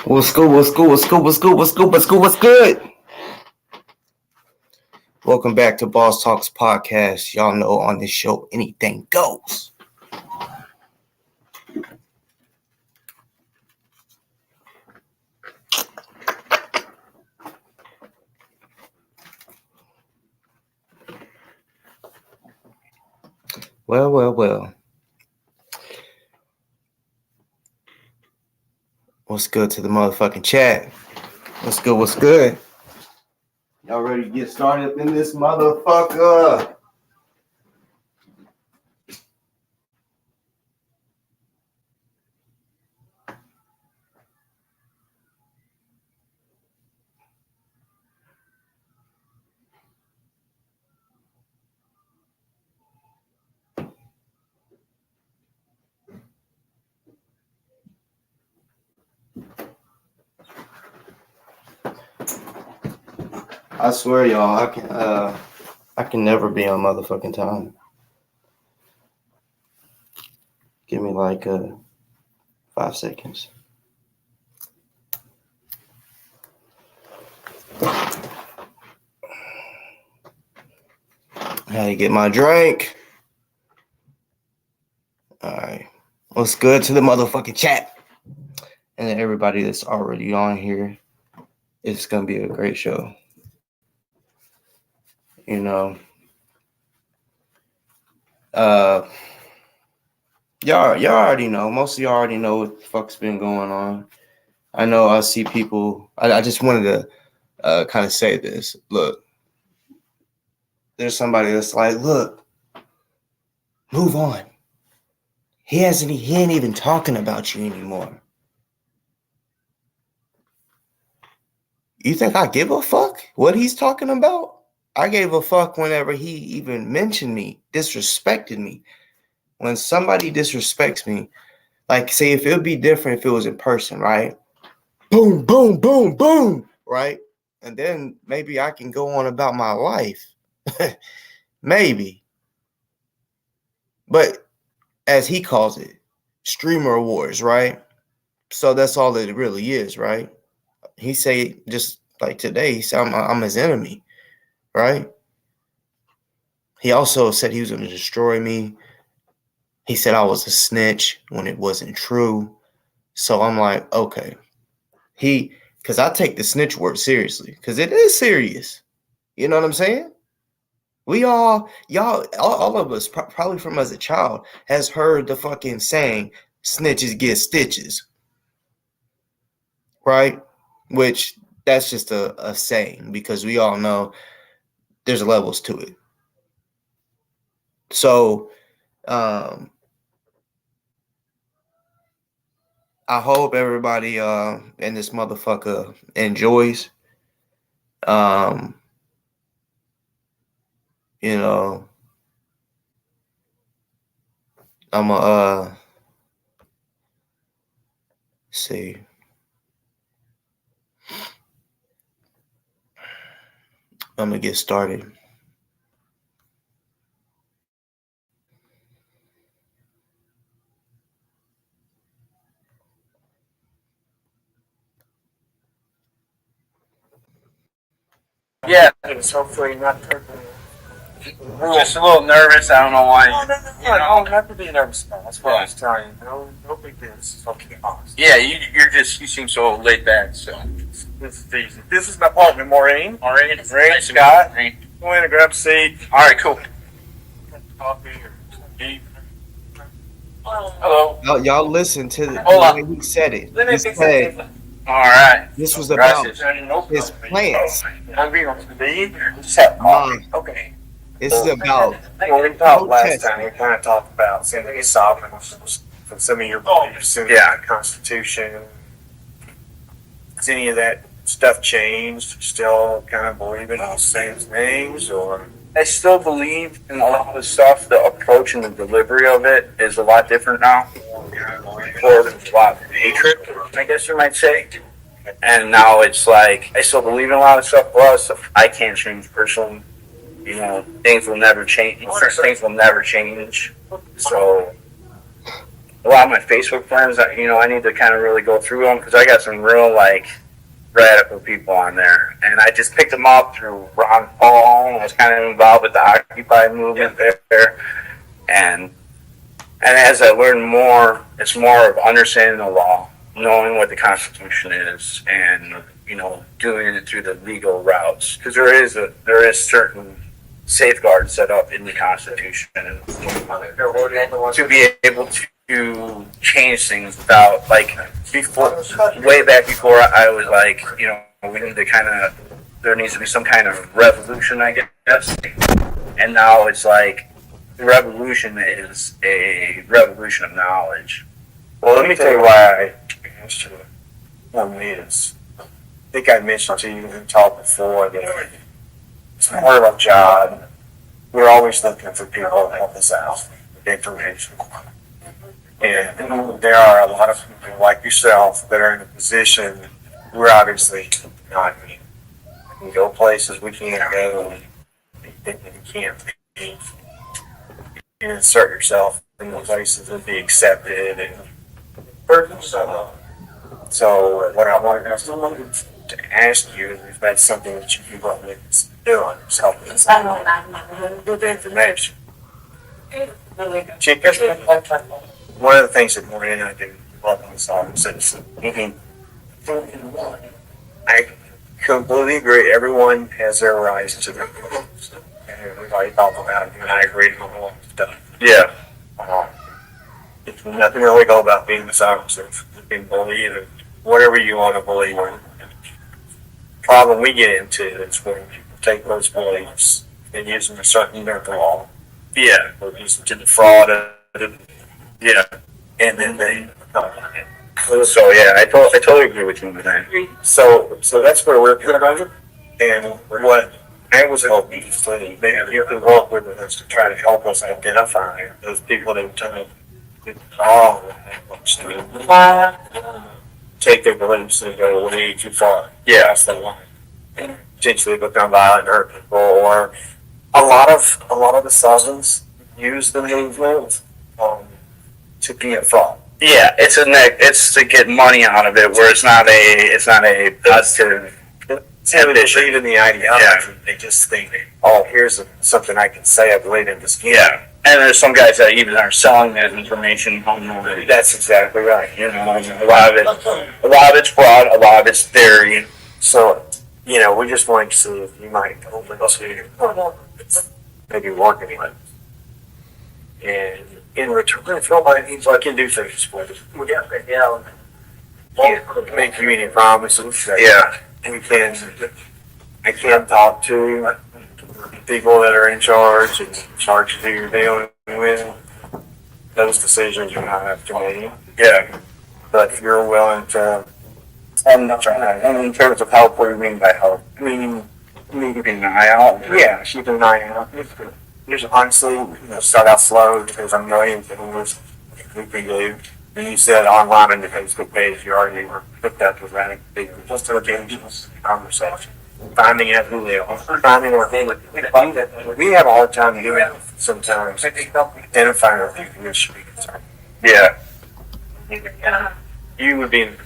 What's good? What's good? What's good? What's good? What's good? What's good? What's good? Welcome back to Boss Talks Podcast. Y'all know on this show anything goes. Well. What's good to the motherfucking chat? What's good? What's good? Y'all ready to get started up in this motherfucker? I swear, y'all, I can never be on motherfucking time. Give me like 5 seconds. I had to get my drink. All right. What's good to the motherfucking chat? And then everybody that's already on here. It's going to be a great show. You know. Y'all already know. Most of y'all already know what the fuck's been going on. I know I see people. I just wanted to kind of say this. Look. There's somebody that's like, look, move on. He ain't even talking about you anymore. You think I give a fuck what he's talking about? I gave a fuck whenever he even mentioned me, disrespected me. When somebody disrespects me, like, say, if it would be different if it was in person, right? Boom, boom, boom, boom, right? And then maybe I can go on about my life. Maybe. But as he calls it, streamer wars, right? So that's all that it really is, right? He say, just like today, he said, I'm his enemy, right? He also said he was going to destroy me. He said I was a snitch when it wasn't true. So I'm like, okay. Because I take the snitch word seriously, because it is serious. You know what I'm saying? We all of us, probably from as a child, has heard the fucking saying, snitches get stitches. Right? Which, that's just a saying, because we all know there's levels to it. So, I hope everybody in this motherfucker enjoys. You know, I'm a see. I'm gonna get started. Yeah, it's hopefully not just a little nervous. I don't know why. No, don't have to be nervous about it. That's what I was telling you. No big deal. This is fucking awesome. Yeah, you seem so laid back. So this is easy. This is my partner, Maureen. Maureen, Scott. Go in and grab a seat. All right, cool. Coffee or tea. Hello. Y'all listen to the way he said it. He said, all right. This was about his plants. Okay. This is about. Well, we talked last time. We kind of talked about sending us off from some of your beliefs in the Constitution. Has any of that stuff changed? Still kind of believe in the same things, or? I still believe in a lot of the stuff. The approach and the delivery of it is a lot different now. Before there was a lot of hatred, I guess you might say. And now it's like, I still believe in a lot of stuff. Plus, I can't change personally. You know, things will never change. Things will never change. So, a lot of my Facebook friends, I need to kind of really go through them because I got some real radical people on there, and I just picked them up through Ron Paul. I was kind of involved with the Occupy movement there, and as I learn more, it's more of understanding the law, knowing what the Constitution is, and doing it through the legal routes, because there is certain safeguards set up in the Constitution, and to be able to change things without way back before I was we need to there needs to be some kind of revolution, I guess, and now it's revolution is a revolution of knowledge. Well, let me tell you why I asked you on this. I think I mentioned to you and talked before that it's part of our job. We're always looking for people to help us out with information. And there are a lot of people like yourself that are in a position we're obviously not in. We can go places we can't go, and you can't be. You insert yourself in the places and be accepted and so what I wanted to ask you is if that's something that you'd be willing to do, is helping us with information. One of the things that Maureen and I do love on this office is I completely agree. Everyone has their rights to their voice. And we've already talked about it, and I agree with all the stuff. Yeah. It's nothing really go about being misogynistic, being bullied, or whatever you want to believe in. The problem we get into is when people take those beliefs and use them to circumvent the law. Yeah. Or use them to defraud it. Yeah. And then they So yeah, I totally agree with you on that. So that's where we're coming from. And what I was hoping that you can work with us to try to help us identify those people that turn take their beliefs and go way too far. Yeah. That's the line. Potentially become violent, hurt people, or a lot of the Southerners use the movement to be a fraud. Yeah, it's to get money out of it, where it's not a positive. They believe in the ideology. Yeah. They just think, here's something I can say. I believe in this. Yeah, and there's some guys that even are selling that information. That's exactly right. A lot of it's fraud. A lot of it's theory. So, we just wanted to see if you might open to maybe working with. And in return, if nobody needs, I can do things for you. Yeah. Make you any promises. Yeah. I can talk to people that are in charge and charge who you're dealing with. Those decisions you not have to make. Yeah. But if you're willing to, And in terms of help, what do you mean by help? keeping an eye out. Yeah, keeping an eye out. Here's honestly, start out slow because I'm million things we can do. And you said online on the Facebook page, you already were hooked up with random people. Just to engage conversation. Finding out who they are. Finding out who we have a hard time doing it sometimes. Identifying who you should be concerned. Yeah. You would be in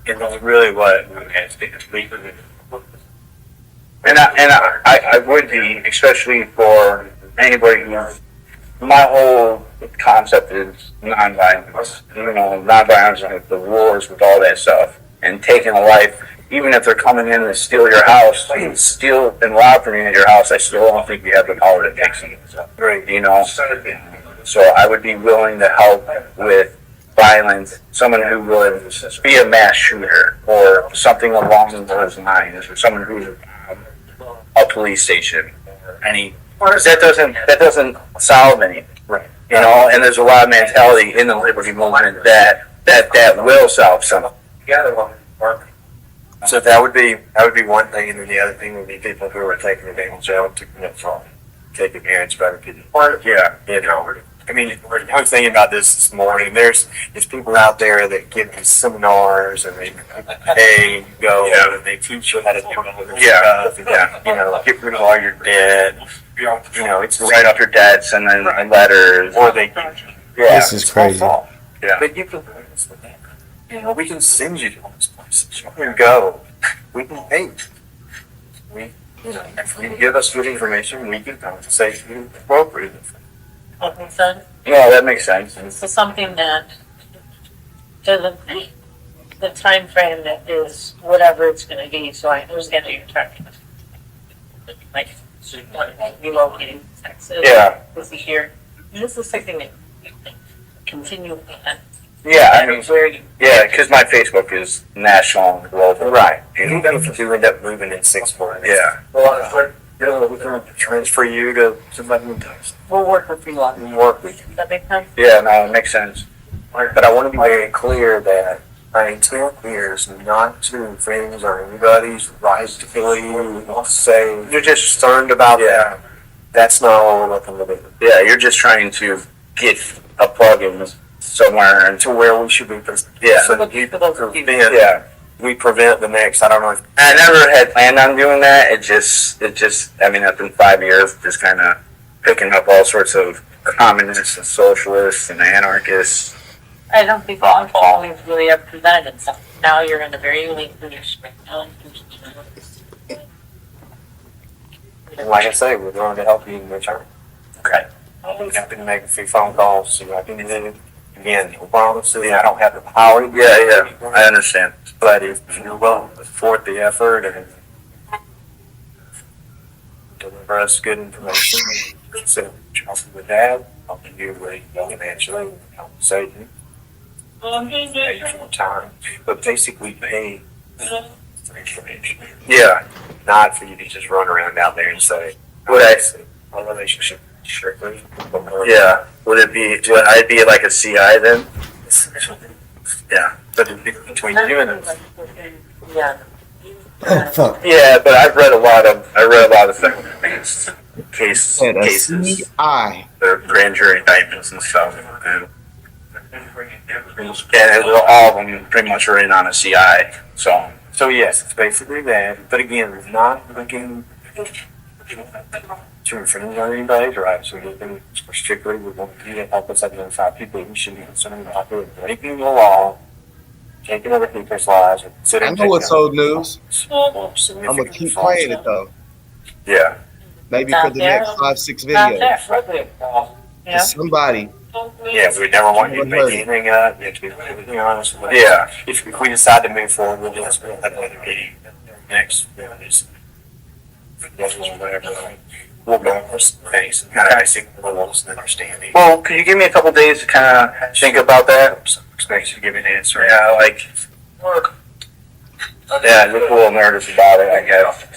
and that's really what has been legal. And I would be, especially for anybody who, my whole concept is nonviolence. Nonviolence and the wars with all that stuff. And taking a life, even if they're coming in to steal your house, steal and rob from you at your house, I still don't think we have the power to take them. Right. So I would be willing to help with violence, someone who would be a mass shooter or something along those lines, or someone who's a police station or any. That doesn't solve anything, Right. And there's a lot of mentality in the liberty movement that will solve something. So that would be one thing, and then the other thing would be people who are taking advantage of to commit fraud, take advantage of other people. Yeah. I mean, I was thinking about this morning. There's people out there that give these seminars and they pay, go, and they teach you how to do all this stuff. Yeah. Get rid of all your debt, it's Write off your debts and then letters. or they. Yeah, this is crazy. Yeah, but you can. We can send you to all these places. You can go. We can pay. If you give us good information, we can compensate you appropriately. Okay, so Yeah, that makes sense. this is something that doesn't, the time frame that is whatever it's gonna be, so I understand that you're talking. Like, relocating to Texas. Yeah. This is here, this is something that you can continue. Yeah, I mean, Where you. yeah, because my Facebook is national and global. Right. And even if you end up moving in 6 months. Yeah. Well, we can transfer you to somebody in Texas. We'll work with you on And work with you. Does that make sense? Yeah, no, it makes sense. But I want to be very clear that my intent here is not to friends or anybody's rights to believe, say, you're just concerned about that. That's not all we're looking to do. Yeah, you're just trying to get a plug-in somewhere and To where we should be. Yeah. So that you prevent, yeah. we prevent the next, I don't know if. I never had planned on doing that. It just, I mean, it's been 5 years just kind of picking up all sorts of communists and socialists and anarchists. I don't think always really have presented itself. Now you're in a very unique position. And like I say, we're going to help you in return. Okay. I'm happy to make a few phone calls, see what I can do. Again, obviously, I don't have the power. Yeah, I understand. But if you're willing to support the effort and deliver us good information, so with that, I'll give you a financially compensate you. Pay you for time, but basically pay for information. Yeah. Not for you to just run around out there and say, Would I? our relationship strictly. Yeah. Would I be like a CI then? Yeah. But it'd be between you and us. Yeah. Oh fuck. Yeah, but I read a lot of things, cases, CI. the grand jury indictments and stuff, and all of them pretty much are in on a CI. So yes, it's basically that. But again, it's not looking to infringe on anybody's rights or anything. Strictly, we want you to help us identify people who should be concerned about who are breaking the law, taking other people's lives, and I know what's old news. I'm gonna keep playing it though. Yeah. Maybe for the next 5-6 videos. Yeah. Somebody. Yeah, we never want you to make anything up. You have to be completely honest with us. Yeah. If we decide to move forward, we'll just have another meeting next. Just whatever. We'll go over some things, kind of basic rules and understanding. Well, could you give me a couple days to kind of think about that? Expect you to give me an answer. Yeah, like. Yeah, I'm a little nervous about it, I guess.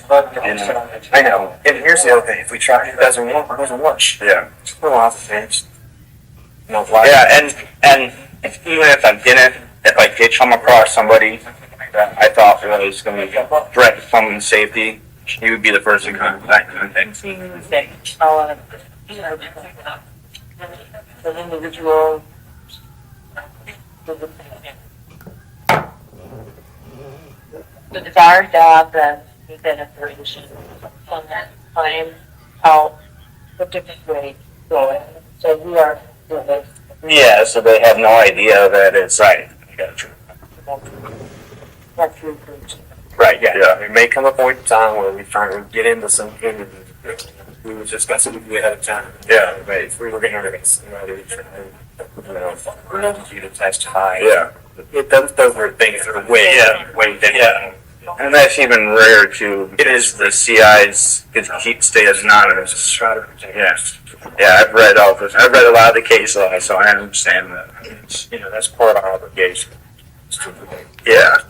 I know. And here's the other thing: if we try, it doesn't work. It doesn't work. Yeah. We'll have to finish. Yeah, and even if I did come across somebody that I thought was going to threaten someone's safety, you would be the first to contact me. The individual. It's our job that we get information on that time, how the different ways going. So we are doing it. Yeah, so they have no idea that it's right. Gotcha. That's your information. Right, yeah. There may come a point in time where we try to get into something and we would discuss it ahead of time. Yeah. But if we were going to release somebody, you to testify. Yeah. Those are things that are way different. Yeah. And that's even rare too. It is the CIs stay as anonymous. Try to protect. Yeah, I've read all this. I've read a lot of the case law, so I understand that. That's part of our obligation. Yeah.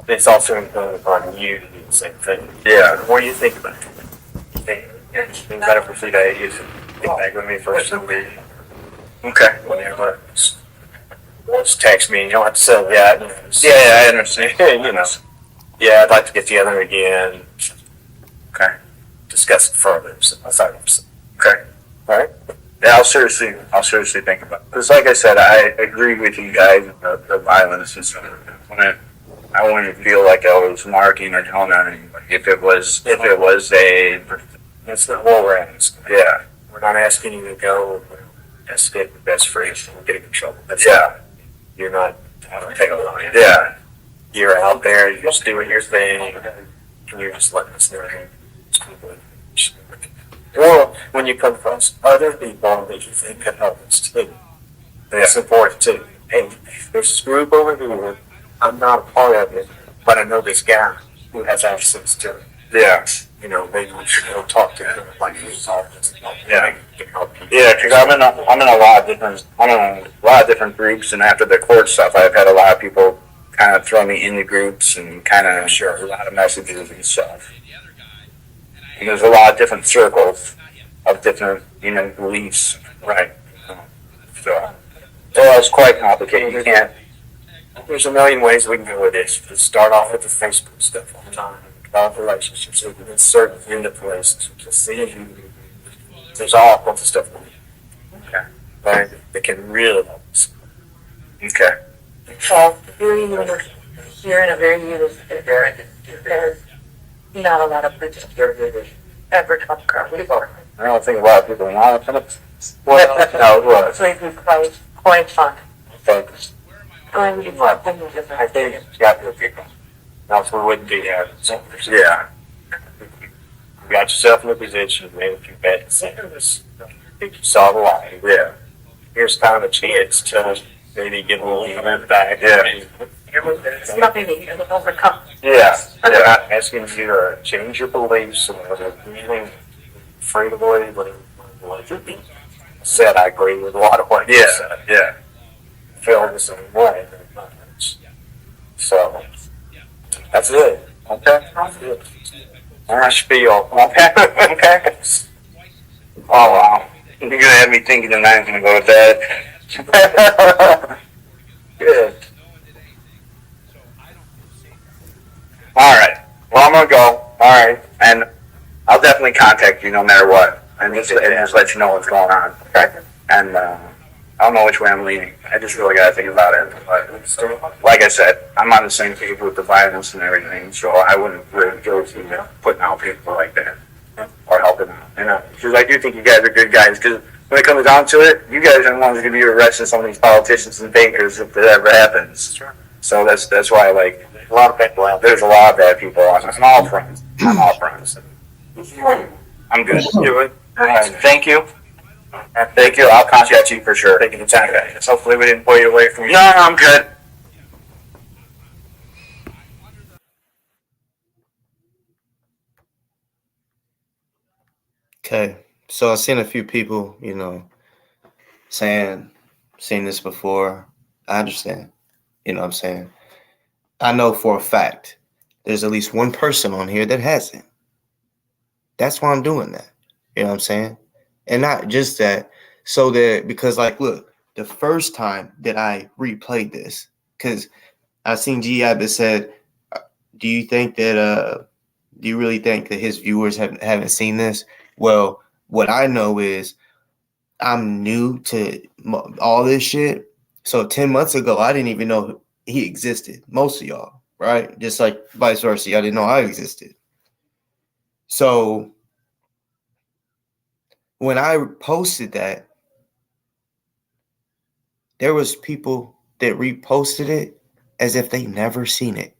It's also incumbent upon you to do the same thing. Yeah. The more you think about it, it's better for 3 days and get back with me first and we Okay. whenever. Just text me. You don't have to sell that. Yeah, I understand. Yeah, I'd like to get together again. Okay. Discuss it further. So, Okay. all right. Yeah, I'll seriously think about it. Because like I said, I agree with you guys. The violence is I wouldn't feel like I was marking or telling on anybody. If it was a That's not what we're asking. Yeah. We're not asking you to go escape the best friends and get in trouble. That's not, you're not take a line. Yeah. You're out there, you're just doing your thing, and you're just letting us know. Or when you come across other people that you think could help us too. That's important too. Hey, there's this group over here. I'm not a part of it, but I know this guy who has access to it. Yeah. You know, maybe we should go talk to him. Like you solve this. Yeah. Yeah, because I'm in a lot of different groups, and after the court stuff, I've had a lot of people kind of throw me into groups and kind of share a lot of messages and stuff. And there's a lot of different circles of different, beliefs. Right. So it's quite complicated. You can't. There's a million ways we can go with this. Let's start off with the Facebook stuff all the time. Develop relationships. So we can insert into places. Just see there's all sorts of stuff. Okay. Right? That can really help us. Okay. So you're in a very unique area because not a lot of people ever come across. I don't think a lot of people want to. No, it was. So it'd be quite fun. Focus. I think it's got to people. Else we wouldn't be having something. Yeah. You got yourself in a position, made a few bad decisions. You saw the light. Yeah. Here's kind of a chance to maybe get a little bit back. Yeah. It's nothing that you can overcome. Yeah. They're not asking you to change your beliefs or anything afraid of what it said. I agree with a lot of what you said. Yeah. Feel the same way. So that's it. Okay. All right, spiel. Okay. Okay. Oh wow. You're gonna have me thinking tonight I'm gonna go to bed. Good. Alright. Well, I'm gonna go. Alright. And I'll definitely contact you no matter what. And just let you know what's going on. Okay? And I don't know which way I'm leaning. I just really gotta think about it. But like I said, I'm on the same page with the violence and everything, so I wouldn't really go to putting out people like that. Or helping out. Because I do think you guys are good guys. Because when it comes down to it, you guys are the ones going to be arresting some of these politicians and bankers if that ever happens. Sure. So that's why, like, A lot of people out there. there's a lot of bad people. I'm all friends. I'm good. All right. Thank you. Thank you. I'll contact you for sure. Taking the time. Hopefully we didn't pull you away from you. No, I'm good. Okay. So I've seen a few people, seen this before. I understand. You know what I'm saying? I know for a fact there's at least one person on here that hasn't. That's why I'm doing that. You know what I'm saying? And not just that, so that, because like, look, the first time that I replayed this, because I seen G Abbott said, do you really think that his viewers haven't seen this? Well, what I know is I'm new to all this shit. So 10 months ago, I didn't even know he existed. Most of y'all, right? Just like vice versa. Y'all didn't know I existed. So when I posted that, there was people that reposted it as if they never seen it.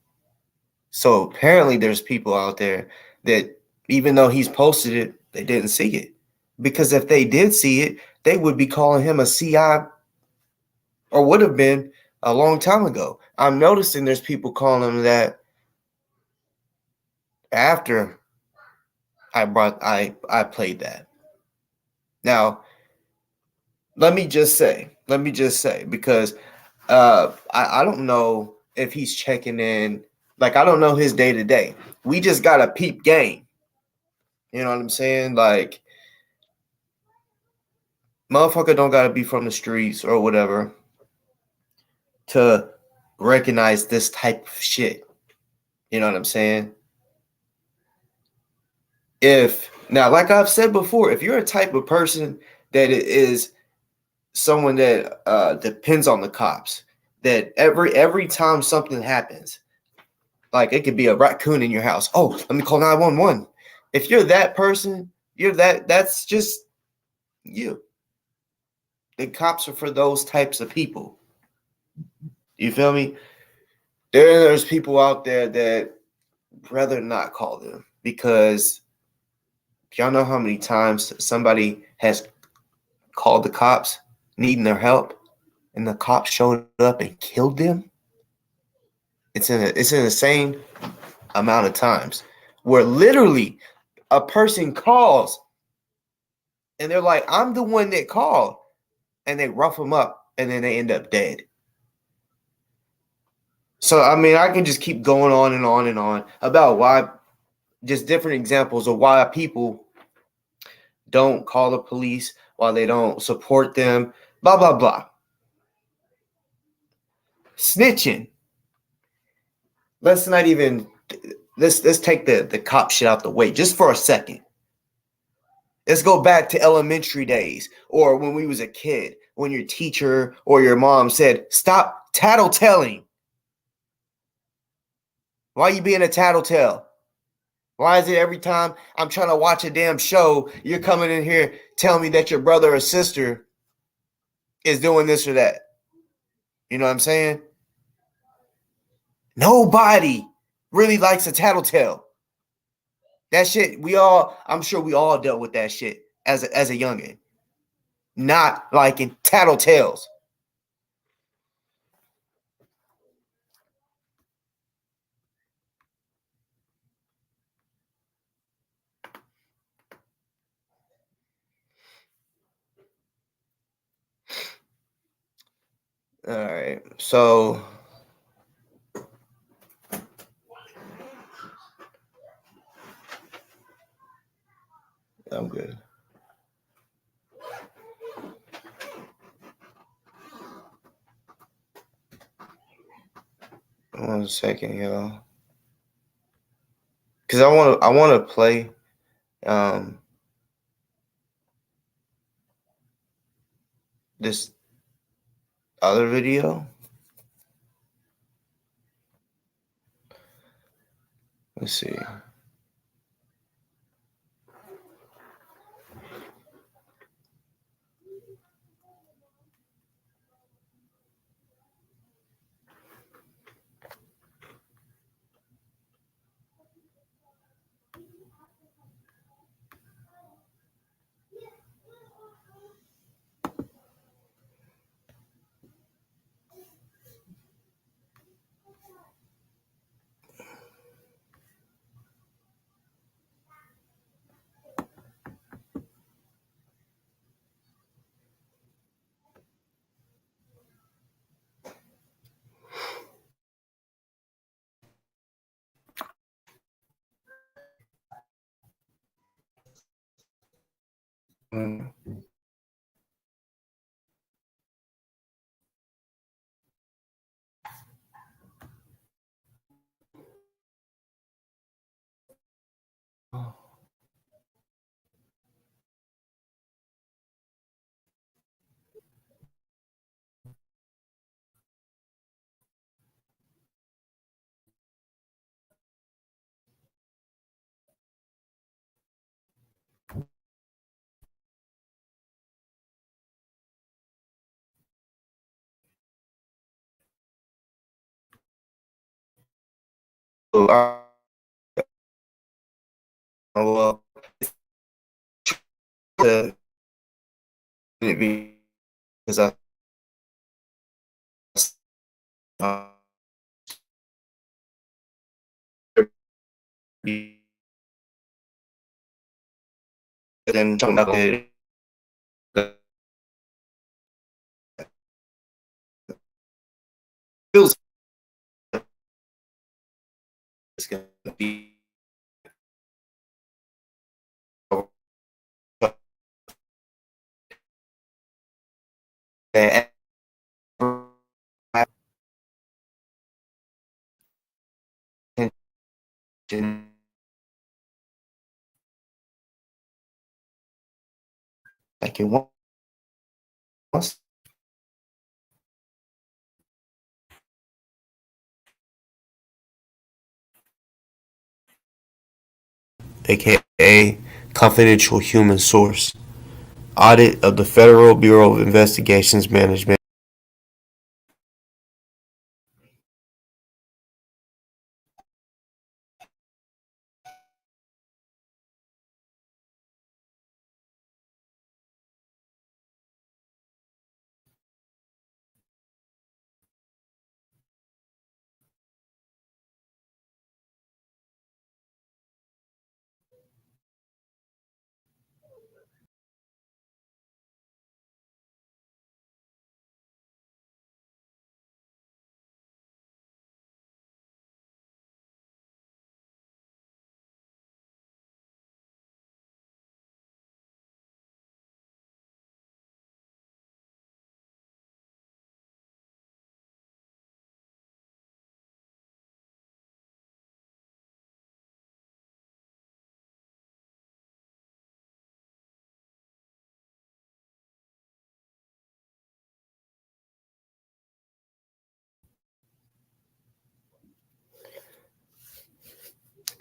So apparently there's people out there that even though he's posted it, they didn't see it. Because if they did see it, they would be calling him a CI, or would have been a long time ago. I'm noticing there's people calling him that after I played that. Now, let me just say, because I don't know if he's checking in. Like, I don't know his day to day. We just got a peep game. You know what I'm saying? Like, motherfucker don't got to be from the streets or whatever to recognize this type of shit. You know what I'm saying? Now, like I've said before, if you're a type of person that is someone that depends on the cops, that every time something happens, like it could be a raccoon in your house, oh, let me call 911. If you're that person, That's just you. The cops are for those types of people. You feel me? There's people out there that rather not call them because y'all know how many times somebody has called the cops needing their help and the cops showed up and killed them. It's an insane amount of times where literally a person calls and they're like, I'm the one that called, and they rough them up and then they end up dead. So I mean, I can just keep going on and on and on about why, just different examples of why people don't call the police, why they don't support them, blah blah blah. Snitching. Let's not even let's take the cop shit out the way just for a second. Let's go back to elementary days or when we was a kid, when your teacher or your mom said, stop tattletelling. Why you being a tattletale? Why is it every time I'm trying to watch a damn show, you're coming in here telling me that your brother or sister is doing this or that? You know what I'm saying? Nobody really likes a tattletale. That shit, I'm sure we all dealt with that shit as a youngin'. Not liking tattletales. All right, so I'm good. One second, y'all. Cause I want to play this other video. Let's see. Well, because I then talking about it. Feels it's gonna be like it wants, aka confidential human source. Audit of the Federal Bureau of Investigations Management.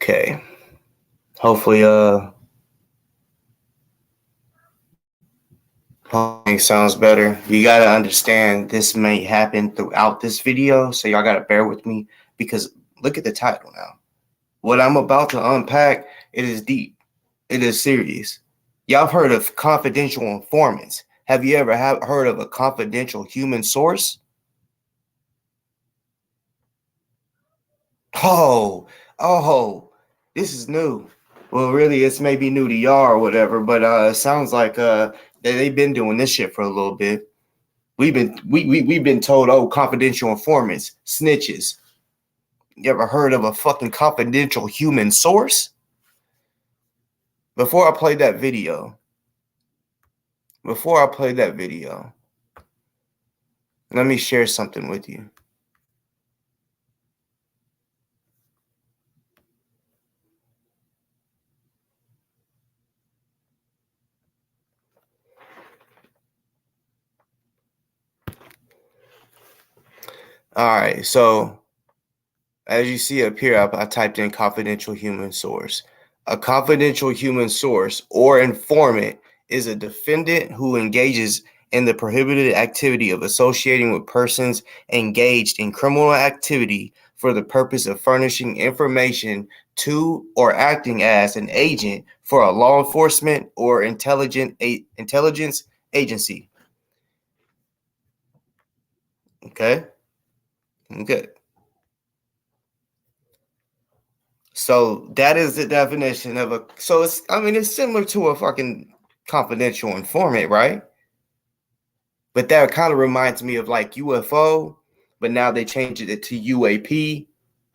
Okay. Hopefully, sounds better. You gotta understand this may happen throughout this video, so y'all gotta bear with me because look at the title now. What I'm about to unpack, it is deep. It is serious. Y'all have heard of confidential informants. Have you ever heard of a confidential human source? Oh, this is new. Well, really, it's maybe new to y'all or whatever, but it sounds like they've been doing this shit for a little bit. We've been told, oh, confidential informants, snitches. You ever heard of a fucking confidential human source? Before I play that video, let me share something with you. All right, so as you see up here, I typed in confidential human source. A confidential human source or informant is a defendant who engages in the prohibited activity of associating with persons engaged in criminal activity for the purpose of furnishing information to or acting as an agent for a law enforcement or intelligence agency. Okay? Okay. So that is the definition of a. So it's similar to a fucking confidential informant, right? But that kind of reminds me of like UFO, but now they changed it to UAP,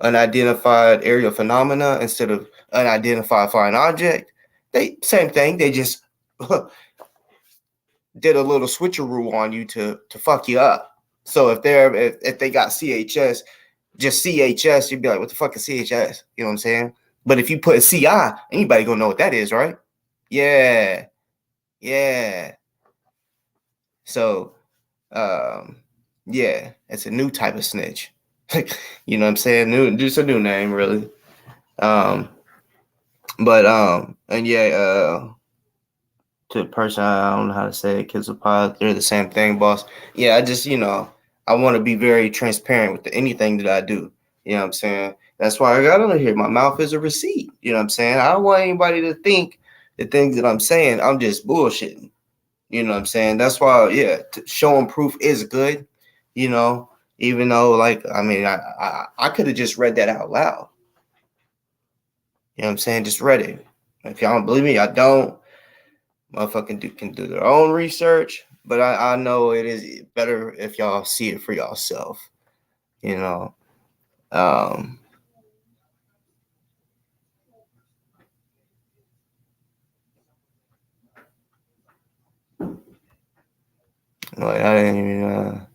unidentified aerial phenomena, instead of unidentified flying object. They same thing. They just did a little switcheroo on you to fuck you up. So if they got CHS, just CHS, you'd be like, what the fuck is CHS? You know what I'm saying? But if you put CI, anybody gonna know what that is, right? Yeah. So yeah, it's a new type of snitch. You know what I'm saying? Just a new name, really. And yeah, to the person, I don't know how to say it, kids of pod, they're the same thing, boss. Yeah, I just, I want to be very transparent with anything that I do. You know what I'm saying? That's why I got on here. My mouth is a receipt. You know what I'm saying? I don't want anybody to think the things that I'm saying, I'm just bullshitting. You know what I'm saying? That's why, yeah, showing proof is good, even though, like, I mean, I could have just read that out loud. You know what I'm saying? Just read it. If y'all don't believe me, I don't. Motherfucking can do their own research, but I know it is better if y'all see it for yourself. You know, like I didn't even.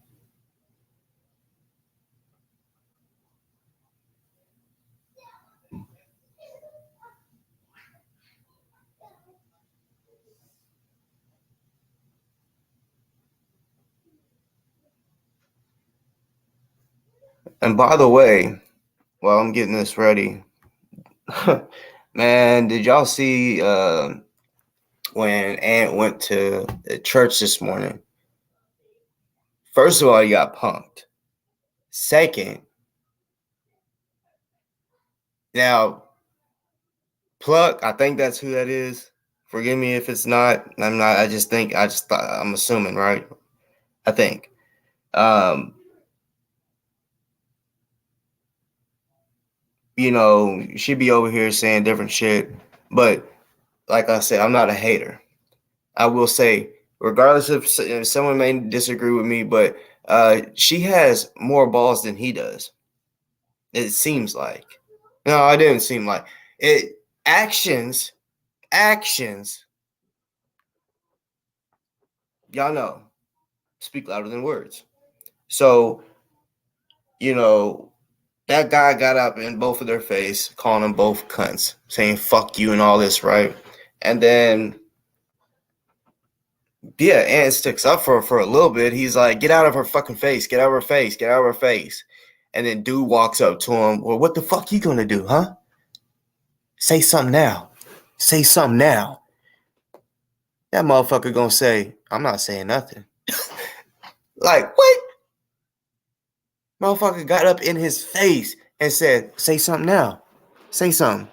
And by the way, while I'm getting this ready, man, did y'all see when Ant went to the church this morning. First of all, he got punked. Second, now, Pluck, I think that's who that is. Forgive me if it's not. I'm not. I'm assuming, right? I think. She'd be over here saying different shit. But like I said, I'm not a hater. I will say, regardless if someone may disagree with me, but she has more balls than he does. It seems like. No, it didn't seem like it. Actions. Y'all know, speak louder than words. So, that guy got up in both of their face, calling them both cunts, saying fuck you and all this, right? And then, yeah, Ant sticks up for her for a little bit. He's like, get out of her fucking face, get out of her face, get out of her face. And then dude walks up to him, well, what the fuck you gonna do, huh? Say something now. Say something now. That motherfucker gonna say, I'm not saying nothing. Like, what? Motherfucker got up in his face and said, say something now. Say something.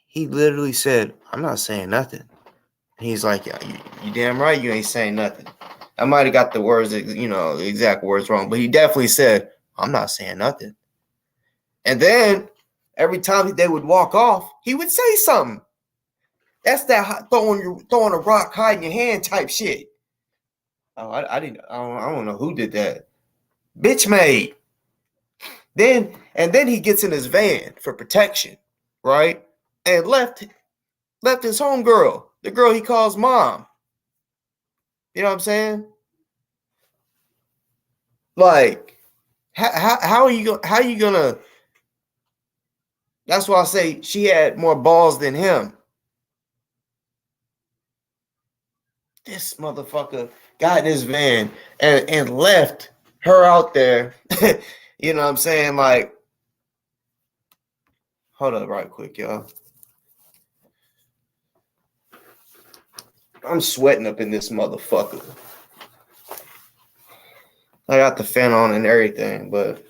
He literally said, I'm not saying nothing. He's like, yeah, you damn right you ain't saying nothing. I might have got the words, the exact words wrong, but he definitely said, I'm not saying nothing. And then every time they would walk off, he would say something. That's that throwing a rock, hiding your hand type shit. Oh, I don't know who did that. Bitch made. Then he gets in his van for protection, right? And left his homegirl, the girl he calls mom. You know what I'm saying? Like, how are you gonna? That's why I say she had more balls than him. This motherfucker got in his van and left her out there. You know what I'm saying? Like, hold up right quick, y'all. I'm sweating up in this motherfucker. I got the fan on and everything, but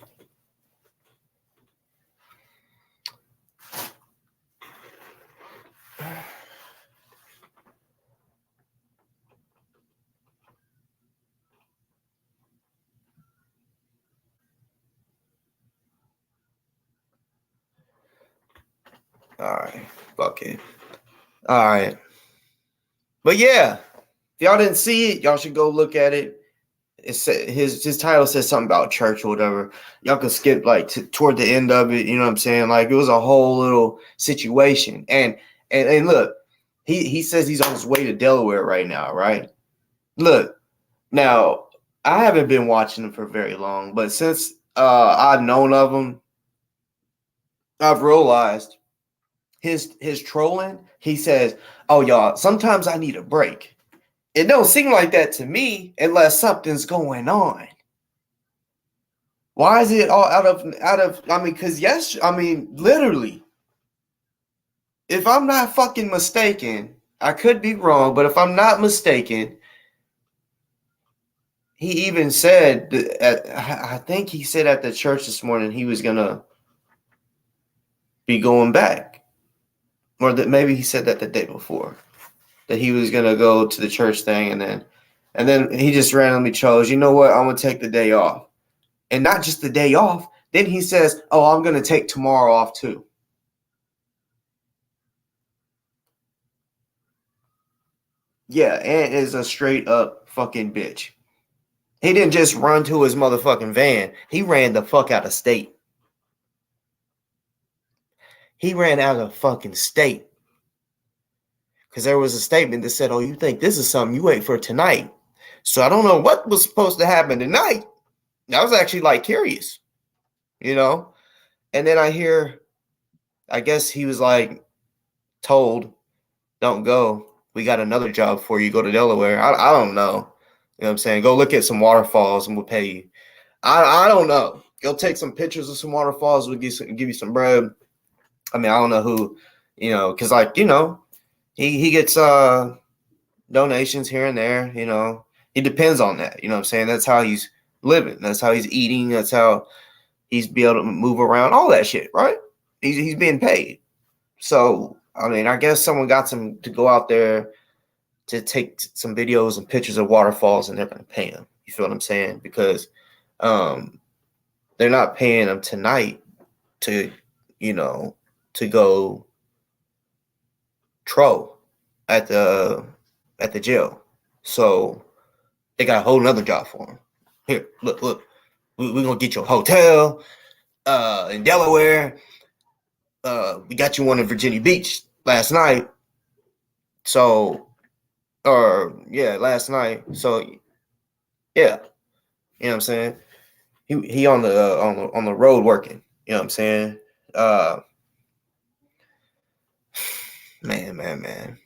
all right, fuck it. All right. But yeah, if y'all didn't see it, y'all should go look at it. His title says something about church or whatever. Y'all can skip like toward the end of it. You know what I'm saying? Like it was a whole little situation. And look, he says he's on his way to Delaware right now, right? Look, now I haven't been watching him for very long, but since I've known of him, I've realized his trolling. He says, "Oh y'all, sometimes I need a break." It don't seem like that to me unless something's going on. Why is it all out of because literally, if I'm not fucking mistaken, I could be wrong, but if I'm not mistaken, he even said, I think he said at the church this morning he was going to be going back. Or that maybe he said that the day before. That he was going to go to the church thing and then he just randomly chose, you know what, I'm going to take the day off. And not just the day off. Then he says, oh, I'm going to take tomorrow off too. Yeah, Ant is a straight up fucking bitch. He didn't just run to his motherfucking van. He ran the fuck out of state. He ran out of fucking state. Because there was a statement that said, oh, you think this is something you wait for tonight. So I don't know what was supposed to happen tonight. I was actually like curious, you know? And then I guess he was like told, don't go. We got another job for you. Go to Delaware. I don't know. You know what I'm saying? Go look at some waterfalls and we'll pay you. I don't know. Go take some pictures of some waterfalls. We'll give you some bread. I mean, I don't know who, because He gets donations here and there, you know. He depends on that, you know what I'm saying? That's how he's living. That's how he's eating. That's how he's be able to move around, all that shit, right? He's being paid. So, I mean, I guess someone got him to go out there to take some videos and pictures of waterfalls, and they're going to pay him. You feel what I'm saying? Because they're not paying him tonight to, you know, to go troll at the jail. So they got a whole nother job for him. Here, look, we're gonna get you a hotel in Delaware. We got you one in Virginia Beach last night. So, last night. So, yeah, you know what I'm saying. He on the road working. You know what I'm saying. Man.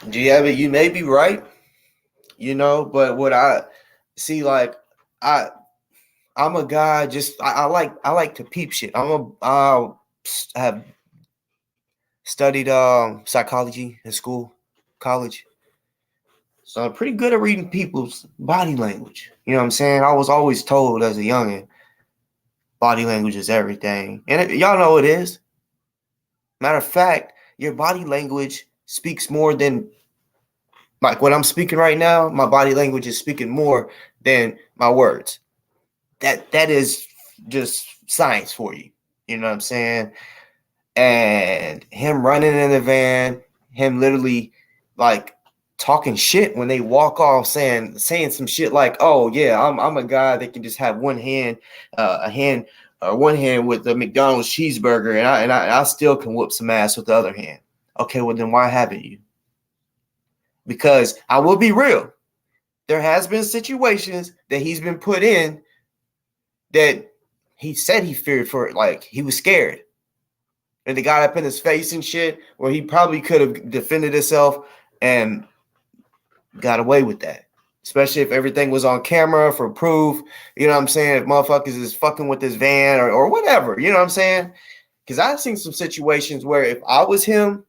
Do you have it? You may be right, you know, but what I see, like, I'm a guy. Just I like to peep shit. I have studied psychology in school, college, so I'm pretty good at reading people's body language. You know what I'm saying? I was always told as a youngin, body language is everything, and y'all know it is. Matter of fact, your body language speaks more than, like, what I'm speaking right now. My body language is speaking more than my words. That is just science for you. You know what I'm saying? And him running in the van, him literally like talking shit when they walk off, saying some shit like, "Oh yeah, I'm a guy that can just have one hand with the McDonald's cheeseburger, and I still can whoop some ass with the other hand." Okay, well then why haven't you? Because I will be real, there has been situations that he's been put in that he said he feared for it, like he was scared. And they got up in his face and shit, where he probably could have defended himself and got away with that. Especially if everything was on camera for proof. You know what I'm saying? If motherfuckers is fucking with this van or whatever, you know what I'm saying? Because I've seen some situations where if I was him,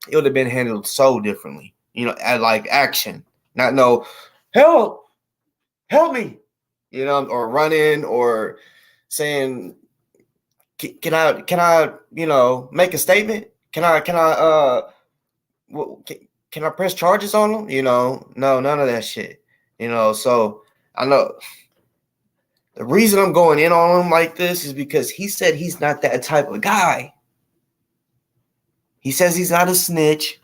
it would have been handled so differently. You know, at like action, not no help me, you know, or running or saying, can I, you know, make a statement? Can I can I press charges on them? You know, no, none of that shit. You know, so I know the reason I'm going in on him like this is because he said he's not that type of guy. He says he's not a snitch.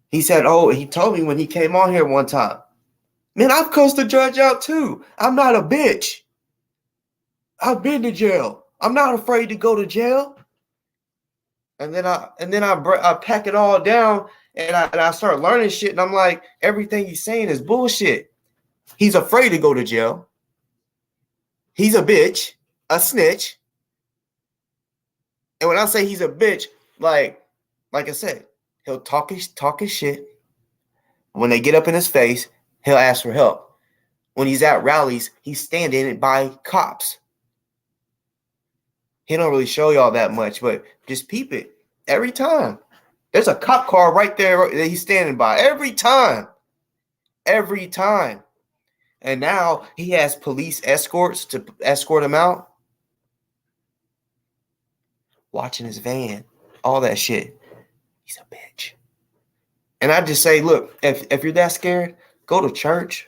He said, oh, he told me when he came on here one time, man, I've cussed the judge out too. I'm not a bitch. I've been to jail. I'm not afraid to go to jail. And then I pack it all down and I start learning shit. And I'm like, everything he's saying is bullshit. He's afraid to go to jail. He's a bitch, a snitch. And when I say he's a bitch, like I said, he'll talk his shit. When they get up in his face, he'll ask for help. When he's at rallies, he's standing by cops. He don't really show y'all that much, but just peep it. Every time. There's a cop car right there that he's standing by. Every time. Every time. And now he has police escorts to escort him out. Watching his van. All that shit. He's a bitch. And I just say, look, if you're that scared, go to church.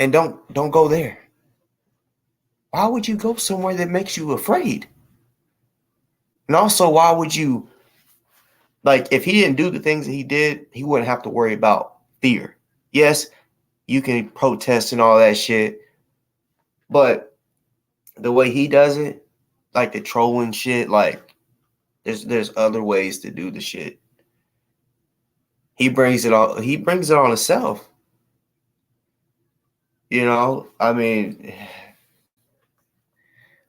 And don't go there. Why would you go somewhere that makes you afraid? And also, why would you, like, if he didn't do the things that he did, he wouldn't have to worry about fear. Yes, you can protest and all that shit, but the way he does it, like the trolling shit, like there's other ways to do the shit. He brings it on himself. You know, I mean,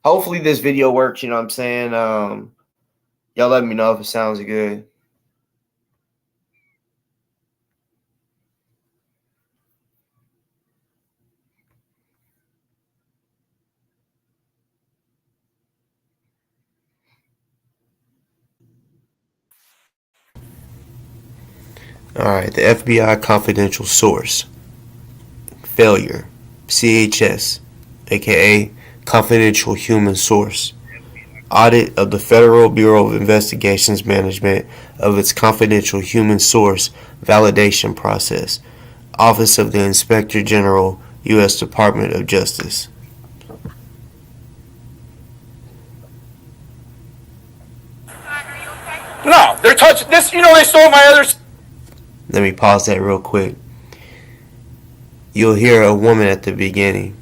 hopefully this video works, you know what I'm saying? Y'all let me know if it sounds good. Alright, the FBI confidential source. Failure. CHS, aka confidential human source. Audit of the Federal Bureau of Investigation's management of its confidential human source validation process. Office of the Inspector General, U.S. Department of Justice. No, they're touching this. You know, they stole my other. Let me pause that real quick. You'll hear a woman at the beginning.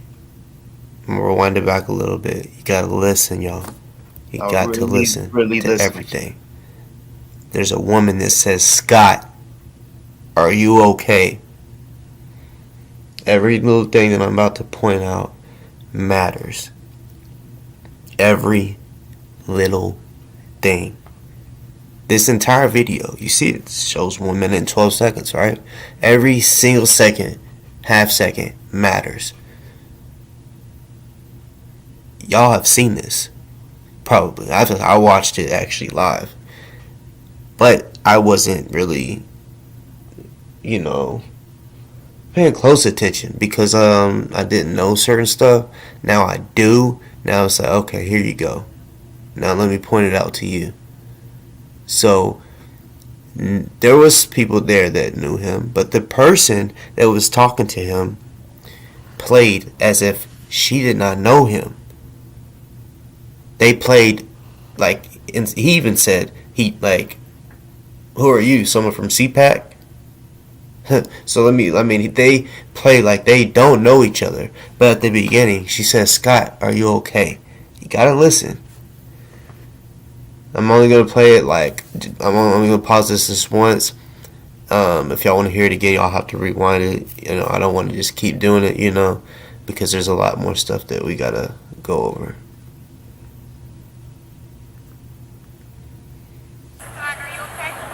I'm gonna rewind it back a little bit. You gotta listen, y'all. You got to listen to everything. There's a woman that says, "Scott, are you okay?" Every little thing that I'm about to point out matters. Every little thing. This entire video, you see it shows 1 minute and 12 seconds, right? Every single second, half second matters. Y'all have seen this. Probably. I watched it actually live. But I wasn't really, paying close attention because I didn't know certain stuff. Now I do. Now it's like, okay, here you go. Now let me point it out to you. So there was people there that knew him, but the person that was talking to him played as if she did not know him. They played like, and he even said, who are you? Someone from CPAC? So they play like they don't know each other. But at the beginning, she says, "Scott, are you okay?" You gotta listen. I'm only gonna play it I'm only gonna pause this once. If y'all want to hear it again, y'all have to rewind it. I don't want to just keep doing it, because there's a lot more stuff that we gotta go over.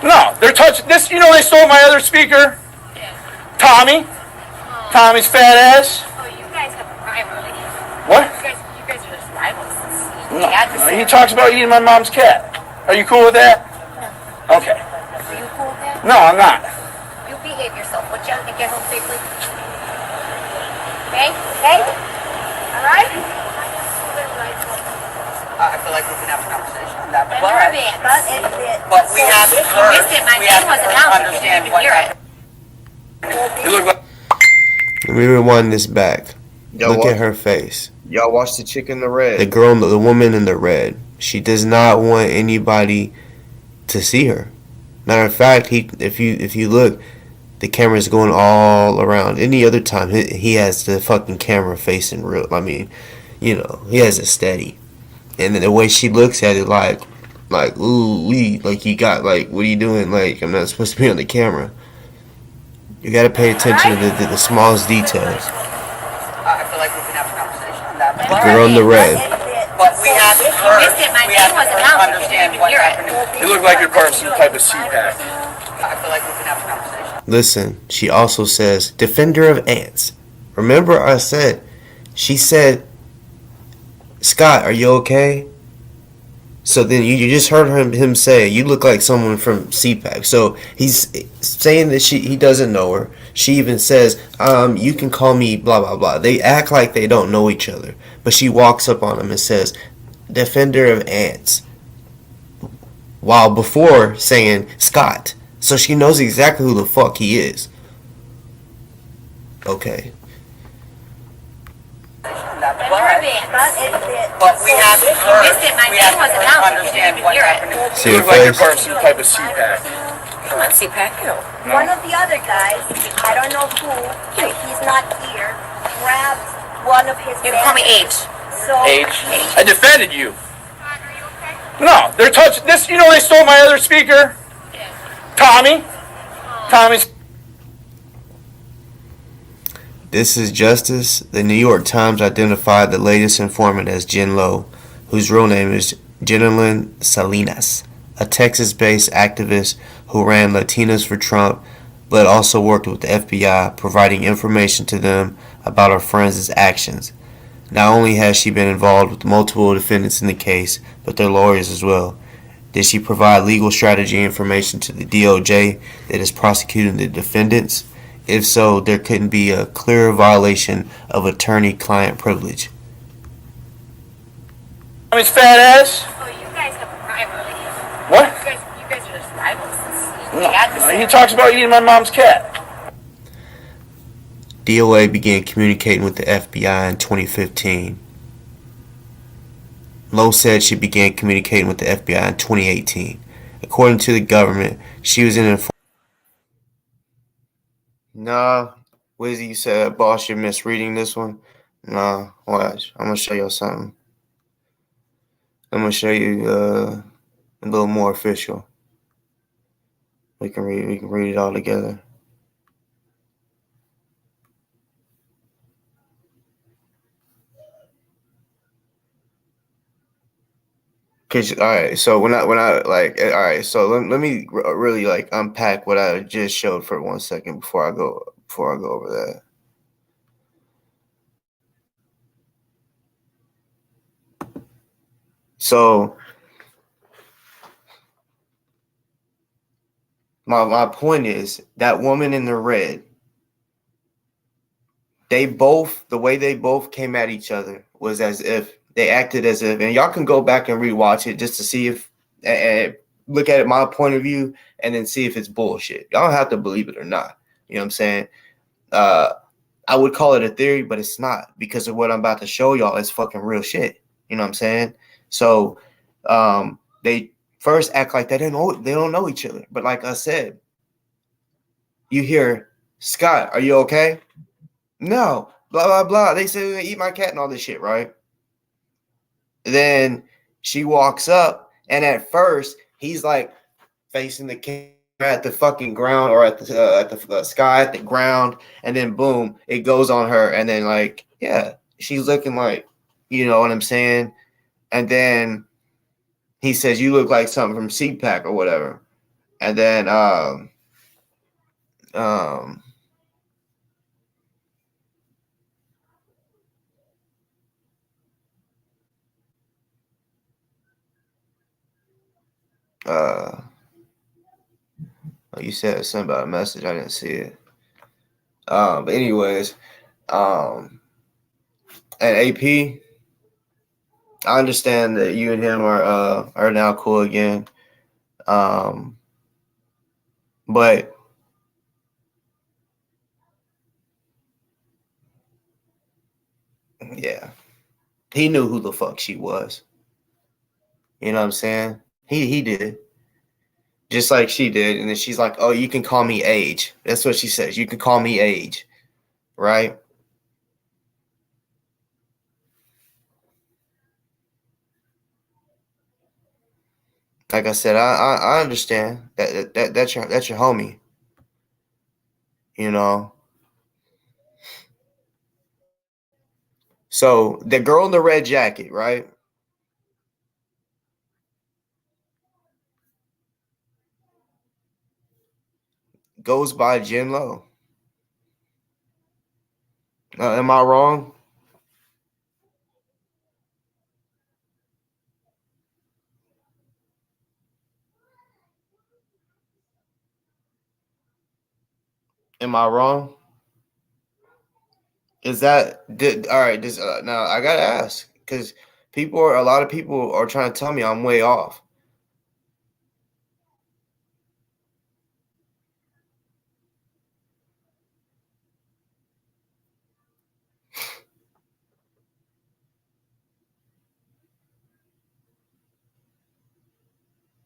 No, they're touching this. You know, they stole my other speaker. Tommy. Tommy's fat ass. Oh, you guys have a rivalry. What? You guys are just rivals. No, he talks about eating my mom's cat. Are you cool with that? No. Okay. Are you cool with that? No, I'm not. You behave yourself, would you? And get home safely. Okay? Okay? Alright? I feel like we can have a conversation on that. But we have to first. You missed it. My name was announced. You didn't even hear it. You look like. Let me rewind this back. Look at her face. Y'all watch the chick in the red. The girl, the woman in the red. She does not want anybody to see her. Matter of fact, if you look, the camera is going all around. Any other time, he has the fucking camera facing real. He has it steady. And then the way she looks at it, like ooh wee, like you got what are you doing? Like, I'm not supposed to be on the camera. You gotta pay attention to the smallest details. I feel like we can have a conversation on that. The girl in the red. But we have to You missed it. My name was announced. You didn't even hear it. You look like you're part of some type of CPAC. I feel like we can have a conversation. Listen, she also says, "Defender of ants." Remember she said, "Scott, are you okay?" So then you just heard him say, "You look like someone from CPAC." So he's saying that he doesn't know her. She even says, "You can call me blah blah blah." They act like they don't know each other, but she walks up on him and says, "Defender of ants," while before saying Scott. So she knows exactly who the fuck he is. Okay. But we have to You missed it. My name was announced. You didn't even hear it. See You her look like you're face? part of some type of CPAC. Come on, CPAC. One of the other guys, I don't know who, but he's not here, grabs one of his You can call me H. So Age. I defended you. No, they're touching this. You know, they stole my other speaker. Tommy. Tommy's. This is Justice. The New York Times identified the latest informant as Jen Lowe, whose real name is Jenilyn Salinas, a Texas-based activist who ran Latinas for Trump, but also worked with the FBI, providing information to them about her friends' actions. Not only has she been involved with multiple defendants in the case, but their lawyers as well. Did she provide legal strategy information to the DOJ that is prosecuting the defendants? If so, there couldn't be a clear violation of attorney-client privilege. His fat ass. Oh, you guys have a rivalry. What? You guys are just rivals. He talks about eating my mom's cat. D.O.A. began communicating with the FBI in 2015. Lowe said she began communicating with the FBI in 2018. According to the government, she was in Nah, Wizzy, you said, boss, you're misreading this one. Nah, watch. I'm gonna show you something. I'm gonna show you a little more official. We can read it all together. Cause all right, so when I like all right, so let me really like unpack what I just showed for 1 second before I go over that. So my point is that woman in the red, the way they both came at each other was as if they acted as if, and y'all can go back and rewatch it just to see if, and look at it my point of view, and then see if it's bullshit. Y'all don't have to believe it or not. You know what I'm saying? I would call it a theory, but it's not, because of what I'm about to show y'all is fucking real shit. You know what I'm saying? So they first act like they don't know each other. But like I said, you hear, Scott, are you okay? No, blah, blah, blah. They say, eat my cat and all this shit, right? Then she walks up, and at first, he's like facing the camera at the fucking ground, or at the sky, at the ground, and then boom, it goes on her, and then like, yeah, she's looking like, you know what I'm saying? And then he says, you look like something from CPAC or whatever. And then you said something about a message. I didn't see it. But anyways, and AP, I understand that you and him are now cool again. But yeah, he knew who the fuck she was. You know what I'm saying? He did. Just like she did. And then she's like, oh, you can call me Age. That's what she says. You can call me Age. Right? Like I said, I understand that's your homie. You know. So the girl in the red jacket, right? Goes by Jen Lowe. Am I wrong? Am I wrong? Is that all right? Now I gotta ask, because a lot of people are trying to tell me I'm way off.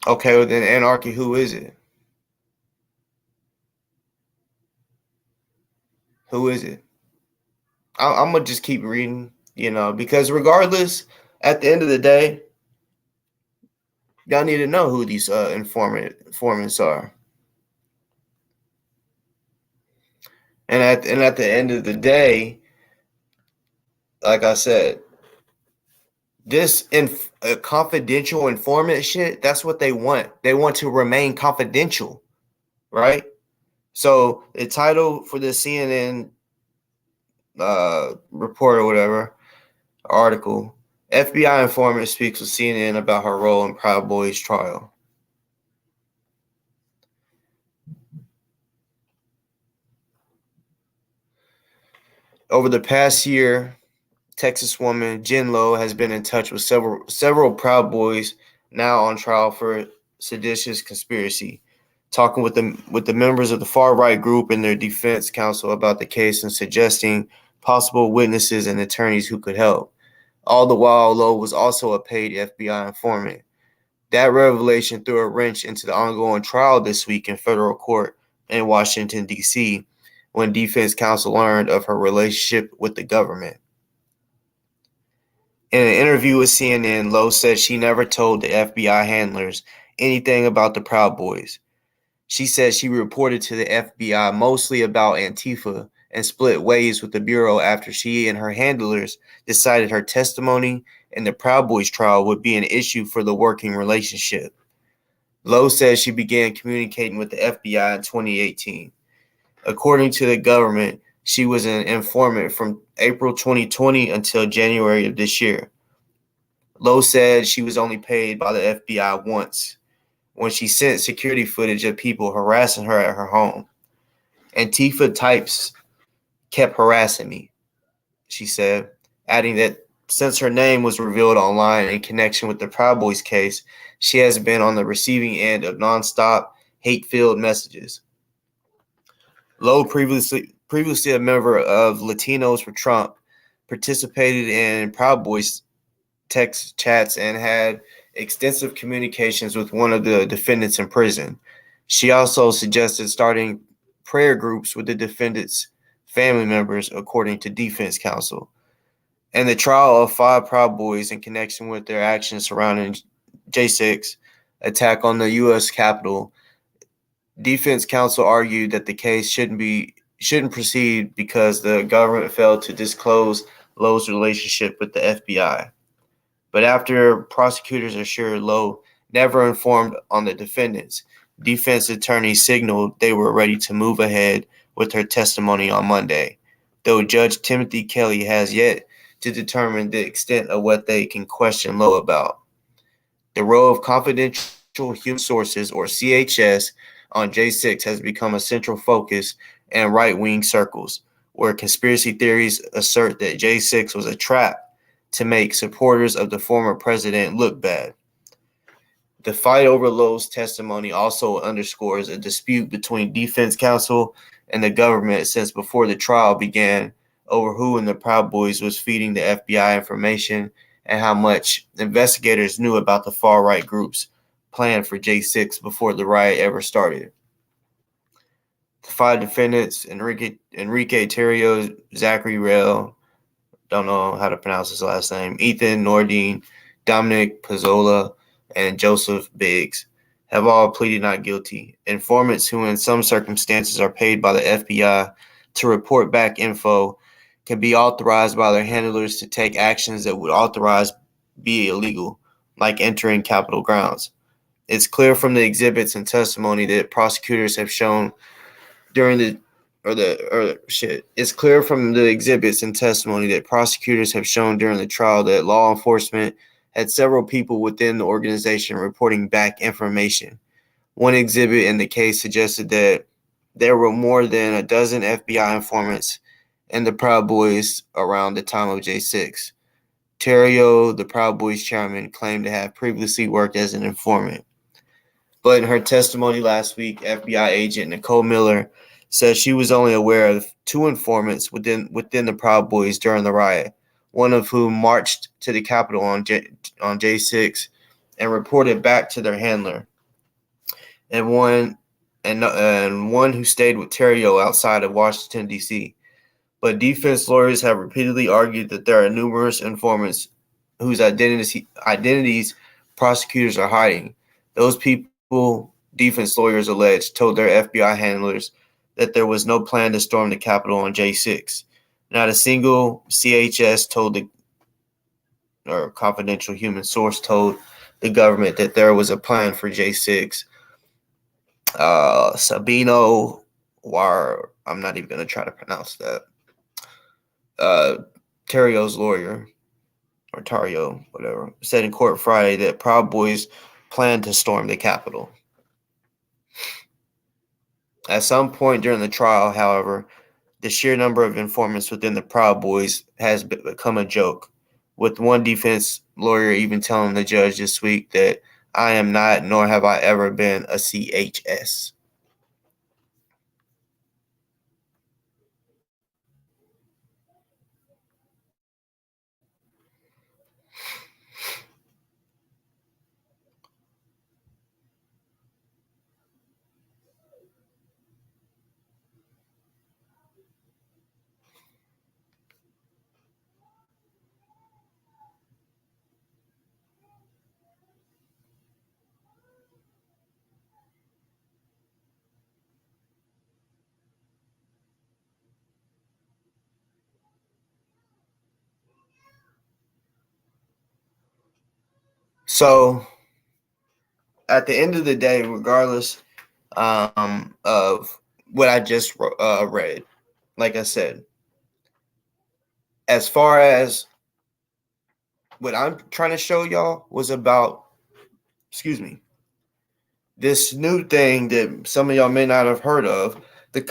Okay, well then Anarchy, who is it? Who is it? I'm gonna just keep reading, because regardless, at the end of the day, y'all need to know who these informants are. And at the end of the day, like I said, this confidential informant shit, that's what they want. They want to remain confidential, right? So the title for the CNN report or whatever article: FBI informant speaks with CNN about her role in Proud Boys trial. Over the past year, Texas woman Jen Lowe has been in touch with several Proud Boys now on trial for seditious conspiracy, talking with the members of the far right group and their defense counsel about the case and suggesting possible witnesses and attorneys who could help. All the while, Lowe was also a paid FBI informant. That revelation threw a wrench into the ongoing trial this week in federal court in Washington, D.C., when defense counsel learned of her relationship with the government. In an interview with CNN, Lowe said she never told the FBI handlers anything about the Proud Boys. She said she reported to the FBI mostly about Antifa and split ways with the Bureau after she and her handlers decided her testimony in the Proud Boys trial would be an issue for the working relationship. Lowe says she began communicating with the FBI in 2018. According to the government, she was an informant from April 2020 until January of this year. Lowe said she was only paid by the FBI once, when she sent security footage of people harassing her at her home. Antifa types kept harassing me, she said, adding that since her name was revealed online in connection with the Proud Boys case, she has been on the receiving end of nonstop hate-filled messages. Lowe, previously a member of Latinos for Trump, participated in Proud Boys text chats and had extensive communications with one of the defendants in prison. She also suggested starting prayer groups with the defendants' family members, according to defense counsel. In the trial of 5 Proud Boys in connection with their actions surrounding J6 attack on the U.S. Capitol, defense counsel argued that the case shouldn't proceed because the government failed to disclose Lowe's relationship with the FBI. But after prosecutors assured Lowe never informed on the defendants, defense attorneys signaled they were ready to move ahead with her testimony on Monday, though Judge Timothy Kelly has yet to determine the extent of what they can question Lowe about. The role of confidential human sources, or CHS, on J6 has become a central focus in right-wing circles, where conspiracy theories assert that J6 was a trap to make supporters of the former president look bad. The fight over Lowe's testimony also underscores a dispute between defense counsel and the government since before the trial began over who in the Proud Boys was feeding the FBI information and how much investigators knew about the far-right group's plan for J6 before the riot ever started. The 5 defendants, Enrique Terrio, Zachary Rail, don't know how to pronounce his last name, Ethan Nordine, Dominic Pizzola, and Joseph Biggs, have all pleaded not guilty. Informants who in some circumstances are paid by the FBI to report back info can be authorized by their handlers to take actions that would otherwise be illegal, like entering Capitol grounds. It's clear from the exhibits and testimony that prosecutors have shown It's clear from the exhibits and testimony that prosecutors have shown during the trial that law enforcement had several people within the organization reporting back information. One exhibit in the case suggested that there were more than a dozen FBI informants in the Proud Boys around the time of J6. Terrio, the Proud Boys chairman, claimed to have previously worked as an informant. But in her testimony last week, FBI agent Nicole Miller said she was only aware of 2 informants within the Proud Boys during the riot, one of whom marched to the Capitol on J6 and reported back to their handler, and one who stayed with Terrio outside of Washington, D.C. But defense lawyers have repeatedly argued that there are numerous informants whose identities prosecutors are hiding. Those people, defense lawyers allege, told their FBI handlers that there was no plan to storm the Capitol on J6. Not a single CHS or confidential human source told the government that there was a plan for J6. Sabino, I'm not even going to try to pronounce that. Terrio's lawyer, or Tario, whatever, said in court Friday that Proud Boys planned to storm the Capitol. At some point during the trial, however, the sheer number of informants within the Proud Boys has become a joke, with one defense lawyer even telling the judge this week that I am not, nor have I ever been, a CHS. So at the end of the day, regardless of what I just read, like I said, as far as what I'm trying to show y'all was about, this new thing that some of y'all may not have heard of, the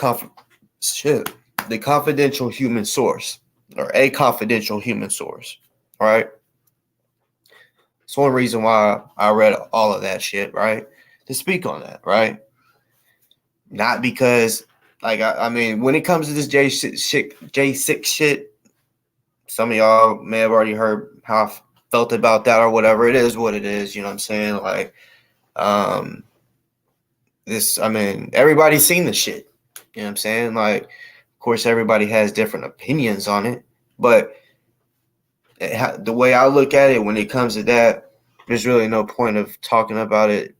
confidential human source, or a confidential human source, right? It's one reason why I read all of that shit, right? To speak on that, right? Not because, like, I mean, when it comes to this J6 shit, some of y'all may have already heard how I felt about that or whatever. It is what it is, you know what I'm saying? Like, I mean, everybody's seen the shit, you know what I'm saying? Like, of course, everybody has different opinions on it, but the way I look at it when it comes to that, there's really no point of talking about it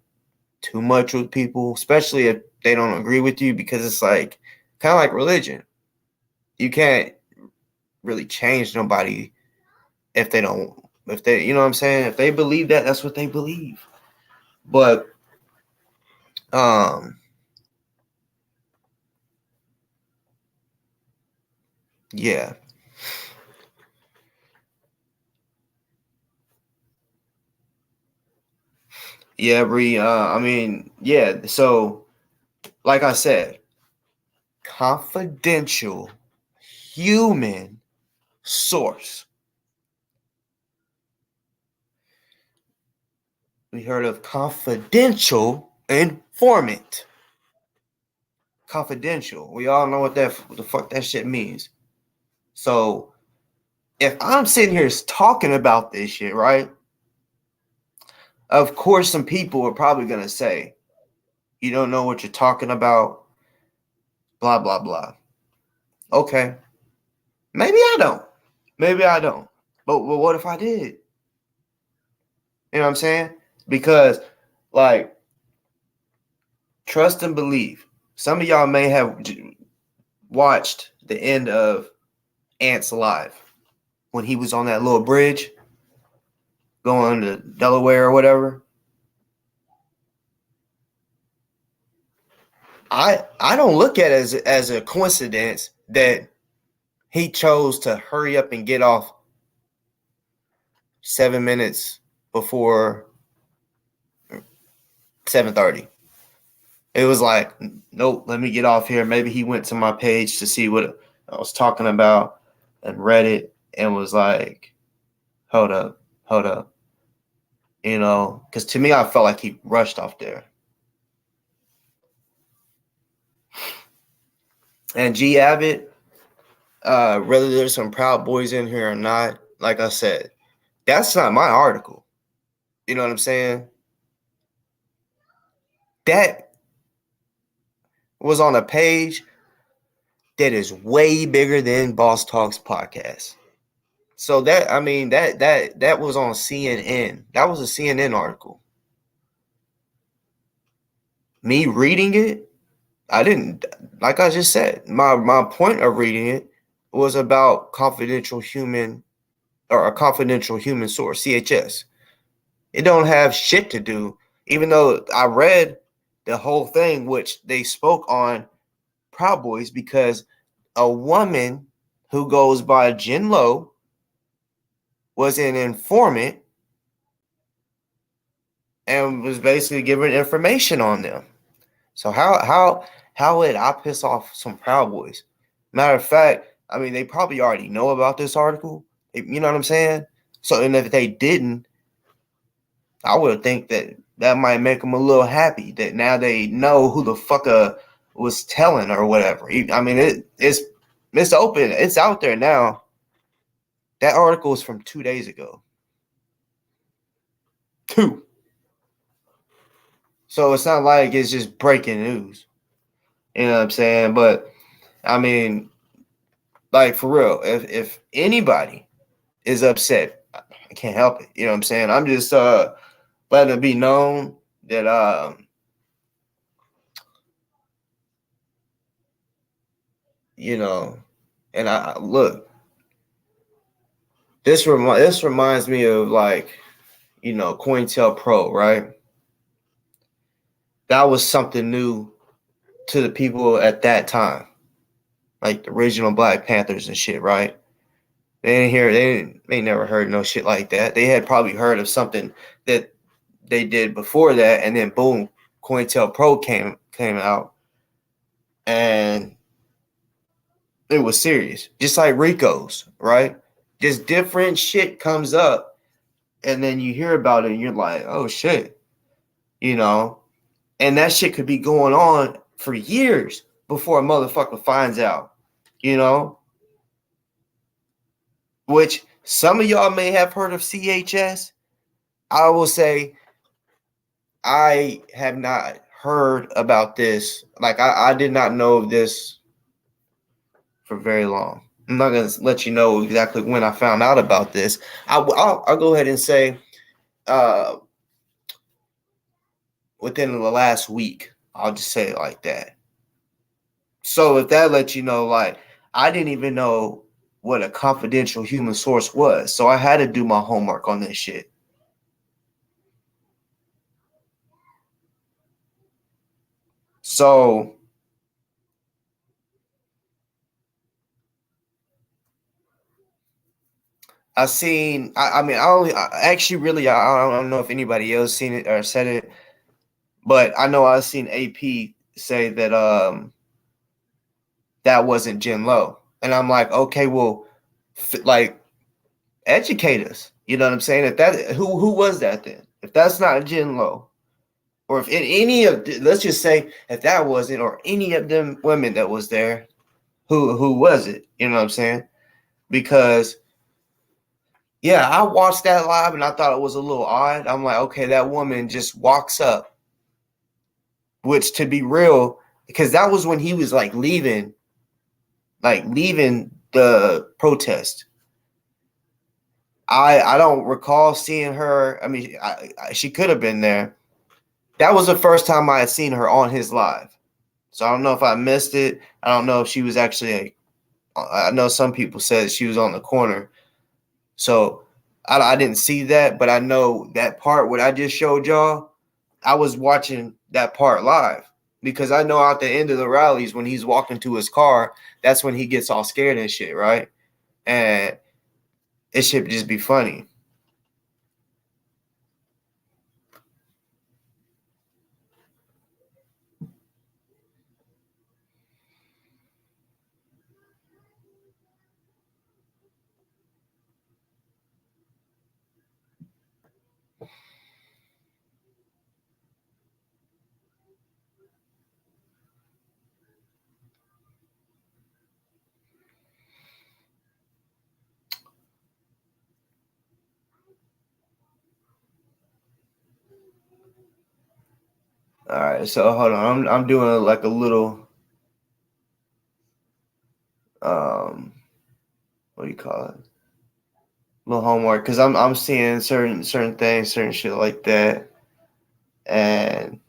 too much with people, especially if they don't agree with you, because it's like kind of like religion. You can't really change nobody if they, you know what I'm saying? If they believe that, that's what they believe. But, yeah. Yeah, Bree. I mean, yeah. So, like I said, confidential human source. We heard of confidential informant. Confidential. We all know what the fuck that shit means. So, if I'm sitting here talking about this shit, right? Of course, some people are probably gonna say, "You don't know what you're talking about." Blah blah blah. Okay, maybe I don't. Maybe I don't. But what if I did? You know what I'm saying? Because, like, trust and believe. Some of y'all may have watched the end of Ants Alive when he was on that little bridge going to Delaware or whatever. I don't look at it as a coincidence that he chose to hurry up and get off 7 minutes before 7:30. It was like, nope, let me get off here. Maybe he went to my page to see what I was talking about and read it and was like, hold up. You know, because to me, I felt like he rushed off there. And G Abbott, whether there's some Proud Boys in here or not, like I said, that's not my article. You know what I'm saying? That was on a page that is way bigger than Boss Talks podcast. So that, I mean, that was on CNN. That was a CNN article. Me reading it, I didn't, like I just said, my point of reading it was about confidential human, or a confidential human source, CHS. It don't have shit to do, even though I read the whole thing, which they spoke on Proud Boys, because a woman who goes by Jen Lowe was an informant and was basically giving information on them. So how would I piss off some Proud Boys? Matter of fact, I mean, they probably already know about this article. You know what I'm saying? So, and if they didn't, I would think that might make them a little happy that now they know who the fuck was telling or whatever. I mean, it's open. It's out there now. That article is from 2 days ago. 2. So it's not like it's just breaking news. You know what I'm saying? But I mean, like for real, if anybody is upset, I can't help it. You know what I'm saying? I'm just letting it be known that you know, and I look, this reminds me of like, you know, COINTELPRO, right? That was something new to the people at that time, like the original Black Panthers and shit, right? They never heard no shit like that. They had probably heard of something that they did before that, and then boom, COINTELPRO came out, and it was serious. Just like Rico's, right? Just different shit comes up, and then you hear about it, and you're like, oh shit, you know? And that shit could be going on for years before a motherfucker finds out, you know? Which some of y'all may have heard of CHS. I will say I have not heard about this. Like, I did not know of this for very long. I'm not going to let you know exactly when I found out about this. I'll go ahead and say within the last week. I'll just say it like that. So if that lets you know, like, I didn't even know what a confidential human source was. So I had to do my homework on this shit. So I seen, I mean, I don't know if anybody else seen it or said it, but I know I've seen AP say that that wasn't Jen Lo. And I'm like, okay, well, like, educate us. You know what I'm saying? If that, who was that then? If that's not Jen Lo, or if any of, let's just say if that wasn't, or any of them women that was there, who was it? You know what I'm saying? Because yeah, I watched that live and I thought it was a little odd. I'm like, okay, that woman just walks up, which to be real, because that was when he was like leaving the protest. I don't recall seeing her. I mean, she could have been there. That was the first time I had seen her on his live. So I don't know if I missed it. I don't know if she was actually I know some people said she was on the corner. So I didn't see that, but I know that part, what I just showed y'all, I was watching that part live because I know at the end of the rallies when he's walking to his car, that's when he gets all scared and shit, right? And it should just be funny. All right, so hold on. I'm doing like a little what do you call it? Little homework because I'm seeing certain things, certain shit like that, and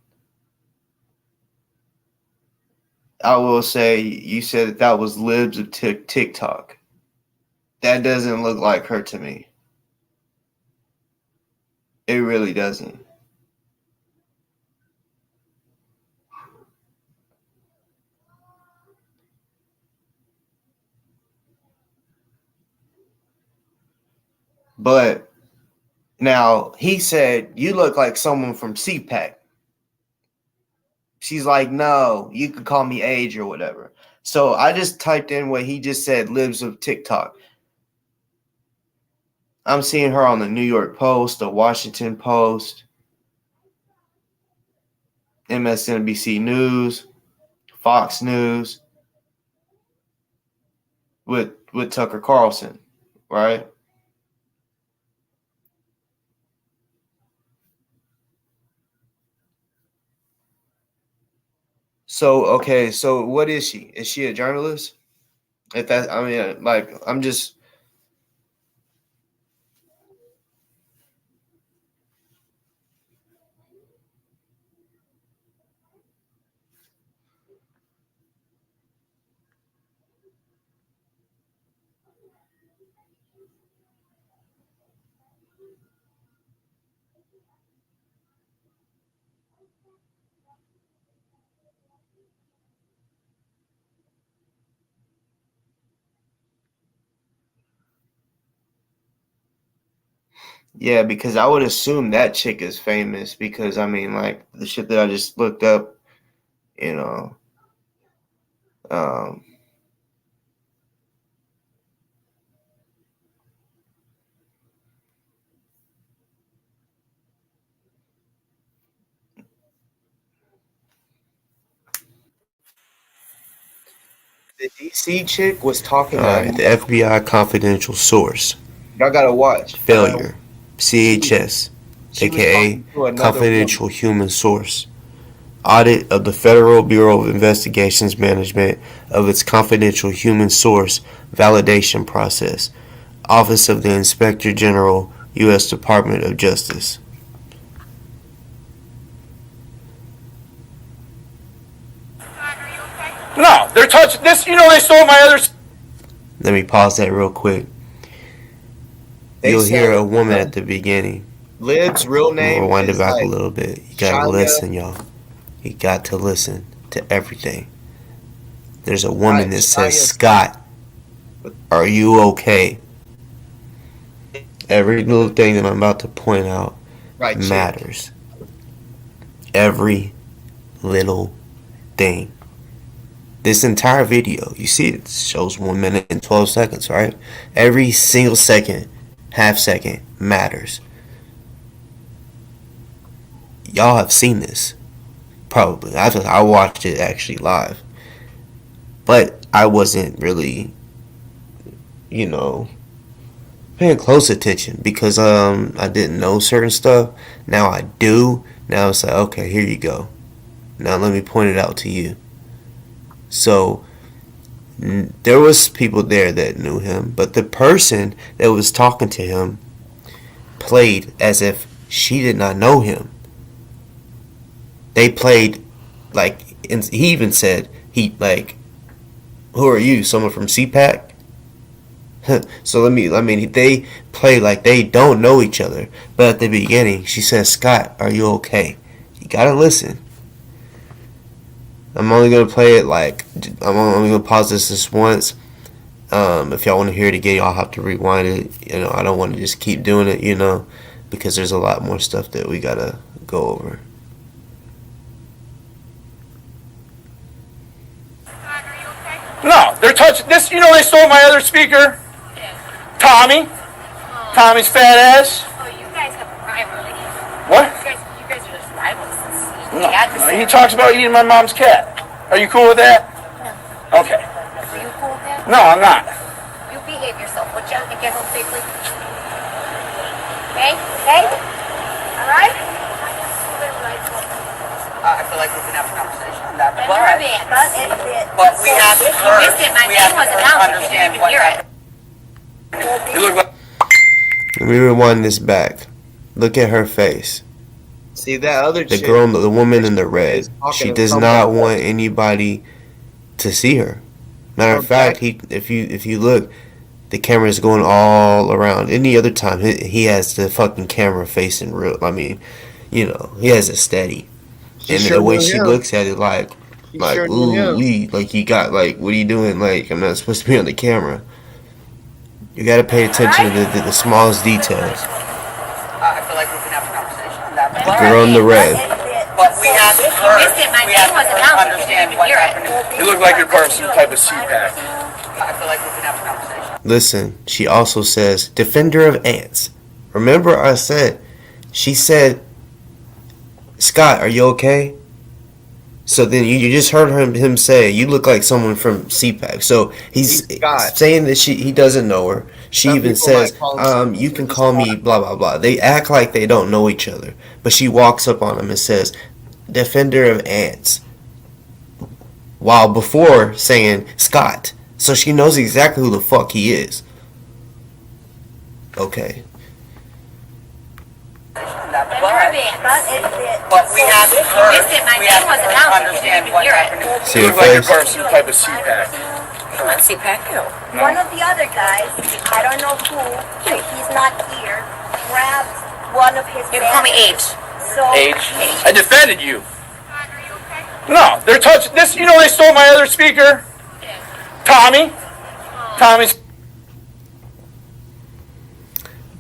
I will say you said that was libs of TikTok. That doesn't look like her to me. It really doesn't. But now he said, you look like someone from CPAC. She's like, no, you could call me Age or whatever. So I just typed in what he just said, libs of TikTok. I'm seeing her on the New York Post, the Washington Post, MSNBC News, Fox News, with Tucker Carlson, right? So okay, so what is she? Is she a journalist? If that, I mean, like, I'm just. Yeah, because I would assume that chick is famous because I mean, like the shit that I just looked up, you know, um, the DC chick was talking to Alright, the FBI confidential source. y'all gotta watch. Failure. CHS, She was aka talking to another confidential human source. Audit of the Federal Bureau of Investigation's management of its confidential human source validation process. Office of the Inspector General, U.S. Department of Justice. No, they're touching this. You know, they stole my other. Let me pause that real quick. They You'll hear said a woman at the beginning. Lib's real I'm name gonna rewind it is back like a little bit. You gotta Shia. listen, y'all. You got to listen to everything. There's a woman that says, Scott, are you okay? Every little thing that I'm about to point out Right, chick. matters. Every little thing. This entire video, you see it shows 1 minute and 12 seconds, right? Every single second, half second matters. Y'all have seen this. Probably. I watched it actually live. But I wasn't really, you know, paying close attention because I didn't know certain stuff. Now I do. Now it's like, okay, here you go. Now let me point it out to you. So there was people there that knew him, but the person that was talking to him played as if she did not know him. They played like, and he even said, who are you? Someone from CPAC? So they play like they don't know each other. But at the beginning, she says, Scott, are you okay? You gotta listen. I'm only gonna play it I'm only gonna pause this once. If y'all want to hear it again, y'all have to rewind it. You know, I don't want to just keep doing it, you know, because there's a lot more stuff that we gotta go over. No, they're touching this. You know, they stole my other speaker. Tommy. Tommy's fat ass. Oh, you guys have a rivalry. What? You guys are just rivals. No, he talks about eating my mom's cat. Are you cool with that? No. Okay. Are you cool with that? No, I'm not. You behave yourself, would you? And get home safely. Okay? Okay? All right? I feel like we can have a conversation on that. But you're a man. But we have to If you missed it, my name was announced. You didn't even hear it. You look like. Let me rewind this back. Look at her face. See that other The chick, girl, the woman in the red. is talking She to does someone not else. want anybody to see her. Matter of fact, if you look, the camera is going all around. Any other time, he has the fucking camera facing real. I mean, you know, he has it steady. And the way she looks at it, like ooh, like you got, like, what are you doing? Like, I'm not supposed to be on the camera. You gotta pay attention to the smallest details. I feel like we can have a conversation on that. The girl in the red. But we have to Missed it. My name wasn't out. You didn't even hear it. You look like you're part of some type of CPAC. I feel like we can have a conversation. Listen, she also says, defender of ants. Remember she said, Scott, are you okay? So then you just heard him say, you look like someone from CPAC. So he's saying that he doesn't know her. She even says, you can call me blah, blah, blah. They act like they don't know each other. But she walks up on him and says, defender of ants. While before saying, Scott. So she knows exactly who the fuck he is. Okay. But we have to Missed it. My name wasn't out. You didn't even hear it. See You her look like you're face? part of some type of CPAC. Come on, CPAC. One of the other guys, I don't know who, but he's not here, grabs one of his You can call me bandits. H. So H. I defended you. No, they're touching this. You know they stole my other speaker. Tommy's.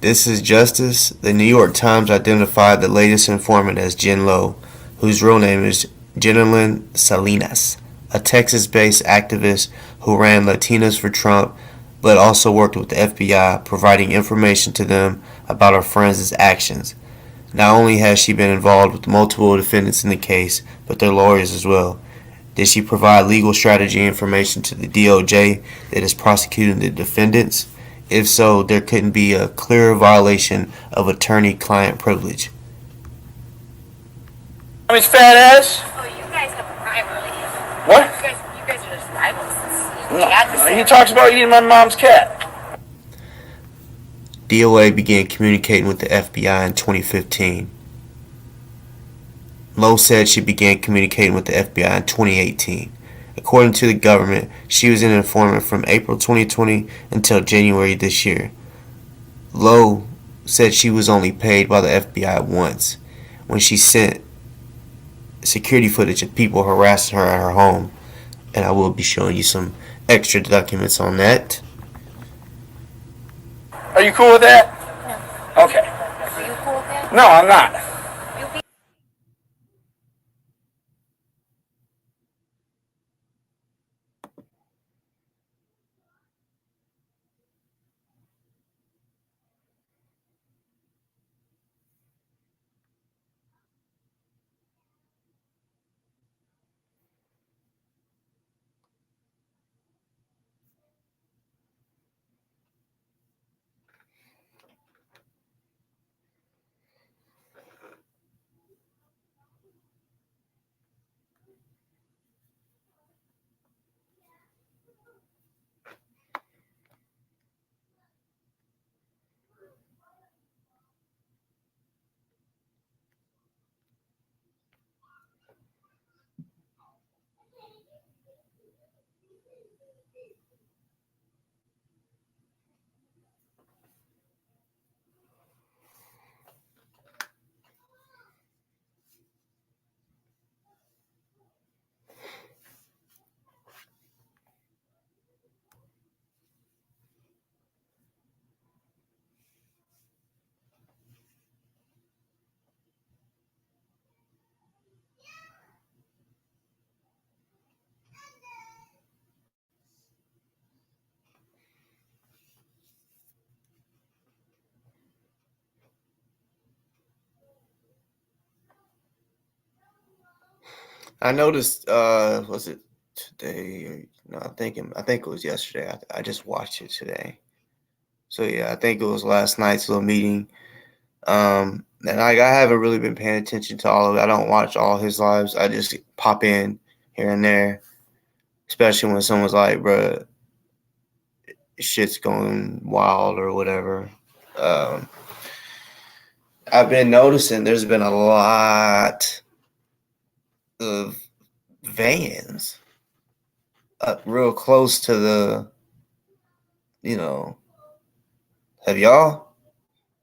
This is Justice. The New York Times identified the latest informant as Jen Lowe, whose real name is Jenilyn Salinas, a Texas-based activist who ran Latinas for Trump, but also worked with the FBI, providing information to them about her friends' actions. Not only has she been involved with multiple defendants in the case, but their lawyers as well. Did she provide legal strategy information to the D.O.A. that is prosecuting the defendants? If so, there couldn't be a clear violation of attorney-client privilege. Tommy's fat ass. Oh, you guys have a rivalry. What? You guys are just rivals. No, he talks about eating my mom's cat. D.O.A. began communicating with the FBI in 2015. Lowe said she began communicating with the FBI in 2018. According to the government, she was an informant from April 2020 until January this year. Lowe said she was only paid by the FBI once, when she sent security footage of people harassing her at her home. And I will be showing you some extra documents on that. Are you cool with that? No. Okay. Are you cool with that? No, I'm not. I noticed, was it today? No, I think it was yesterday. I just watched it today. So yeah, I think it was last night's little meeting. And I haven't really been paying attention to all of it. I don't watch all his lives. I just pop in here and there, especially when someone's like, bruh, shit's going wild or whatever. I've been noticing there's been a lot of vans up real close to the, have y'all?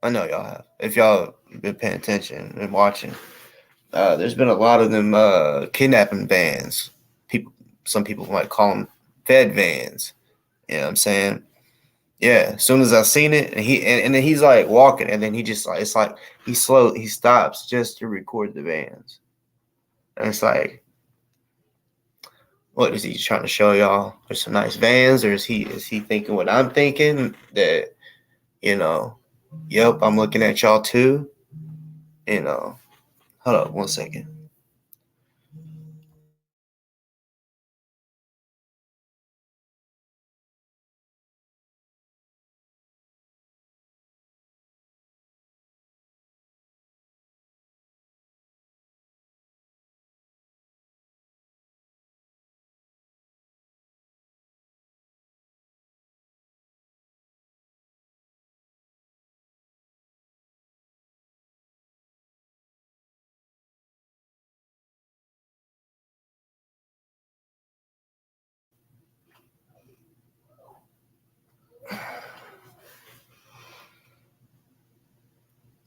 I know y'all have. If y'all been paying attention and watching, there's been a lot of them kidnapping vans. Some people might call them Fed vans. You know what I'm saying? Yeah. As soon as I seen it, and then he's like walking, and then he just like, it's like he stops just to record the vans. And it's like, what is he trying to show y'all? There's some nice vans, or is he thinking what I'm thinking? That, yep, I'm looking at y'all too. Hold up 1 second.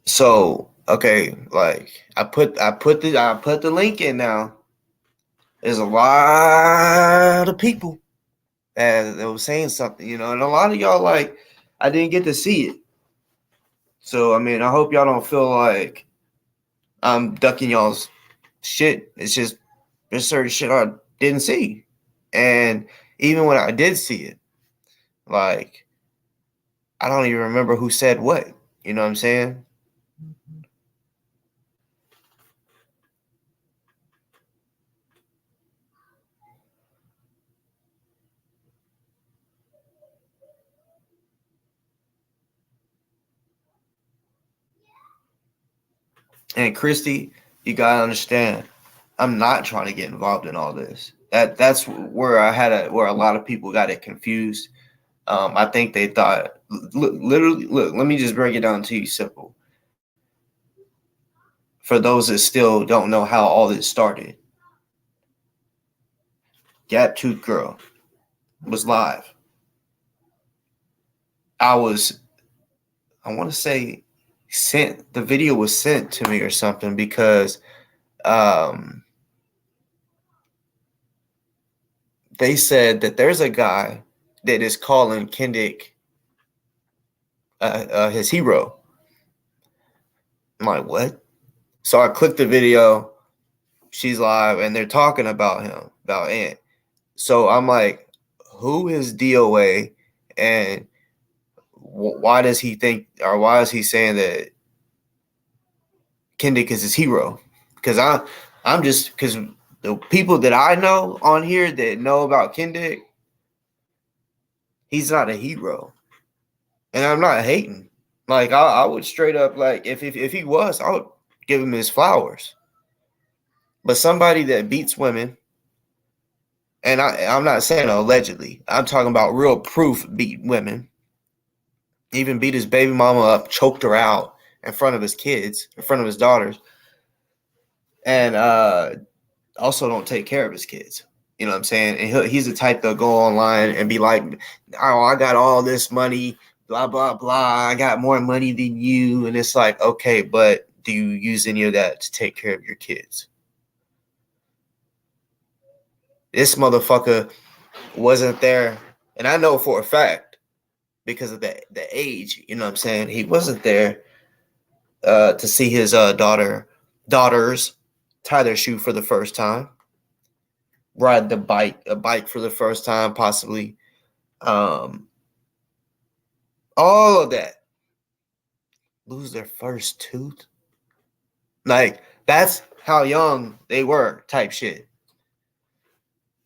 So, okay, like I put the link in now. There's a lot of people that was saying something, and a lot of y'all, like, I didn't get to see it. So, I mean, I hope y'all don't feel like I'm ducking y'all's shit. It's just there's certain shit I didn't see. And even when I did see it, like, I don't even remember who said what. You know what I'm saying? And Christy, you gotta understand, I'm not trying to get involved in all this. That's where where a lot of people got it confused. I think they thought, literally, look, let me just break it down to you simple. For those that still don't know how all this started, Gap Tooth Girl was live. I want to say, the video was sent to me or something, because they said that there's a guy that is calling Kendrick his hero. I'm like, what? So I clicked the video. She's live, and they're talking about him, about Ant. So I'm like, who is D.O.A, and why does he think, or why is he saying that Kendrick is his hero? Because because the people that I know on here that know about Kendrick, he's not a hero, and I'm not hating. Like, I would straight up, like, if he was, I would give him his flowers. But somebody that beats women, and I'm not saying allegedly, I'm talking about real proof, beat women, even beat his baby mama up, choked her out in front of his kids, in front of his daughters, and also don't take care of his kids. You know what I'm saying? And he's the type that'll go online and be like, oh, I got all this money, blah, blah, blah. I got more money than you. And it's like, okay, but do you use any of that to take care of your kids? This motherfucker wasn't there. And I know for a fact, because of the age, you know what I'm saying? He wasn't there to see his daughters tie their shoe for the first time, ride a bike for the first time, possibly. All of that. Lose their first tooth. Like, that's how young they were, type shit.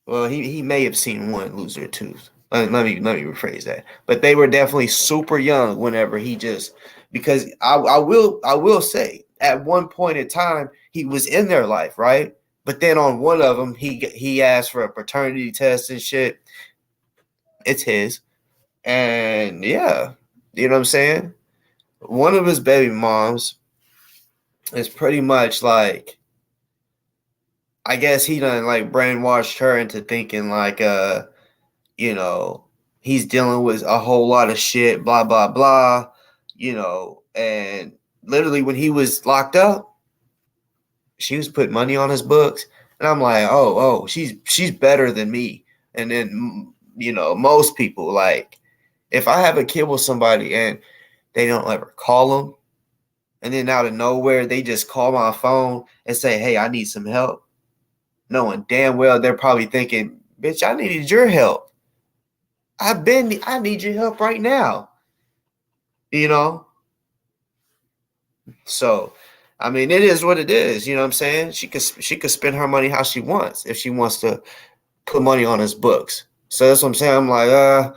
Well, he may have seen one lose their tooth. Let me rephrase that. But they were definitely super young whenever he just, because I will say, at one point in time he was in their life, right? But then on one of them he asked for a paternity test and shit. It's his, and yeah, you know what I'm saying. One of his baby moms is pretty much like, I guess he done like brainwashed her into thinking like he's dealing with a whole lot of shit, blah blah blah, and literally when he was locked up, she was putting money on his books, and I'm like, oh, she's better than me. And then most people, like, if I have a kid with somebody and they don't ever call them, and then out of nowhere they just call my phone and say, hey, I need some help. knowing damn well they're probably thinking, bitch, I needed your help. I need your help right now. You know? So, I mean, it is what it is. You know what I'm saying? She could spend her money how she wants if she wants to put money on his books. So that's what I'm saying. I'm like,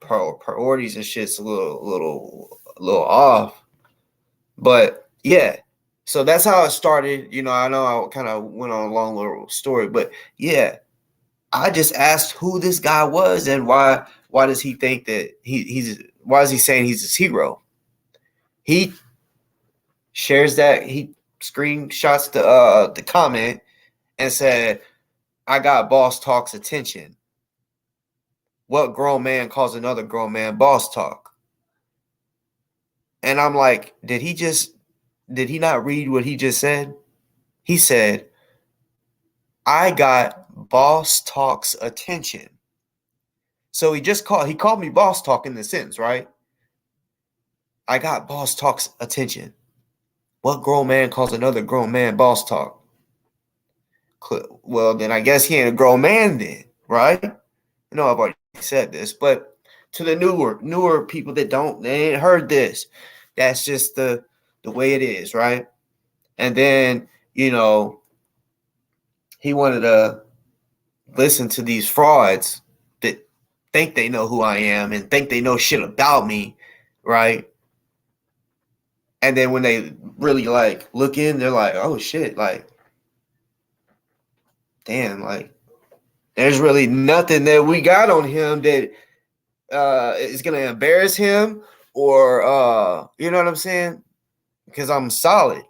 priorities and shit's a little off. But yeah. So that's how it started. You know, I know I kind of went on a long little story, but yeah, I just asked who this guy was and why does he think that why is he saying he's his hero? He shares that, he screenshots the comment and said, I got Boss Talk's attention. What grown man calls another grown man boss talk? And I'm like, did he not read what he just said? He said, I got Boss Talk's attention. So he called me Boss Talk in the sentence, right? I got Boss Talk's attention. What grown man calls another grown man boss talk? Well, then I guess he ain't a grown man then, right? You know, I've already said this, but to the newer people that they ain't heard this, that's just the way it is, right? And then, you know, he wanted to listen to these frauds that think they know who I am and think they know shit about me, right? And then when they really like look in, they're like, oh shit, like, damn, like, there's really nothing that we got on him that is gonna embarrass him or you know what I'm saying? Because I'm solid.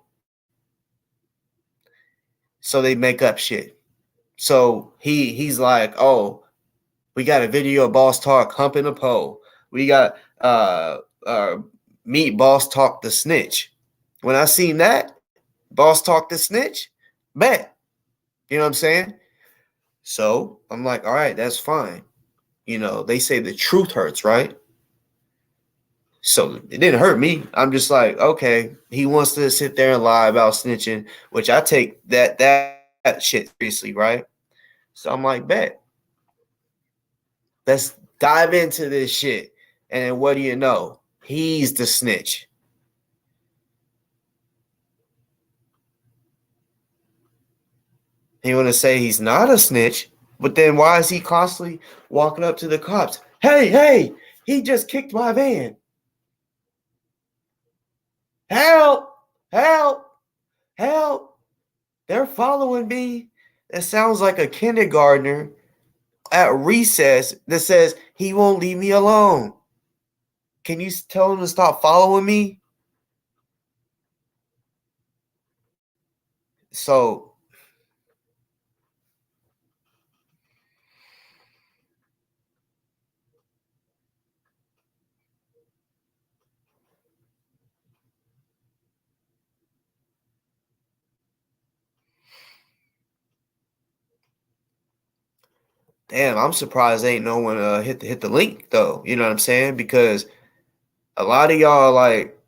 So they make up shit. So he's like, oh, we got a video of Boss Talk humping a pole. We got meet Boss Talk the snitch. When I seen that, Boss Talk the snitch, bet. You know what I'm saying? So I'm like, all right, that's fine. You know, they say the truth hurts, right? So it didn't hurt me. I'm just like, okay, he wants to sit there and lie about snitching, which I take that shit seriously, right? So I'm like, bet. Let's dive into this shit. And then what do you know? He's the snitch. He want to say he's not a snitch, but then why is he constantly walking up to the cops? Hey, he just kicked my van. Help, help, help. They're following me. It sounds like a kindergartner at recess that says he won't leave me alone. Can you tell him to stop following me? So damn, I'm surprised ain't no one hit the link though. You know what I'm saying? Because a lot of y'all like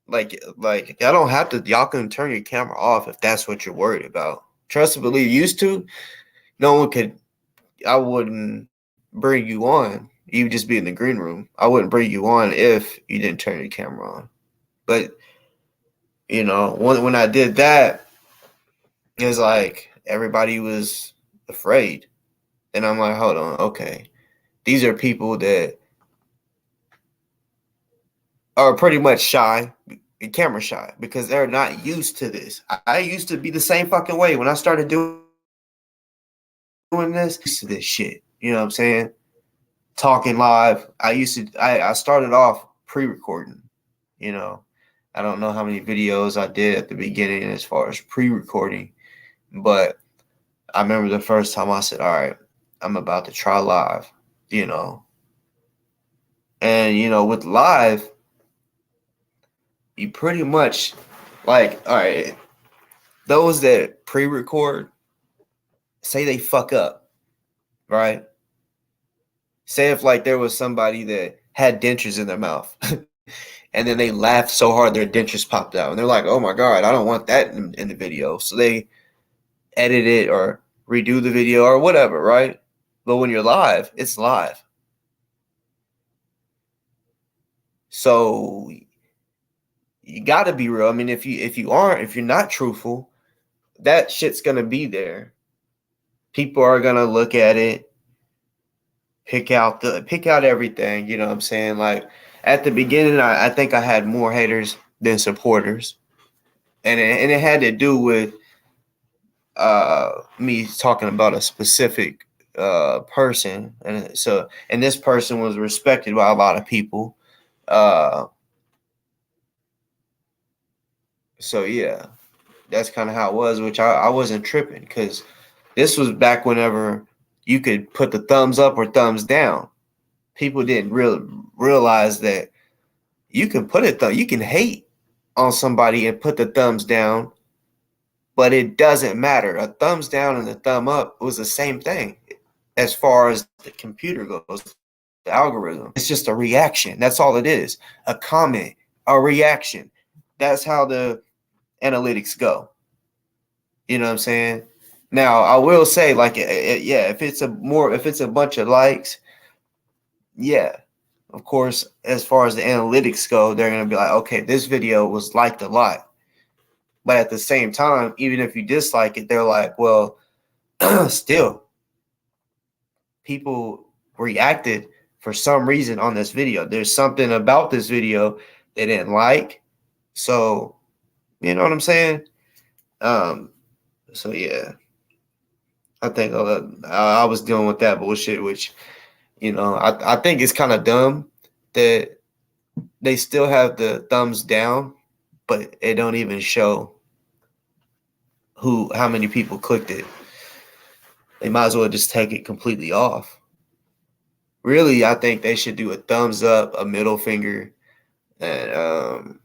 y'all don't have to. Y'all can turn your camera off if that's what you're worried about. Trust and believe. Used to, no one could. I wouldn't bring you on. You would just be in the green room. I wouldn't bring you on if you didn't turn your camera on. But you know, when I did that, it was like everybody was afraid, and I'm like, hold on, okay, these are people that are pretty much shy, camera shy, because they're not used to this. I used to be the same fucking way when I started doing this. Used to this shit, you know what I'm saying? Talking live. I started off pre-recording, you know. I don't know how many videos I did at the beginning as far as pre-recording, but I remember the first time I said, all right, I'm about to try live, you know. And, you know, with live, you pretty much like, all right, those that pre-record, say they fuck up, right? Say if like there was somebody that had dentures in their mouth and then they laughed so hard their dentures popped out and they're like, oh my God, I don't want that in the video. So they edit it or redo the video or whatever, right? But when you're live, it's live. So you got to be real. I mean, if you're not truthful, that shit's gonna be there. People are gonna look at it, pick out everything. You know what I'm saying? Like at the beginning, I think I had more haters than supporters, and it had to do with me talking about a specific person, and this person was respected by a lot of people. So yeah, that's kind of how it was, which I wasn't tripping because this was back whenever you could put the thumbs up or thumbs down. People didn't realize that you can put it you can hate on somebody and put the thumbs down, but it doesn't matter. A thumbs down and a thumb up was the same thing as far as the computer goes, the algorithm. It's just a reaction. That's all it is. A comment, a reaction. That's how the analytics go. You know what I'm saying? Now, I will say, like, yeah, if it's a bunch of likes, yeah, of course, as far as the analytics go, they're gonna be like, okay, this video was liked a lot. But at the same time, even if you dislike it, they're like, well, still, people reacted for some reason on this video. There's something about this video they didn't like. So, you know what I'm saying? So yeah, I think I was dealing with that bullshit, which, I think it's kind of dumb that they still have the thumbs down, but it don't even show how many people clicked it. They might as well just take it completely off. Really, I think they should do a thumbs up, a middle finger, and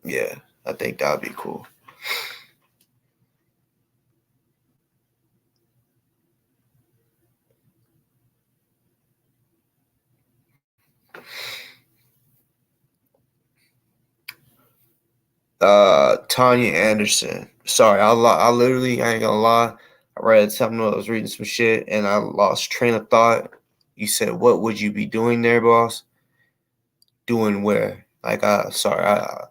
yeah, I think that would be cool. Tanya Anderson. Sorry, I literally, I ain't gonna lie. I read something, I was reading some shit, and I lost train of thought. You said, what would you be doing there, boss? Doing where? Like, sorry, I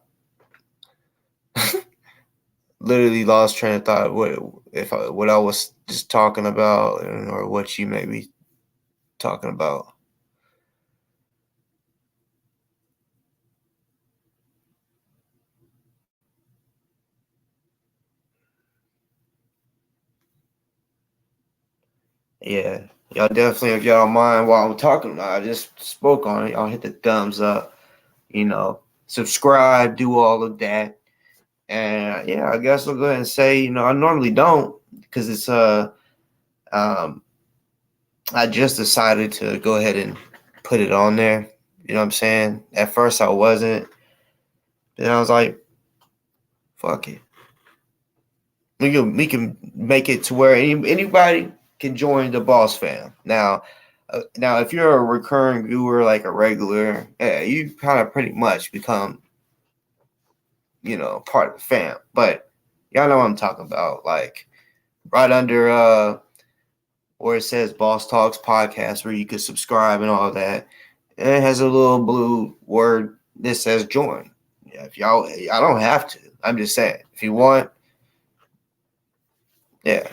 literally lost train of thought. What I was just talking about, or what you may be talking about. Yeah, y'all definitely, if y'all don't mind while I'm talking, I just spoke on it. Y'all hit the thumbs up, subscribe, do all of that. And yeah, I guess I'll go ahead and say, I normally don't because it's I just decided to go ahead and put it on there. You know what I'm saying? At first I wasn't. Then I was like, fuck it. We can make it to where anybody can join the Boss fam. Now if you're a recurring viewer, like a regular, you kind of pretty much become, part of the fam. But y'all know what I'm talking about. Like right under where it says Boss Talks Podcast, where you could subscribe and all that. And it has a little blue word that says join. Yeah, if I don't have to. I'm just saying, if you want, yeah,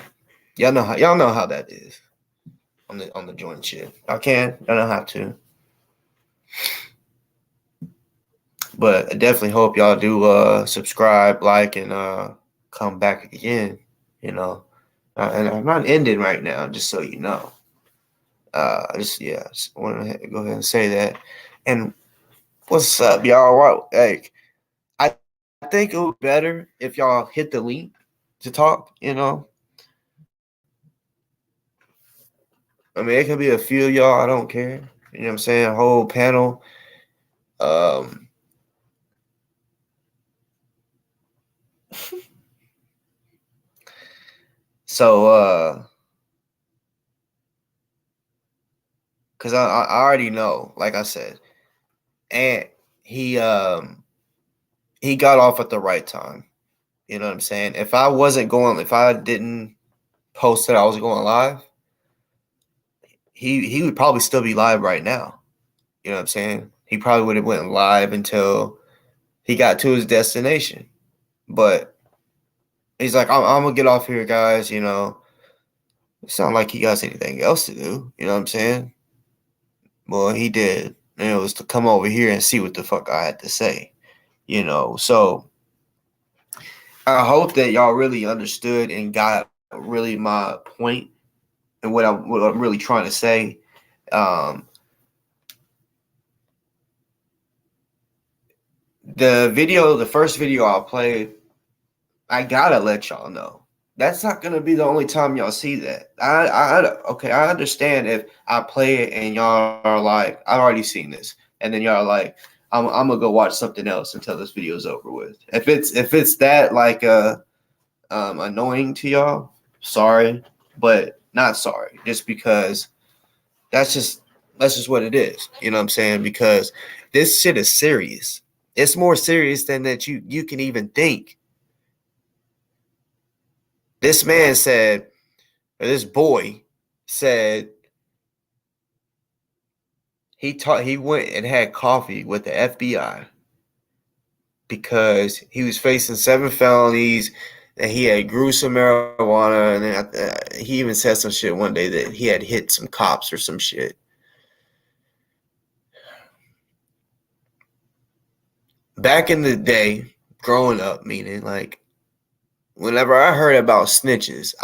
y'all know how that is on the join shit. I can, I don't have to. But I definitely hope y'all do subscribe, like, and come back again. And I'm not ending right now, just so you know. Just want to go ahead and say that. And what's up, y'all? Like, I think it would be better if y'all hit the link to talk. I mean, it could be a few of y'all. I don't care. You know what I'm saying? A whole panel. So, because I already know, like I said, and he got off at the right time. You know what I'm saying? If I didn't post that I was going live, he would probably still be live right now. You know what I'm saying? He probably would have went live until he got to his destination. But he's like, I'm gonna get off here, guys. You know, it's not like he has anything else to do. You know what I'm saying? Well, he did. And it was to come over here and see what the fuck I had to say. You know, so I hope that y'all really understood and got really my point and what I'm really trying to say. The first video I'll play, I gotta let y'all know. That's not gonna be the only time y'all see that. Okay, I understand if I play it and y'all are like, I've already seen this, and then y'all are like, I'm gonna go watch something else until this video is over with. If it's that like annoying to y'all, sorry, but not sorry, just because that's just what it is. You know what I'm saying? Because this shit is serious. It's more serious than that you can even think. This man said, or this boy said, he went and had coffee with the FBI because he was facing 7 felonies and he had grew some marijuana, and then he even said some shit one day that he had hit some cops or some shit. Back in the day, growing up, meaning like whenever I heard about snitches,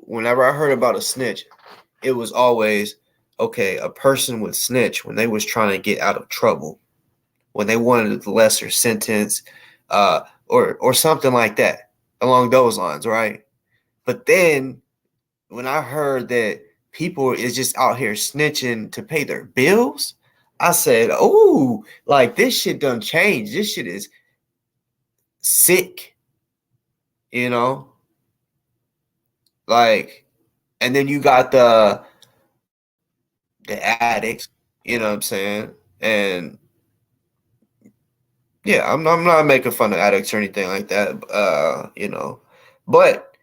whenever I heard about a snitch, it was always, okay, a person would snitch when they was trying to get out of trouble, when they wanted a lesser sentence, or something like that, along those lines, right? But then when I heard that people is just out here snitching to pay their bills, I said, oh, like this shit done changed. This shit is sick, you know? Like, and then you got the addicts, you know what I'm saying? And yeah, I'm not making fun of addicts or anything like that, you know. But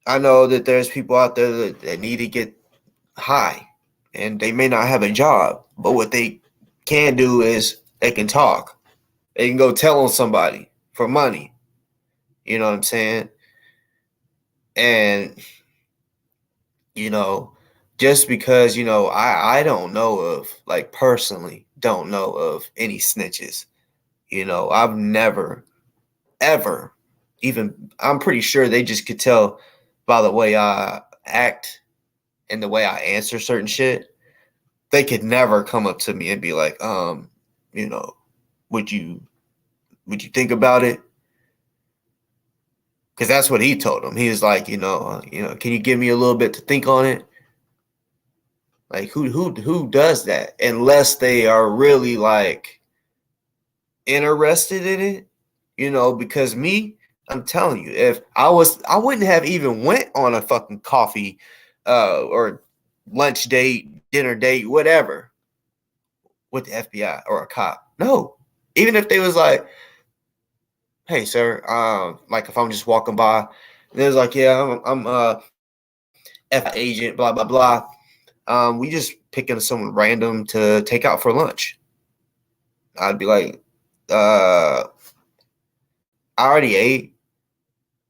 I know that there's people out there that need to get high and they may not have a job, but what they can do is they can talk. They can go tell on somebody for money. You know what I'm saying? And, you know, just because, you know, I don't know of, like personally, don't know of any snitches. You know, I've never, ever, even, I'm pretty sure they just could tell by the way I act and the way I answer certain shit. They could never come up to me and be like, you know, would you think about it? Because that's what he told him. He was like, you know, can you give me a little bit to think on it? Like, who does that unless they are really like interested in it, you know? Because me, I'm telling you, if I wouldn't have even went on a fucking coffee, or lunch date, dinner date, whatever, with the FBI or a cop. No, even if they was like, hey, sir, like if I'm just walking by, and there's like, yeah, I'm F agent, blah blah blah. We just picking someone random to take out for lunch. I'd be like, I already ate.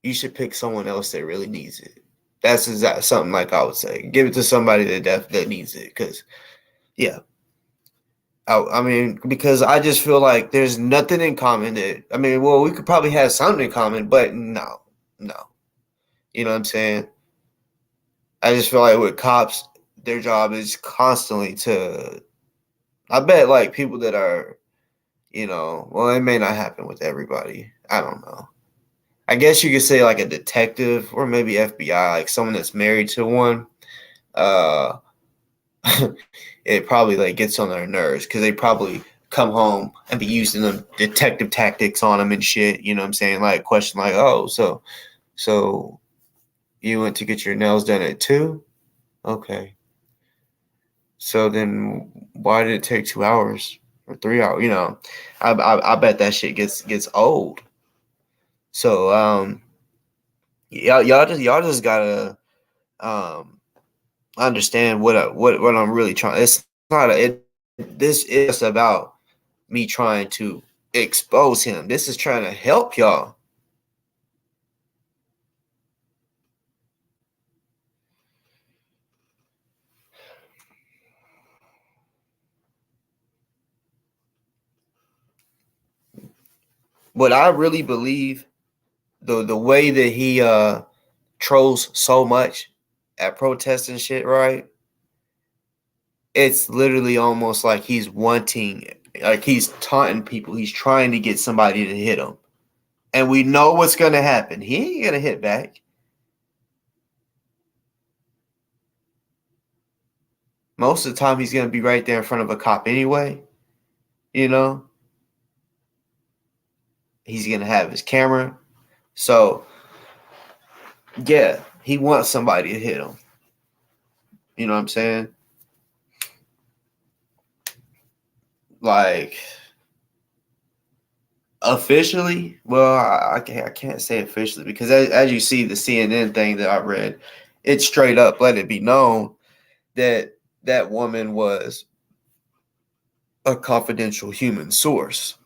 You should pick someone else that really needs it. That's exactly something like I would say. Give it to somebody that needs it. Because, yeah. I mean, because I just feel like there's nothing in common that, I mean, well, we could probably have something in common, but no. You know what I'm saying? I just feel like with cops, their job is constantly to, I bet like people that are, you know, well, it may not happen with everybody. I don't know. I guess you could say like a detective or maybe FBI, like someone that's married to one. Uh, it probably like gets on their nerves because they probably come home and be using them detective tactics on them and shit. You know what I'm saying? Like question like, oh, so you went to get your nails done at 2? Okay. So then why did it take 2 hours or 3 hours? You know, I bet that shit gets old. So y'all just gotta understand what I'm really trying. It's not this is about me trying to expose him. This is trying to help y'all. What I really believe, the way that he trolls so much at protests and shit, right? It's literally almost like he's he's taunting people. He's trying to get somebody to hit him. And we know what's going to happen. He ain't going to hit back. Most of the time, he's going to be right there in front of a cop anyway. You know? He's going to have his camera. So, yeah, he wants somebody to hit him. You know what I'm saying? Like, officially, well, I can't say officially because as you see the CNN thing that I read, it straight up let it be known that that woman was a confidential human source.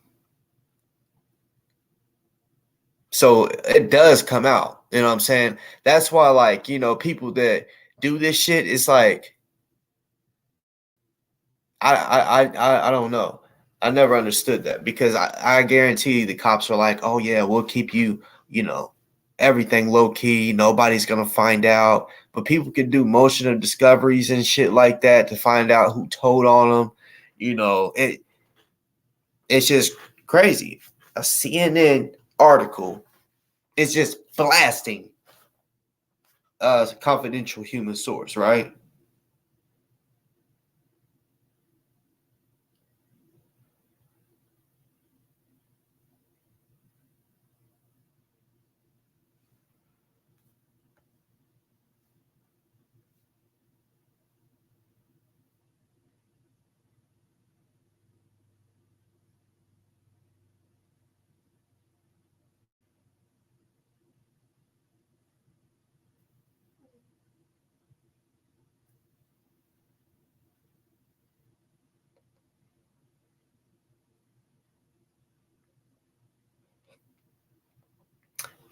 So it does come out. You know what I'm saying? That's why, like, you know, people that do this shit, it's like I don't know. I never understood that because I guarantee the cops are like, oh yeah, we'll keep you, you know, everything low key. Nobody's gonna find out. But people can do motion of discoveries and shit like that to find out who told on them. You know, it's just crazy. A CNN article is just blasting a confidential human source, right?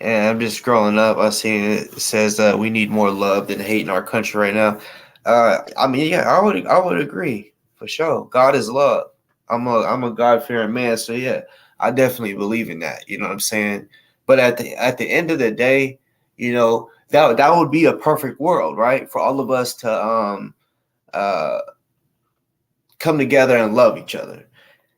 And I'm just scrolling up. I see it says we need more love than hate in our country right now. I mean, yeah, I would agree for sure. God is love. I'm a God fearing man, so yeah, I definitely believe in that. You know what I'm saying? But at the end of the day, you know that would be a perfect world, right? For all of us to uh come together and love each other.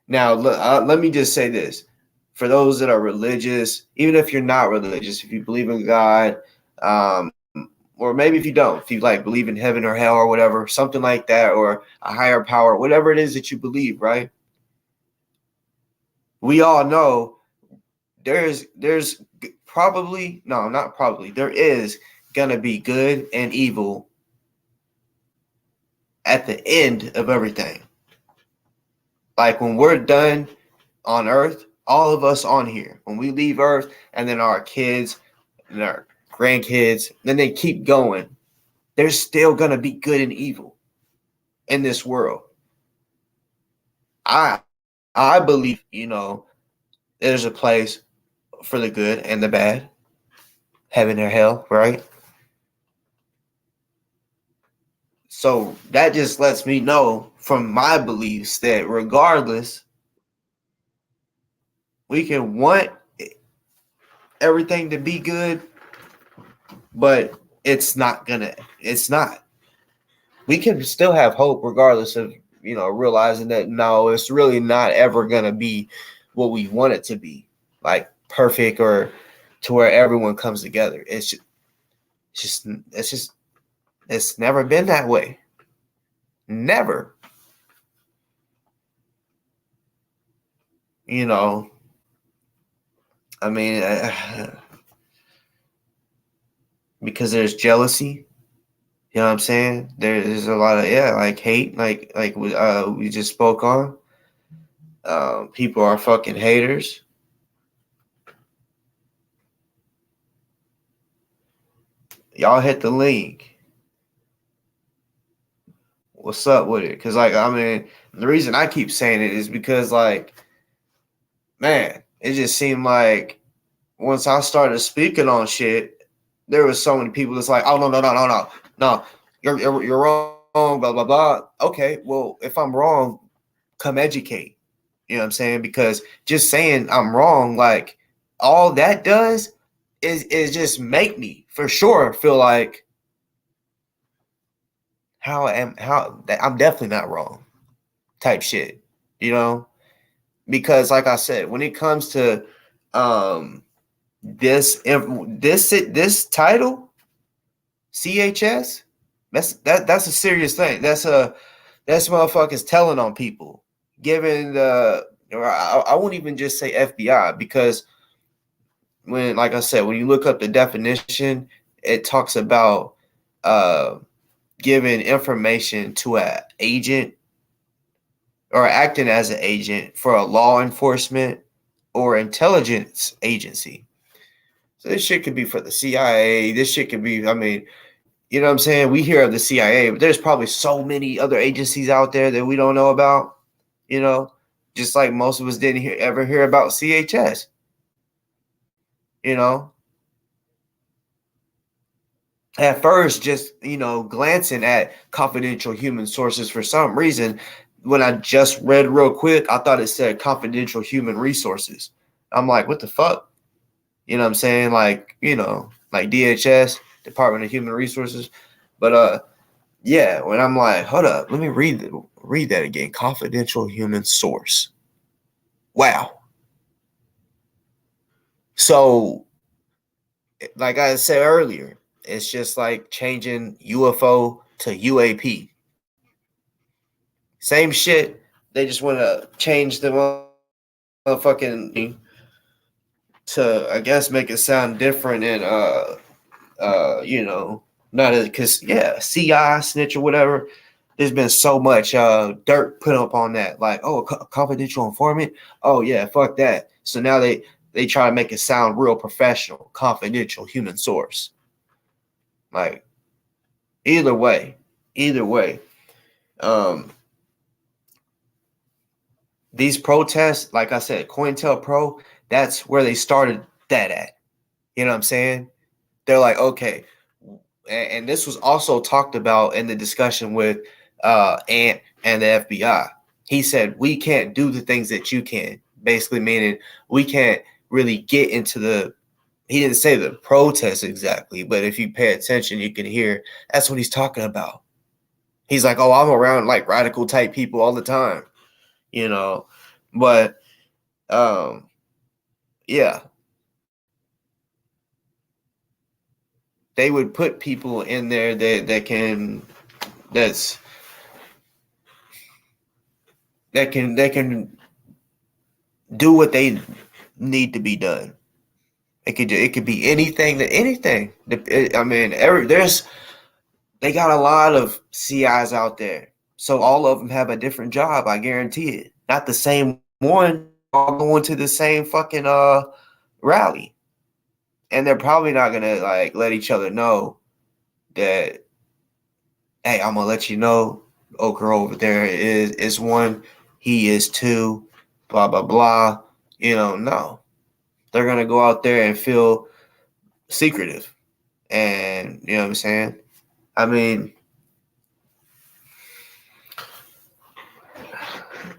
Now, let me just say this. For those that are religious, even if you're not religious, if you believe in God, um, or maybe if you don't, if you like believe in heaven or hell or whatever, something like that, or a higher power, whatever it is that you believe, right? We all know there's probably, no, not probably, there is gonna be good and evil at the end of everything. Like when we're done on earth, all of us on here, when we leave earth and then our kids and our grandkids, then they keep going, there's still going to be good and evil in this world. I believe, you know, there's a place for the good and the bad, heaven or hell, right? So that just lets me know from my beliefs that regardless, we can want everything to be good, but it's not. We can still have hope regardless of, you know, realizing that no, it's really not ever gonna be what we want it to be, like perfect or to where everyone comes together. It's never been that way. Never. You know, I mean, because there's jealousy. You know what I'm saying? There's a lot of like hate, like we just spoke on. People are fucking haters. Y'all hit the link. What's up with it? Because, like, I mean, the reason I keep saying it is because, like, man, it just seemed like once I started speaking on shit, there was so many people that's like, oh, no, you're wrong, blah, blah, blah. Okay, well, if I'm wrong, come educate. You know what I'm saying? Because just saying I'm wrong, like, all that does is just make me for sure feel like I'm definitely not wrong type shit, you know? Because like I said, when it comes to this title, CHS, that's a serious thing. That's motherfuckers telling on people, giving I won't even just say FBI, because when, like I said, when you look up the definition, it talks about giving information to an agent or acting as an agent for a law enforcement or intelligence agency. So this shit could be for the CIA. This shit could be, I mean, you know what I'm saying? We hear of the CIA, but there's probably so many other agencies out there that we don't know about, you know, just like most of us didn't ever hear about CHS, you know. At first, just, you know, glancing at confidential human sources, for some reason, when I just read real quick, I thought it said confidential human resources. I'm like, what the fuck? You know what I'm saying? Like, you know, like DHS, Department of Human Resources. But yeah, when I'm like, hold up, let me read that again. Confidential human source. Wow. So, like I said earlier, it's just like changing UFO to UAP. Same shit. They just want to change the motherfucking to, I guess, make it sound different and you know, not as, because yeah, CI snitch or whatever. There's been so much dirt put up on that, like, oh, confidential informant. Oh yeah, fuck that. So now they try to make it sound real professional, confidential human source. Like, either way, um, these protests, like I said, COINTELPRO, that's where they started that at. You know what I'm saying? They're like, okay, and this was also talked about in the discussion with Ant and the FBI. He said, we can't do the things that you can, basically meaning we can't really get into the, he didn't say the protest exactly, but if you pay attention, you can hear that's what he's talking about. He's like, oh, I'm around like radical type people all the time, you know, but yeah, they would put people in there that can that's that can do what they need to be done. It could be anything. I mean, they got a lot of CIs out there, so all of them have a different job. I guarantee it. Not the same one, all going to the same fucking rally, and they're probably not gonna like let each other know that, hey, I'm gonna let you know, Okra over there is one, he is two, blah blah blah. You know, no, they're gonna go out there and feel secretive, and you know what I'm saying. I mean,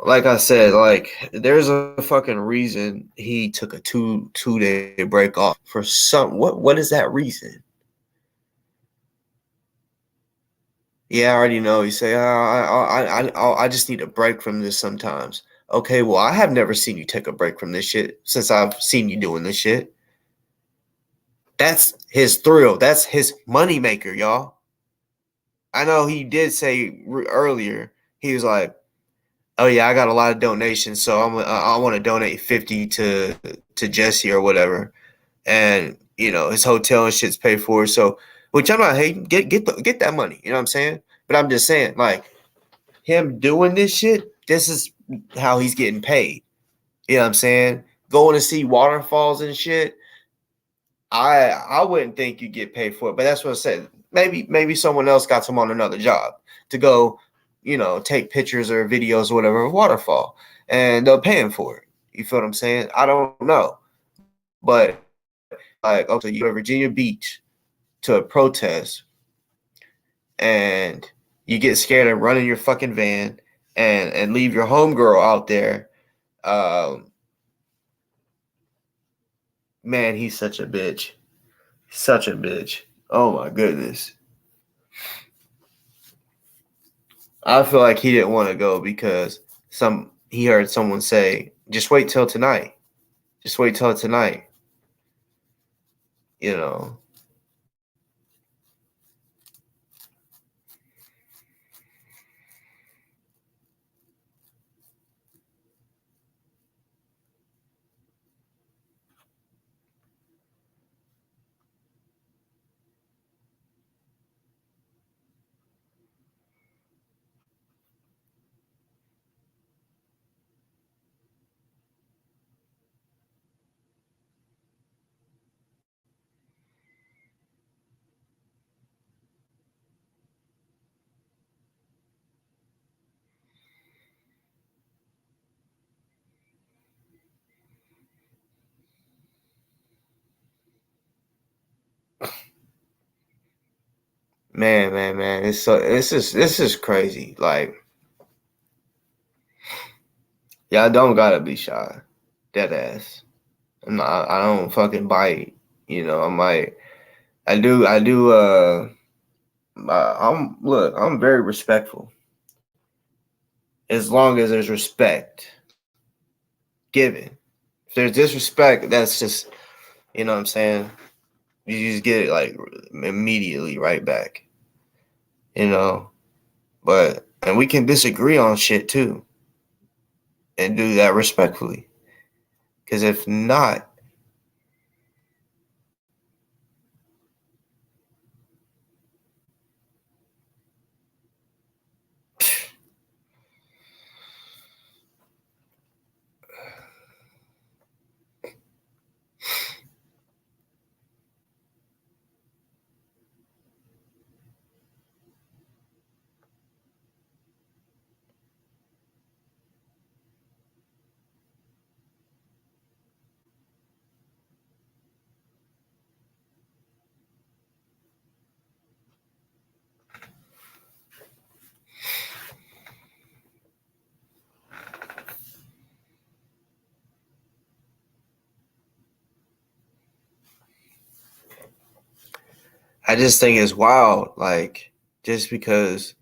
like I said, like there's a fucking reason he took a two-day break off for some. What is that reason? Yeah, I already know. You say, I just need a break from this sometimes. Okay, well, I have never seen you take a break from this shit since I've seen you doing this shit. That's his thrill. That's his moneymaker, y'all. I know he did say earlier, he was like, oh yeah, I got a lot of donations, so I want to donate 50 to Jesse or whatever, and you know his hotel and shit's paid for. So, which I'm not hating. Get that money. You know what I'm saying? But I'm just saying, like him doing this shit, this is how he's getting paid. You know what I'm saying? Going to see waterfalls and shit. I wouldn't think you get paid for it, but that's what I said. Maybe someone else got him on another job to go, take pictures or videos or whatever of waterfall, and they'll pay him for it. You feel what I'm saying? I don't know, but like, okay, you go to Virginia Beach to a protest, and you get scared and run in your fucking van and leave your homegirl out there. Man, he's such a bitch. Such a bitch. Oh my goodness. I feel like he didn't want to go because he heard someone say, just wait till tonight. Just wait till tonight. You know. Man. This is crazy. Like, y'all don't gotta be shy. Dead ass. I don't fucking bite. I do I'm very respectful. As long as there's respect given. If there's disrespect, that's just, what I'm saying? You just get it like immediately right back. And we can disagree on shit too. And do that respectfully. Because if not, I just think it's wild. Like, just because,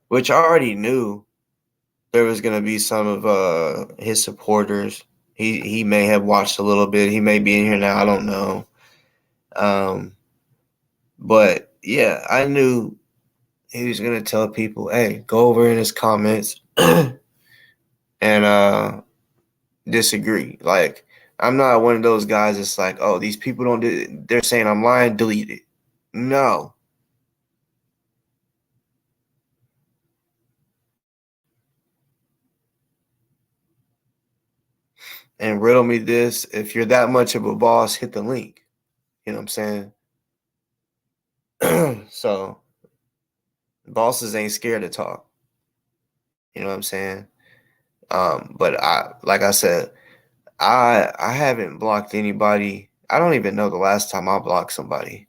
which I already knew there was going to be some of his supporters. He may have watched a little bit. He may be in here now. I don't know. But yeah, I knew he was going to tell people, hey, go over in his comments and disagree. Like, I'm not one of those guys that's like, oh, these people don't do it. They're saying I'm lying, delete it. No. And riddle me this, if you're that much of a boss, hit the link. You know what I'm saying? So bosses ain't scared to talk. You know what I'm saying? But like I said, I haven't blocked anybody. I don't even know the last time I blocked somebody.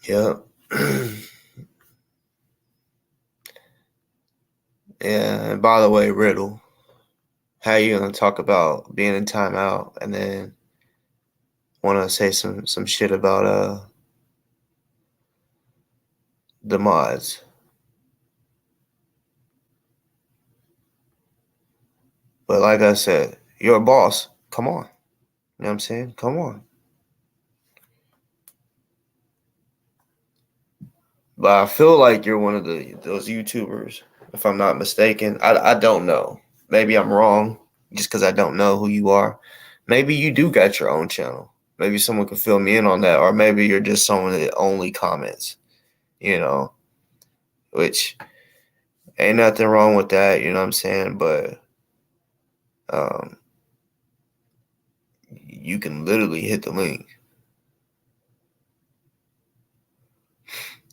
Yep. Yeah, and by the way, Riddle, how you gonna talk about being in timeout and then want to say some shit about the mods? But like I said, you're a boss. Come on. You know what I'm saying? Come on. But I feel like you're one of those YouTubers, if I'm not mistaken. I don't know. Maybe I'm wrong, just because I don't know who you are. Maybe you do got your own channel. Maybe someone could fill me in on that, or maybe you're just someone that only comments. You know, which ain't nothing wrong with that. You know what I'm saying? But um, you can literally hit the link.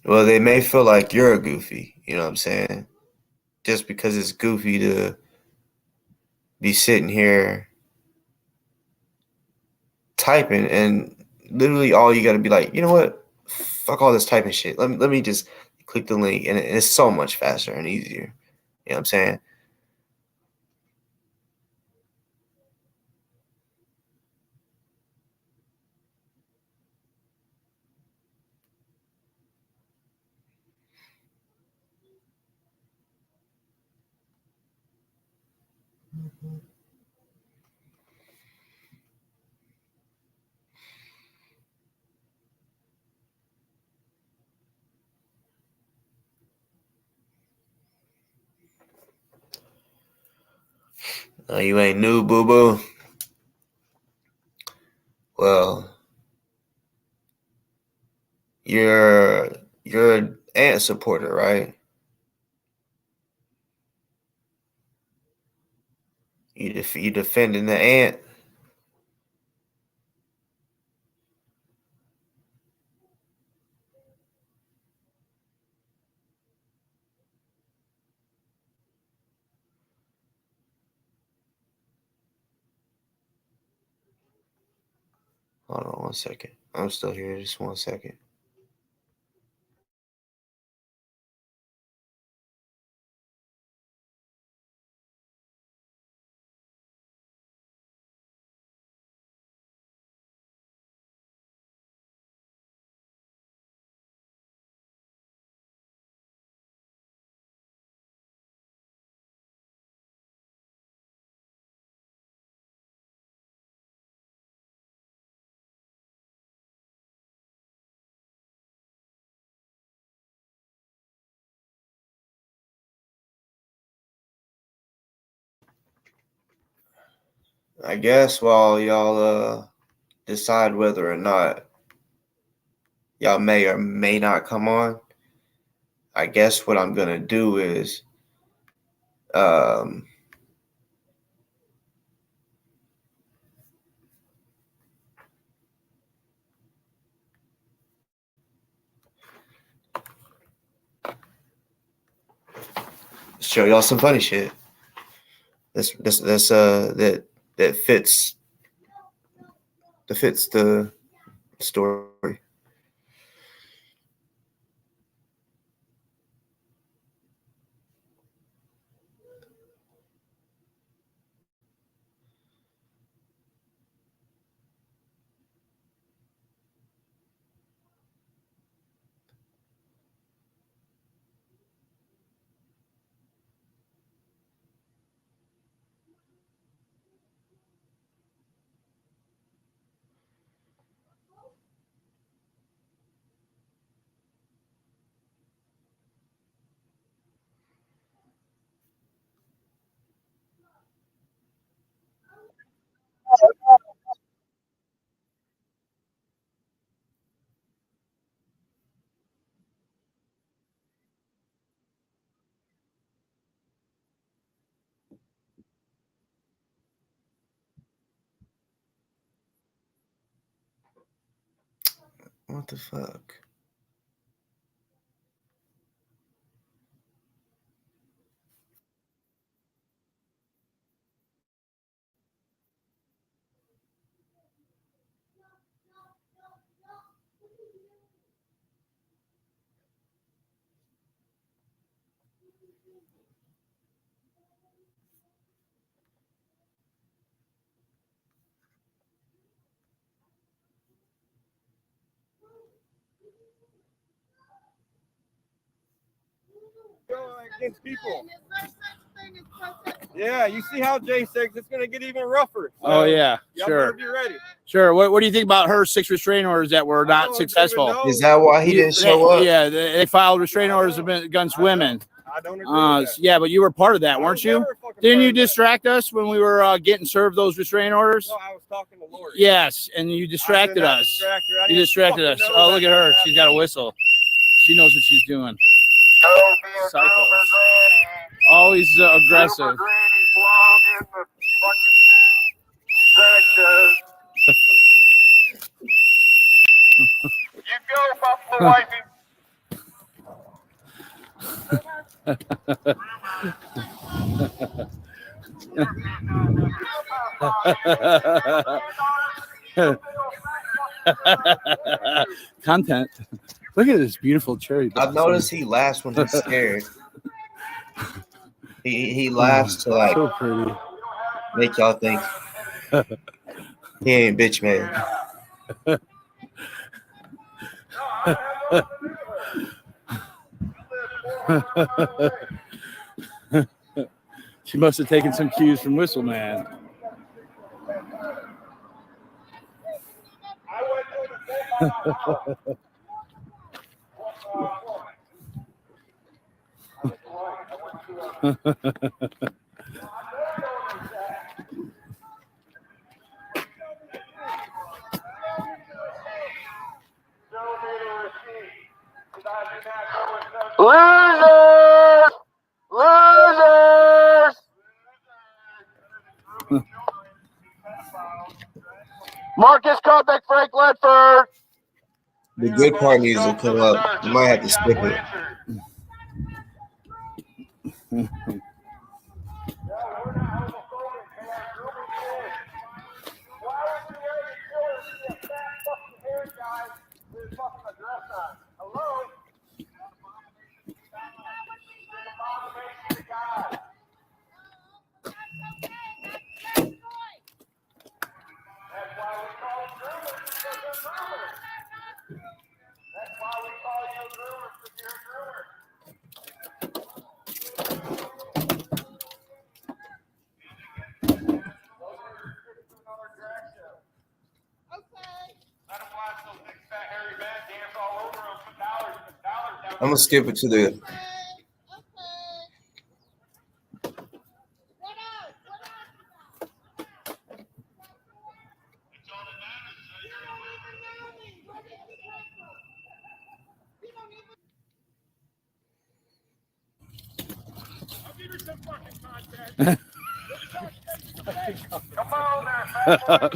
Well, they may feel like you're a goofy. You know what I'm saying? Just because it's goofy to be sitting here typing, and literally all you got to be like, you know what? Fuck all this typing shit. Let me just click the link, and it's so much faster and easier. You know what I'm saying? No, you ain't new, boo boo. Well, you're an ant supporter, right? You defending the ant. Hold on 1 second. I'm still here. Just 1 second. I guess while y'all decide whether or not y'all may or may not come on, I guess what I'm gonna do is um show y'all some funny shit. This that fits the story. What the fuck? go against people. Yeah, you see how Jay says it's going to get even rougher. So Oh yeah, y'all sure. better be ready. Sure. What do you think about her 6 restraining orders that were not successful? Is that why he didn't show up? Yeah, they filed restraining orders against women. I don't agree with that. Yeah, but you were part of that, weren't you? Didn't you distract us when we were getting served those restraining orders? No, I was talking to Lori. Yes, and you distracted us. You distracted us. Oh, look at her. She's got a whistle. She knows what she's doing. Psychos. Always aggressive. You go, Buffalo Wifey. Content. Look at this beautiful cherry blossom. I've noticed he laughs when he's scared. he laughs to like so pretty. Make y'all think he ain't bitch man. She must have taken some cues from Whistle Man. Losers! Losers! Marcus Kopic, Frank Ledford. The good part needs to come up. You might have to skip it. I'm gonna skip it to the. Come on there,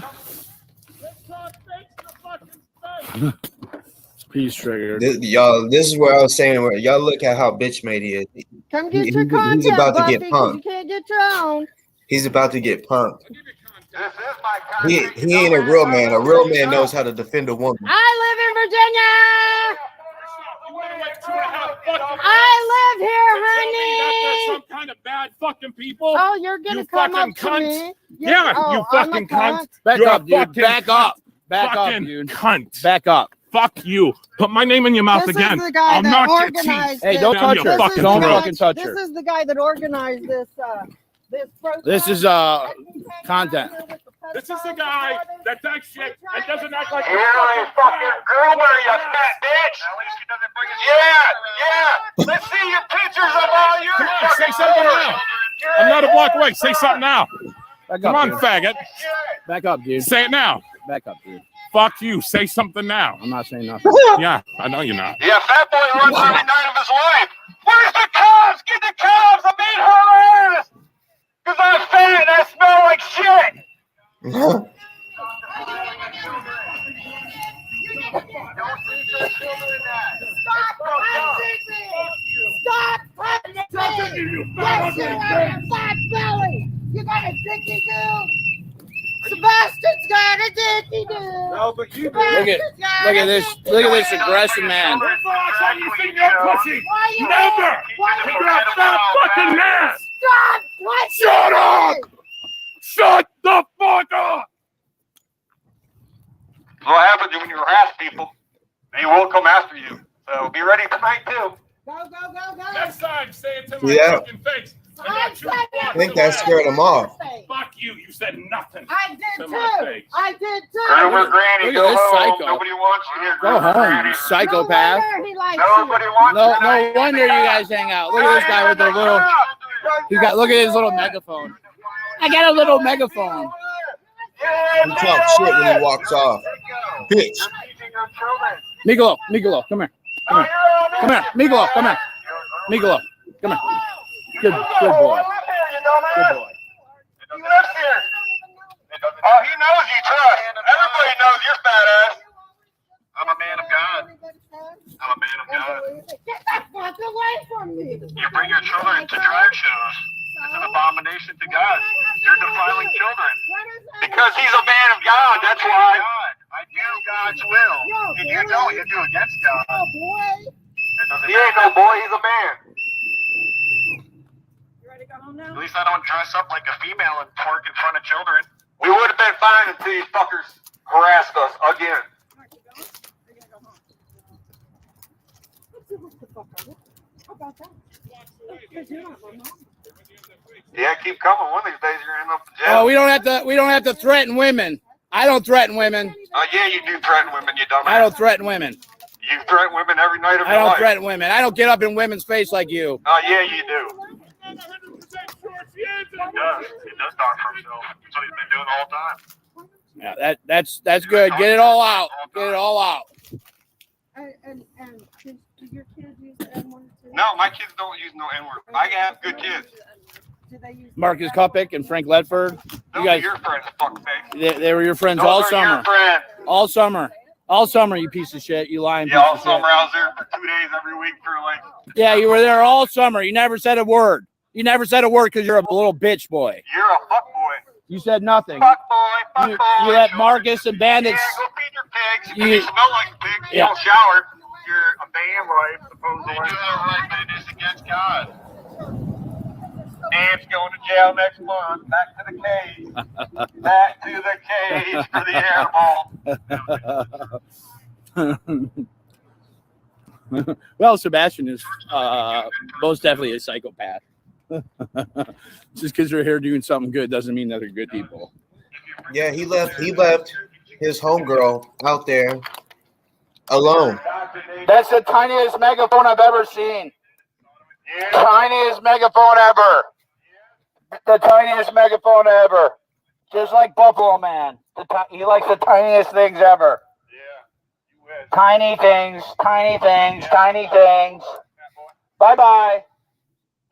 Peace trigger. Y'all, this is where I was saying, where y'all look at how bitch made he is. Come get your content, he's about Buffy, to get 'cause you punked. can't get your own. He's about to get punked. He ain't a real man. A real man knows how to defend a woman. I live in Virginia. I live here, honey. Some kind of bad fucking people. Oh, you're gonna come up to me. You fucking cunt. Back You're up, a dude. fucking Back up. Back up, fucking dude. cunt. Back up. Fuck you. Put my name in your mouth This again. is the guy I'll that knock your organized teeth. Hey, don't touch her. Don't fucking touch her. This is the guy that organized this. This protest. This is content. This is the guy that does shit and doesn't act like You're a fucking groomer, you fat bitch. At least he doesn't bring his Let's see your pictures of all your. Come on, say something now. I'm not a block away. Say something now. Come on, dude. faggot. Back up, dude. Say it now. Back up, dude. Fuck you. Say something now. I'm not saying nothing. Yeah, I know you're not. Yeah, fat boy runs every night of his life. Where's the cops? Get the cops. I'm being harassed. Because I'm fat and I smell like shit. Stop punching me! Yes, you have a fat belly! You got a dicky do! Sebastian's got a dicky do! No, but you Look at this aggressive man. When's the last time you seen your pussy? Why you Never. You're a fat fucking man. Stop punching Shut me! up. Shut the fuck up. What happens when you harass people? They will come after you. So be ready tonight too. Go, go, go, go. Next time, say it to my Yeah. fucking face. And I not you said I walk think that away. scared him off. Fuck you. You said nothing. I did to too. my face. I did too. Groomer Granny, Look go at this home. psycho. Nobody wants you here. Go Groomer home, Granny. you psychopath. No wonder he likes Nobody you. wants you. No wonder you guys hang out. Look at this guy with the little. Look at his little megaphone. I got a little megaphone. He talks shit when he walks off. Bitch. Migolo, come here. Come here, Migolo, come here. Migolo, come here. Good boy. Good boy. He lives here. Oh, he knows you, trust. Everybody knows you're fat ass. I'm a man of God. I'm a man of God. Get the fuck away from me. You bring your children to drag shows. It's an abomination to God. You're defiling children. Because he's a man of God. That's why. I do God's will. If you don't, you do against God. Oh, boy. He ain't no boy. He's a man. You ready to go home now? At least I don't dress up like a female and twerk in front of children. We would have been fine until these fuckers harassed us again. How about that? Because you're not my mom. Yeah, keep coming. One of these days you're gonna end up in jail. Oh, we don't have to threaten women. I don't threaten women. Yeah, you do threaten women, you dumbass. I don't threaten women. You threaten women every night of I your don't life. threaten women. I don't get up in women's face like you. Yeah, you do. He does talk for himself. That's what he's been doing the whole time. Yeah, that's good. Get it all out. Get it all out. And do your kids use the N-word too? No, my kids don't use no N-word. I have good kids. Do they use Marcus Kuppick and Frank Ledford. Those are your friends, fuckface. They were your friends Those all are summer. your friends. All summer. All summer, you piece of shit. You lying piece Yeah, all of summer shit. I was there for 2 days every week for like. Yeah, you were there all summer. You never said a word. You never said a word because you're a little bitch boy. You're a fuck boy. You said nothing. Fuck boy, fuck boy. You let Marcus and Bandits. Yeah, go feed your pigs. You- You smell like a pig. You Yeah. don't shower. You're a damn right, supposedly. You do that right, but it is against God. Amp's going to jail next month. Back to the cage. Back to the cage for the animal. Well, Sebastian is most definitely a psychopath. Just because they're here doing something good doesn't mean that they're good people. Yeah, he left his homegirl out there alone. That's the tiniest megaphone I've ever seen. Tiniest megaphone ever. The tiniest megaphone ever. Just like Buffalo Man. He likes the tiniest things ever. Tiny things, tiny things, tiny things. Bye-bye.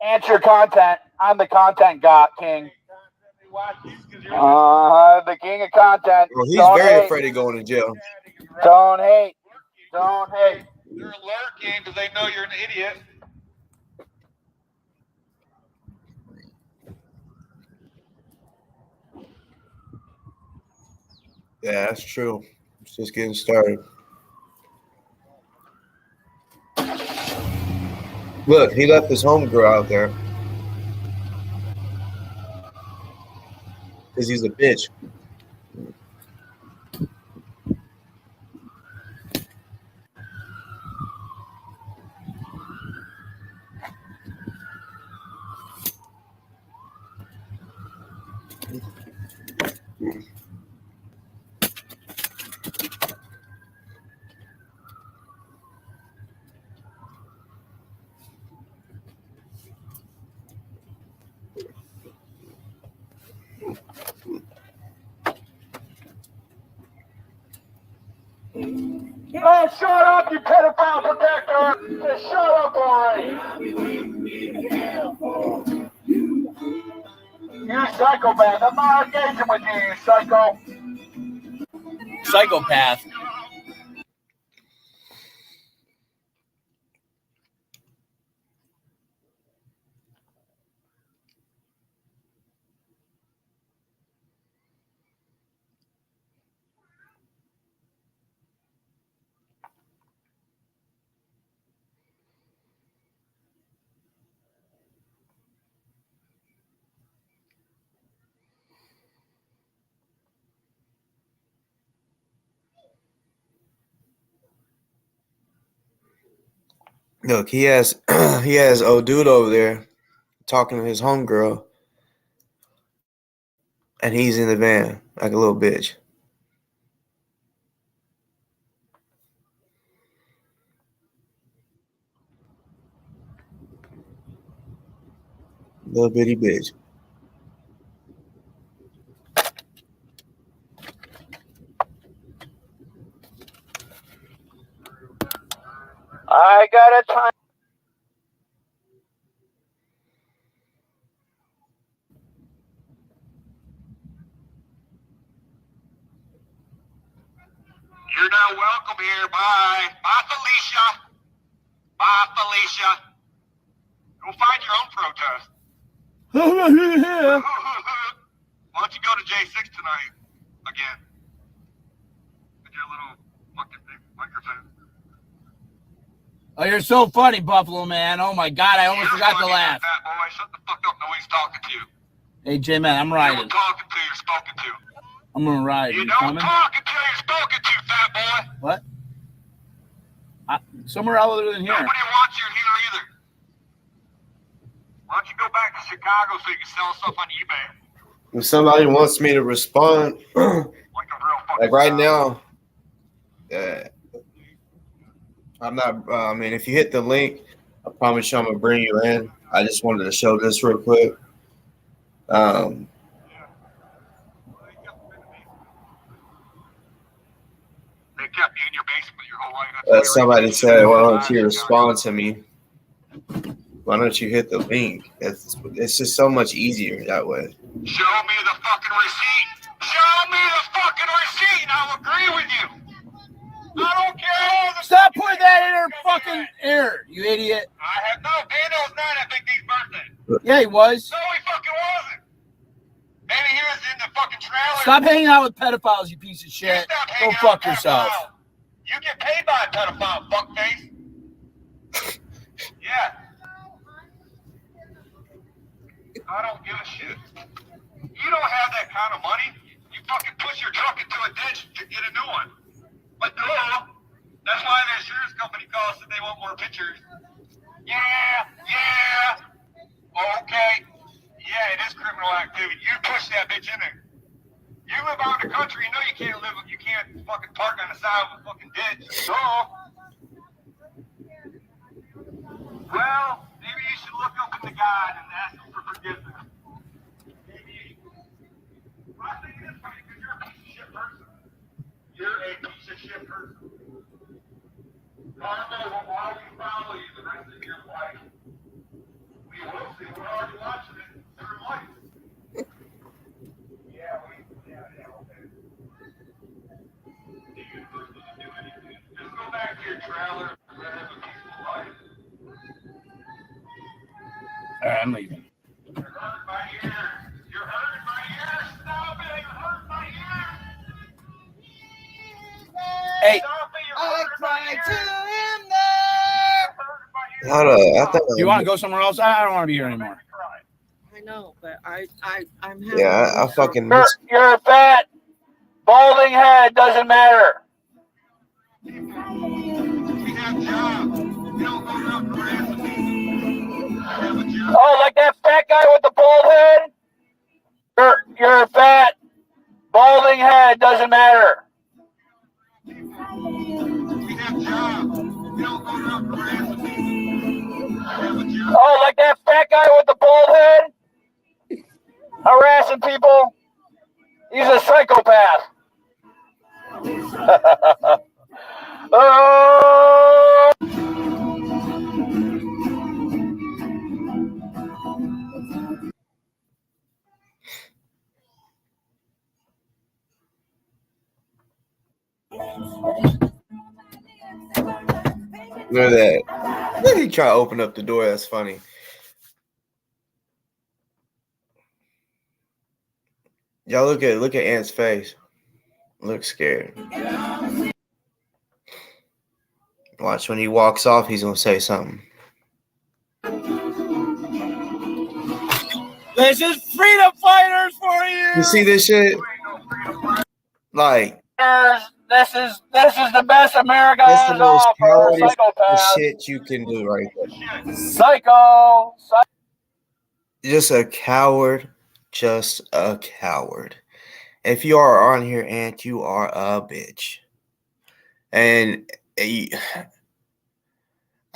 Answer content. I'm the content king. The king of content. Well, he's Don't very hate. afraid of going to jail. Don't hate. Don't hate. They're lurking because they know you're an idiot. Yeah, that's true. It's just getting started. Look, he left his homegirl out there. Because he's a bitch. Oh, shut up, you pedophile protector! Just shut up already! You psychopath! I'm not engaging with you, you psycho! Psychopath. Look, he has he has old dude over there talking to his homegirl, and he's in the van like a little bitch. Little bitty bitch. I got a time. You're not welcome here. Bye. Bye, Felicia. Bye, Felicia. Go find your own protest. Why don't you go to J6 tonight again? With your little fucking big microphone. Oh, you're so funny, Buffalo Man. Oh my God, I almost forgot to laugh. Fat boy, shut the fuck up. Nobody's talking to you. Hey, J-Man, I'm riding. You're talking to, you're spoken to. I'm gonna ride. You You don't coming? talk until you're spoken to, fat boy. What? Somewhere other than here. Nobody wants you here either. Why don't you go back to Chicago so you can sell stuff on eBay? If somebody wants me to respond, like right now, I'm not. I mean, if you hit the link, I promise you I'm gonna bring you in. I just wanted to show this real quick. They kept you in your basement your whole life. Somebody said, "Why don't you respond to me? Why don't you hit the link?" It's just so much easier that way. Show me the fucking receipt. Show me the fucking receipt. I'll agree with you. I don't care. Stop putting that in her fucking ear, you idiot. I have no. Daniel's not at Big D's birthday. Yeah, he was. No, he fucking wasn't. Maybe he was in the fucking trailer. Stop hanging out with pedophiles, you piece of shit. Go fuck yourself. You get paid by a pedophile, fuckface. Yeah. I don't give a shit. You don't have that kind of money. You fucking push your truck into a ditch to get a new one. But no, that's why the insurance company calls if they want more pictures. Yeah. Okay. Yeah, it is criminal activity. You push that bitch in there. You live out in the country, you know you can't fucking park on the side of a fucking ditch. So, well, maybe you should look up to God and ask him for forgiveness. Maybe. I think it is funny because you're a piece of shit person. You're a piece of shit person. Karma will always follow you the rest of your life. We will see. We're already watching it through life. Just go back to your trailer and have a peaceful life. All right, I'm leaving. You're hurting my ears. You're hurting my ears. Stop it. You're hurting my ears. Hey. Stop it. You're I hurting my cried to ears. him there. Hold up, I thought. You want to go somewhere else? I don't want to be here anymore. I know, but I'm having. Yeah, I fucking miss. You're fat. Balding head doesn't matter. We have jobs. We don't go around harassing people. I have a job. Oh, like that fat guy with the bald head? You're fat. Balding head doesn't matter. We have jobs. We don't go around harassing people. I have a job. Oh, like that fat guy with the bald head? Harassing people? He's a psychopath. Oh! Look at that. He try to open up the door. That's funny. Y'all look at Ant's face. Looks scared. Watch when he walks off, he's gonna say something. This is freedom fighters for you. You see this shit? Like, They're This is the best America That's the has to most offer. cowardice Psychopath. shit you can do right there. Psycho. Just a coward. Just a coward. If you are on here, Ant, you are a bitch. And I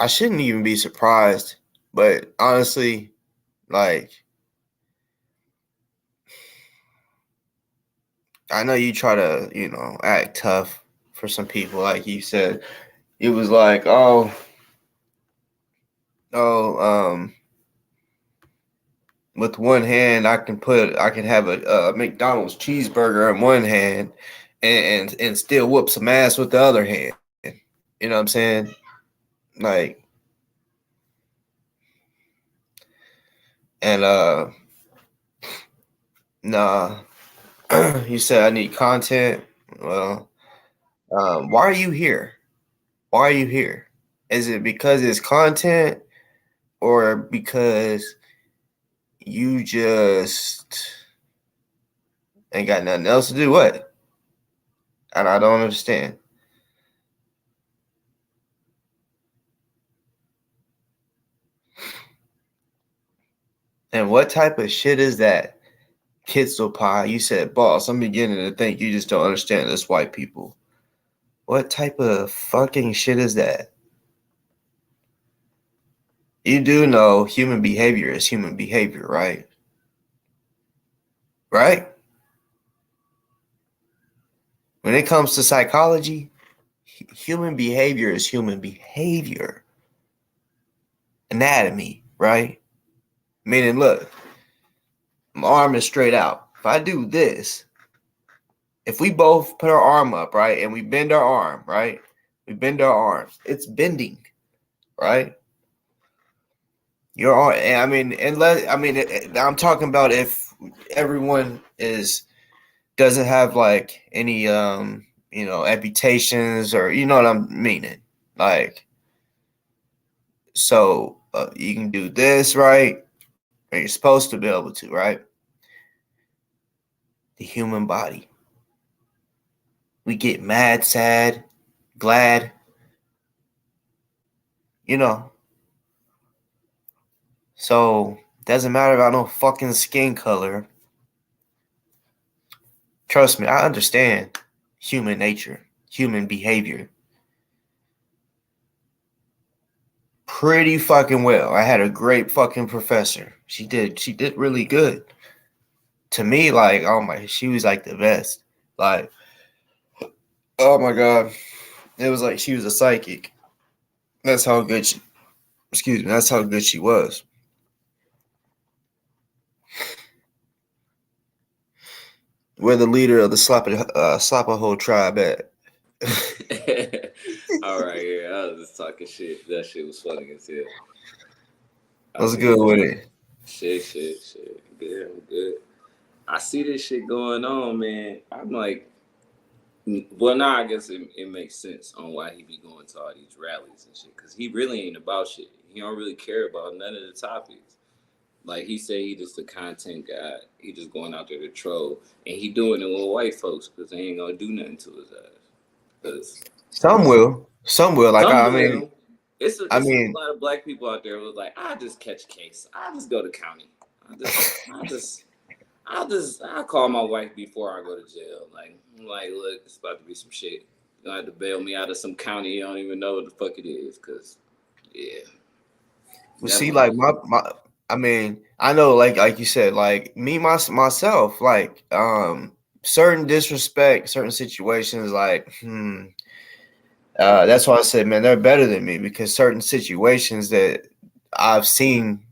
shouldn't even be surprised, but honestly, like, I know you try to, act tough for some people. Like you said, it was like, with one hand, I can have a McDonald's cheeseburger in one hand, and still whoop some ass with the other hand. You know what I'm saying? Like, and nah. You said I need content. Well, why are you here? Why are you here? Is it because it's content, or because you just ain't got nothing else to do? What? And I don't understand. And what type of shit is that? Kitzel pie. You said, boss, I'm beginning to think you just don't understand us white people. What type of fucking shit is that? You do know human behavior is human behavior, right? Right? When it comes to psychology, human behavior is human behavior. Anatomy, right? Meaning, look, my arm is straight out. If I do this, if we both put our arm up, right, and we bend our arm, right? We bend our arms. It's bending, right? Your arm. I'm talking about if everyone doesn't have like any amputations, or you know what I'm meaning, like, so you can do this, right? Or you're supposed to be able to, right? The human body. We get mad, sad, glad, So doesn't matter about no fucking skin color. Trust me, I understand human nature, human behavior pretty fucking well. I had a great fucking professor. She did really good. To me, like, she was like the best. Like, oh my God. It was like she was a psychic. That's how good that's how good she was. We're the leader of the Slapaho tribe at. All right, yeah, I was just talking shit. That shit was funny as hell. What's good with it? Shit. Good, I'm good. I see this shit going on, man. I'm like, well, now I guess it makes sense on why he be going to all these rallies and shit. Because he really ain't about shit. He don't really care about none of the topics. Like, he say he just a content guy. He just going out there to troll. And he doing it with white folks because they ain't going to do nothing to his ass. Some will. Like, It's a lot of black people out there who's like, I just catch case. I just go to county. I'll call my wife before I go to jail. Like, I'm like, look, it's about to be some shit. You're gonna have to bail me out of some county you don't even know what the fuck it is, cause yeah. Well, see, like I know, like you said, like me myself, like certain disrespect, certain situations, like that's why I said, man, they're better than me, because certain situations that I've seen,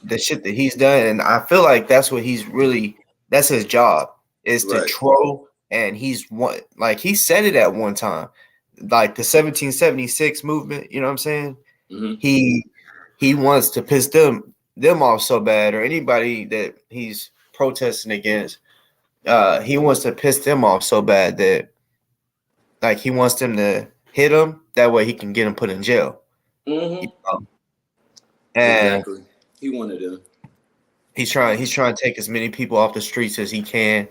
the shit that he's done, and I feel like that's his job, is to troll. And he's he said it at one time, like the 1776 movement, you know what I'm saying? Mm-hmm. He wants to piss them off so bad, or anybody that he's protesting against. He wants to piss them off so bad that, like, he wants them to hit him. That way he can get him put in jail. Mm-hmm. And exactly. He wanted to. He's trying to take as many people off the streets as he can,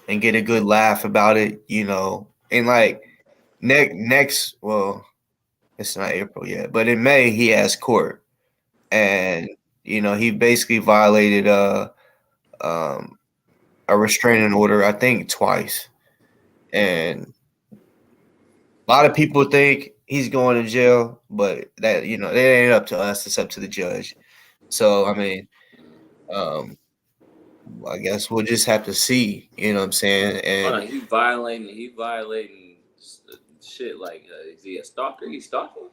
and get a good laugh about it, you know. And like next, well, it's not April yet, but in May he has court, and you know he basically violated um a restraining order, I think twice, and a lot of people think he's going to jail, but that you know it ain't up to us; it's up to the judge. So I mean, um, I guess we'll just have to see. You know what I'm saying? Hold And on, he violating. He violating shit. Like, is he a stalker? He's stalking.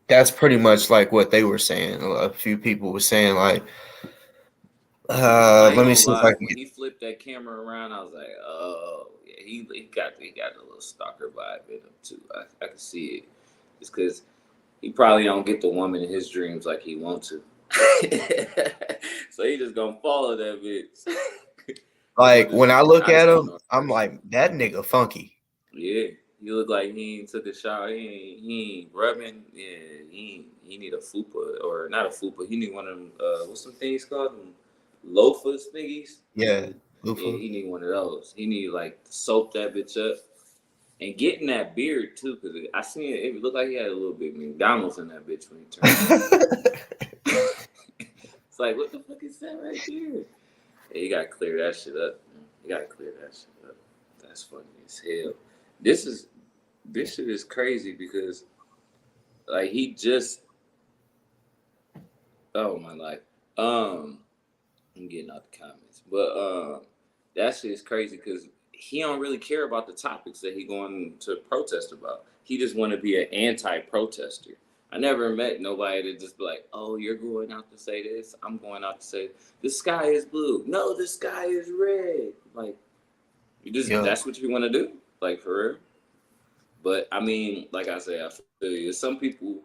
that's pretty much like what they were saying. A few people were saying like, I ain't let me gonna see if I lie. can When get. he flipped that camera around, I was like, oh yeah, he got a little stalker vibe in him too. I can see it. It's because he probably don't get the woman in his dreams like he wants to. So he just gonna follow that bitch. Like when I look I just at don't him, know his I'm person. like that nigga funky. Yeah, he look like he ain't took a shower. He ain't rubbing. Yeah, he need a fupa or not a fupa. He need one of them. What's some things called? Them loafers thingies. Yeah, Yeah, Lufa. he need one of those. He need like soap that bitch up and getting that beard too, because I seen it. It looked like he had a little bit of McDonald's in that bitch when he turned. It's like, what the fuck is that right there? Yeah, you gotta clear that shit up. Man. You gotta clear that shit up. That's funny as hell. This shit is crazy because like he just oh my life. I'm getting out the comments, but that shit is crazy because he don't really care about the topics that he going to protest about. He just want to be an anti-protester. I never met nobody that just be like, "Oh, you're going out to say this. I'm going out to say the sky is blue. No, the sky is red." Like you just Yeah. that's what you want to do, like for real. But I mean, like I say, I feel you. Some people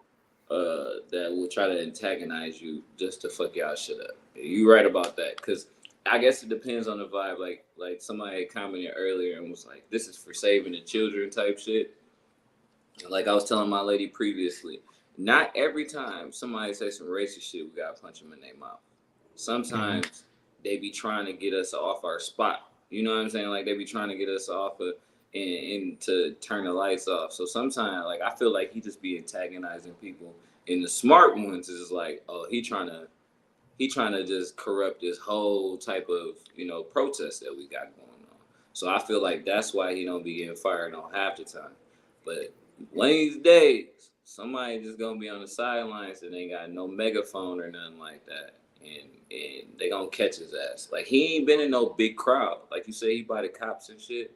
that will try to antagonize you just to fuck y'all shit up. You right about that, because I guess it depends on the vibe. Like somebody commented earlier and was like, "This is for saving the children" type shit. Like I was telling my lady previously, not every time somebody say some racist shit, we gotta punch them in their mouth. Sometimes they be trying to get us off our spot. You know what I'm saying? Like they be trying to get us off of and to turn the lights off. So sometimes, like I feel like he just be antagonizing people. And the smart ones is like, oh, he trying to just corrupt this whole type of protest that we got going on. So I feel like that's why he don't be getting fired on half the time. But one of these days, somebody just gonna be on the sidelines and ain't got no megaphone or nothing like that, and they gonna catch his ass. Like he ain't been in no big crowd. Like you say, he by the cops and shit.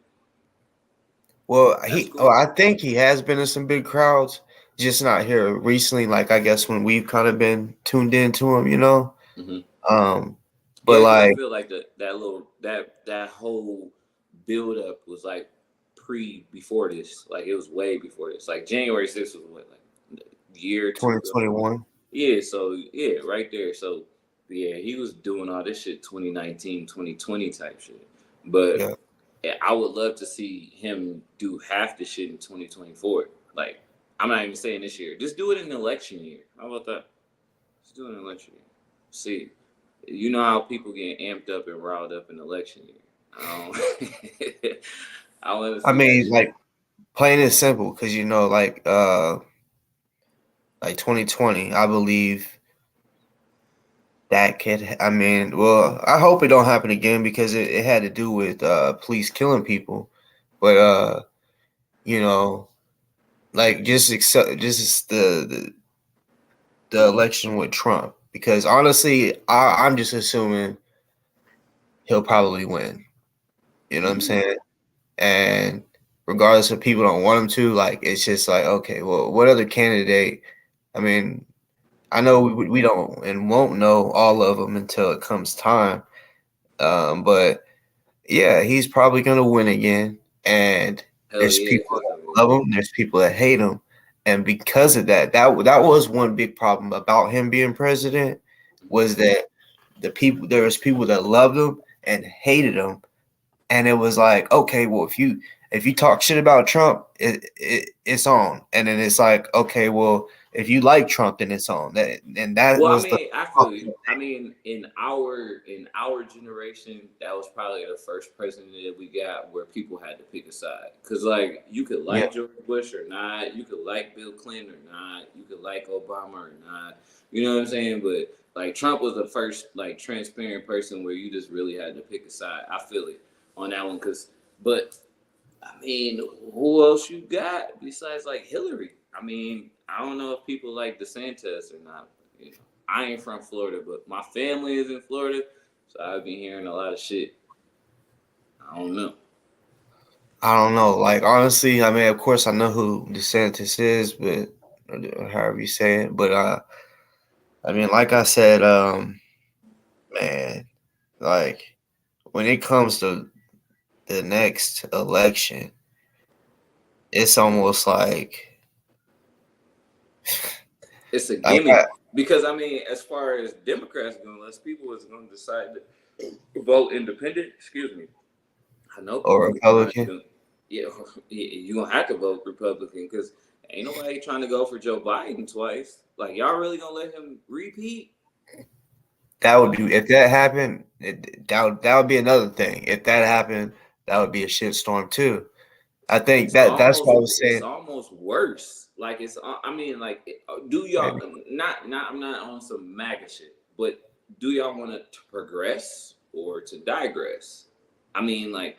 Well, That's cool. I think he has been in some big crowds, just not here recently. Like I guess when we've kind of been tuned into him, you know. Mm-hmm. But Yeah, because I like feel like that whole build up was like before this. Like it was way before this. Like January 6th was what, like a year or two ago. 2021. Yeah, so yeah, right there. So yeah, he was doing all this shit 2019, 2020 type shit. But Yeah. I would love to see him do half the shit in 2024. Like I'm not even saying this year. Just do it in the election year. How about that? Just do it in the election year. See. You know how people get amped up and riled up in election year. I want to I see that mean, shit. like plain and simple, because you know, like 2020, I believe that could. I mean, well, I hope it don't happen again because it had to do with police killing people, but you know, like just accept just the election with Trump because honestly, I'm just assuming he'll probably win. You know what I'm saying? And regardless if people don't want him to, like it's just like okay, well, what other candidate? I mean, I know we don't and won't know all of them until it comes time. But yeah, he's probably gonna win again. And Hell there's yeah, people hell that yeah. love him. There's people that hate him. And because of that was one big problem about him being president was that there was people that loved him and hated him. And it was like, okay, well, if you if you talk shit about Trump, it's on. And then it's like, okay, well, if you like Trump, then it's on. That Well, I was the mean, I feel you. I mean, in our generation, that was probably the first president that we got where people had to pick a side. Cause like you could yeah. like George Bush or not, you could like Bill Clinton or not, you could like Obama or not. You know what I'm saying? But like Trump was the first like transparent person where you just really had to pick a side. I feel it on that one. But I mean, who else you got besides like Hillary? I mean, I don't know if people like DeSantis or not. You know, I ain't from Florida, but my family is in Florida, so I've been hearing a lot of shit. I don't know. I don't know. Like honestly, I mean, of course, I know who DeSantis is, but however you say it. But I mean, like I said, man, like when it comes to the next election, it's almost like It's a like gimme because I mean, as far as Democrats go, unless people is going to decide to vote independent, excuse me, I know or people not Republican. gonna. Yeah, you gonna have to vote Republican because ain't nobody trying to go for Joe Biden twice. Like y'all really gonna let him repeat? That would be if that happened. That would be another thing. If that happened, that would be a shitstorm too. I think that's what I was It's saying. almost worse. Like it's. I mean, like, do y'all not? I'm not on some MAGA shit, but do y'all want to progress or to digress? I mean, like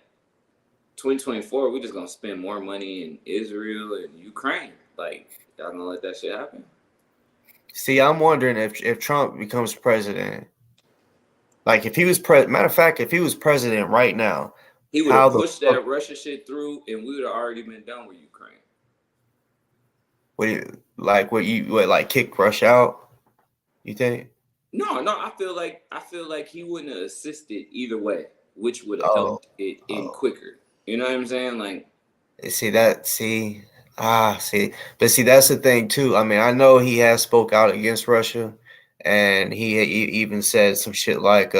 2024, we just gonna spend more money in Israel and Ukraine. Like, y'all gonna let that shit happen? See, I'm wondering if Trump becomes president, like if he was matter of fact, if he was president right now, He would how have the pushed fuck that Russia shit through, and we would have already been done with Ukraine. what you like kick Russia out? You think? No, I feel like he wouldn't have assisted either way, which would have Oh, helped it in quicker. You know what I'm saying? Like, see that? See, but see that's the thing too. I mean, I know he has spoke out against Russia, and he even said some shit like,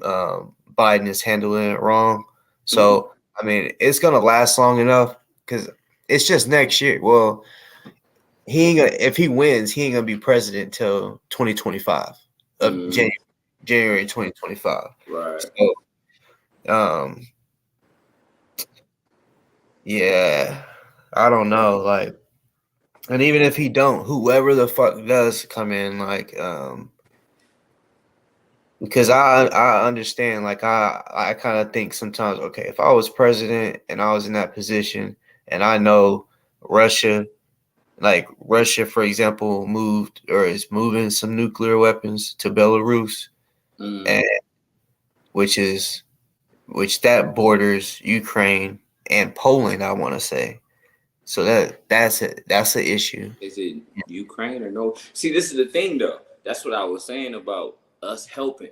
Biden is handling it wrong. So I mean, it's gonna last long enough because it's just next year. Well, he ain't gonna, if he wins, he ain't gonna be president till 2025 of January 2025. right. So, yeah, I don't know. Like, and even if he don't, whoever the fuck does come in, like, because I understand, like I kind of think sometimes, okay, if I was president and I was in that position, and I know Russia, like Russia, for example, moved or is moving some nuclear weapons to Belarus, and which that borders Ukraine and Poland, I want to say. So that's an issue. Is it Ukraine or no? See, this is the thing though. That's what I was saying about us helping.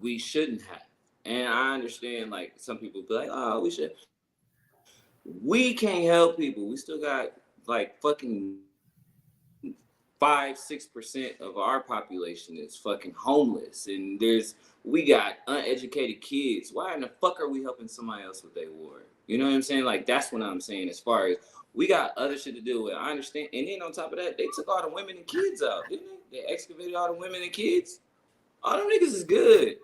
We shouldn't have. And I understand like some people be like, oh, we should. We can't help people. We still got like fucking 5-6% of our population is fucking homeless, and we got uneducated kids. Why in the fuck are we helping somebody else with their war? You know what I'm saying? Like that's what I'm saying. As far as we got other shit to deal with, I understand. And then on top of that, they took all the women and kids out, didn't they? They excavated all the women and kids. All them niggas is good.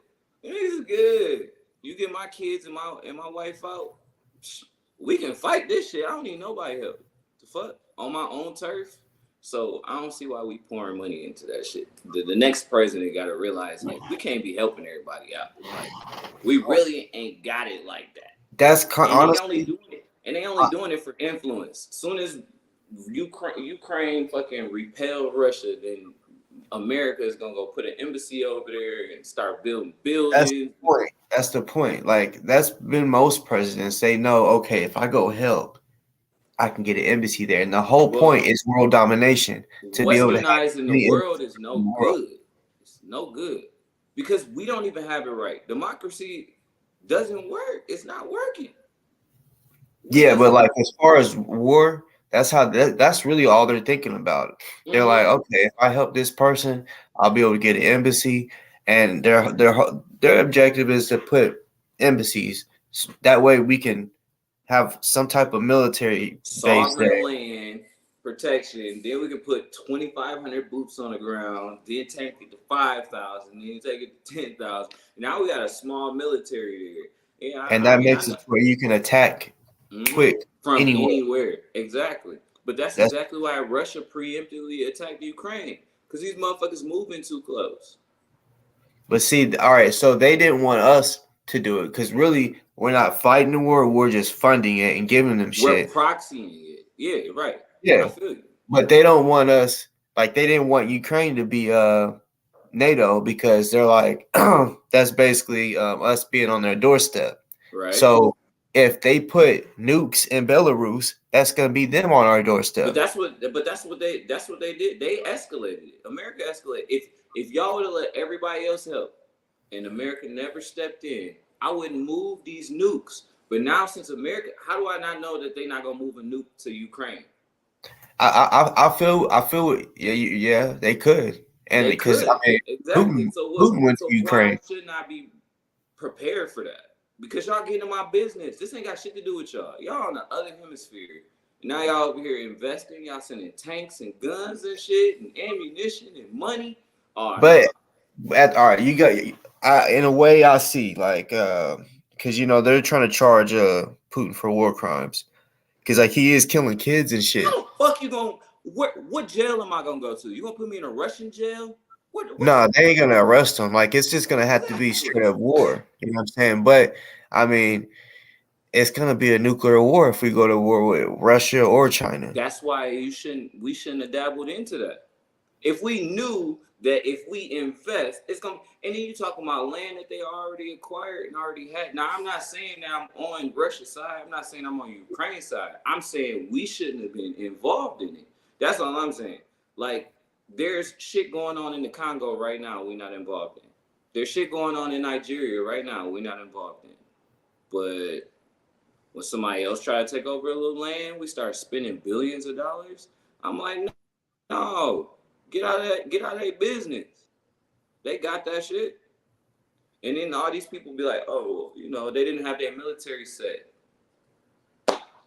Them niggas is good. You get my kids and my wife out, we can fight this shit. I don't need nobody help. The fuck on my own turf. So I don't see why we pouring money into that shit. The next president got to realize like we can't be helping everybody out. Like we really ain't got it like that. That's honestly, they only doing it for influence. As soon as Ukraine fucking repel Russia, then America is gonna go put an embassy over there and start building buildings. That's the point. Like that's been most presidents. They know, okay, if I go help, I can get an embassy there. And the whole point is world domination. To be able to westernizing the world is no good. It's no good because we don't even have it right. Democracy doesn't work. It's not working. Yeah, but like as far as war, that's really all they're thinking about. They're like, okay, if I help this person, I'll be able to get an embassy, and their objective is to put embassies That way we can have some type of military base Sovereign there. land protection. Then we can put 2,500 boots on the ground. Then take it to 5,000. Then take it to 10,000. Now we got a small military there. Yeah, And I that mean, makes it where you can attack quick from anywhere. anywhere. Exactly. But that's exactly why Russia preemptively attacked Ukraine, because these motherfuckers moving too close. But see, all right, so they didn't want us to do it because really we're not fighting the war. We're just funding it and giving them We're shit. proxying it. Yeah, right. Yeah, I feel you. but they don't want us. Like they didn't want Ukraine to be NATO because they're like that's basically us being on their doorstep. Right. So if they put nukes in Belarus, that's gonna be them on our doorstep. But that's what they did. They escalated it. America escalated. If y'all would have let everybody else help and America never stepped in, I wouldn't move these nukes. But now since America, how do I not know that they're not gonna move a nuke to Ukraine? I feel yeah they could, and because I mean exactly. Putin went to Ukraine. Why shouldn't I be prepared for that? Because y'all getting in my business. This ain't got shit to do with y'all. Y'all on the other hemisphere. Now y'all over here investing. Y'all sending tanks and guns and shit and ammunition and money. But all right, you got. In a way, I see like because they're trying to charge Putin for war crimes because like he is killing kids and shit. How the fuck you gonna? What jail am I gonna go to? You gonna put me in a Russian jail? No, they ain't gonna arrest him. Like it's just gonna have to be straight up war. You know what I'm saying? But I mean, it's gonna be a nuclear war if we go to war with Russia or China. That's why we shouldn't have dabbled into that. If we knew that if we invest, it's gonna. And then you talking about land that they already acquired and already had. Now I'm not saying that I'm on Russia's side. I'm not saying I'm on Ukraine's side. I'm saying we shouldn't have been involved in it. That's all I'm saying. Like there's shit going on in the Congo right now. We're not involved in. There's shit going on in Nigeria right now. We're not involved in. But when somebody else try to take over a little land, we start spending billions of dollars. I'm like, no. Get out of their business. They got that shit. And then all these people be like, oh, they didn't have their military set.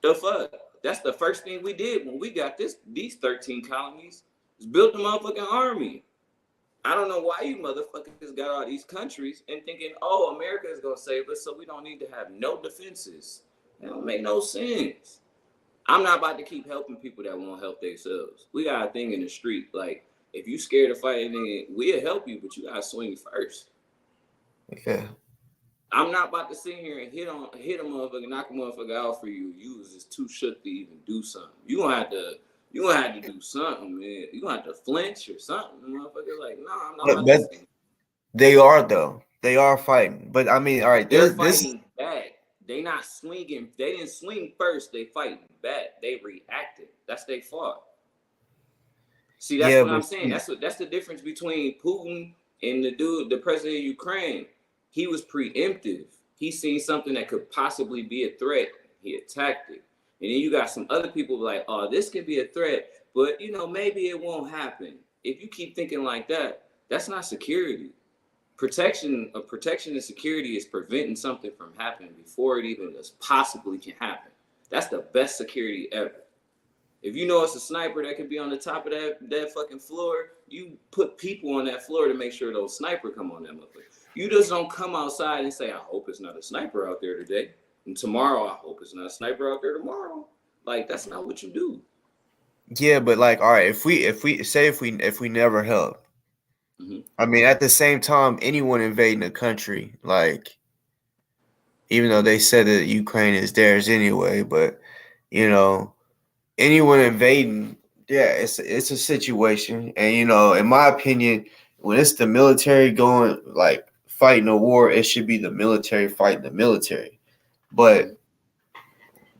The fuck? That's the first thing we did when we got these 13 colonies, is built the motherfucking army. I don't know why you motherfuckers got all these countries and thinking, oh, America is gonna save us, so we don't need to have no defenses. That don't make no sense. I'm not about to keep helping people that won't help themselves. We got a thing in the street, like, if you scared of fighting, we'll help you, but you gotta swing first. Yeah. I'm not about to sit here and hit a motherfucker, knock a motherfucker out for you. You was just too shook to even do something. You gonna have to do something, man. You gonna have to flinch or something, motherfucker. Like, nah, I'm not about to see. They are though. They are fighting. But I mean, all right, they're fighting back. They not swinging. They didn't swing first. They fighting back. They reacted. That's their fault. See, that's what I'm saying. That's the difference between Putin and the president of Ukraine. He was preemptive. He seen something that could possibly be a threat. He attacked it. And then you got some other people like, oh, this could be a threat, but maybe it won't happen. If you keep thinking like that, that's not security. Protection and security is preventing something from happening before it even possibly can happen. That's the best security ever. If you know it's a sniper that could be on the top of that fucking floor, you put people on that floor to make sure those sniper come on that motherfucker. You just don't come outside and say, I hope it's not a sniper out there today. And tomorrow, I hope it's not a sniper out there tomorrow. Like, that's not what you do. Yeah, but like, all right, if we never help, I mean, at the same time, anyone invading a country, like, even though they said that Ukraine is theirs anyway, but anyone invading, yeah, it's a situation, and in my opinion, when it's the military going like fighting a war, it should be the military fighting the military. But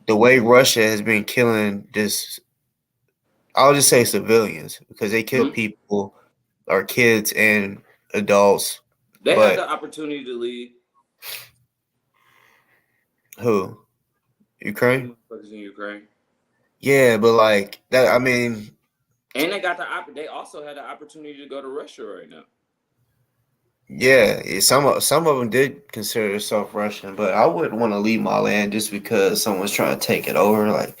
the way Russia has been killing I'll just say civilians, because they kill people, or kids and adults. They had the opportunity to leave. Who? Ukraine? Motherfuckers in Ukraine. Yeah, but like that, I mean. And they also had the opportunity to go to Russia right now. Yeah, some of them did consider themselves Russian, but I wouldn't want to leave my land just because someone's trying to take it over. Like,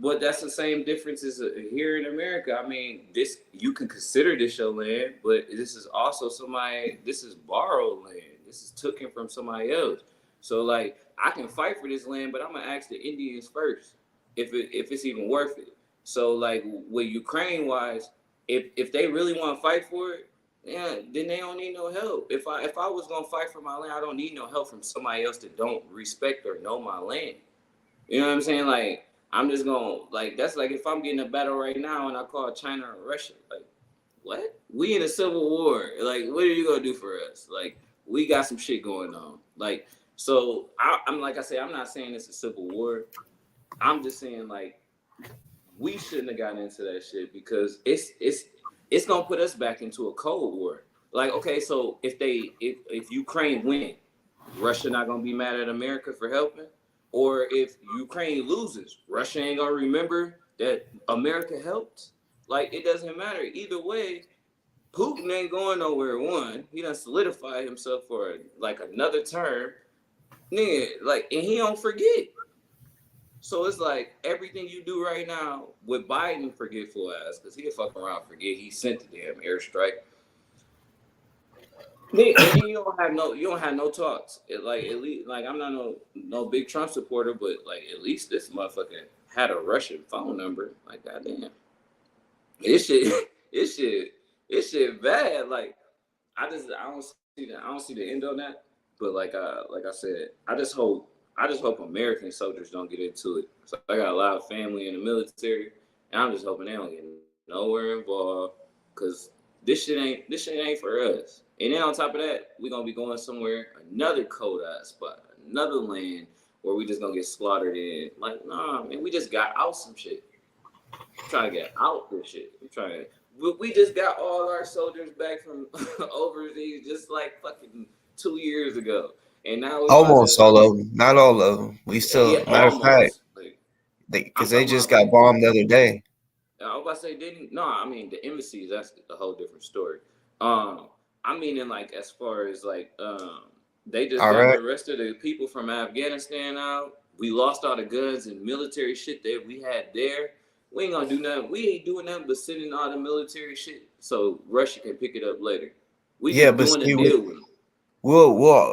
But that's the same difference as here in America. I mean, this you can consider this your land, but this is also somebody. This is borrowed land. This is taken from somebody else. So like, I can fight for this land, but I'm gonna ask the Indians first if it's even worth it. So like with Ukraine wise, if they really want to fight for it, yeah, then they don't need no help. If I was gonna fight for my land, I don't need no help from somebody else that don't respect or know my land. You know what I'm saying? Like, I'm just gonna like that's like if I'm getting a battle right now and I call China or Russia, like what? We in a civil war. Like, what are you gonna do for us? Like, we got some shit going on. Like, so I'm like I say, I'm not saying it's a civil war. I'm just saying like we shouldn't have gotten into that shit because it's gonna put us back into a cold war. Like, okay, so if Ukraine win, Russia not gonna be mad at America for helping, or if Ukraine loses, Russia ain't gonna remember that America helped. Like, it doesn't matter either way. Putin ain't going nowhere. One, he done solidified himself for like another term, nigga. Like, and he don't forget. So it's like everything you do right now with Biden, forgetful ass, because he'll fuck around, forget he sent the damn airstrike. And then you don't have no talks. Like at least like I'm not no big Trump supporter, but like at least this motherfucker had a Russian phone number. Like goddamn, this shit, this shit, this shit bad. Like I don't see the end on that. But like I said, I just hope American soldiers don't get into it. So I got a lot of family in the military, and I'm just hoping they don't get nowhere involved, cause this shit ain't for us. And then on top of that, we're gonna be going somewhere, another cold ass spot, another land where we just gonna get slaughtered in. Like, nah, man, we just got out some shit. I'm trying to get out this shit. We just got all our soldiers back from overseas just like fucking 2 years ago. And now we about almost to all of them, not all of them. We yeah, still, matter of fact, almost. Like, I'm because they talking just about got like bombed the other day. I was about to say didn't no, I mean the embassies, that's a whole different story. I mean in like as far as like they just All got right. the rest of the people from Afghanistan out. We lost all the guns and military shit that we had there. We ain't gonna do nothing. We ain't doing nothing but sending all the military shit so Russia can pick it up later. We Yeah, just but doing a see, deal with them.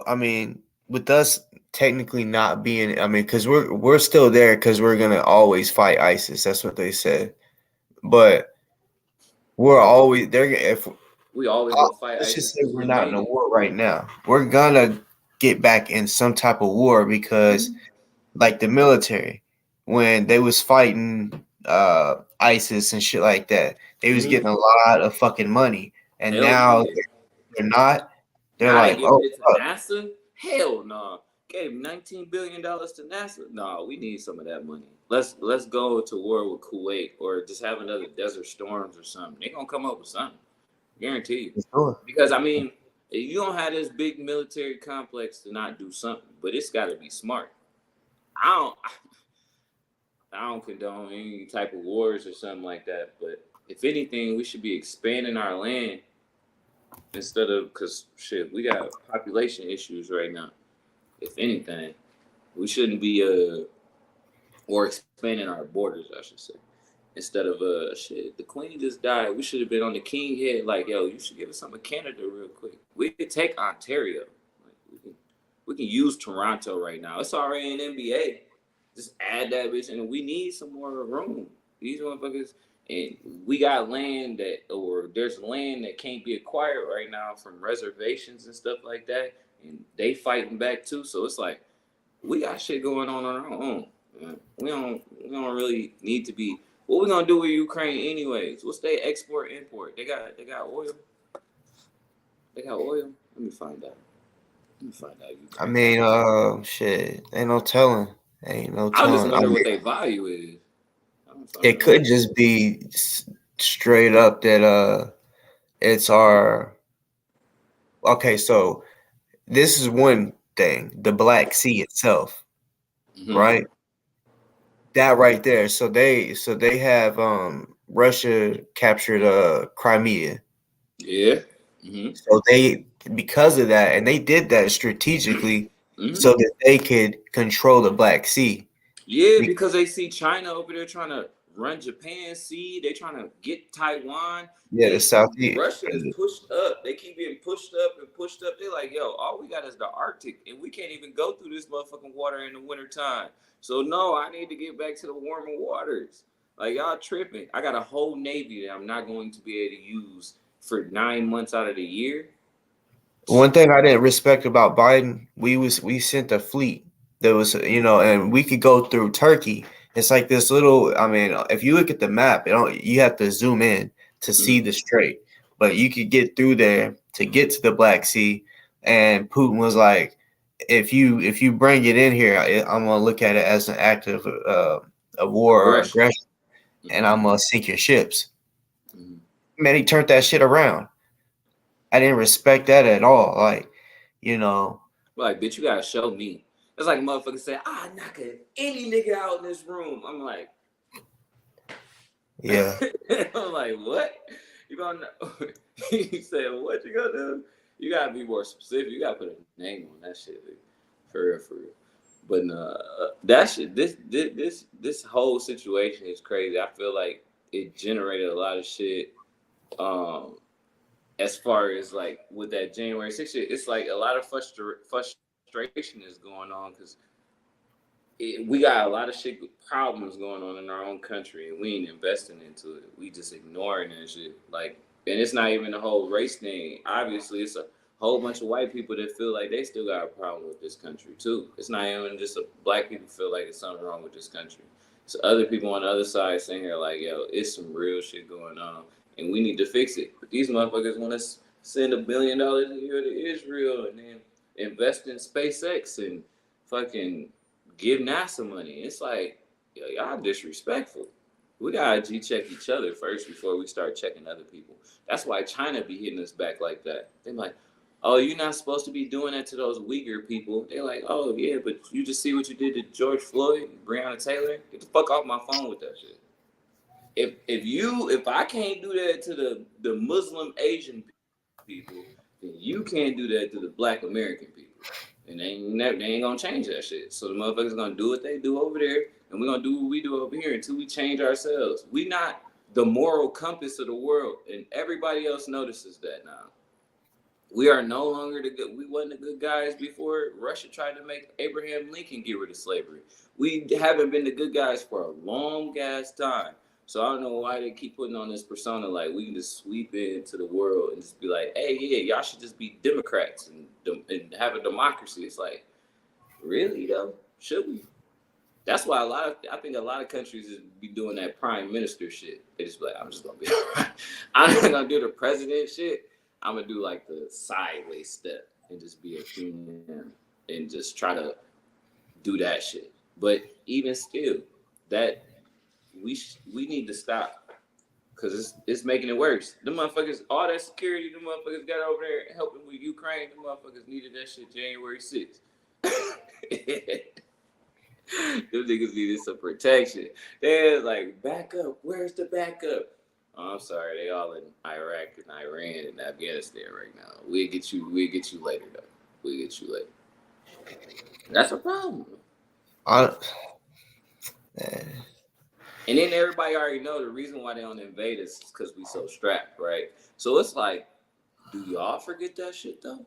I mean, with us technically not being, I mean, because we're still there because we're gonna always fight ISIS. That's what they said. But we're always there. If We always gonna fight let's just ISIS say because we're we not in made a it. war right now, we're gonna get back in some type of war because, like the military, when they was fighting ISIS and shit like that, they was getting a lot of fucking money, and Hell now yeah. they're not. They're Now they like, giving oh it to fuck. NASA? Hell no. Gave $19 billion to NASA? No, we need some of that money. Let's go to war with Kuwait or just have another Desert Storms or something. They gonna come up with something. Guarantee you. Because I mean, you don't have this big military complex to not do something, but it's gotta be smart. I don't condone any type of wars or something like that, but if anything, we should be expanding our land instead of because shit, we got population issues right now. If anything, we shouldn't be or expanding our borders, I should say. Instead of shit, the queen just died. We should have been on the king head, like, yo, you should give us some of Canada real quick. We could take Ontario. Like, we can use Toronto right now. It's already in NBA. Just add that bitch, and we need some more room. These motherfuckers, and we got land or there's land that can't be acquired right now from reservations and stuff like that, and they fighting back too. So it's like we got shit going on our own. We don't really need to be. What we gonna do with Ukraine anyways? What's they export import? They got oil. They got oil. Let me find out. I Ukraine got mean, oil. shit, ain't no telling. Ain't no I'm just telling. wondering what their value is. It could just be straight up that it's our okay. So this is one thing: the Black Sea itself, right? That right there. So they have Russia captured Crimea. Yeah. So because of that, and they did that strategically Mhm. so that they could control the Black Sea. Yeah, because they see China over there trying to run Japan Sea. They trying to get Taiwan. Yeah, the Southeast. Russia is pushed up. They keep getting pushed up and pushed up. They're like, yo, all we got is the Arctic, and we can't even go through this motherfucking water in the wintertime. So no, I need to get back to the warmer waters. Like, y'all tripping. I got a whole navy that I'm not going to be able to use for 9 months out of the year. One thing I didn't respect about Biden, we sent a fleet that was, and we could go through Turkey. It's like this little. I mean, if you look at the map, you have to zoom in to see the strait, but you could get through there to get to the Black Sea. And Putin was like, if you bring it in here, I'm gonna look at it as an act of a war or aggression, and I'm gonna sink your ships. Man, he turned that shit around. I didn't respect that at all. Like, Like, bitch, you gotta show me. It's like a motherfucker say, "I knock any nigga out in this room." I'm like, yeah. I'm like, what? You gonna? He said, "What you gonna do?" You gotta be more specific. You gotta put a name on that shit, dude. For real, for real. But that shit, this whole situation is crazy. I feel like it generated a lot of shit. As far as like with that January 6th shit, it's like a lot of frustration is going on because we got a lot of shit problems going on in our own country and we ain't investing into it. We just ignoring that shit. Like, and it's not even the whole race thing. Obviously, it's a whole bunch of white people that feel like they still got a problem with this country too. It's not even just black people feel like it's something wrong with this country. So other people on the other side saying here like, yo, it's some real shit going on and we need to fix it. But these motherfuckers want to send $1 billion a year to Israel and then invest in SpaceX and fucking give NASA money. It's like, yo, y'all disrespectful. We gotta G-check each other first before we start checking other people. That's why China be hitting us back like that. They're like, oh, you're not supposed to be doing that to those Uyghur people. They're like, oh, yeah, but you just see what you did to George Floyd and Breonna Taylor? Get the fuck off my phone with that shit. If I can't do that to the Muslim Asian people, then you can't do that to the Black American people. And they ain't gonna change that shit. So the motherfuckers gonna do what they do over there, and we're gonna do what we do over here until we change ourselves. We not the moral compass of the world, and everybody else notices that now. We are no longer the good. We wasn't the good guys before Russia tried to make Abraham Lincoln get rid of slavery. We haven't been the good guys for a long ass time. So I don't know why they keep putting on this persona like we can just sweep into the world and just be like, hey, yeah, y'all should just be Democrats and have a democracy. It's like, really though? Should we? That's why I think a lot of countries is be doing that prime minister shit. They just be like, I'm just gonna be I'm not gonna do the president shit. I'm gonna do like the sideways step and just be a human and just try to do that shit. But even still, that we need to stop because it's making it worse. The motherfuckers, all that security, the motherfuckers got over there helping with Ukraine. The motherfuckers needed that shit January 6th. Them niggas needed some protection. They're like, backup. Where's the backup? Oh, I'm sorry, they all in Iraq and Iran and Afghanistan right now. We'll get you later though. We'll get you later. That's a problem. And then everybody already know the reason why they don't invade us is because we so strapped, right? So it's like, do y'all forget that shit though?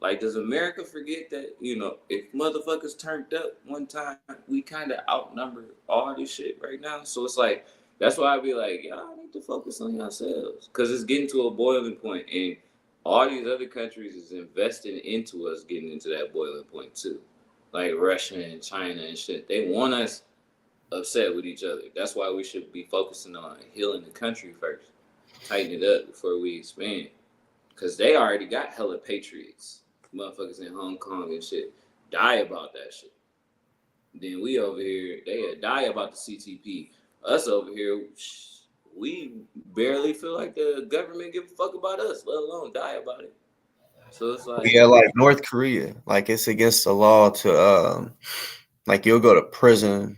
Like, does America forget that, if motherfuckers turned up one time, we kind of outnumber all this shit right now? So it's like, that's why I be like, y'all need to focus on yourselves. Because it's getting to a boiling point, and all these other countries is investing into us getting into that boiling point too. Like Russia and China and shit. They want us upset with each other. That's why we should be focusing on healing the country first. Tighten it up before we expand. Because they already got hella patriots. Motherfuckers in Hong Kong and shit die about that shit. Then we over here, they die about the CTP. Us over here, we barely feel like the government give a fuck about us, let alone die about it. So it's like, yeah, like North Korea, like it's against the law to like you'll go to prison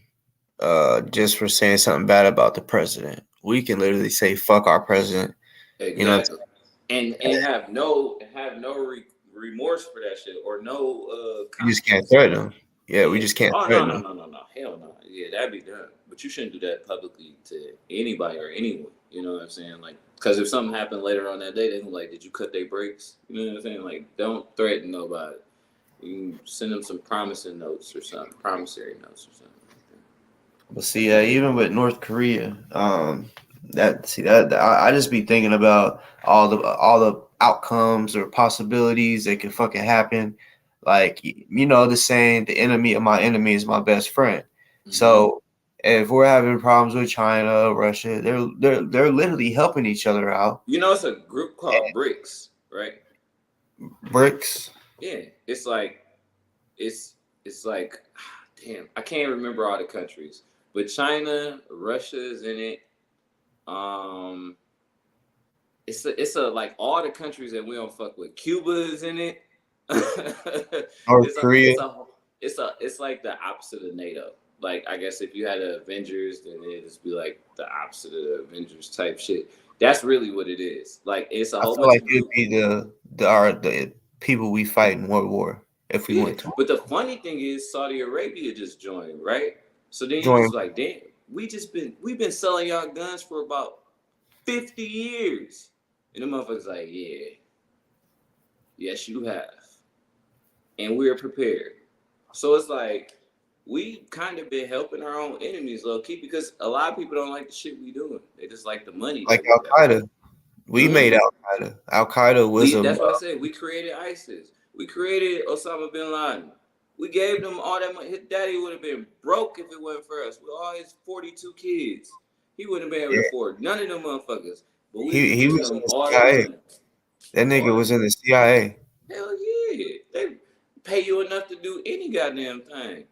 just for saying something bad about the president. We can literally say fuck our president. Exactly. And have no remorse for that shit or no You just can't consequences. threaten them. Yeah, we Yeah. just can't Oh threaten no, them. hell no. Yeah, that'd be done. But you shouldn't do that publicly to anybody or anyone. You know what I'm saying? Like, because if something happened later on that day, they can like, did you cut their brakes? You know what I'm saying? Like, don't threaten nobody. You can send them some promising notes or something, promissory notes or something. But see, even with North Korea, I just be thinking about all the outcomes or possibilities that could fucking happen. Like, you know, the saying, "The enemy of my enemy is my best friend." So if we're having problems with China, Russia, they're literally helping each other out. You know, it's a group called BRICS, right? BRICS. Yeah, it's like damn, I can't remember all the countries, but China, Russia is in it. It's a like all the countries that we don't fuck with. Cuba is in it. North Korea. It's like the opposite of NATO. Like, I guess if you had the Avengers, then it'd just be like the opposite of the Avengers type shit. That's really what it is. Like, it's a I whole feel bunch like of it'd be the people we fight in World War if we went to But the funny thing is, Saudi Arabia just joined, right? So then you join. just like, damn, we've been selling y'all guns for about 50 years. And the motherfucker's like, yeah, yes, you have. And we're prepared. So it's like, we kind of been helping our own enemies low key because a lot of people don't like the shit we doing. They just like the money Like that we Al got. Qaeda. We made Al Qaeda. Al Qaeda was That's what I said. We created ISIS. We created Osama bin Laden. We gave them all that money. His daddy would have been broke if it wasn't for us. With all his 42 kids, he wouldn't have been able to afford none of them motherfuckers. But we was he giving was in them the all that CIA. money. That nigga was in the CIA. Hell yeah. They pay you enough to do any goddamn thing.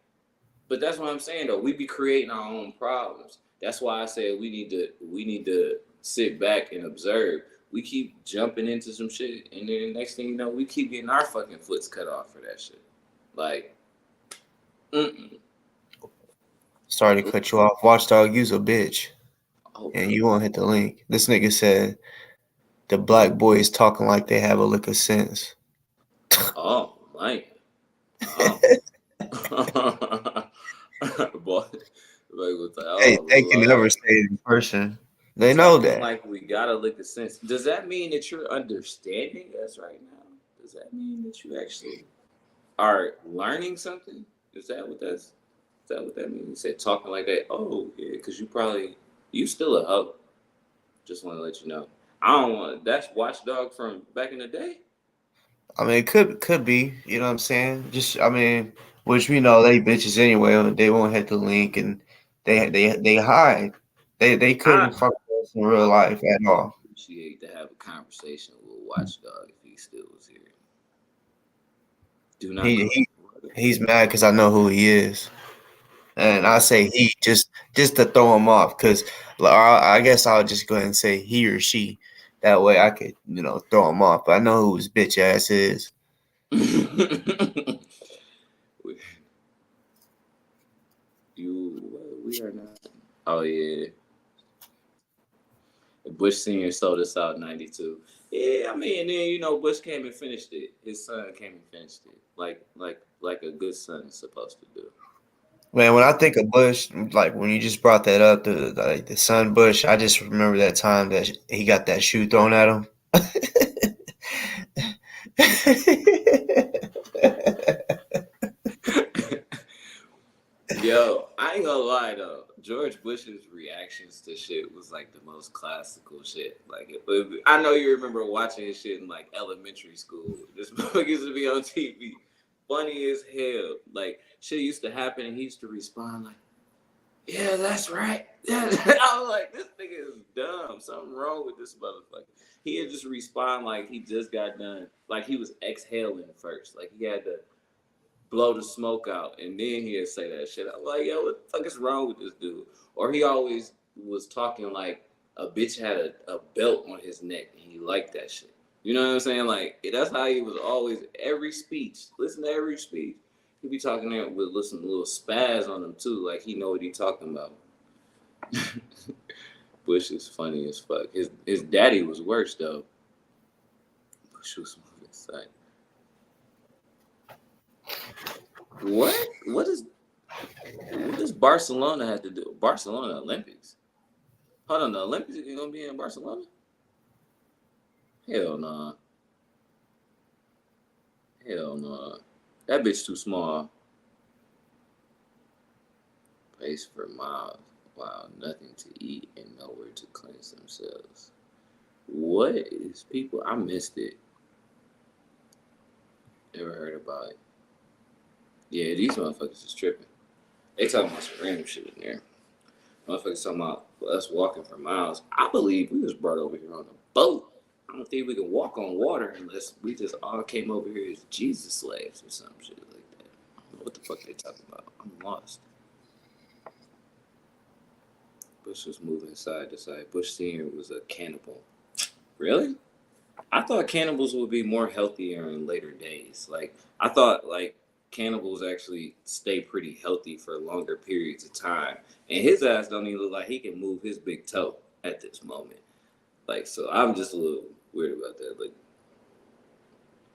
But that's what I'm saying though. We be creating our own problems. That's why I said we need to sit back and observe. We keep jumping into some shit, and then next thing you know, we keep getting our fucking foots cut off for that shit. Like, Sorry to cut you off. Watchdog, you's a bitch. Oh. And you won't hit the link. This nigga said the black boys talking like they have a lick of sense. Oh, man. Oh. Boy, They can never say it in person. They know that. Like we gotta lick the sense. Does that mean that you're understanding us right now? Does that mean that you actually are learning something? Is that what that means? You said talking like that. Oh yeah, because you still a hoe. Just want to let you know. I don't want that's Watchdog from back in the day. I mean, it could be. You know what I'm saying? Which we know they bitches anyway. They won't hit the link and they hide. They couldn't fuck with us in real life at all. Appreciate to have a conversation with Watchdog if he still was here. Do not. He's mad because I know who he is, and I say he just to throw him off because I guess I'll just go ahead and say he or she. That way I could throw him off. But I know who his bitch ass is. We are not. Oh yeah. Bush Senior sold us out in '92. Yeah, I mean, and then Bush came and finished it. His son came and finished it, like a good son is supposed to do. Man, when I think of Bush, like when you just brought that up, the son Bush, I just remember that time that he got that shoe thrown at him. Yo, I ain't gonna lie though. George Bush's reactions to shit was like the most classical shit. Like, I know you remember watching his shit in like elementary school. This book used to be on TV. Funny as hell. Like, shit used to happen and he used to respond like, yeah, that's right. I was like, this nigga is dumb. Something wrong with this motherfucker. He'd just respond like he just got done. Like he was exhaling first. Like he had to blow the smoke out and then he'd say that shit. I'm like, yo, what the fuck is wrong with this dude? Or he always was talking like a bitch had a belt on his neck and he liked that shit. You know what I'm saying? Like, that's how he was always, every speech. Listen to every speech. He be talking there with some little spaz on him too. Like he know what he talking about. Bush is funny as fuck. His daddy was worse though. Bush was moving aside. What? What does Barcelona have to do? Barcelona Olympics? Hold on, the Olympics are gonna be in Barcelona? Hell no. Hell no. That bitch too small. Pace for miles. Wow, nothing to eat and nowhere to cleanse themselves. What is people? I missed it. Never heard about it. Yeah, these motherfuckers is tripping. They talking about some random shit in there. Motherfuckers talking about us walking for miles. I believe we was brought over here on a boat. I don't think we can walk on water unless we just all came over here as Jesus slaves or some shit like that. I don't know what the fuck they talking about. I'm lost. Bush was moving side to side. Bush Senior was a cannibal. Really? I thought cannibals would be more healthier in later days. Like I thought, like cannibals actually stay pretty healthy for longer periods of time. And his ass don't even look like he can move his big toe at this moment. Like, so I'm just a little weird about that. Like,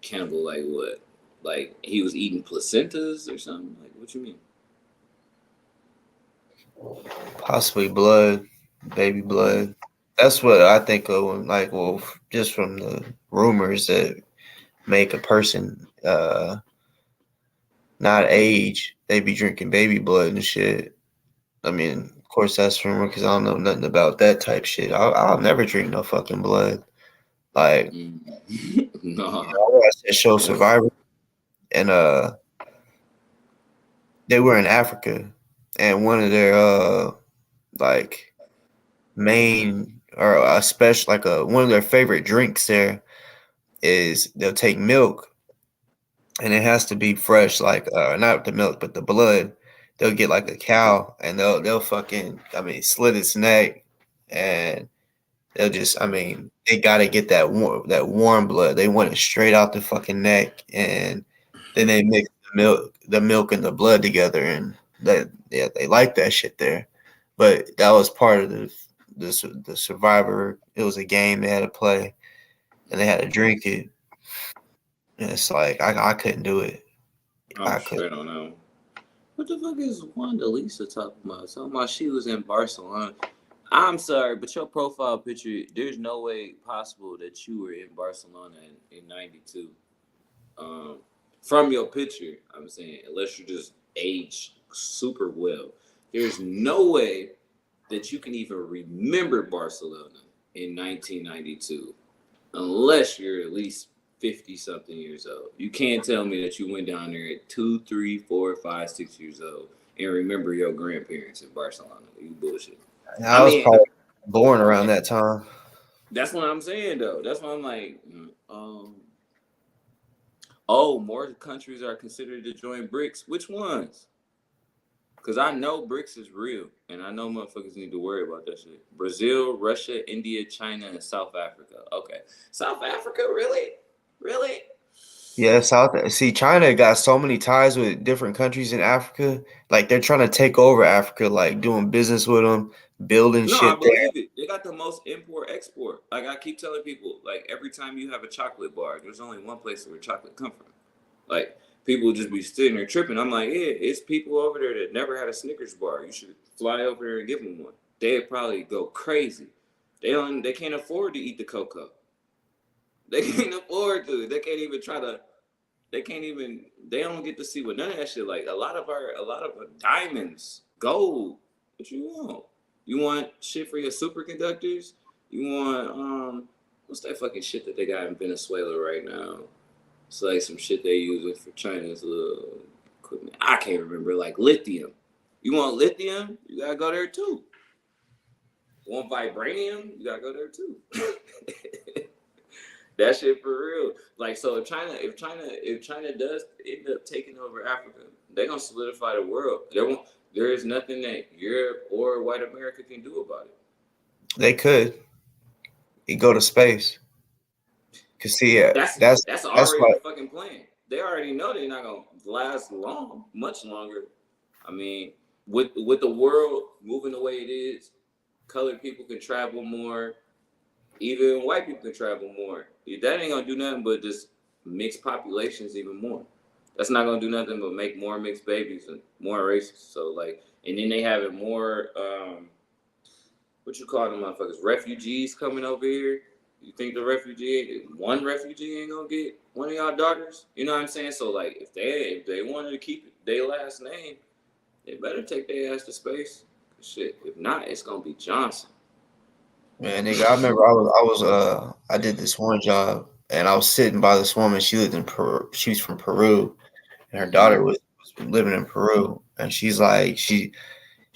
cannibal, like what? Like he was eating placentas or something? Like, what you mean? Possibly blood, baby blood. That's what I think of when, like, well, just from the rumors that make a person not age, they be drinking baby blood and shit. I mean, of course, that's rumor because I don't know nothing about that type shit. I'll never drink no fucking blood. Like, No. I watched that show Survivor, and they were in Africa, and one of their like main or a special like one of their favorite drinks there is they'll take milk and it has to be fresh, like not the milk but the blood. They'll get like a cow and they'll fucking slit its neck and they'll just they gotta get that warm blood. They want it straight out the fucking neck and then they mix the milk and the blood together and they like that shit there. But that was part of the Survivor. It was a game they had to play and they had to drink it. And it's like I couldn't do it. I'm straight on that. What the fuck is Wanda Lisa talking about? Talking about she was in Barcelona. I'm sorry, but your profile picture, there's no way possible that you were in Barcelona in 92. From your picture, I'm saying, unless you just aged super well. There's no way that you can even remember Barcelona in 1992 unless you're at least 50-something years old. You can't tell me that you went down there at 2, 3, 4, 5, 6 years old and remember your grandparents in Barcelona. You bullshit. I was probably born around that time. That's what I'm saying, though. That's why I'm like, more countries are considered to join BRICS. Which ones? Because I know BRICS is real, and I know motherfuckers need to worry about that shit. Brazil, Russia, India, China, and South Africa. Okay. South Africa, really? Really? Yeah, China got so many ties with different countries in Africa. Like they're trying to take over Africa, like doing business with them, building No, shit I believe it. They got the most import-export. Like I keep telling people, like every time you have a chocolate bar, there's only one place where chocolate come from. Like people just be sitting there tripping. I'm like, yeah, it's people over there that never had a Snickers bar. You should fly over there and give them one. They'd probably go crazy. They can't afford to eat the cocoa. They can't afford to. They can't even try to. They can't even. They don't get to see what none of that shit. Like a lot of our diamonds, gold. What you want? You want shit for your superconductors? You want what's that fucking shit that they got in Venezuela right now? It's like some shit they use for China's equipment. I can't remember. Like lithium. You want lithium? You gotta go there too. You want vibranium? You gotta go there too. That shit for real. Like so, if China does end up taking over Africa, they're gonna solidify the world. There is nothing that Europe or white America can do about it. They could. You go to space. Cause see, that's already the fucking plan. They already know they're not gonna last much longer. I mean, with the world moving the way it is, colored people can travel more. Even white people can travel more. That ain't gonna do nothing but just mix populations even more. That's not gonna do nothing but make more mixed babies and more races. So like, and then they having more what you call them motherfuckers, refugees coming over here. You think one refugee ain't gonna get one of y'all daughters? You know what I'm saying? So like, if they wanted to keep their last name, they better take their ass to space. Shit, if not, it's gonna be Johnson. Man, nigga, I remember I did this one job and I was sitting by this woman. She lived in Peru. She was from Peru, and her daughter was living in Peru. And she's like, she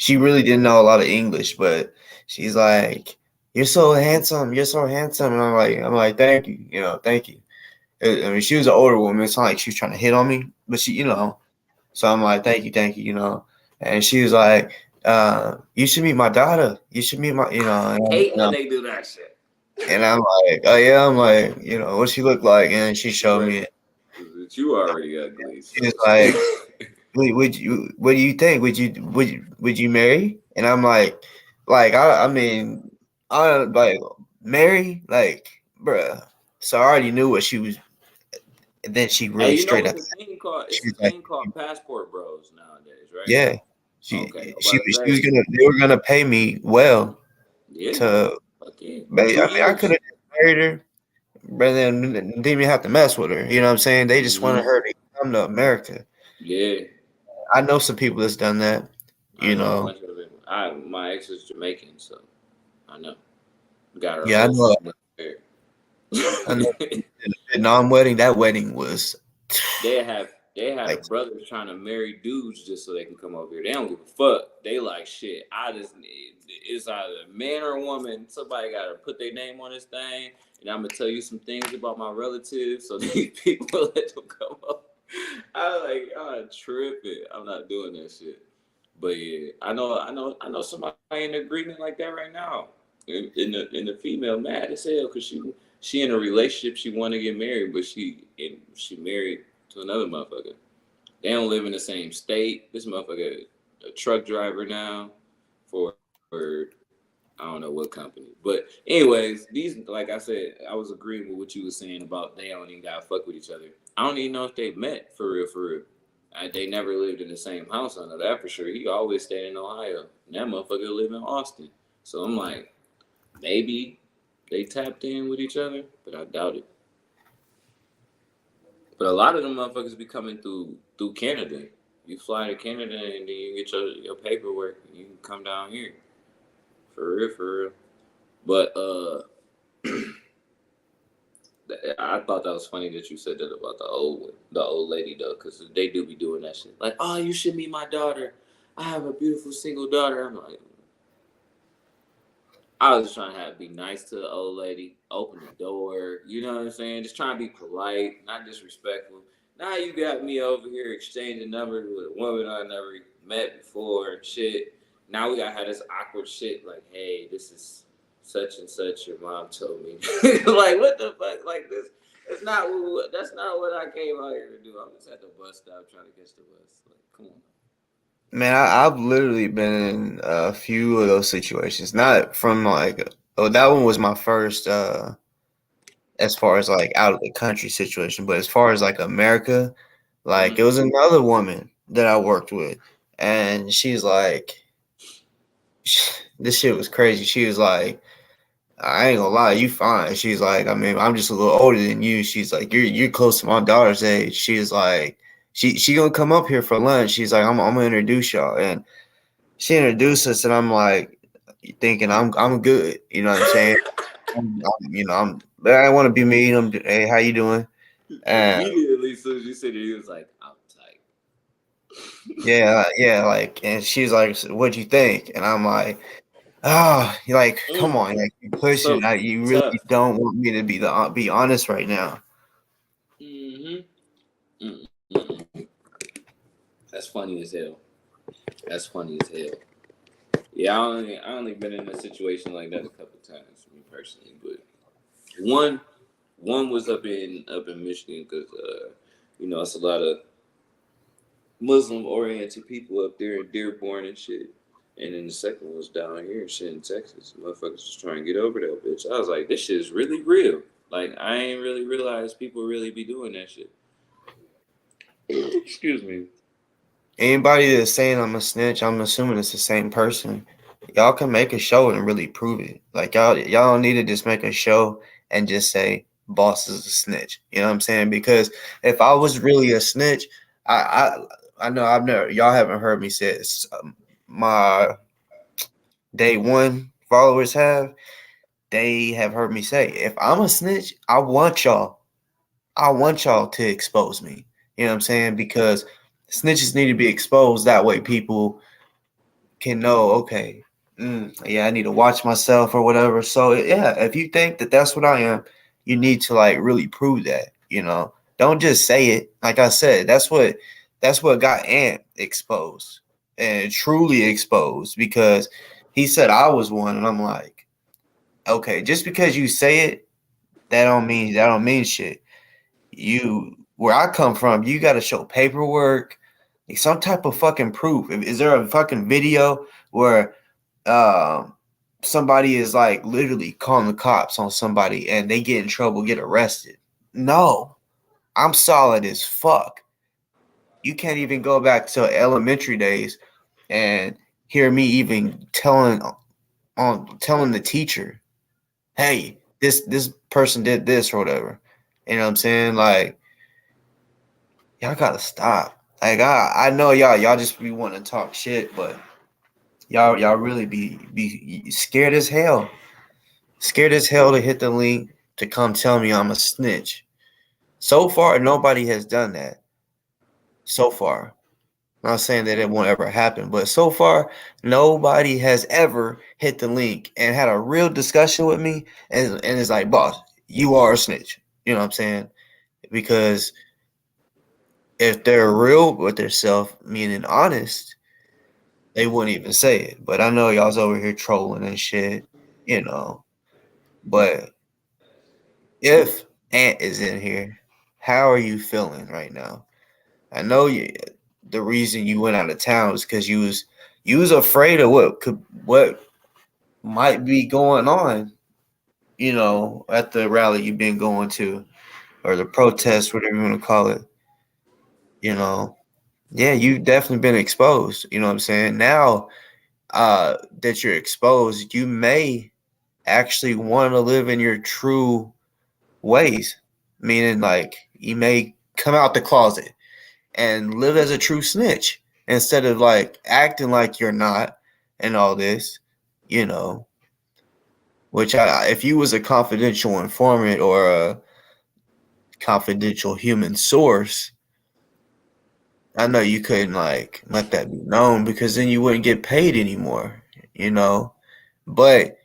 really didn't know a lot of English, but she's like, "You're so handsome. You're so handsome." And I'm like, "Thank you. You know, thank you." I mean, she was an older woman. It's not like she was trying to hit on me, but she, you know. So I'm like, thank you, you know. And she was like, you should meet my daughter. You should meet my, you know. I hate when they do that shit. And I'm like, oh yeah, I'm like, you know, what she look like? And she showed me it. But you already ugly. So. She was like, what do you think? Would you marry? And I'm like, I mean, I like marry, like, bruh. So I already knew what she was. And then she Hey, really you know straight it's up. a thing called She was like, passport bros nowadays, right? yeah. Okay, She was gonna. They were gonna pay me well to. Okay. I mean, 2 I years. could have married her, but then didn't even have to mess with her. You know what I'm saying? They just wanted her to come to America. Yeah. I know some people that's done that. I You know a know. bunch of it. My ex is Jamaican, so I know. Got her Yeah, I whole know. family there. I know. The Vietnam wedding. That wedding was. They have Like, brothers trying to marry dudes just so they can come over here. They don't give a fuck. They like shit. It's either a man or a woman. Somebody got to put their name on this thing, and I'm gonna tell you some things about my relatives so these people let them come up. I'm tripping. I'm not doing that shit. But yeah, I know somebody in agreement like that right now. In the female mad as hell because she in a relationship, she want to get married, but she married to another motherfucker. They don't live in the same state. This motherfucker a truck driver now for I don't know what company. But anyways, these, like I said, I was agreeing with what you were saying about they don't even gotta fuck with each other. I don't even know if they met for real, for real. They never lived in the same house. I know that for sure. He always stayed in Ohio. And that motherfucker live in Austin. So I'm like, maybe they tapped in with each other, but I doubt it. But a lot of them motherfuckers be coming through Canada. You fly to Canada and then you get your paperwork and you can come down here. For real, for real. But I thought that was funny that you said that about the old lady though, because they do be doing that shit. Like, oh, you should meet my daughter. I have a beautiful single daughter. I'm like, I was just trying to be nice to the old lady, open the door, you know what I'm saying? Just trying to be polite, not disrespectful. Now you got me over here exchanging numbers with a woman I never met before and shit. Now we gotta have this awkward shit like, hey, this is such and such. Your mom told me. Like, what the fuck? Like this? That's not what I came out here to do. I'm just at the bus stop trying to catch the bus. Like, come on. man, I've literally been in a few of those situations. Not from like, oh, that one was my first. As far as like out of the country situation, but as far as like America, like it was another woman that I worked with, and she's like, this shit was crazy. She was like, I ain't gonna lie, you fine. She's like, I mean, I'm just a little older than you. She's like, you're close to my daughter's age. She's like, she gonna come up here for lunch. She's like, I'm gonna introduce y'all, and she introduced us, and I'm like, thinking I'm good. You know what I'm saying? But I want to be me. Hey, how you doing? Immediately, as soon as you said it, he was like, I'm tight. Yeah, like, and she's like, "What'd you think?" And I'm like, "Oh, you're like, come on, like, you pushing. So You tough. really don't want me to be honest right now." That's funny as hell. That's funny as hell. Yeah, I only been in a situation like that a couple times, me personally, but one was up in Michigan because it's a lot of Muslim oriented people up there in Dearborn and shit. And then the second one was down here and shit in Texas. Motherfuckers just trying to get over that bitch. I was like, this shit is really real. Like, I ain't really realized people really be doing that shit. Excuse me. Anybody that's saying I'm a snitch, I'm assuming it's the same person. Y'all can make a show and really prove it. Like y'all don't need to just make a show and just say boss is a snitch. You know what I'm saying? Because if I was really a snitch, I know I've never y'all haven't heard me say it. My day one followers have. They have heard me say, if I'm a snitch, I want y'all to expose me. You know what I'm saying? Because snitches need to be exposed. That way people can know, okay, yeah, I need to watch myself or whatever. So yeah, if you think that that's what I am, you need to like really prove that. You know, don't just say it. Like I said, that's what got Ant exposed and truly exposed because he said I was one, and I'm like, okay, just because you say it, that don't mean shit. You where I come from, you got to show paperwork, like some type of fucking proof. Is there a fucking video where um somebody is like literally calling the cops on somebody and they get in trouble, get arrested? No, I'm solid as fuck. You can't even go back to elementary days and hear me even telling the teacher, hey, this person did this or whatever. You know what I'm saying? Like, y'all gotta stop. Like I know y'all just be wanting to talk shit, but y'all really be scared as hell. Scared as hell to hit the link to come tell me I'm a snitch. So far, nobody has done that. So far. I'm not saying that it won't ever happen, but so far, nobody has ever hit the link and had a real discussion with me and is like, boss, you are a snitch. You know what I'm saying? Because if they're real with themselves, meaning honest, they wouldn't even say it. But I know y'all's over here trolling and shit, you know. But if Ant is in here, how are you feeling right now? I know the reason you went out of town is because you was afraid of what might be going on, you know, at the rally you've been going to or the protest, whatever you want to call it, you know. Yeah, you've definitely been exposed. You know what I'm saying? Now that you're exposed, you may actually want to live in your true ways, meaning like you may come out the closet and live as a true snitch instead of like acting like you're not and all this, you know. Which if you was a confidential informant or a confidential human source, I know you couldn't like let that be known because then you wouldn't get paid anymore, you know. But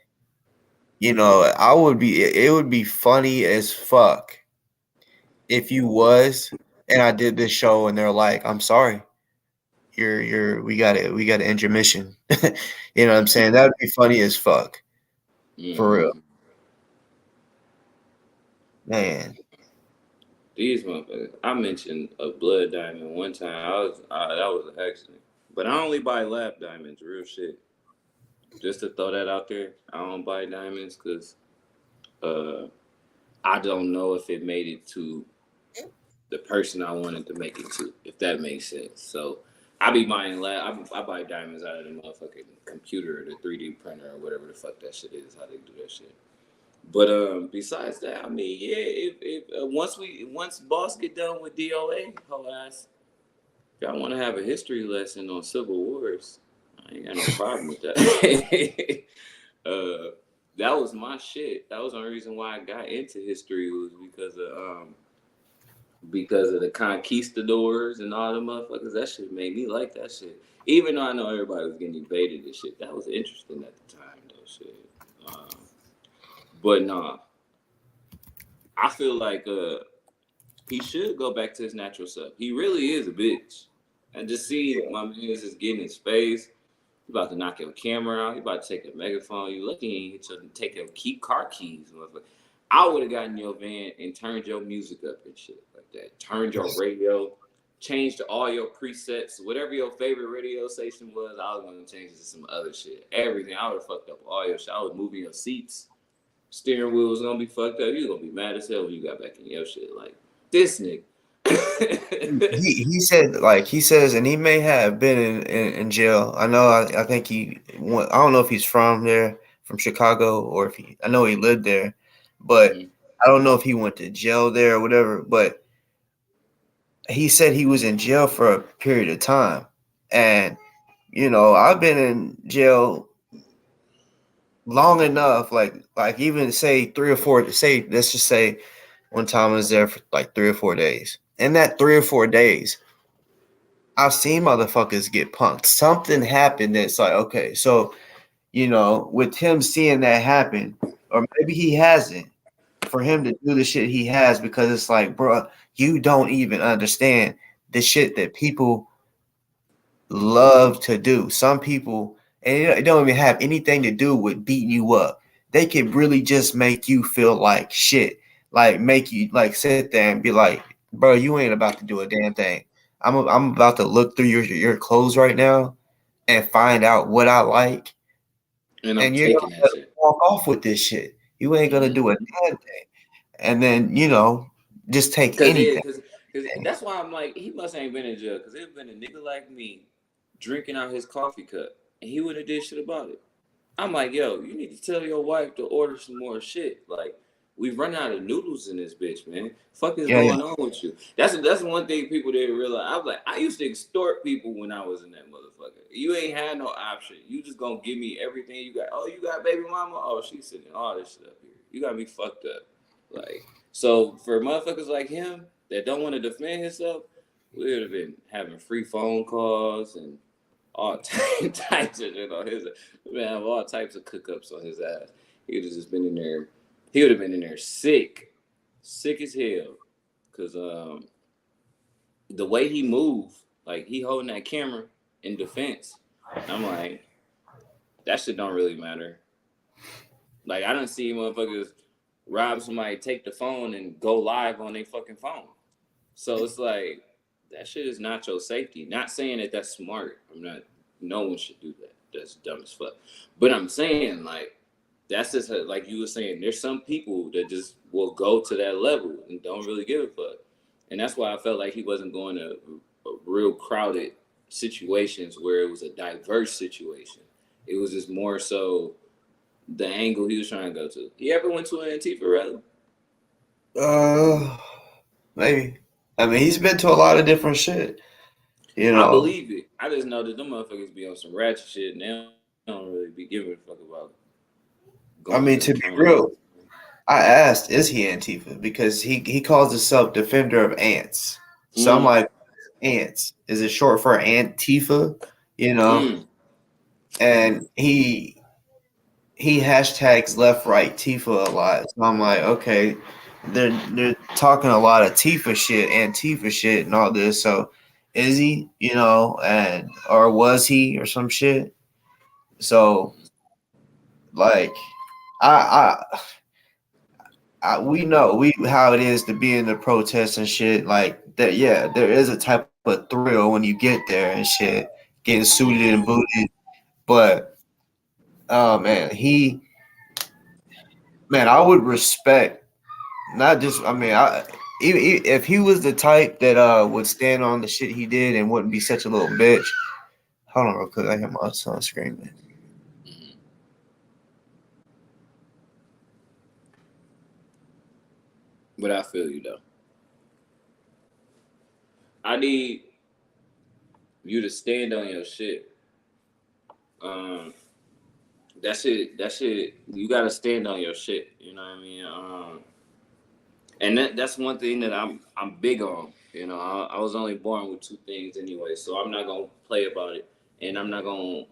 you know, it would be funny as fuck if you was and I did this show and they're like, I'm sorry, we gotta end your mission. You know what I'm saying? That would be funny as fuck. For real. Man. These motherfuckers. I mentioned a blood diamond one time. That was an accident. But I only buy lab diamonds, real shit. Just to throw that out there. I don't buy diamonds because I don't know if it made it to the person I wanted to make it to, if that makes sense. So I be buying I buy diamonds out of the motherfucking computer or the 3D printer or whatever the fuck that shit is, how they do that shit. But besides that, I mean, yeah, if once Boss get done with D.O.A, whole ass, if y'all want to have a history lesson on Civil Wars, I ain't got no problem with that. That was my shit. That was the only reason why I got into history was because of the conquistadors and all the motherfuckers. That shit made me like that shit. Even though I know everybody was getting evaded and shit, that was interesting at the time, though. Shit. But nah, I feel like he should go back to his natural self. He really is a bitch. And just see my man is just getting in space. He about to knock your camera out. He about to take a megaphone. You lucky he ain't to take your car keys. I would have gotten your van and turned your music up and shit like that. Turned your radio, changed all your presets, whatever your favorite radio station was. I was gonna change it to some other shit. Everything. I would have fucked up all your shit. I was moving your seats. Steering wheel was gonna be fucked up. You gonna be mad as hell when you got back in your shit. Like this nigga. He said like he says, and he may have been in jail. I know. I think he went. I don't know if he's from there, from Chicago, or if he. I know he lived there, but I don't know if he went to jail there or whatever. But he said he was in jail for a period of time, and I've been in jail long enough, like even say 3 or 4. Say let's just say one time I was there for like 3 or 4 days. In that 3 or 4 days, I've seen motherfuckers get punked. Something happened that's like, okay, so with him seeing that happen, or maybe he hasn't, for him to do the shit he has, because it's like, bro, you don't even understand the shit that people love to do. Some people, and it don't even have anything to do with beating you up. They can really just make you feel like shit, like make you like sit there and be like, bro, you ain't about to do a damn thing. I'm about to look through your clothes right now and find out what I like, And I'm and you're taking gonna that shit. walk off with this shit. You ain't gonna do a damn thing, and then just take anything. Cause that's why I'm like, he must ain't been in jail. Cause it been a nigga like me drinking out his coffee cup, and he wouldn't have did shit about it. I'm like, yo, you need to tell your wife to order some more shit. Like, we've run out of noodles in this bitch, man. Fuck is Yeah, yeah. going on with you? That's one thing people didn't realize. I was like, I used to extort people when I was in that motherfucker. You ain't had no option. You just gonna give me everything you got. Oh, you got baby mama? Oh, she's sitting all this shit up here. You got me fucked up. Like, so for motherfuckers like him that don't want to defend himself, we would have been having free phone calls and all types of shit on his. Man, have all types of cook-ups on his ass. He would have just been in there. He would have been in there sick as hell. Cause the way he moved, like he holding that camera in defense, I'm like, that shit don't really matter. Like I don't see motherfuckers rob somebody, take the phone, and go live on their fucking phone. So it's like that shit is not your safety. Not saying that that's smart. I'm not. No one should do that. That's dumb as fuck. But I'm saying like that's just like you were saying. There's some people that just will go to that level and don't really give a fuck. And that's why I felt like he wasn't going to real crowded situations where it was a diverse situation. It was just more so the angle he was trying to go to. You ever went to an Antifa rally? Maybe. I mean, he's been to a lot of different shit. I believe it. I just know that them motherfuckers be on some ratchet shit and they don't really be giving a fuck about I mean, to be real, I asked, is he Antifa? Because he calls himself Defender of Ants. So I'm like, ants. Is it short for Antifa? And he hashtags left right Tifa a lot. So I'm like, okay, they're talking a lot of Tifa shit, Antifa shit, and all this. So is he, and or was he or some shit? So like, we know how it is to be in the protests and shit like that. Yeah, there is a type of thrill when you get there and shit, getting suited and booted. But oh man, I would respect not just. I mean, if he was the type that would stand on the shit he did and wouldn't be such a little bitch. Hold on real quick, I hear my son screaming. But I feel you though. I need you to stand on your shit. That shit. You gotta stand on your shit. You know what I mean? And that's one thing that I'm big on. I was only born with two things anyway, so I'm not gonna play about it, and I'm not gonna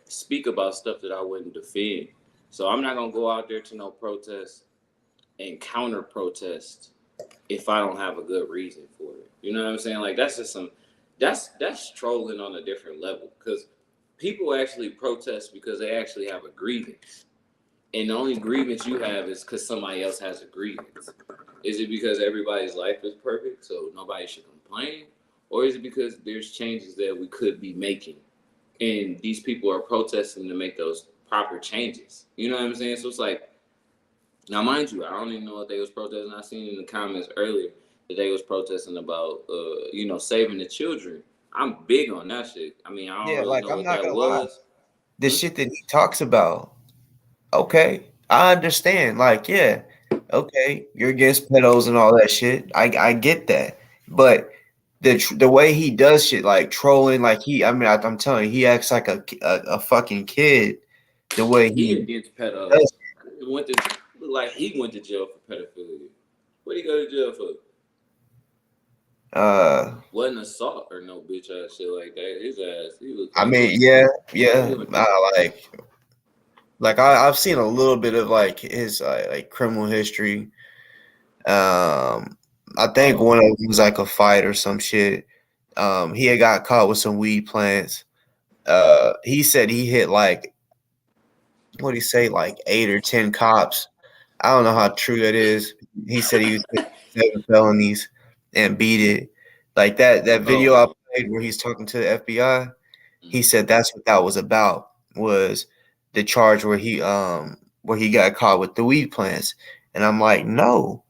speak about stuff that I wouldn't defend. So I'm not gonna go out there to no protest and counter protest if I don't have a good reason for it. You know what I'm saying? Like that's just that's trolling on a different level because people actually protest because they actually have a grievance. And the only grievance you have is because somebody else has a grievance. Is it because everybody's life is perfect, so nobody should complain? Or is it because there's changes that we could be making? And these people are protesting to make those proper changes. You know what I'm saying? So it's like, now mind you, I don't even know what they was protesting. I seen in the comments earlier that they was protesting about, saving the children. I'm big on that shit. I mean, I don't Yeah, really like know I'm what not that gonna lie. was. The shit that he talks about, okay, I understand. Like, yeah, okay, you're against pedos and all that shit. I get that, but the way he does shit, like trolling, like I'm telling you, he acts like a fucking kid. The way He he against pedos. does. Look like he went to jail for pedophilia. What did he go to jail for? Wasn't assault or no bitch ass shit like that. His ass, he looked I like mean, yeah. Like I've seen a little bit of like his like criminal history. I think one of them was like a fight or some shit. He had got caught with some weed plants. He said he hit like, what did he say, like 8 or 10 cops. I don't know how true that is. He said he was 7 felonies and beat it. Like that video I played where he's talking to the FBI. He said that's what that was about, was the charge where he got caught with the weed plants. And I'm like, no,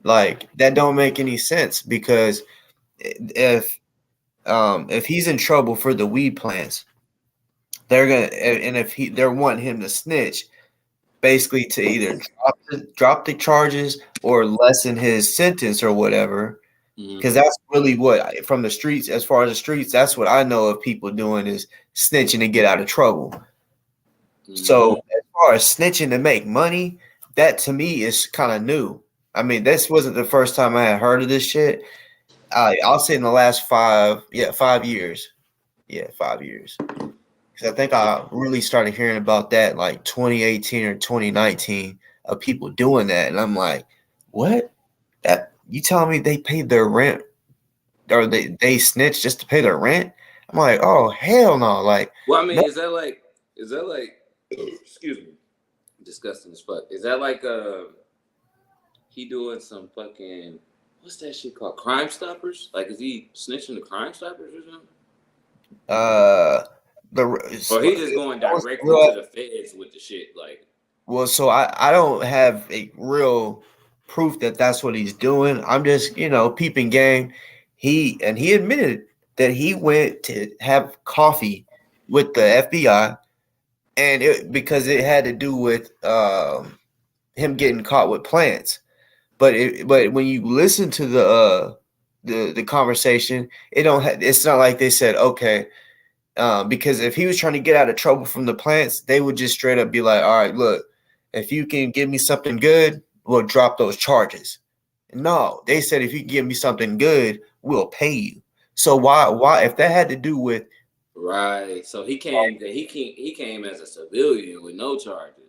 like that don't make any sense, because if he's in trouble for the weed plants, they're gonna, and if they're wanting him to snitch, basically to either drop the charges or lessen his sentence or whatever. Because that's really what, from the streets, as far as the streets, that's what I know of people doing, is snitching to get out of trouble. So as far as snitching to make money, that to me is kind of new. I mean, this wasn't the first time I had heard of this shit. I'll say in the last 5 years. Yeah, 5 years. Because I think I really started hearing about that like 2018 or 2019 of people doing that. And I'm like, what? That you telling me they paid their rent, or they snitched just to pay their rent? I'm like, oh hell no. Like, well, I mean, no. is that like excuse me, disgusting as fuck. Is that like he doing some fucking, what's that shit called? Crime Stoppers? Like, is he snitching to Crime Stoppers or something? Or he just going directly to the feds with the shit, like. Well, so I don't have a real proof that that's what he's doing. I'm just, peeping game. He admitted that he went to have coffee with the FBI, and because it had to do with him getting caught with plants. But when you listen to the conversation, it's not like they said, okay. Because if he was trying to get out of trouble from the plants, they would just straight up be like, all right, look, if you can give me something good, we'll drop those charges. No, they said, if you can give me something good, we'll pay you. So why if that had to do with, right? So he came as a civilian with no charges.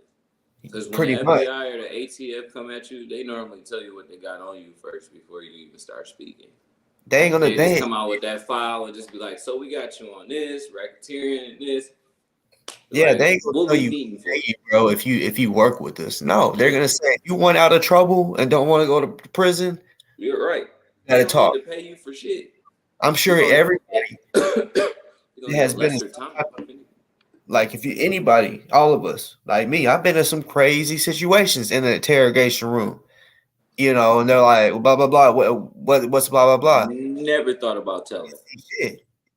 Because when the FBI or the ATF come at you, they normally tell you what they got on you first before you even start speaking. They ain't gonna just come out with that file and just be like, so we got you on this, racketeering and this. Yeah, like, they ain't gonna tell you, bro, if you work with us. No, they're gonna say, if you want out of trouble and don't want to go to prison, you're right. Gotta talk. Need to pay you for shit. I'm sure everybody has been in some type of, like, if you anybody, all of us, like me, I've been in some crazy situations in the interrogation room. And they're like, blah blah blah. What's blah blah blah? Never thought about telling.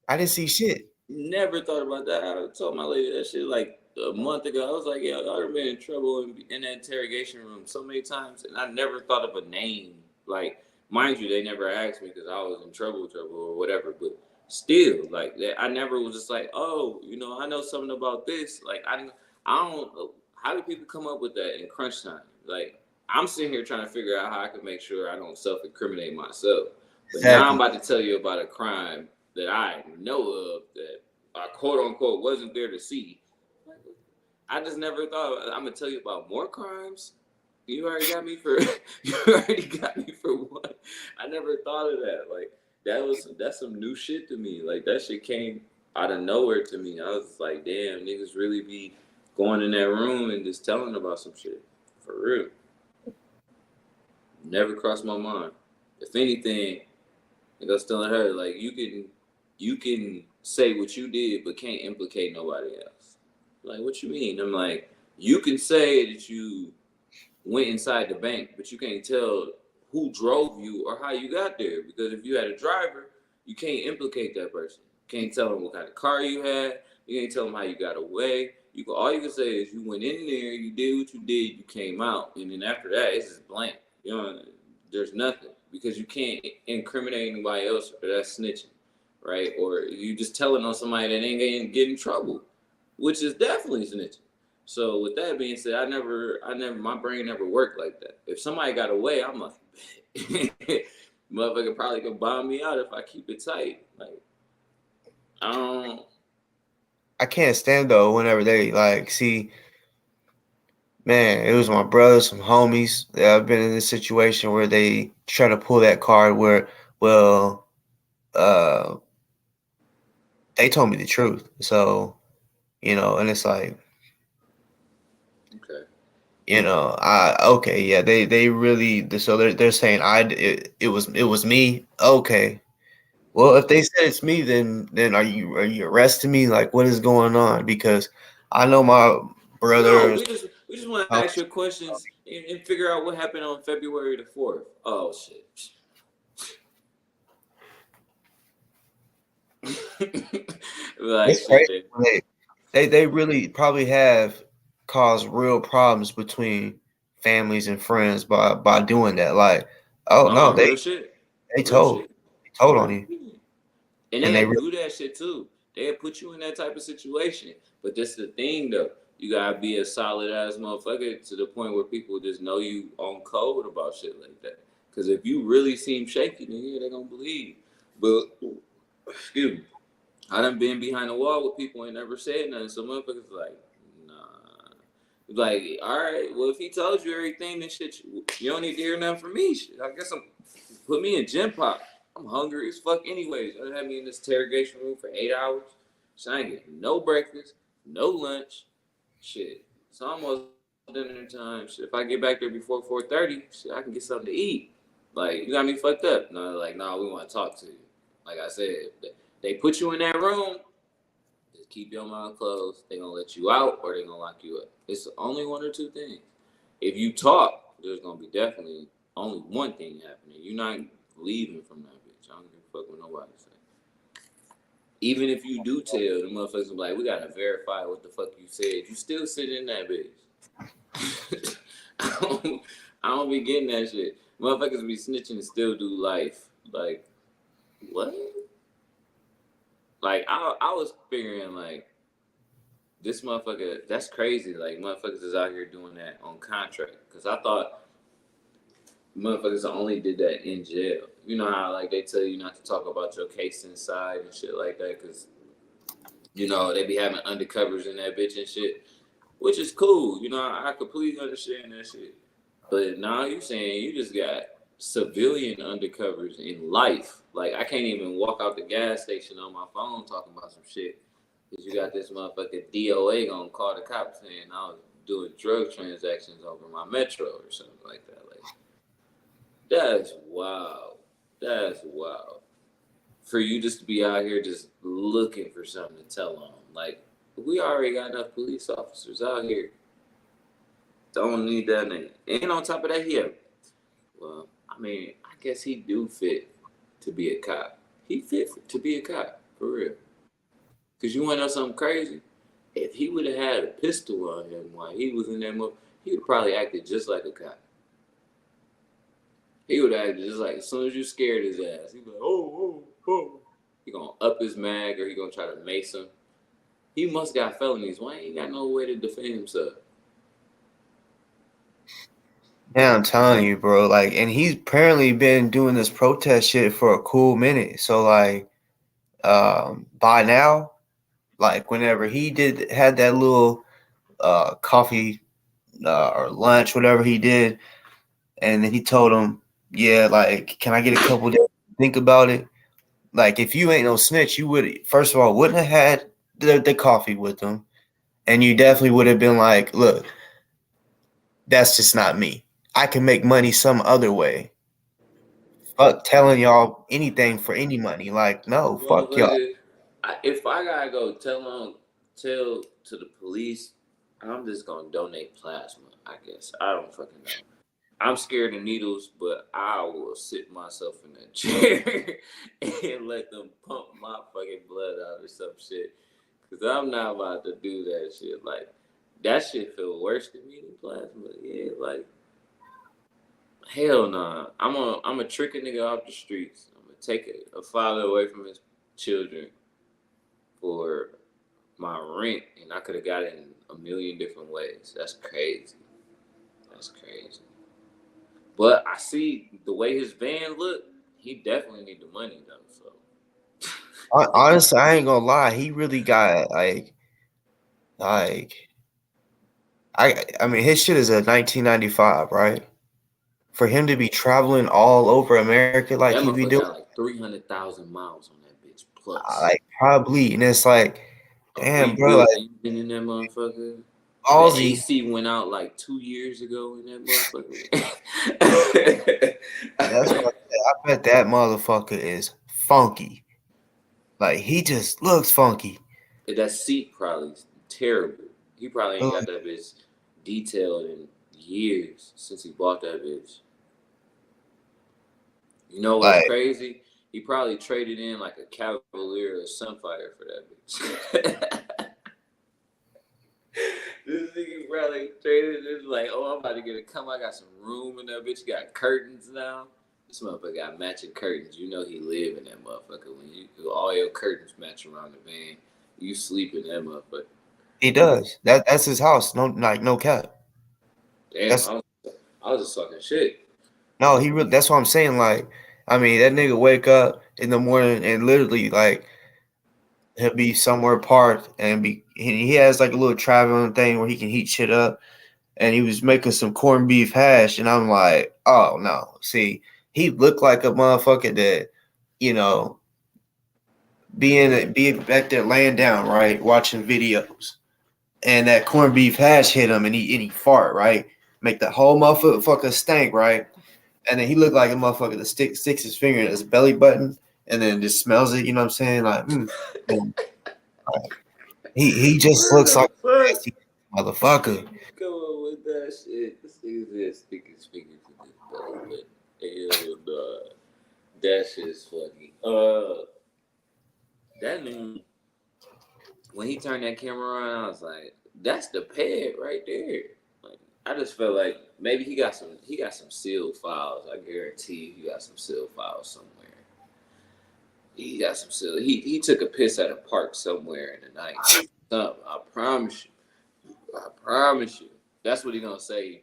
I didn't see shit. Never thought about that. I told my lady that shit like a month ago. I was like, yeah, I've been in trouble in that interrogation room so many times, and I never thought of a name. Like, mind you, they never asked me because I was in trouble or whatever. But still, like, I never was just like, oh, I know something about this. Like, I don't know. How do people come up with that in crunch time? Like, I'm sitting here trying to figure out how I can make sure I don't self-incriminate myself. But now I'm about to tell you about a crime that I know of that I quote unquote wasn't there to see. I just never thought. I'm gonna tell you about more crimes. You already got me for one. I never thought of that. Like, that's some new shit to me. Like, that shit came out of nowhere to me. I was like, damn, niggas really be going in that room and just telling about some shit. For real. Never crossed my mind. If anything, like I was telling her, like, you can say what you did, but can't implicate nobody else. Like, what you mean? I'm like, you can say that you went inside the bank, but you can't tell who drove you or how you got there. Because if you had a driver, you can't implicate that person. You can't tell them what kind of car you had. You can't tell them how you got away. All you can say is you went in there, you did what you did, you came out, and then after that, it's just blank. You know, there's nothing because you can't incriminate anybody else, or that's snitching, right? Or you just telling on somebody that ain't gonna get in trouble, which is definitely snitching. So with that being said, my brain never worked like that. If somebody got away, I'm like, motherfucker probably could bomb me out if I keep it tight. Like, I can't stand though whenever they like see. Man, it was my brothers, some homies. I've been in this situation where they try to pull that card where, well, they told me the truth. So, and it's like, okay, yeah, they really, so they're saying it was me. Okay. Well, if they said it's me, then are you arresting me? Like, what is going on? Because I know my no, brothers. we just want to ask your questions and figure out what happened on February the 4th. Oh shit. Like It's crazy. shit. They really probably have caused real problems between families and friends by doing that. Like, oh no, Real shit. they Real told shit. on you, And and they they do that shit too. They put you in that type of situation. But that's the thing though. You gotta be a solid ass motherfucker to the point where people just know you on code about shit like that. Because if you really seem shaky, then yeah, they gonna believe. But excuse me, I done been behind the wall with people and never said nothing. So motherfuckers like, nah. Like, all right, well if he told you everything, then shit, you don't need to hear nothing from me. Shit, I guess put me in gym pop. I'm hungry as fuck anyways. You have me in this interrogation room for 8 hours. So I ain't getting no breakfast, no lunch. Shit. It's almost dinner time. Shit. If I get back there before 4:30, shit, I can get something to eat. Like, you got me fucked up. No, like, no, we want to talk to you. Like I said, they put you in that room, just keep your mouth closed. They gonna let you out or they gonna lock you up. It's only one or two things. If you talk, there's gonna be definitely only one thing happening. You're not leaving from that bitch. I don't give a fuck what nobody say. Even if you do tell, the motherfuckers will be like, we gotta verify what the fuck you said. You still sit in that bitch. I don't be getting that shit. Motherfuckers be snitching and still do life. Like, what? Like, I was figuring, like, this motherfucker, that's crazy. Like, motherfuckers is out here doing that on contract. Because I thought motherfuckers only did that in jail. You know how, like, they tell you not to talk about your case inside and shit like that? Because, they be having undercovers in that bitch and shit. Which is cool. I completely understand that shit. But now you saying you just got civilian undercovers in life. Like, I can't even walk out the gas station on my phone talking about some shit. Because you got this motherfucker D.O.A. gonna call the cops saying I was doing drug transactions over my Metro or something like that. Like, that's wild. That's wild. For you just to be out here just looking for something to tell on. Like, we already got enough police officers out here. Don't need that nigga. And on top of that, I guess he do fit to be a cop. He fit to be a cop, for real. Because you want to know something crazy? If he would have had a pistol on him while he was in that movie, he would have probably acted just like a cop. He would have acted just like, as soon as you scared his ass, he'd be like, oh, oh, oh. He gonna up his mag or he gonna try to mace him. He must got felonies. Why ain't got no way to defend himself? Yeah, I'm telling you, bro. Like, and he's apparently been doing this protest shit for a cool minute. So, like, by now, like, whenever he had that little coffee or lunch, whatever he did, and then he told him, "Yeah, like, can I get a couple days to think about it?" Like, if you ain't no snitch, you would first of all wouldn't have had the coffee with him, and you definitely would have been like, "Look, that's just not me. I can make money some other way. Fuck telling y'all anything for any money. Like, no, fuck y'all." Motherfucker, if I gotta go tell to the police, I'm just gonna donate plasma, I guess. I don't fucking know. I'm scared of needles, but I will sit myself in a chair and let them pump my fucking blood out or some shit. Cause I'm not about to do that shit. Like, that shit feel worse to me than plasma. Yeah, like, hell nah. I'm a trick a nigga off the streets. I'm gonna take a father away from his children for my rent, and I could have got it in a million different ways. That's crazy. That's crazy. But I see the way his van look, he definitely need the money though. So Honestly, I ain't gonna lie. He really got like I mean, his shit is a 1995, right? For him to be traveling all over America like that he be motherfucker doing, got like 300,000 miles on that bitch plus. like probably, and it's like, A damn, bro, like rebuilt engine in that motherfucker. The ballsy. AC went out like 2 years ago in that motherfucker. That's what I bet that motherfucker is funky. Like he just looks funky. That seat probably is terrible. He probably ain't Ugh, got that bitch detailed in years since he bought that bitch. You know what's like crazy? He probably traded in like a Cavalier or Sunfire for that bitch. This nigga probably traded it like, oh, I'm about to get a come. I got some room in that bitch. Got curtains now. This motherfucker got matching curtains. You know he live in that motherfucker. When you all your curtains match around the van, you sleep in that motherfucker. he does. That's his house. No, like no cap. Damn, That's I was just talking shit. no, he really. That's what I'm saying. Like, I mean, that nigga wake up in the morning and literally like he'll be somewhere parked and he has like a little traveling thing where he can heat shit up. And he was making some corned beef hash, and I'm like, oh no. See, he looked like a motherfucker that, you know, be back there laying down, right, watching videos, and that corned beef hash hit him, and he fart, right, make the whole motherfucker stank, right, and then he looked like a motherfucker that sticks his finger in his belly button, and then just smells it. You know what I'm saying? Like, and, like, he just What looks the like a fuck? nasty motherfucker. Come on with that shit. This nigga said stick his finger to this belly button. Hell nah. That shit's funny. That nigga, when he turned that camera on, I was like, that's the pad right there. Like, I just felt like maybe he got some sealed files. I guarantee he got some sealed files somewhere. He got some sealed. He took a piss at a park somewhere in the night. Something. I promise you. I promise you. That's what he gonna say. He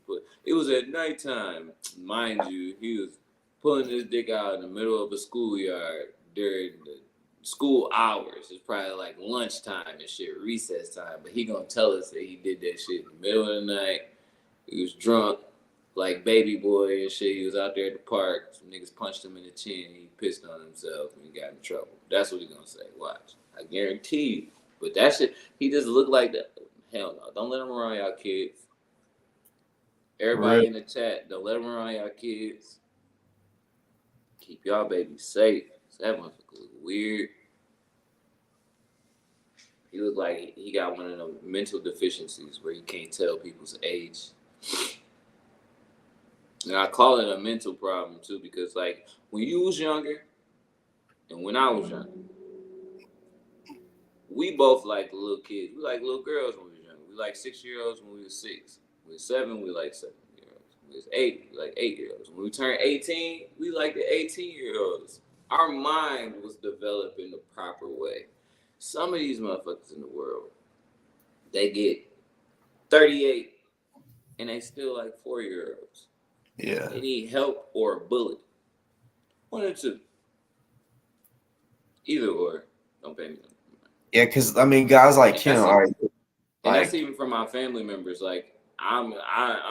put. It was at nighttime, mind you. He was pulling his dick out in the middle of a schoolyard during the school hours. It's probably like lunchtime and shit, recess time. But he gonna tell us that he did that shit in the middle of the night. He was drunk, like baby boy and shit. He was out there at the park. Some niggas punched him in the chin. He pissed on himself and he got in trouble. That's what he gonna say. Watch. I guarantee you. But that shit, he just looked like that. Hell no. Don't let him around y'all kids. Everybody in the chat, don't let him around y'all kids. Keep y'all babies safe. That motherfucker look weird. He look like he got one of them mental deficiencies where he can't tell people's age. And I call it a mental problem too because like when you was younger and when I was younger, we both like little kids. We like little girls when we was younger. We like 6-year-olds when we was 6. When we was 7, we like 7-year-olds. When we was 8, we like 8-year-olds. When we turned 18, we like the 18-year-olds. Our mind was developed in the proper way. Some of these motherfuckers in the world, they get 38 and they still like 4-year-olds. Yeah. They need help or a bullet. One or two. Either or. Don't pay me no. Yeah, because I mean, guys like him are And like, that's even from my family members. Like I'm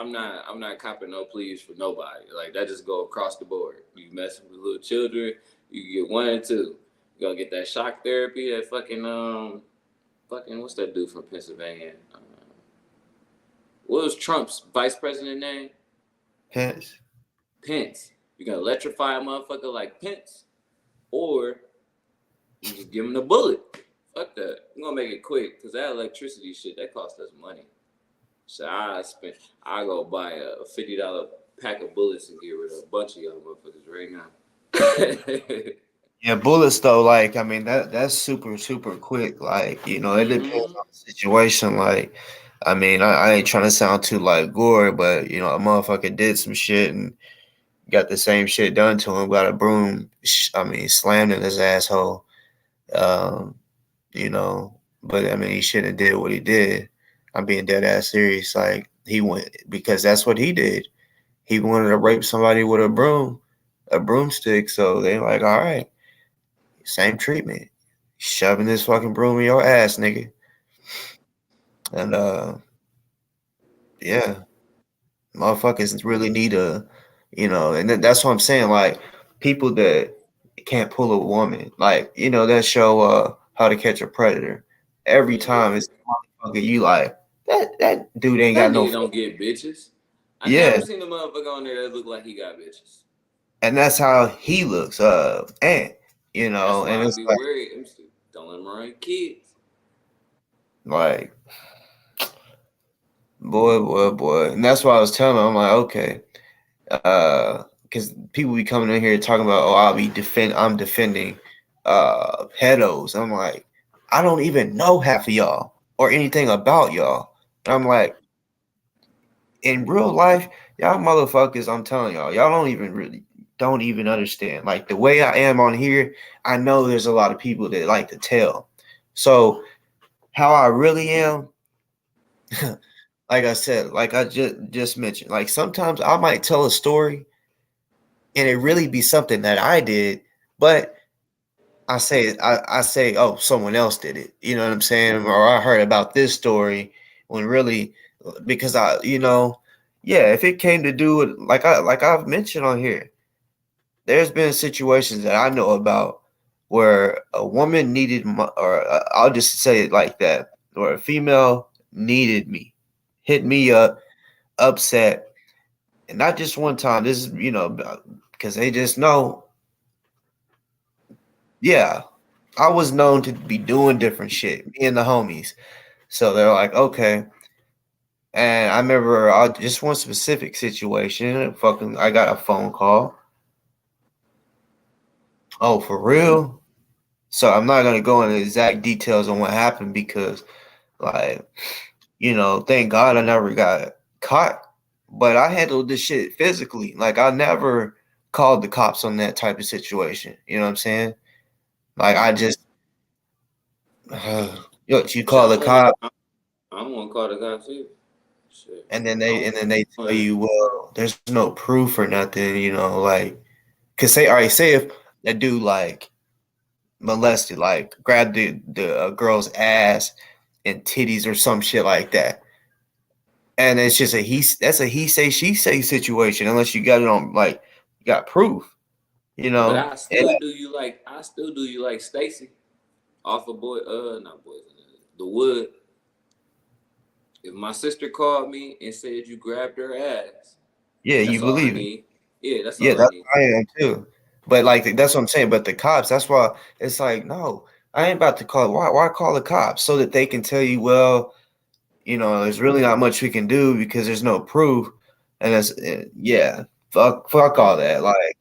not copping no pleas for nobody. Like that just go across the board. You messing with little children, you get 1 or 2. You gotta get that shock therapy. That fucking what's that dude from Pennsylvania? What was Trump's vice president name? Pence. You gotta electrify a motherfucker like Pence, or you just give him the bullet. Fuck that. I'm gonna make it quick because that electricity shit that costs us money. So I go buy a $50 pack of bullets and get rid of a bunch of y'all motherfuckers right now. Yeah, bullets though, like I mean that's super quick. Like, you know, it depends on the situation. Like, I mean, I ain't trying to sound too like gore, but you know, a motherfucker did some shit and got the same shit done to him, got a broom, slammed in his asshole. Um, you know, but I mean, he shouldn't have did what he did. I'm being dead ass serious. Like, he went because that's what he did. He wanted to rape somebody with a broomstick. So they like, all right, same treatment, shoving this fucking broom in your ass, nigga. And yeah, motherfuckers really need a, you know, and that's what I'm saying. Like, people that can't pull a woman, like, you know, that show How to Catch a Predator. Every time it's motherfucker, you like that dude ain't That got no. nigga don't get bitches. I Yeah, never seen a motherfucker on there that look like he got bitches. and that's how he looks. And you That's know, why and I it's be worried. Don't let him around kids. like boy, and that's why I was telling him. I'm like, okay, because people be coming in here talking about, oh, I'm defending pedos. I'm like, I don't even know half of y'all or anything about y'all. And I'm like, in real life, y'all motherfuckers, I'm telling y'all don't even understand. Like, the way I am on here, I know there's a lot of people that like to tell. So how I really am, like I said, like I just mentioned, like sometimes I might tell a story and it really be something that I did, but I say, oh, someone else did it. You know what I'm saying? Or I heard about this story when really, because yeah, if it came to do it, like I've mentioned on here, there's been situations that I know about where a woman needed or I'll just say it like that, or a female needed me, hit me up, upset, and not just one time. This is, because they just know, yeah, I was known to be doing different shit, me and the homies. So they're like, okay. And I remember just one specific situation. I got a phone call. Oh, for real? So I'm not gonna go into exact details on what happened because, like, thank God I never got caught. But I handled this shit physically. Like, I never called the cops on that type of situation. You know what I'm saying? Like, I just, you call the cop, I don't want to call the cops either. Shit. and then they tell you, well, there's no proof or nothing. Like, cause say if a dude like molested, like grabbed the girl's ass and titties or some shit like that. And it's just that's a he say she say situation unless you got it on, like, you got proof, But and I still do you like Stacy off of not boys, the Wood. If my sister called me and said you grabbed her ass, yeah, you that's all I believe it. need. Yeah, that's Yeah, all I that's need. what I am too. But like that's what I'm saying. But the cops, that's why it's like, no, I ain't about to call. Why call the cops so that they can tell you, well, there's really not much we can do because there's no proof. And it's yeah, fuck all that. Like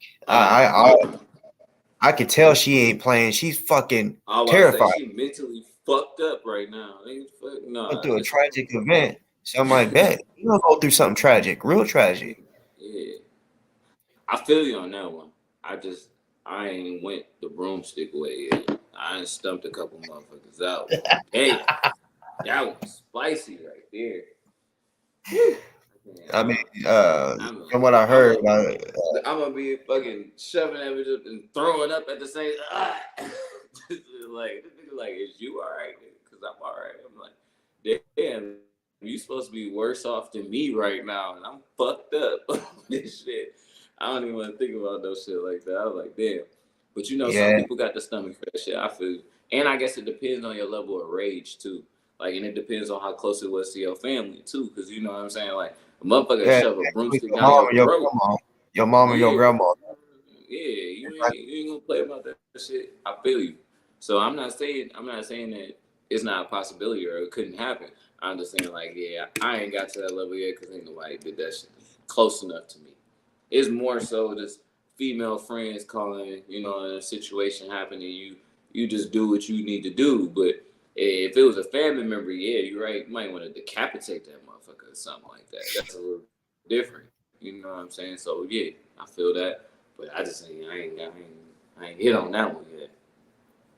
I could tell she ain't playing. She's fucking I was about to terrified. say she mentally fucked up right now. Went Nah, through a listen. tragic event. So I'm like, bet you gonna go through something tragic, real tragic. Yeah, I feel you on that one. I ain't went the broomstick way yet. I ain't stumped a couple motherfuckers out. Hey, that was spicy right there. I mean, I'm from what I heard, I'm gonna be fucking shoving everything and throwing up at the same. Like, this nigga, like, is you all right? Because I'm all right. I'm like, damn, you supposed to be worse off than me right now, and I'm fucked up. This shit. I don't even want to think about no shit like that. I was like, damn. But some yeah, people got the stomach for that shit. I feel, and I guess it depends on your level of rage too. Like, and it depends on how close it was to your family too. Because you know what I'm saying. Like, a motherfucker yeah, shove a broomstick your down mom your and your throat. grandma, your mom and your Yeah, grandma. yeah. You ain't gonna play about that shit. I feel you. So I'm not saying that it's not a possibility or it couldn't happen. I'm just saying, like, yeah, I ain't got to that level yet because ain't nobody did that shit close enough to me. It's more so just female friends calling, you know, in a situation happening, you just do what you need to do. But if it was a family member, yeah, you're right. You might want to decapitate that motherfucker or something like that. That's a little different. You know what I'm saying? So yeah, I feel that. But I just ain't hit on that one yet.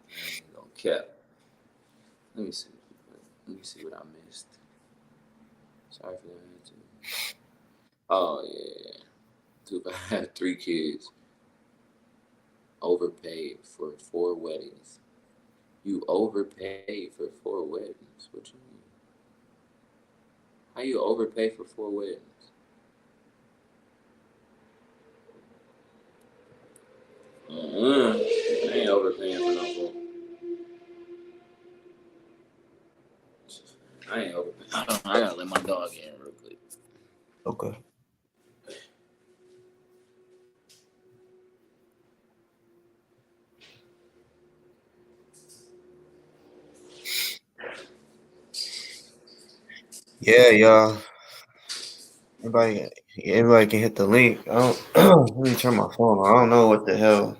I ain't gonna cap. Let me see what I missed. Sorry for that. Oh yeah. If I had 3 kids, overpaid for 4 weddings. You overpaid for 4 weddings? What you mean? How you overpay for 4 weddings? I ain't overpaying for no 4. I ain't overpaying. I gotta let my dog in real quick. Okay. Yeah, y'all. Everybody can hit the link. I don't. Let me turn my phone on. I don't know what the hell.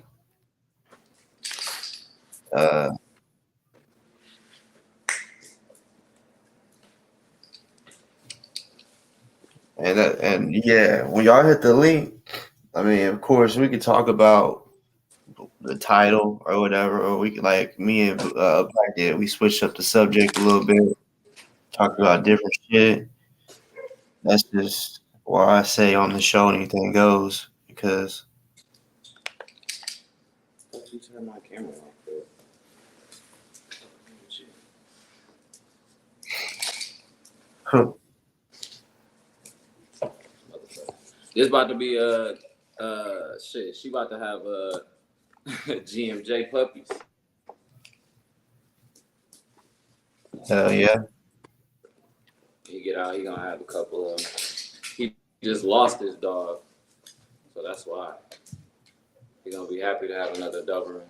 And yeah, when y'all hit the link, I mean, of course, we could talk about the title or whatever, or we could, like me and Black did, we switched up the subject a little bit, talked about different shit. That's just why I say on the show anything goes, because Don't you turn my camera off, bro? This about to be shit. She about to have GMJ puppies. hell yeah. He get out, he gonna have a couple of them. He just lost his dog, so that's why. He gonna be happy to have another Doberman.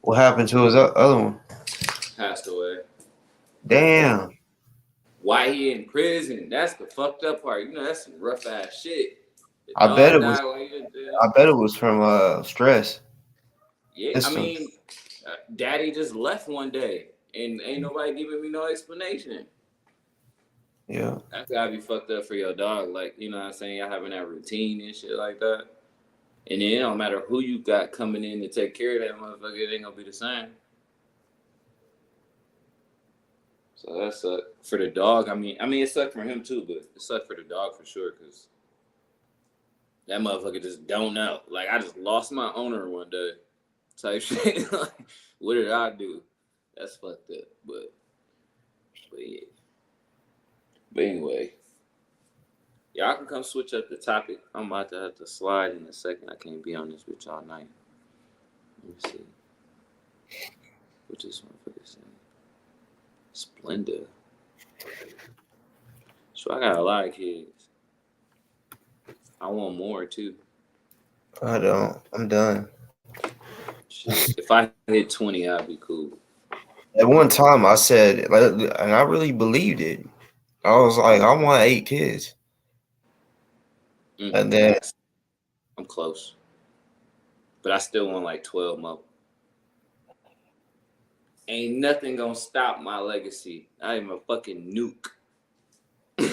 What happened to his other one? Passed away. Damn. Why he in prison? That's the fucked up part. You know, that's some rough ass shit. The I bet dog it was. died while he in jail. I bet it was from stress. Yeah, I mean, Daddy just left one day, and ain't nobody giving me no explanation. Yeah. That's gotta be fucked up for your dog. Like, you know what I'm saying? Y'all having that routine and shit like that. And then it don't matter who you got coming in to take care of that motherfucker, it ain't gonna be the same. So that sucked for the dog. I mean, it sucked for him too, but it sucked for the dog for sure, because that motherfucker just don't know. Like, I just lost my owner one day type shit. Like, what did I do? That's fucked up. But yeah. But anyway. Y'all can come switch up the topic. I'm about to have to slide in a second. I can't be on this with y'all night. Let me see. What this motherfucker saying? Splenda. So I got a lot of kids. I want more too. I don't. I'm done. Shit. If I hit 20, I'd be cool. At one time, I said, and I really believed it. I was like, I want 8 kids. And then I'm close. But I still want like 12 more. Ain't nothing gonna stop my legacy. I am a fucking nuke.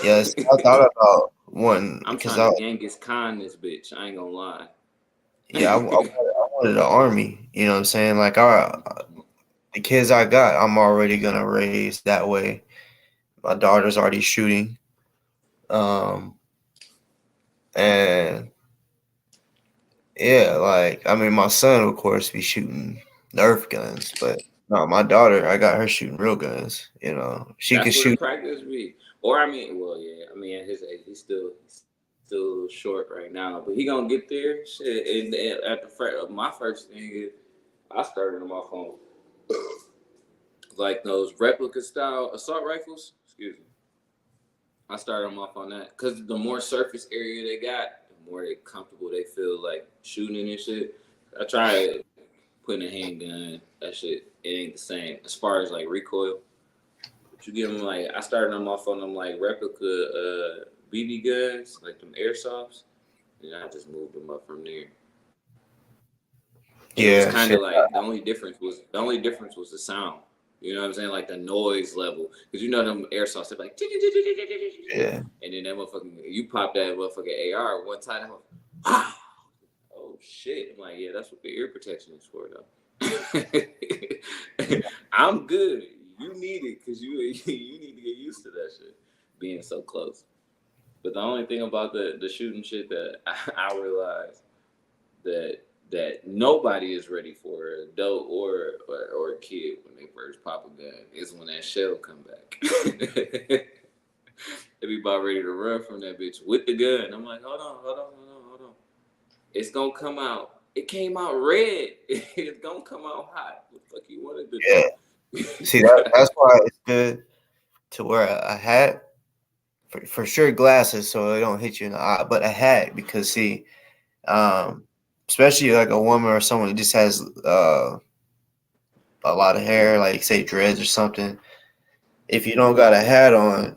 yes, I thought about one. I'm trying to Genghis Khan this bitch. I ain't gonna lie. Yeah, I wanted an army. You know what I'm saying? Like, the kids I got, I'm already gonna raise that way. My daughter's already shooting. And yeah, like, I mean, my son, of course, be shooting Nerf guns, but no, my daughter, I got her shooting real guns. You know, she That's could where shoot. the practice be. Or I mean, well, yeah. I mean, at his age, he's still a little short right now, but he gonna get there. Shit. And at the my first thing is, I started him off on like those replica style assault rifles. Excuse me. I started them off on that because the more surface area they got, the more they comfortable they feel like shooting and shit. I tried putting a handgun. That shit, it ain't the same as far as like recoil. You give them like I started them off on them like replica BB guns, like them airsofts, and I just moved them up from there. And it was Yeah, kind of shit. like the only difference was the sound. You know what I'm saying? Like the noise level, because you know them airsoft stuff like, Yeah. and then that motherfucking you pop that motherfucking AR one time. Ah, oh shit! I'm like, yeah, that's what the ear protection is for, though. I'm good. You need it because you need to get used to that shit being so close. But the only thing about the shooting shit that I realized that nobody is ready for, an adult or a kid, when they first pop a gun, is when that shell come back. They be about ready to run from that bitch with the gun. I'm like, hold on. It's gonna come out. It came out red. It's gonna come out hot. What the fuck you wanted to do? Yeah. See, that's why it's good to wear a hat. For sure, glasses so they don't hit you in the eye, but a hat because see, especially like a woman or someone who just has a lot of hair, like say dreads or something. If you don't got a hat on,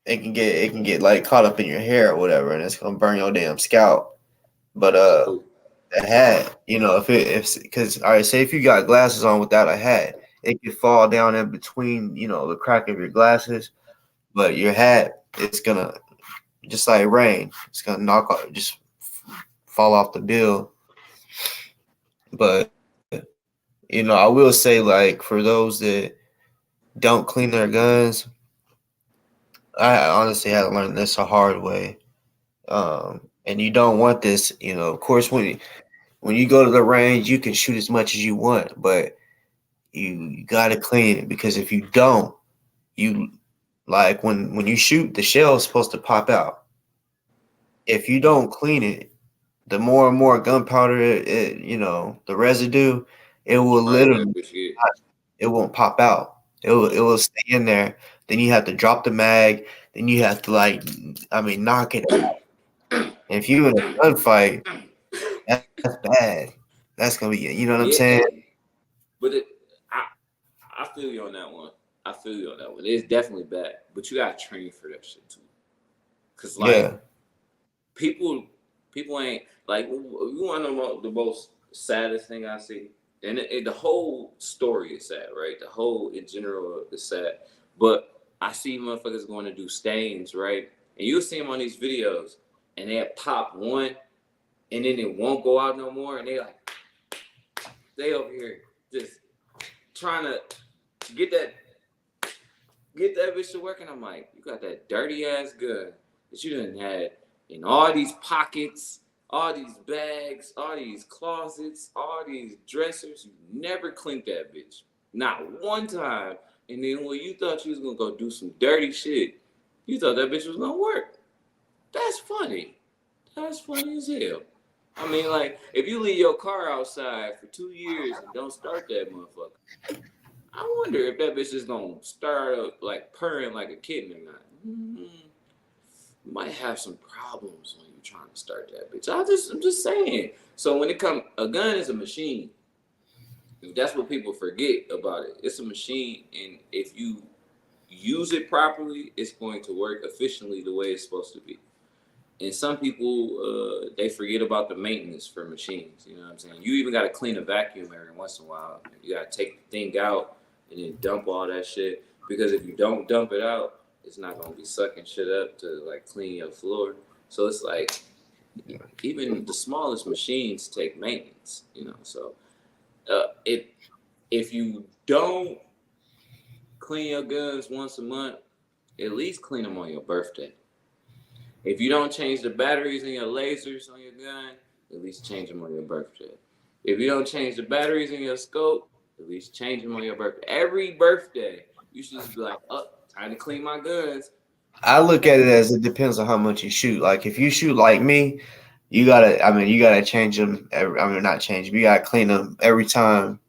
it can get like caught up in your hair or whatever, and it's gonna burn your damn scalp. But the hat, if because all right, say if you got glasses on without a hat, it could fall down in between, the crack of your glasses. But your hat, it's gonna just like rain, it's gonna knock off, just fall off the bill. But I will say, like, for those that don't clean their guns, I honestly had to learn this a hard way. And you don't want this, of course, when you go to the range, you can shoot as much as you want, but you got to clean it, because if you don't, you like when you shoot, the shell is supposed to pop out. If you don't clean it, the more and more gunpowder the residue, it will literally it won't pop out. It will stay in there. Then you have to drop the mag. Then you have to knock it out. And if you in a gunfight, that's bad. That's gonna be, you know what I'm saying? But I feel you on that one. It's definitely bad, but you gotta train for that shit too. Cause people ain't like, you want to know the most saddest thing I see, and the whole story is sad, right? The whole in general is sad, but I see motherfuckers going to do stains, right? And you'll see them on these videos, and they pop one, and then it won't go out no more, and they over here just trying to get that bitch to work, and I'm like, you got that dirty ass gun that you done had in all these pockets, all these bags, all these closets, all these dressers. You never cleaned that bitch, not one time. And then when you thought you was gonna go do some dirty shit, you thought that bitch was gonna work. That's funny. That's funny as hell. I mean, like, if you leave your car outside for 2 years and don't start that motherfucker, I wonder if that bitch is gonna start up like purring like a kitten or not. You might have some problems when you're trying to start that bitch. I'm just saying. So when it comes, a gun is a machine. That's what people forget about it. It's a machine, and if you use it properly, it's going to work efficiently the way it's supposed to be. And some people, they forget about the maintenance for machines. You know what I'm saying? You even got to clean a vacuum every once in a while. You got to take the thing out and then dump all that shit. Because if you don't dump it out, it's not going to be sucking shit up to, like, clean your floor. So it's like, even the smallest machines take maintenance, So if you don't clean your guns once a month, at least clean them on your birthday. If you don't change the batteries in your lasers on your gun, at least change them on your birthday. If you don't change the batteries in your scope, at least change them on your birthday. Every birthday, you should just be like, time to clean my guns. I look at it as it depends on how much you shoot. Like, if you shoot like me, you gotta change them. Not change them. You gotta clean them every time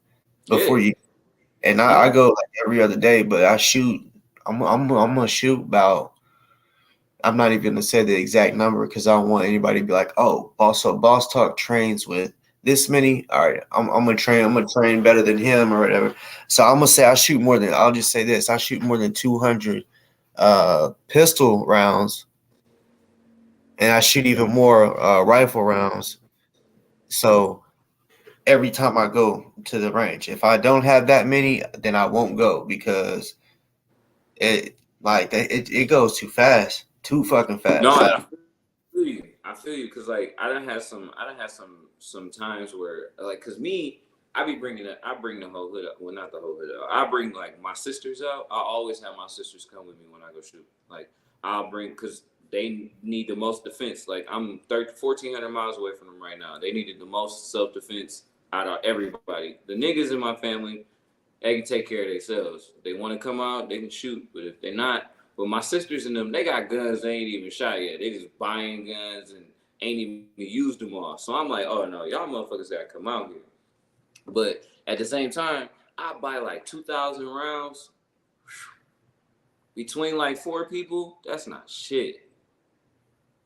before you. And I go like every other day, but I shoot. I'm gonna shoot about. I'm not even gonna say the exact number because I don't want anybody to be like, oh, Boss Talk trains with this many. All right, I'm gonna train. I'm gonna train better than him or whatever. So I'm gonna say I shoot more than. I'll just say this: I shoot more than 200 pistol rounds, and I shoot even more rifle rounds. So every time I go to the range, if I don't have that many, then I won't go because it goes too fast, too fucking No, fast. I feel you. I feel you because like I done had some times where like because me. I bring the whole hood up. Well, not the whole hood up. I bring like my sisters out. I always have my sisters come with me when I go shoot. Like I'll bring because they need the most defense. Like I'm 1,400 miles away from them right now. They needed the most self defense out of everybody. The niggas in my family, they can take care of themselves. If they want to come out, they can shoot. But if they're not, but my sisters and them, they got guns they ain't even shot yet. They just buying guns and ain't even used them all. So I'm like, oh no, y'all motherfuckers gotta come out here. But at the same time, I buy like 2,000 rounds between like 4 people. That's not shit.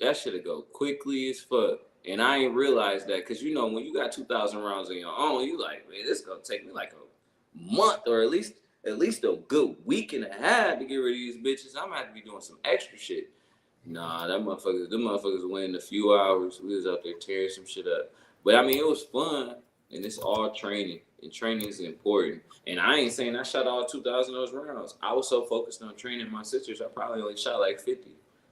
That shit'll go quickly as fuck. And I ain't realized that because you know when you got 2,000 rounds on your own, you like, man, this gonna take me like a month or at least a good week and a half to get rid of these bitches. I'm gonna have to be doing some extra shit. Nah, them motherfuckers went in a few hours. We was out there tearing some shit up. But I mean, it was fun, and it's all training, and training is important. And I ain't saying I shot all 2,000 of those rounds. I was so focused on training my sisters, I probably only shot like 50.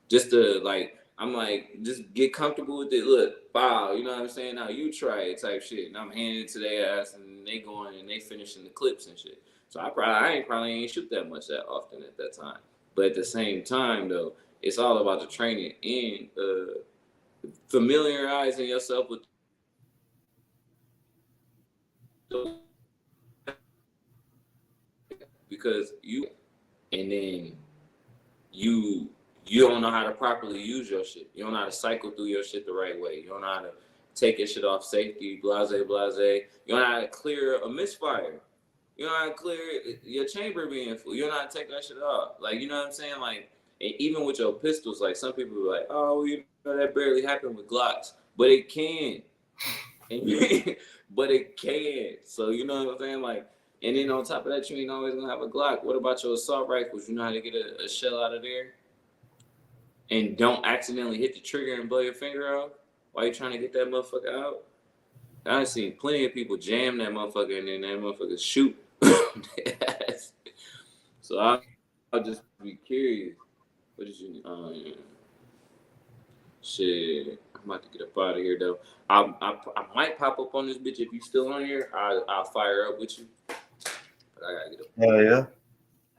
Just to like, I'm like, just get comfortable with it. Look, wow, you know what I'm saying? Now you try it type shit. And I'm handing it to their ass, and they going and they finishing the clips and shit. So I probably ain't shoot that much that often at that time. But at the same time, though, it's all about the training and familiarizing yourself with because and then you don't know how to properly use your shit. You don't know how to cycle through your shit the right way. You don't know how to take your shit off safety, blase. You don't know how to clear a misfire. You know how to clear your chamber being full. You don't know how to take that shit off. Like, you know what I'm saying? Like, and even with your pistols, like some people are like, oh, you know, that barely happened with Glocks. But it can. But it can. So, you know what I'm saying? Like, and then on top of that, you ain't always gonna have a Glock. What about your assault rifles? You know how to get a shell out of there? And don't accidentally hit the trigger and blow your finger off while you're trying to get that motherfucker out? I've seen plenty of people jam that motherfucker and then that motherfucker shoot. So I'll just be curious. What did you shit. I'm about to get up out of here though. I might pop up on this bitch if you still on here. I'll fire up with you. But I gotta get up.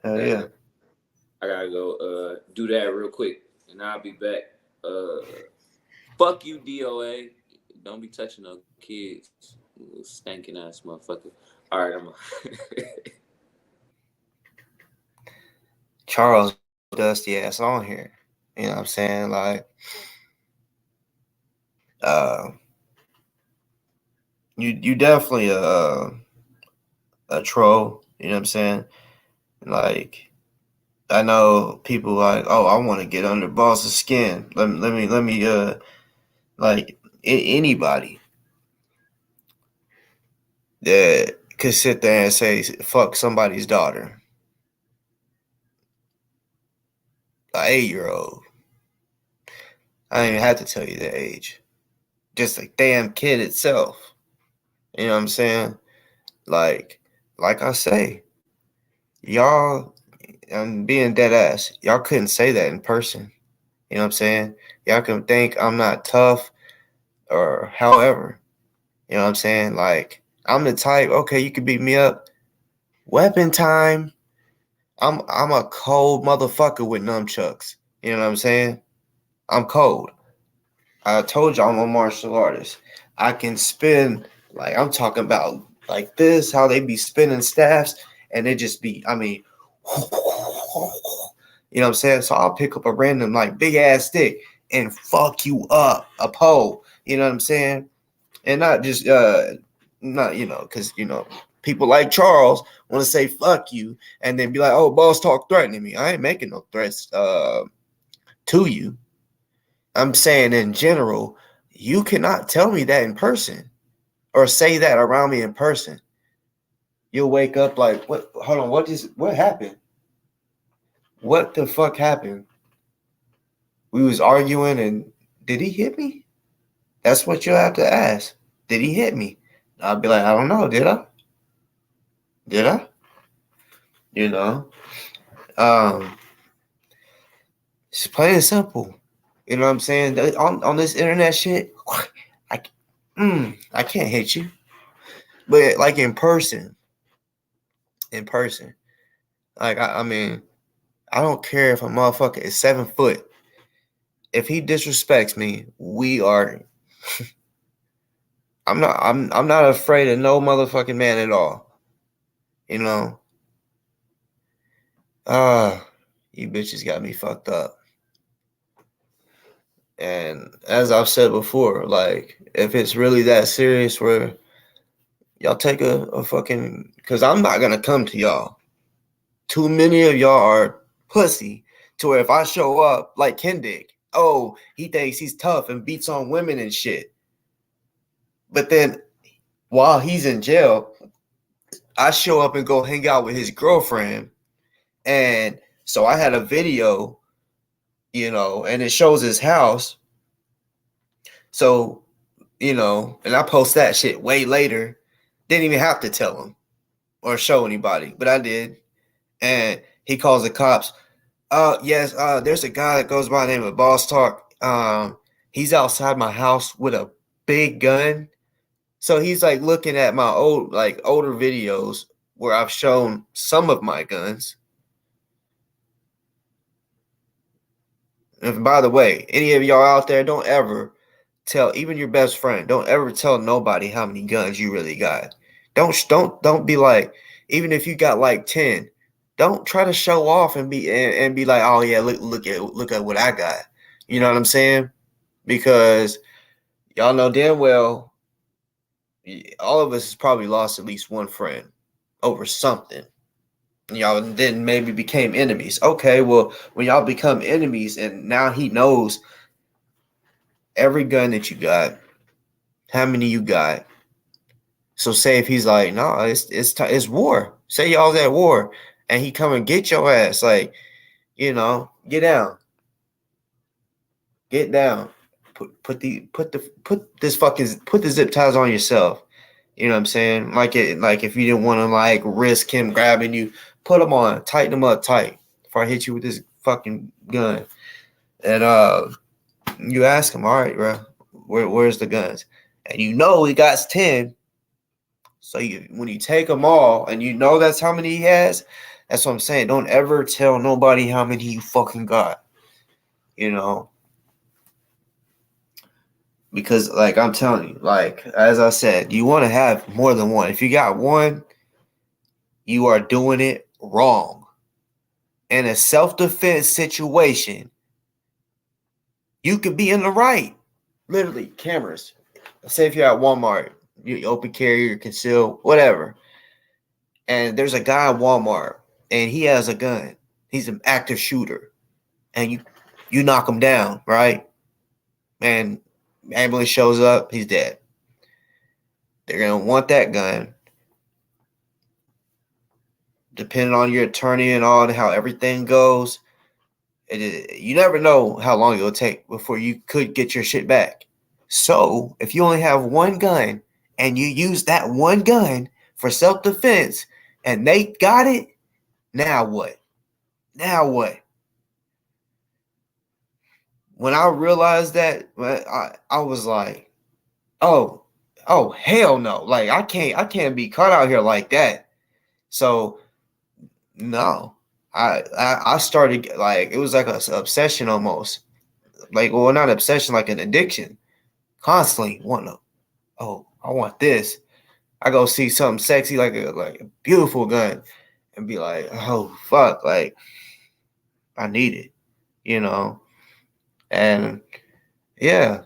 Hell yeah. I gotta go do that real quick and I'll be back. Fuck you, D.O.A. Don't be touching no kids. You stinking ass motherfucker. All right, I'm Charles dusty ass on here. You know what I'm saying? Like, you definitely a troll. You know what I'm saying? Like, I know people like, oh, I want to get under Boss's skin. Let me like anybody that could sit there and say fuck somebody's daughter, an 8-year-old. I don't even have to tell you the age. Just a damn kid itself. You know what I'm saying? Like I say, y'all, I'm being dead ass. Y'all couldn't say that in person. You know what I'm saying? Y'all can think I'm not tough or however. You know what I'm saying? Like, I'm the type, okay, you can beat me up. Weapon time. I'm a cold motherfucker with nunchucks. You know what I'm saying? I'm cold. I told you I'm a martial artist. I can spin, like I'm talking about like this, how they be spinning staffs, and it just be, I mean, you know what I'm saying? So I'll pick up a random like big ass stick and fuck you up, a pole. You know what I'm saying? And not just not, you know, because you know, people like Charles want to say fuck you and then be like, oh, Boss Talk threatening me. I ain't making no threats to you. I'm saying in general, you cannot tell me that in person. or say that around me in person, you'll wake up like, what? Hold on, what happened? What the fuck happened? We was arguing, and did he hit me? That's what you'll have to ask. Did he hit me? I'll be like, I don't know. Did I? Did I? You know, it's plain and simple. You know what I'm saying? On this internet shit, I can't hit you. But like in person, like I mean, I don't care if a motherfucker is 7 foot. If he disrespects me, we are. I'm not afraid of no motherfucking man at all. You know. You bitches got me fucked up. And as I've said before, like if it's really that serious, where y'all take a fucking, because I'm not gonna come to y'all. Too many of y'all are pussy to where if I show up like Kendick, oh, he thinks he's tough and beats on women and shit. But then while he's in jail, I show up and go hang out with his girlfriend. And so I had a video, you know, and it shows his house. So, you know, and I post that shit way later. Didn't even have to tell him or show anybody, but I did. And he calls the cops. Yes, there's a guy that goes by the name of Boss Talk. He's outside my house with a big gun. So he's like looking at my older videos where I've shown some of my guns. And by the way, any of y'all out there, don't ever tell, even your best friend, don't ever tell nobody how many guns you really got. Don't be like, even if you got like 10, don't try to show off and be like, oh yeah, look at what I got. You know what I'm saying? Because y'all know damn well all of us has probably lost at least one friend over something. Y'all then maybe became enemies. Okay, well, when y'all become enemies and now he knows every gun that you got, how many you got. So say if he's like, no, it's war. Say y'all's at war and he come and get your ass, like, you know, get down. Get down. Put the zip ties on yourself. You know what I'm saying? Like if you didn't want to like risk him grabbing you, put them on, tighten them up tight before I hit you with this fucking gun. And you ask him, all right, bro, where's the guns? And you know he got 10. So when you take them all and you know that's how many he has, that's what I'm saying. Don't ever tell nobody how many you fucking got. You know? Because, like, I'm telling you, like, as I said, you want to have more than one. If you got one, you are doing it wrong. In a self-defense situation, you could be in the right. Literally, cameras. Say if you're at Walmart, you open carry, you conceal, whatever. And there's a guy at Walmart, and he has a gun. He's an active shooter. And you knock him down, right? And ambulance shows up, he's dead. They're going to want that gun. Depending on your attorney and all, how everything goes, you never know how long it'll take before you could get your shit back. So if you only have one gun and you use that one gun for self-defense and they got it, now what? Now what? When I realized that, I was like, oh hell no. Like I can't be caught out here like that. So no. I started, like, it was like an obsession almost. Like, well, not obsession, like an addiction. Constantly wanting to, oh, I want this. I go see something sexy, like a beautiful gun, and be like, oh fuck, like I need it, you know. And yeah,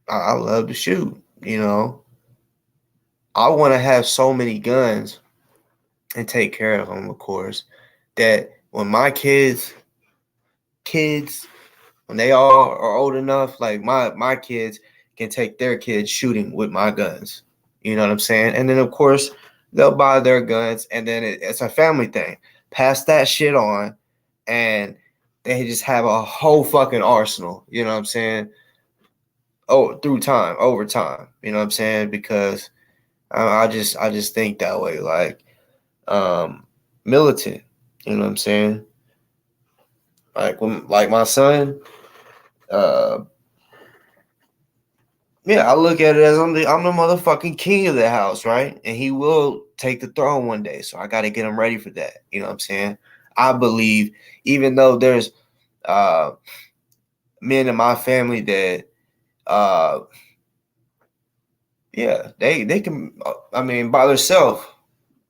I love to shoot, you know. I want to have so many guns and take care of them, of course, that when my kids, when they all are old enough, like my kids can take their kids shooting with my guns. You know what I'm saying? And then of course they'll buy their guns, and then it's a family thing. Pass that shit on, and they just have a whole fucking arsenal. You know what I'm saying? Oh, through time, over time. You know what I'm saying? Because I just think that way, like militant. You know what I'm saying? Like my son, yeah, I look at it as I'm the motherfucking king of the house, right? And he will take the throne one day. So I got to get him ready for that. You know what I'm saying? I believe, even though there's men in my family that, yeah, they can, I mean, by themselves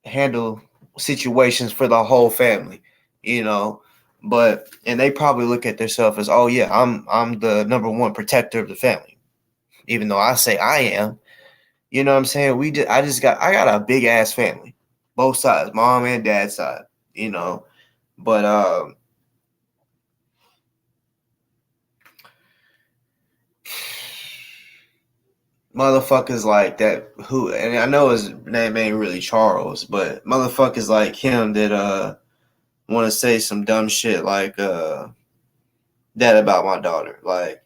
handle situations for the whole family, you know. But and they probably look at themselves as, oh yeah, I'm the number one protector of the family, even though I say I am. You know what I'm saying? I got a big ass family, both sides, mom and dad side. You know, but motherfuckers like that who, and I know his name ain't really Charles, but motherfuckers like him that want to say some dumb shit like that about my daughter. Like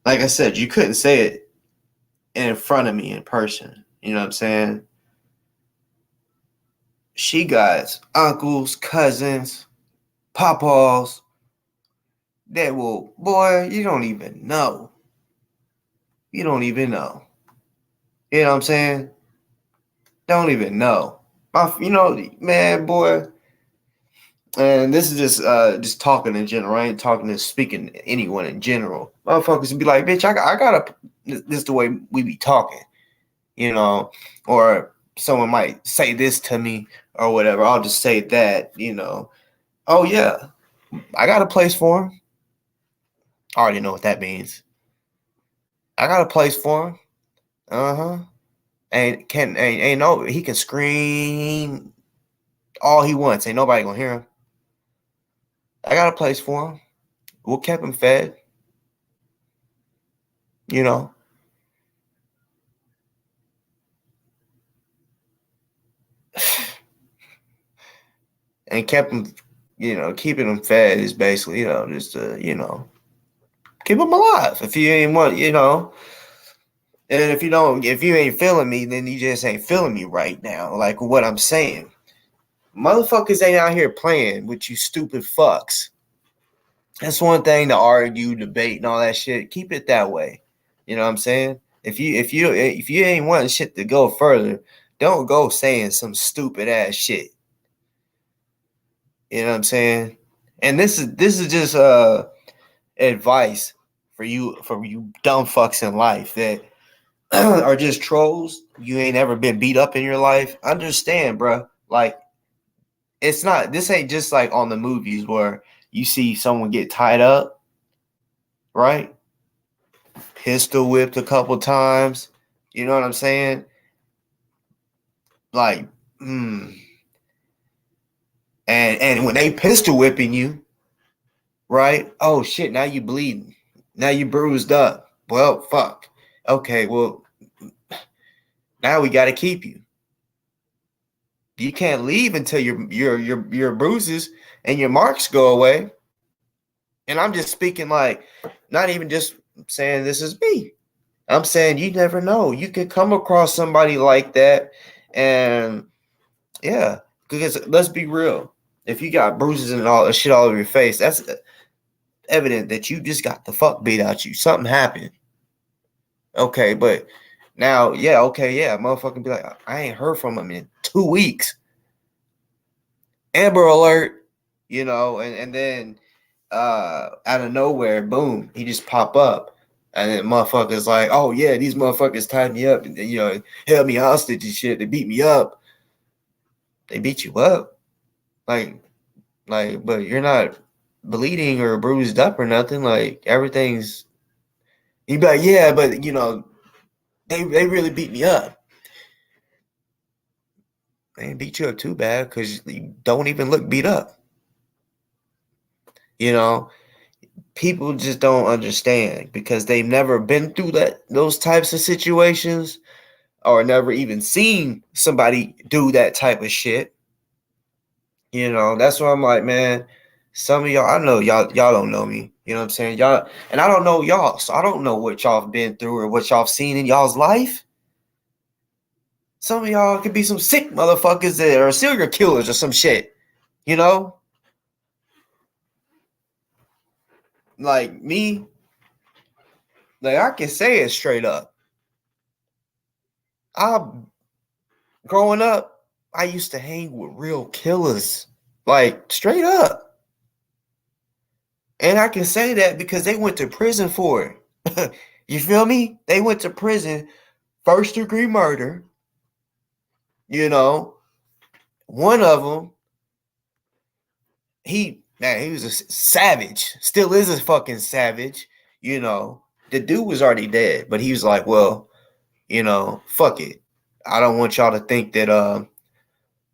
I said, you couldn't say it in front of me in person. You know what I'm saying? She got uncles, cousins, papaws that will, boy, you don't even know. You don't even know. You know what I'm saying? Don't even know. You know, man, boy. And this is just talking in general. I ain't talking to speaking to anyone in general. Motherfuckers would be like, bitch, I gotta. This is the way we be talking, you know. Or someone might say this to me or whatever. I'll just say that, you know. Oh yeah, I got a place for him. I already know what that means. I got a place for him. Uh-huh. Ain't no, he can scream all he wants. Ain't nobody gonna hear him. I got a place for him. We'll keep him fed. You know. And kept him, you know, keeping him fed is basically, you know, just you know, keep him alive. If you ain't want, you know, and if you ain't feeling me, then you just ain't feeling me right now. Like what I'm saying. Motherfuckers ain't out here playing with you stupid fucks. That's one thing to argue, debate, and all that shit. Keep it that way. You know what I'm saying? If you ain't wanting shit to go further, don't go saying some stupid ass shit. You know what I'm saying? And this is just advice for you dumb fucks in life that are just trolls. You ain't ever been beat up in your life. Understand, bro. Like this ain't just like on the movies where you see someone get tied up, right? Pistol whipped a couple times. You know what I'm saying? Like, and when they pistol whipping you, right? Oh shit, now you bleeding. Now you bruised up. Well, fuck. Okay, well, now we got to keep you. You can't leave until your bruises and your marks go away. And I'm just speaking like, not even just saying this is me. I'm saying you never know. You could come across somebody like that, and yeah, because let's be real. If you got bruises and all shit all over your face, that's evident that you just got the fuck beat out you. Something happened. Okay, but now, yeah, okay, yeah, motherfucking be like, I ain't heard from him in 2 weeks. Amber alert, you know, and then out of nowhere, boom, he just pop up. And then motherfuckers like, oh yeah, these motherfuckers tied me up and, you know, held me hostage and shit. They beat me up. They beat you up? Like, but you're not bleeding or bruised up or nothing. Like everything's, you be like, yeah, but you know, they really beat me up. They didn't beat you up too bad because you don't even look beat up. You know, people just don't understand because they've never been through those types of situations or never even seen somebody do that type of shit. You know, that's why I'm like, man, some of y'all, I know y'all don't know me. You know what I'm saying? Y'all, and I don't know y'all, so I don't know what y'all have been through or what y'all seen in y'all's life. Some of y'all could be some sick motherfuckers that are serial killers or some shit. You know? Like me, like I can say it straight up. Growing up, I used to hang with real killers. Like straight up. And I can say that because they went to prison for it. You feel me? They went to prison, 1st-degree murder. You know, one of them, he was a savage. Still is a fucking savage. You know, the dude was already dead, but he was like, well, you know, fuck it. I don't want y'all to think that,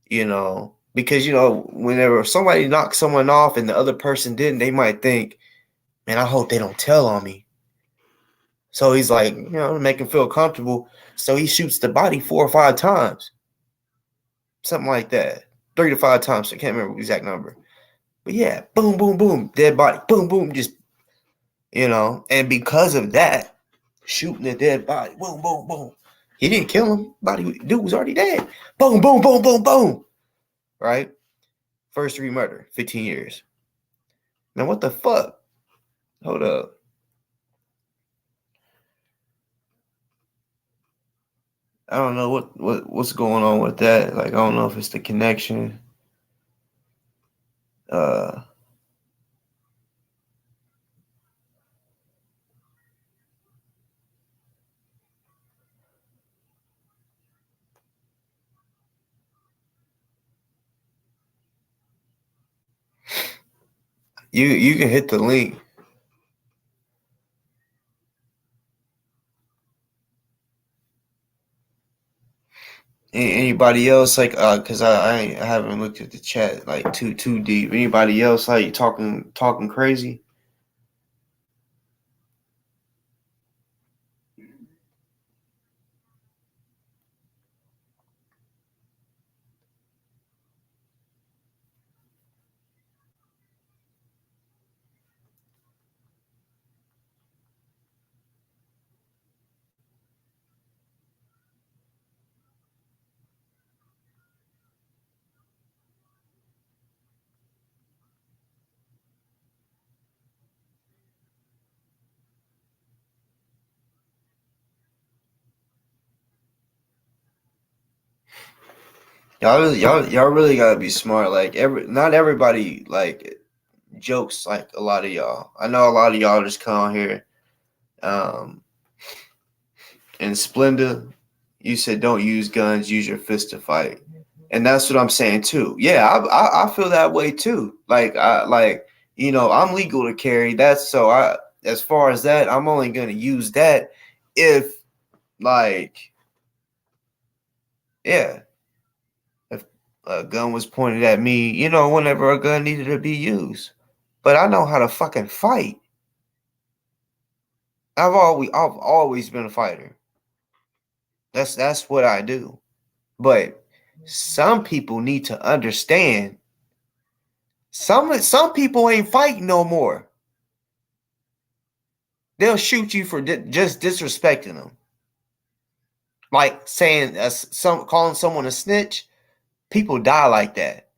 you know, because, you know, whenever somebody knocks someone off and the other person didn't, they might think, man, I hope they don't tell on me. So he's like, you know, to make him feel comfortable. So he shoots the body 4 or 5 times. Something like that. 3 to 5 times. I can't remember the exact number. But yeah, boom, boom, boom. Dead body. Boom, boom. Just, you know. And because of that, shooting the dead body. Boom, boom, boom. He didn't kill him. Dude was already dead. Boom, boom, boom, boom, boom. Right? 1st-degree murder. 15 years. Now, what the fuck? Hold up. I don't know what's going on with that. Like, I don't know if it's the connection. You can hit the link. Anybody else like because I haven't looked at the chat like too deep. Anybody else like talking crazy? Y'all really gotta be smart. Like not everybody like jokes like a lot of y'all. I know a lot of y'all just come on here. And Splenda, you said don't use guns, use your fist to fight, and that's what I'm saying too. Yeah, I feel that way too. Like you know, I'm legal to carry. That's so as far as that, I'm only gonna use that if like yeah. If a gun was pointed at me, you know, whenever a gun needed to be used. But I know how to fucking fight. I've always been a fighter. That's what I do. But some people need to understand. Some people ain't fighting no more. They'll shoot you for just disrespecting them. Like saying calling someone a snitch. People die like that.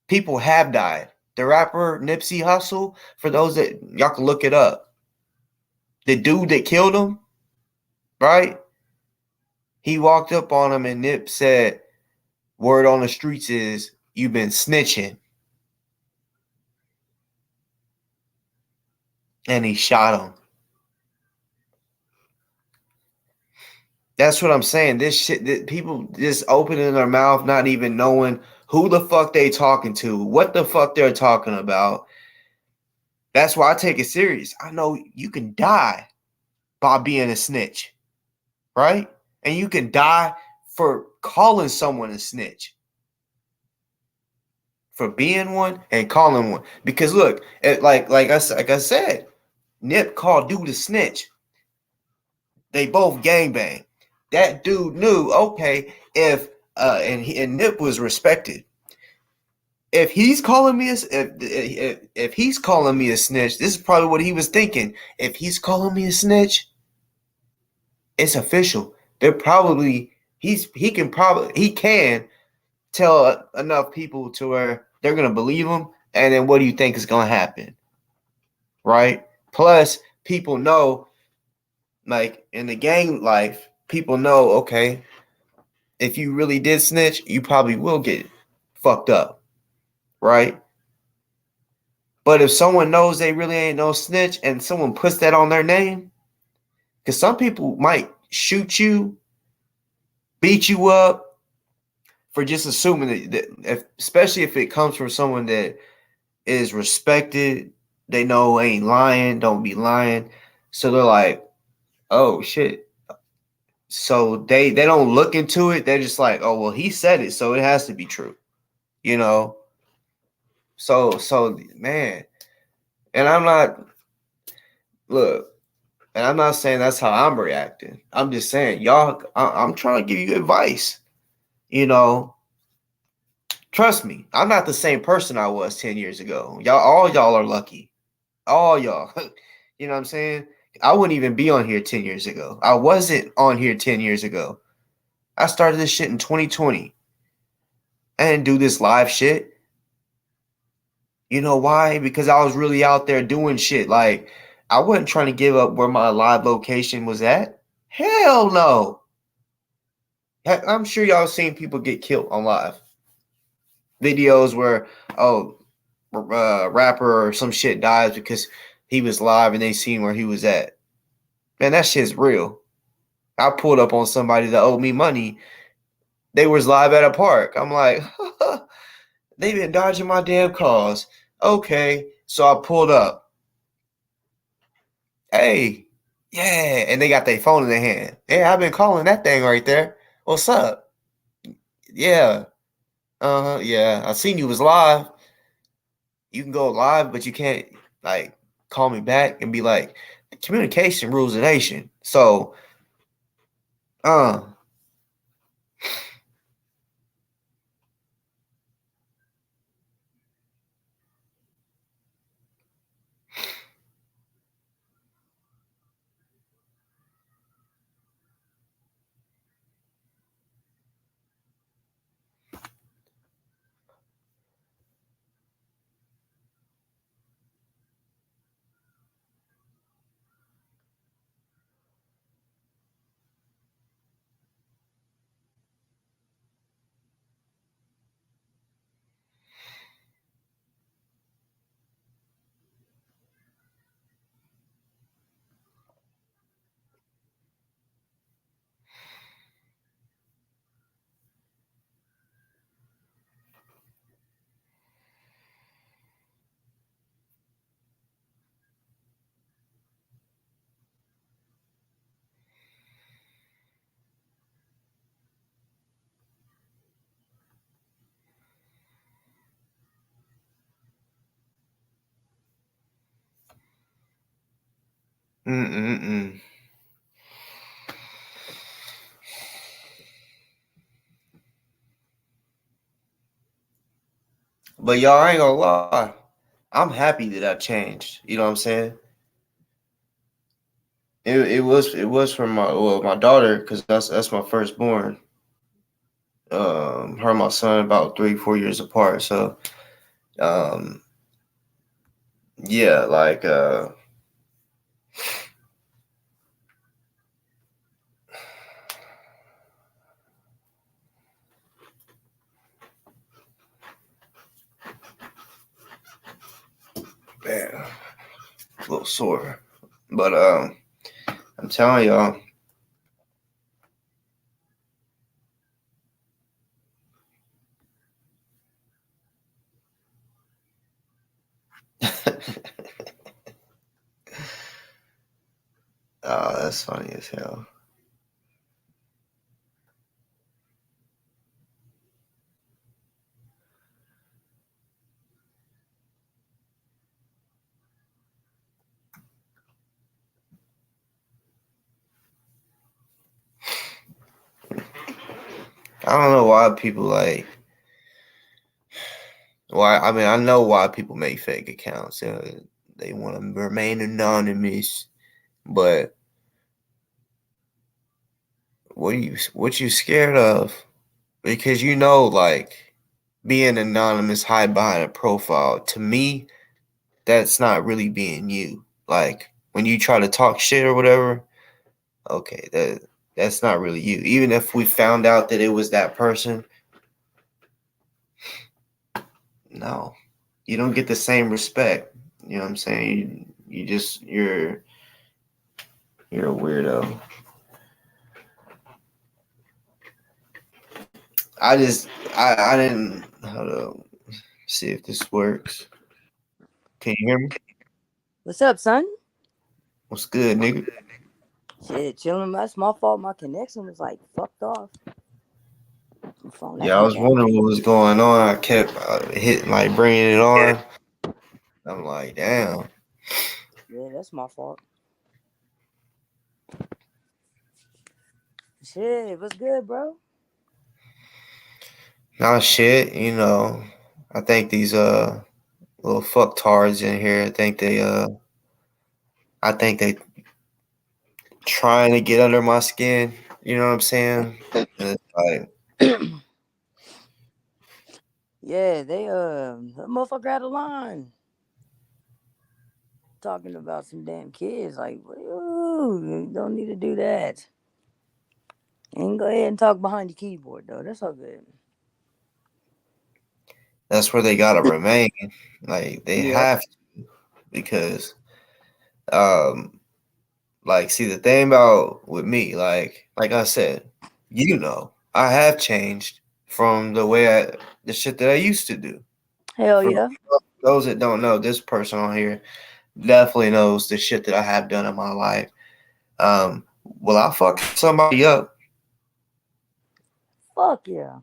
People have died. The rapper Nipsey Hussle, for those that y'all can look it up. The dude that killed him, right? He walked up on him and Nip said, word on the streets is you've been snitching. And he shot him. That's what I'm saying. This shit, that people just opening their mouth, not even knowing who the fuck they talking to, what the fuck they're talking about. That's why I take it serious. I know you can die by being a snitch, right? And you can die for calling someone a snitch. for being one and calling one. Because look, like I said, Nip called dude a snitch. They both gangbang. That dude knew, okay, if and Nip was respected. If he's calling me if he's calling me a snitch, this is probably what he was thinking. If he's calling me a snitch, it's official. They're probably he can tell enough people to where they're gonna believe him, and then what do you think is gonna happen? Right? Plus, people know, like in the gang life, people know, okay, if you really did snitch, you probably will get fucked up, right? But if someone knows they really ain't no snitch and someone puts that on their name, because some people might shoot you, beat you up for just assuming that especially if it comes from someone that is respected, they know ain't lying, don't be lying. So they're like, oh shit. So they don't look into it. They're just like, oh well, he said it, so it has to be true. You know? So man, and I'm not look, and I'm not saying that's how I'm reacting. I'm just saying, y'all, I'm trying to give you advice. You know, trust me, I'm not the same person I was 10 years ago. All y'all are lucky. All y'all. You know what I'm saying? I wouldn't even be on here 10 years ago. I wasn't on here 10 years ago. I started this shit in 2020. I didn't do this live shit. You know why? Because I was really out there doing shit. Like, I wasn't trying to give up where my live location was at. Hell no. I'm sure y'all seen people get killed on live. Videos where, rapper or some shit dies because he was live and they seen where he was at. Man, that shit's real. I pulled up on somebody that owed me money. They was live at a park. I'm like, they been dodging my damn calls. Okay, so I pulled up. Hey, yeah, and they got their phone in their hand. Hey, I've been calling that thing right there. What's up? Yeah, yeah. I seen you was live. You can go live, but you can't like call me back and be like, communication rules the nation. So, uh, mm. But y'all, I ain't gonna lie. I'm happy that I changed. You know what I'm saying? It was from my daughter because that's my firstborn. Her and my son about 3-4 years apart. So um, yeah, like man, a little sore, but I'm telling y'all. Oh, that's funny as hell. I don't know why people like. Why? I mean, I know why people make fake accounts. They want to remain anonymous, but what you scared of? Because like being anonymous, hide behind a profile. To me, that's not really being you. Like when you try to talk shit or whatever, okay, that's not really you. Even if we found out that it was that person, no, you don't get the same respect. You know what I'm saying? You're a weirdo. I didn't hold up. See if this works. Can you hear me? What's up, son? What's good, nigga? Shit, chilling. That's my fault. My connection was like fucked off. My phone Yeah, I acting was bad. wondering what was going on. I kept hitting, like, bringing it on. I'm like, damn. Yeah, that's my fault. Shit, what's good, bro? Nah, shit. I think these little fucktards in here. I think they trying to get under my skin. You know what I'm saying? And it's like, Yeah, that motherfucker out of line. Talking about some damn kids. Like, ooh, you don't need to do that. And go ahead and talk behind the keyboard, though. That's all good. that's where they gotta remain. Like they Yep. have to, because like, see, the thing about with me, like I said, I have changed from the shit that I used to do. Hell For yeah. those that don't know, this person on here definitely knows the shit that I have done in my life. Will I fuck somebody up? Fuck yeah.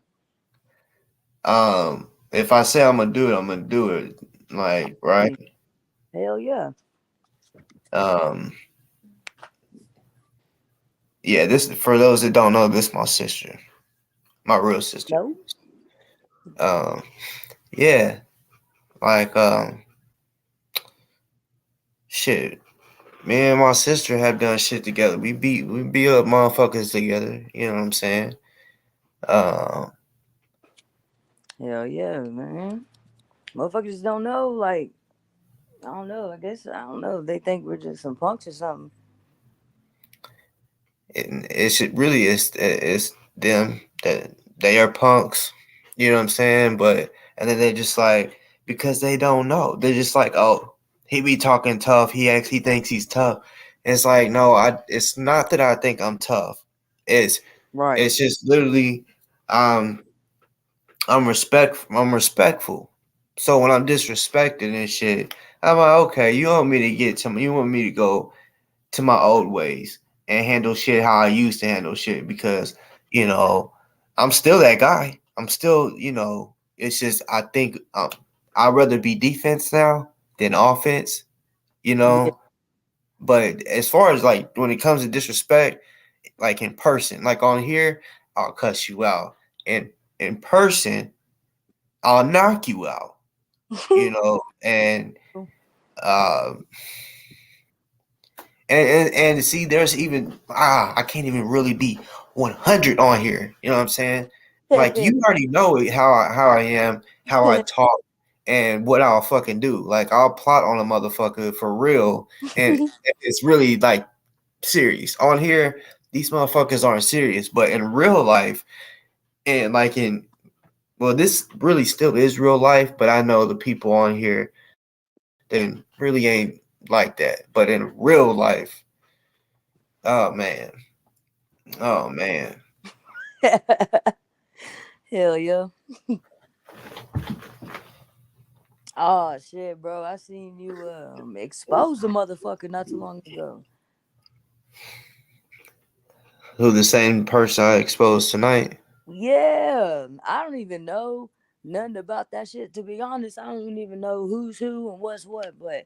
If I say I'm gonna do it, I'm gonna do it. Like, right? Hell yeah. Um, yeah. This, for those that don't know, this is my sister, my real sister. No. Yeah. Like, shit. Me and my sister have done shit together. We beat up motherfuckers together. You know what I'm saying? Uh, Hell yeah, man. Motherfuckers don't know, like, I don't know. I don't know. They think we're just some punks or something. it should really it's them that they are punks. You know what I'm saying? But and then they just like, because they don't know. They're just like, oh, he be talking tough. He thinks he's tough. And it's like, no, it's not that I think I'm tough. It's Right. it's just literally, um I'm respectful. So when I'm disrespected and shit, I'm like, okay, you want me to go to my old ways and handle shit how I used to handle shit, because, you know, I'm still that guy. I'm still, it's just, I think, I'd rather be defense now than offense, you Yeah. know. But as far as like when it comes to disrespect, like in person, like on here, I'll cuss you out. And in person, I'll knock you out, and um and see, there's even I can't even really be 100 on here. You know what I'm saying? Like, you already know how I am, how I talk, and what I'll fucking do. Like, I'll plot on a motherfucker for real, and it's really like serious. On here, these motherfuckers aren't serious, but in real life, and like well, this really still is real life, but I know the people on here, they really ain't like that. But in real life, oh man. Oh man. Hell yeah. Oh shit, bro. I seen you expose the motherfucker not too long ago. Who, the same person I exposed tonight? Yeah. I don't even know nothing about that shit. To be honest, I don't even know who's who and what's what, but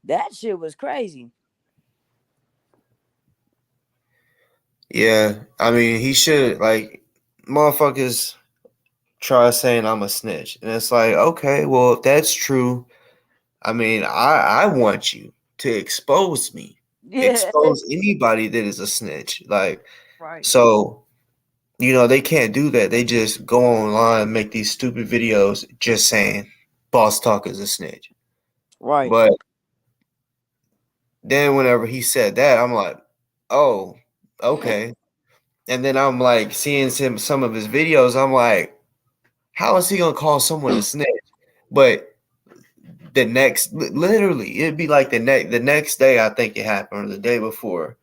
that shit was crazy. Yeah. I mean, he should, like motherfuckers try saying I'm a snitch, and it's like, okay, well, if that's true, I mean, I want you to expose me, Yeah. expose anybody that is a snitch. Like, Right. so, you know, they can't do that. They just go online, make these stupid videos just saying Boss Talk is a snitch. Right. But then whenever he said that, I'm like, oh, okay. And then I'm like seeing some of his videos. I'm like, how is he gonna call someone a snitch? But the next, literally, it'd be like the next day. I think it happened, or the day before.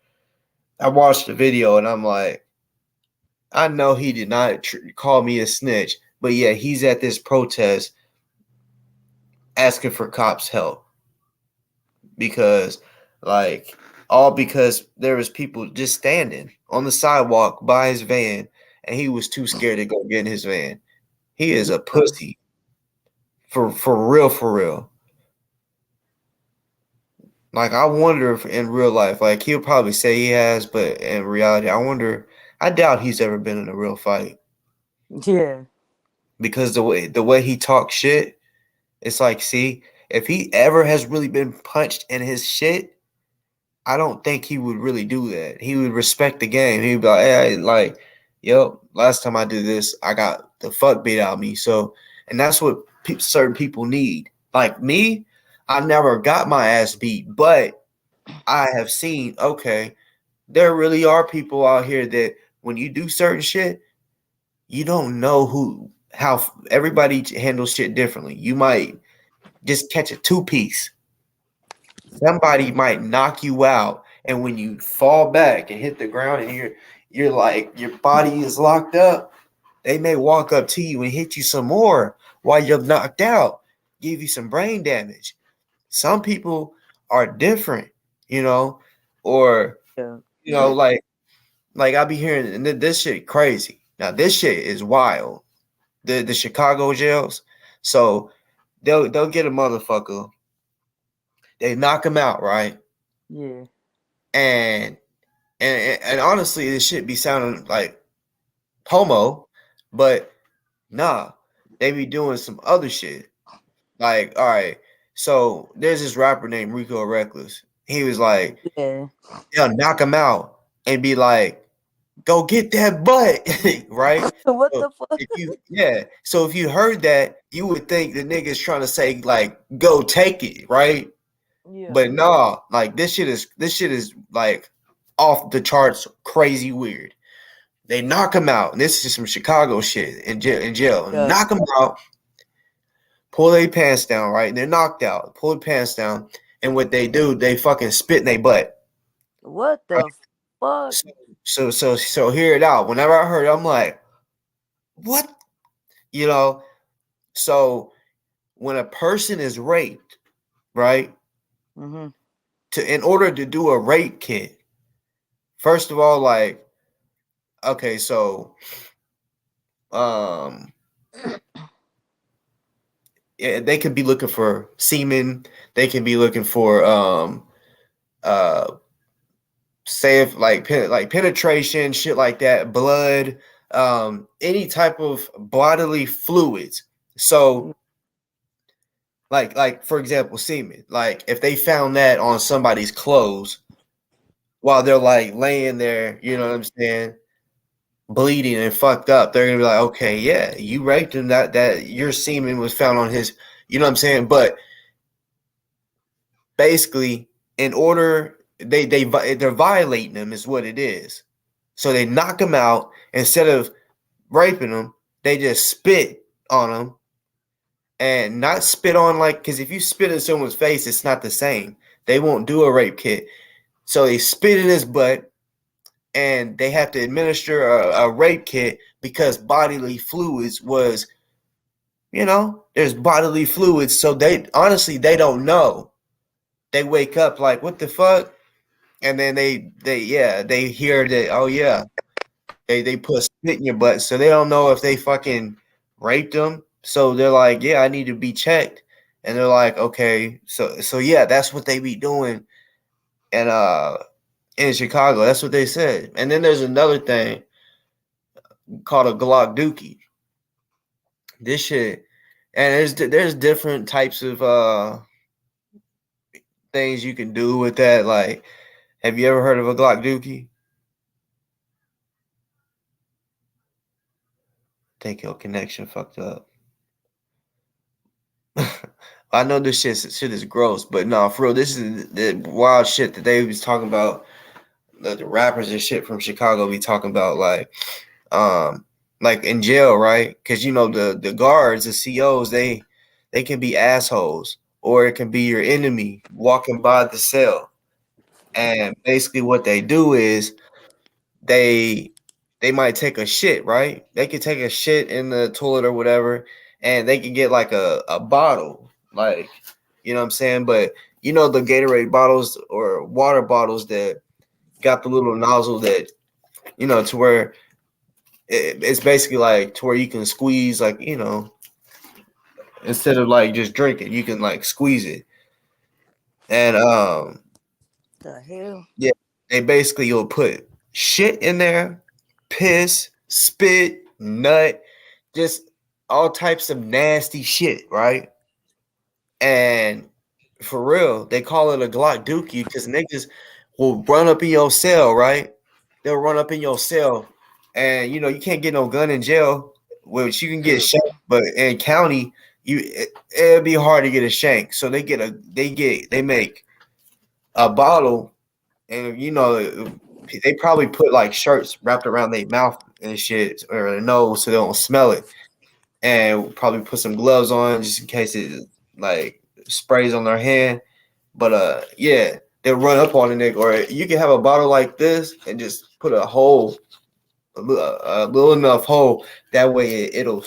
I watched the video and I'm like, I know he did not call me a snitch, but yeah, he's at this protest asking for cops' help because, like, all because there was people just standing on the sidewalk by his van, and he was too scared to go get in his van. He is a pussy. For real, for real. Like, I wonder if in real life, like, he'll probably say he has, but in reality, I doubt he's ever been in a real fight. Yeah. Because the way he talks shit, it's like, see, if he ever has really been punched in his shit, I don't think he would really do that. He would respect the game. He'd be like, hey, like, yo, last time I did this, I got the fuck beat out of me. So, and that's what certain people need. Like me, I never got my ass beat, but I have seen, okay, there really are people out here that when you do certain shit, you don't know how everybody handles shit differently. You might just catch a two-piece. Somebody might knock you out, and when you fall back and hit the ground and you're like your body is locked up, they may walk up to you and hit you some more while you're knocked out, give you some brain damage. Some people are different, you know, or Yeah. you know, like I be hearing and this shit crazy. Now this shit is wild. The Chicago jails. So they'll get a motherfucker. They knock him out, right? Yeah. And and honestly, this shit be sounding like homo, but nah, they be doing some other shit. Like, all right, so there's this rapper named Rico Reckless. He was like, Yeah. they'll knock him out and be like, go get that butt, right? What So the fuck? so if you heard that, you would think the nigga's trying to say like, go take it, right? Yeah. But nah, like this shit is like off the charts, crazy weird. They knock him out, and this is some Chicago shit in jail. Yeah. Knock him out, pull their pants down, right? And they're knocked out. Pull their pants down, and what they do, they fucking spit in their butt. What the Right? fuck? So hear it out. Whenever I heard it, I'm like, what? You know? So when a person is raped, right? Mm-hmm. In order to do a rape kit, first of all, like, okay, so yeah, they could be looking for semen, they can be looking for say if like penetration, shit like that, blood, any type of bodily fluids. So like for example, semen. Like if they found that on somebody's clothes while they're like laying there, you know what I'm saying, bleeding and fucked up, they're gonna be like, okay, yeah, you raped him. That your semen was found on his, you know what I'm saying. But basically, in order, they're violating him, is what it is. So they knock him out instead of raping him. They just spit on him, and not spit on like, because if you spit in someone's face, it's not the same. They won't do a rape kit. So they spit in his butt, and they have to administer a rape kit because bodily fluids was, you know, there's bodily fluids. So they honestly, they don't know. They wake up like, what the fuck? And then they hear that, oh yeah, they put spit in your butt. So they don't know if they fucking raped them. So they're like, yeah, I need to be checked. And they're like, okay, so yeah, that's what they be doing. And in Chicago, that's what they said. And then there's another thing. called a Glock Dookie. This shit, and there's different types of things you can do with that. Like, have you ever heard of a Glock Dookie? Think your connection fucked up. I know this shit is gross, but no, for real, this is the wild shit that they was talking about. The rappers and shit from Chicago be talking about like in jail, right? Because you know the guards, the COs, they can be assholes, or it can be your enemy walking by the cell, and basically what they do is they might take a shit, right? They could take a shit in the toilet or whatever, and they can get like a bottle, like, you know what I'm saying? But you know the Gatorade bottles or water bottles that got the little nozzle that, you know, to where it's basically like to where you can squeeze, like, you know, instead of like just drink it, you can like squeeze it. And The hell? yeah, they basically will put shit in there, piss, spit, nut, just all types of nasty shit, right? And for real, they call it a Glock Dookie because niggas will run up in your cell, right? They'll run up in your cell, and you know you can't get no gun in jail, which you can get shot, but in county, it'd be hard to get a shank. So they make a bottle, and you know they probably put like shirts wrapped around their mouth and shit or their nose so they don't smell it, and probably put some gloves on just in case it like sprays on their hand. But yeah, they'll run up on a nigga, or you can have a bottle like this and just put a hole, a little enough hole, that way it'll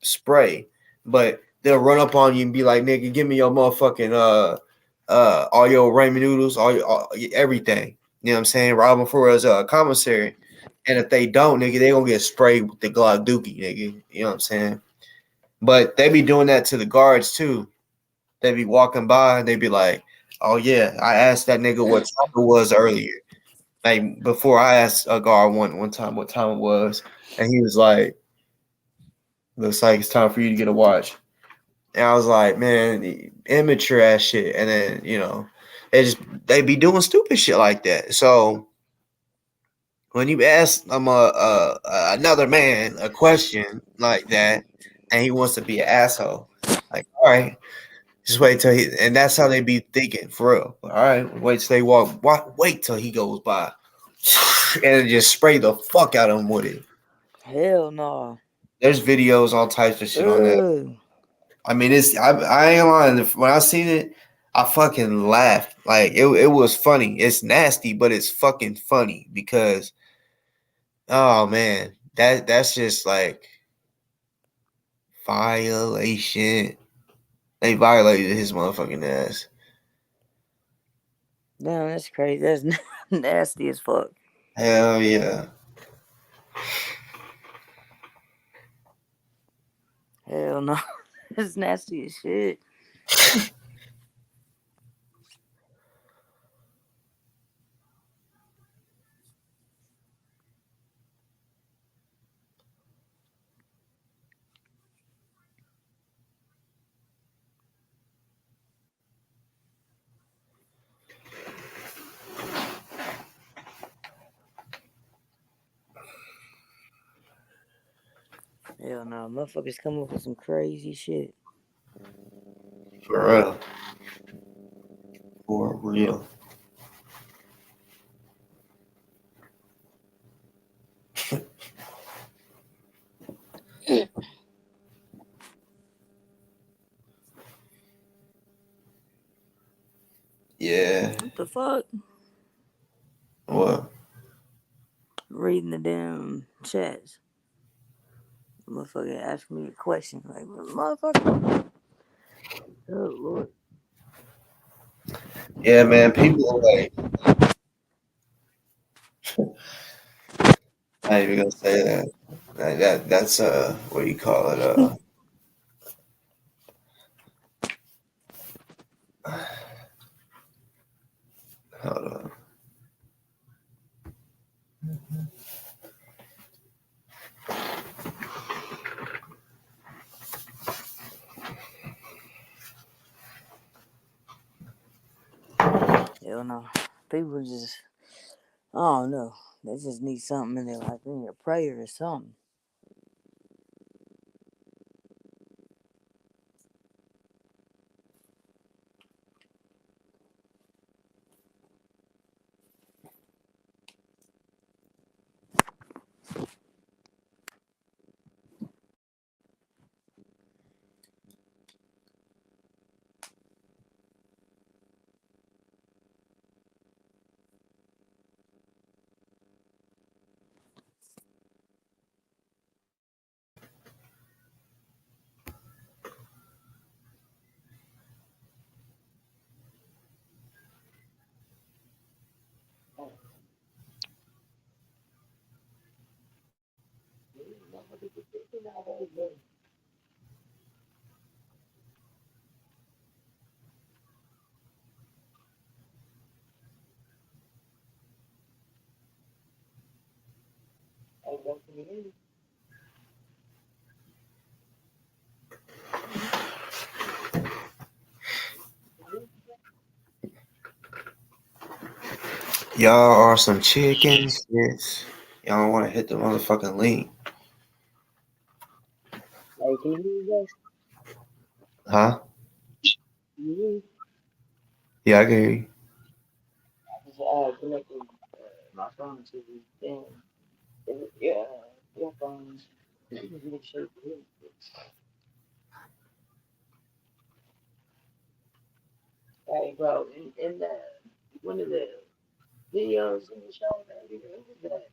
spray. But they'll run up on you and be like, "Nigga, give me your motherfucking all your ramen noodles, all everything." You know what I'm saying? Rob them for his commissary. And if they don't, nigga, they gonna get sprayed with the Glock Dookie, nigga. You know what I'm saying? But they be doing that to the guards too. They be walking by and they be like, "Oh yeah, I asked that nigga what time it was earlier." Like before, I asked a guard one time what time it was, and he was like, "Looks like it's time for you to get a watch." And I was like, "Man, immature ass shit." And then you know, they be doing stupid shit like that. So when you ask another man a question like that, and he wants to be an asshole, like, all right, just wait till he, and that's how they be thinking for real. All right, wait till they wait till he goes by, and just spray the fuck out of him with it. Hell no. There's videos, all types of shit on that. Ugh. I mean, I ain't lying. When I seen it, I fucking laughed. Like it was funny. It's nasty, but it's fucking funny because, oh man, that's just like violation. They violated his motherfucking ass. Damn, that's crazy. That's nasty as fuck. Hell yeah. Hell no. That's nasty as shit. Hell no. Motherfuckers come up with some crazy shit. For real. For real. Yeah. What the fuck? What? Reading the damn chats. Motherfucker asked me a question. Like, motherfucker. Oh, Lord. Yeah, man. People like. I ain't even gonna say that. That's what do you call it? Hold on. Hell no. People just, I don't know. They just need something in their life. They need a prayer or something. Y'all are some chickens. Yes. Y'all don't want to hit the motherfucking link. Hey, can you hear us? Huh? Can you hear me? Yeah, I can hear you. I just connected my phone to the thing. Yeah, earphones. Make sure you can hear me. Hey, bro, in the one of the videos in the show, man, who was that?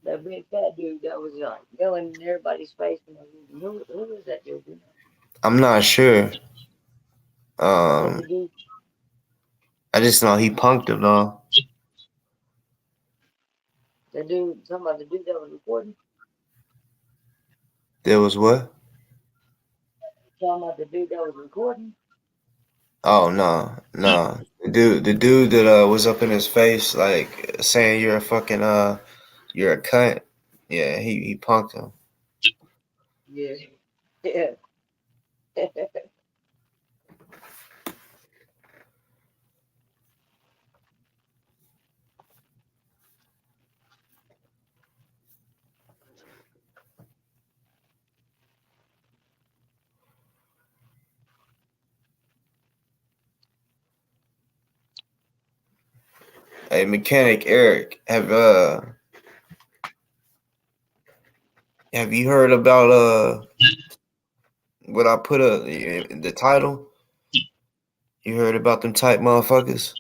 That big fat dude that was like yelling in everybody's face. Who was that dude? You know? I'm not sure. That the dude. I just know he punked him though. That dude. Talking about the dude that was recording. There was what? Talking about the dude that was recording. Oh no. The dude that was up in his face like saying you're a fucking you're a cunt. Yeah, he punked him. Yeah. Yeah. Hey, Mechanic Eric, have you heard about what I put the title? You heard about them type motherfuckers?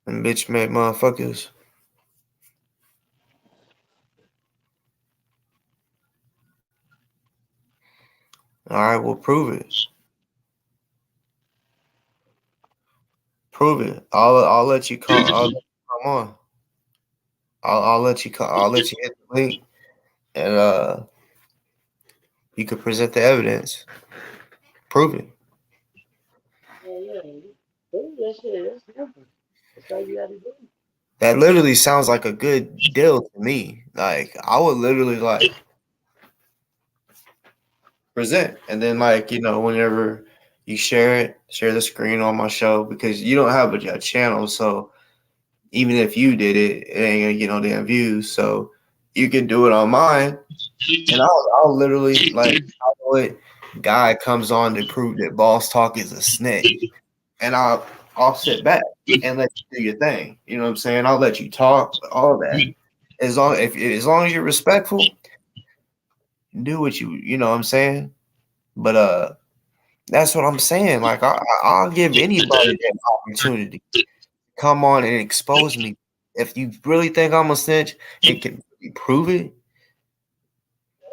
Them bitch made motherfuckers. All right, well prove it. Prove it. I'll let you come. I'll let you come on. I'll let you come. I'll let you hit the link, and you could present the evidence. Prove it. Yeah. That shit. That's simple. That's all you gotta do. That literally sounds like a good deal to me. Like I would literally like present, and then like whenever you share the screen on my show because you don't have a channel, so even if you did it, it ain't gonna get no damn views. So you can do it on mine, and I'll literally like what guy comes on to prove that Boss Talk is a snitch, and I'll sit back and let you do your thing. You know what I'm saying? I'll let you talk, all that. As long as you're respectful, do what you know what I'm saying. But that's what I'm saying. Like I'll give anybody that opportunity. Come on and expose me. If you really think I'm a snitch and can prove it,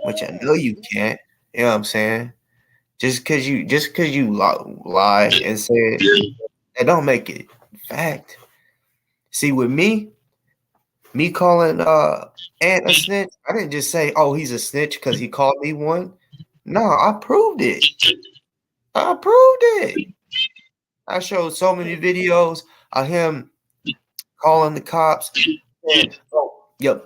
which I know you can't, you know what I'm saying? Just cause you lie and say it, that don't make it fact. See, with me calling Ant a snitch, I didn't just say, oh, he's a snitch because he called me one. No, I proved it. I showed so many videos of him calling the cops and oh, yep.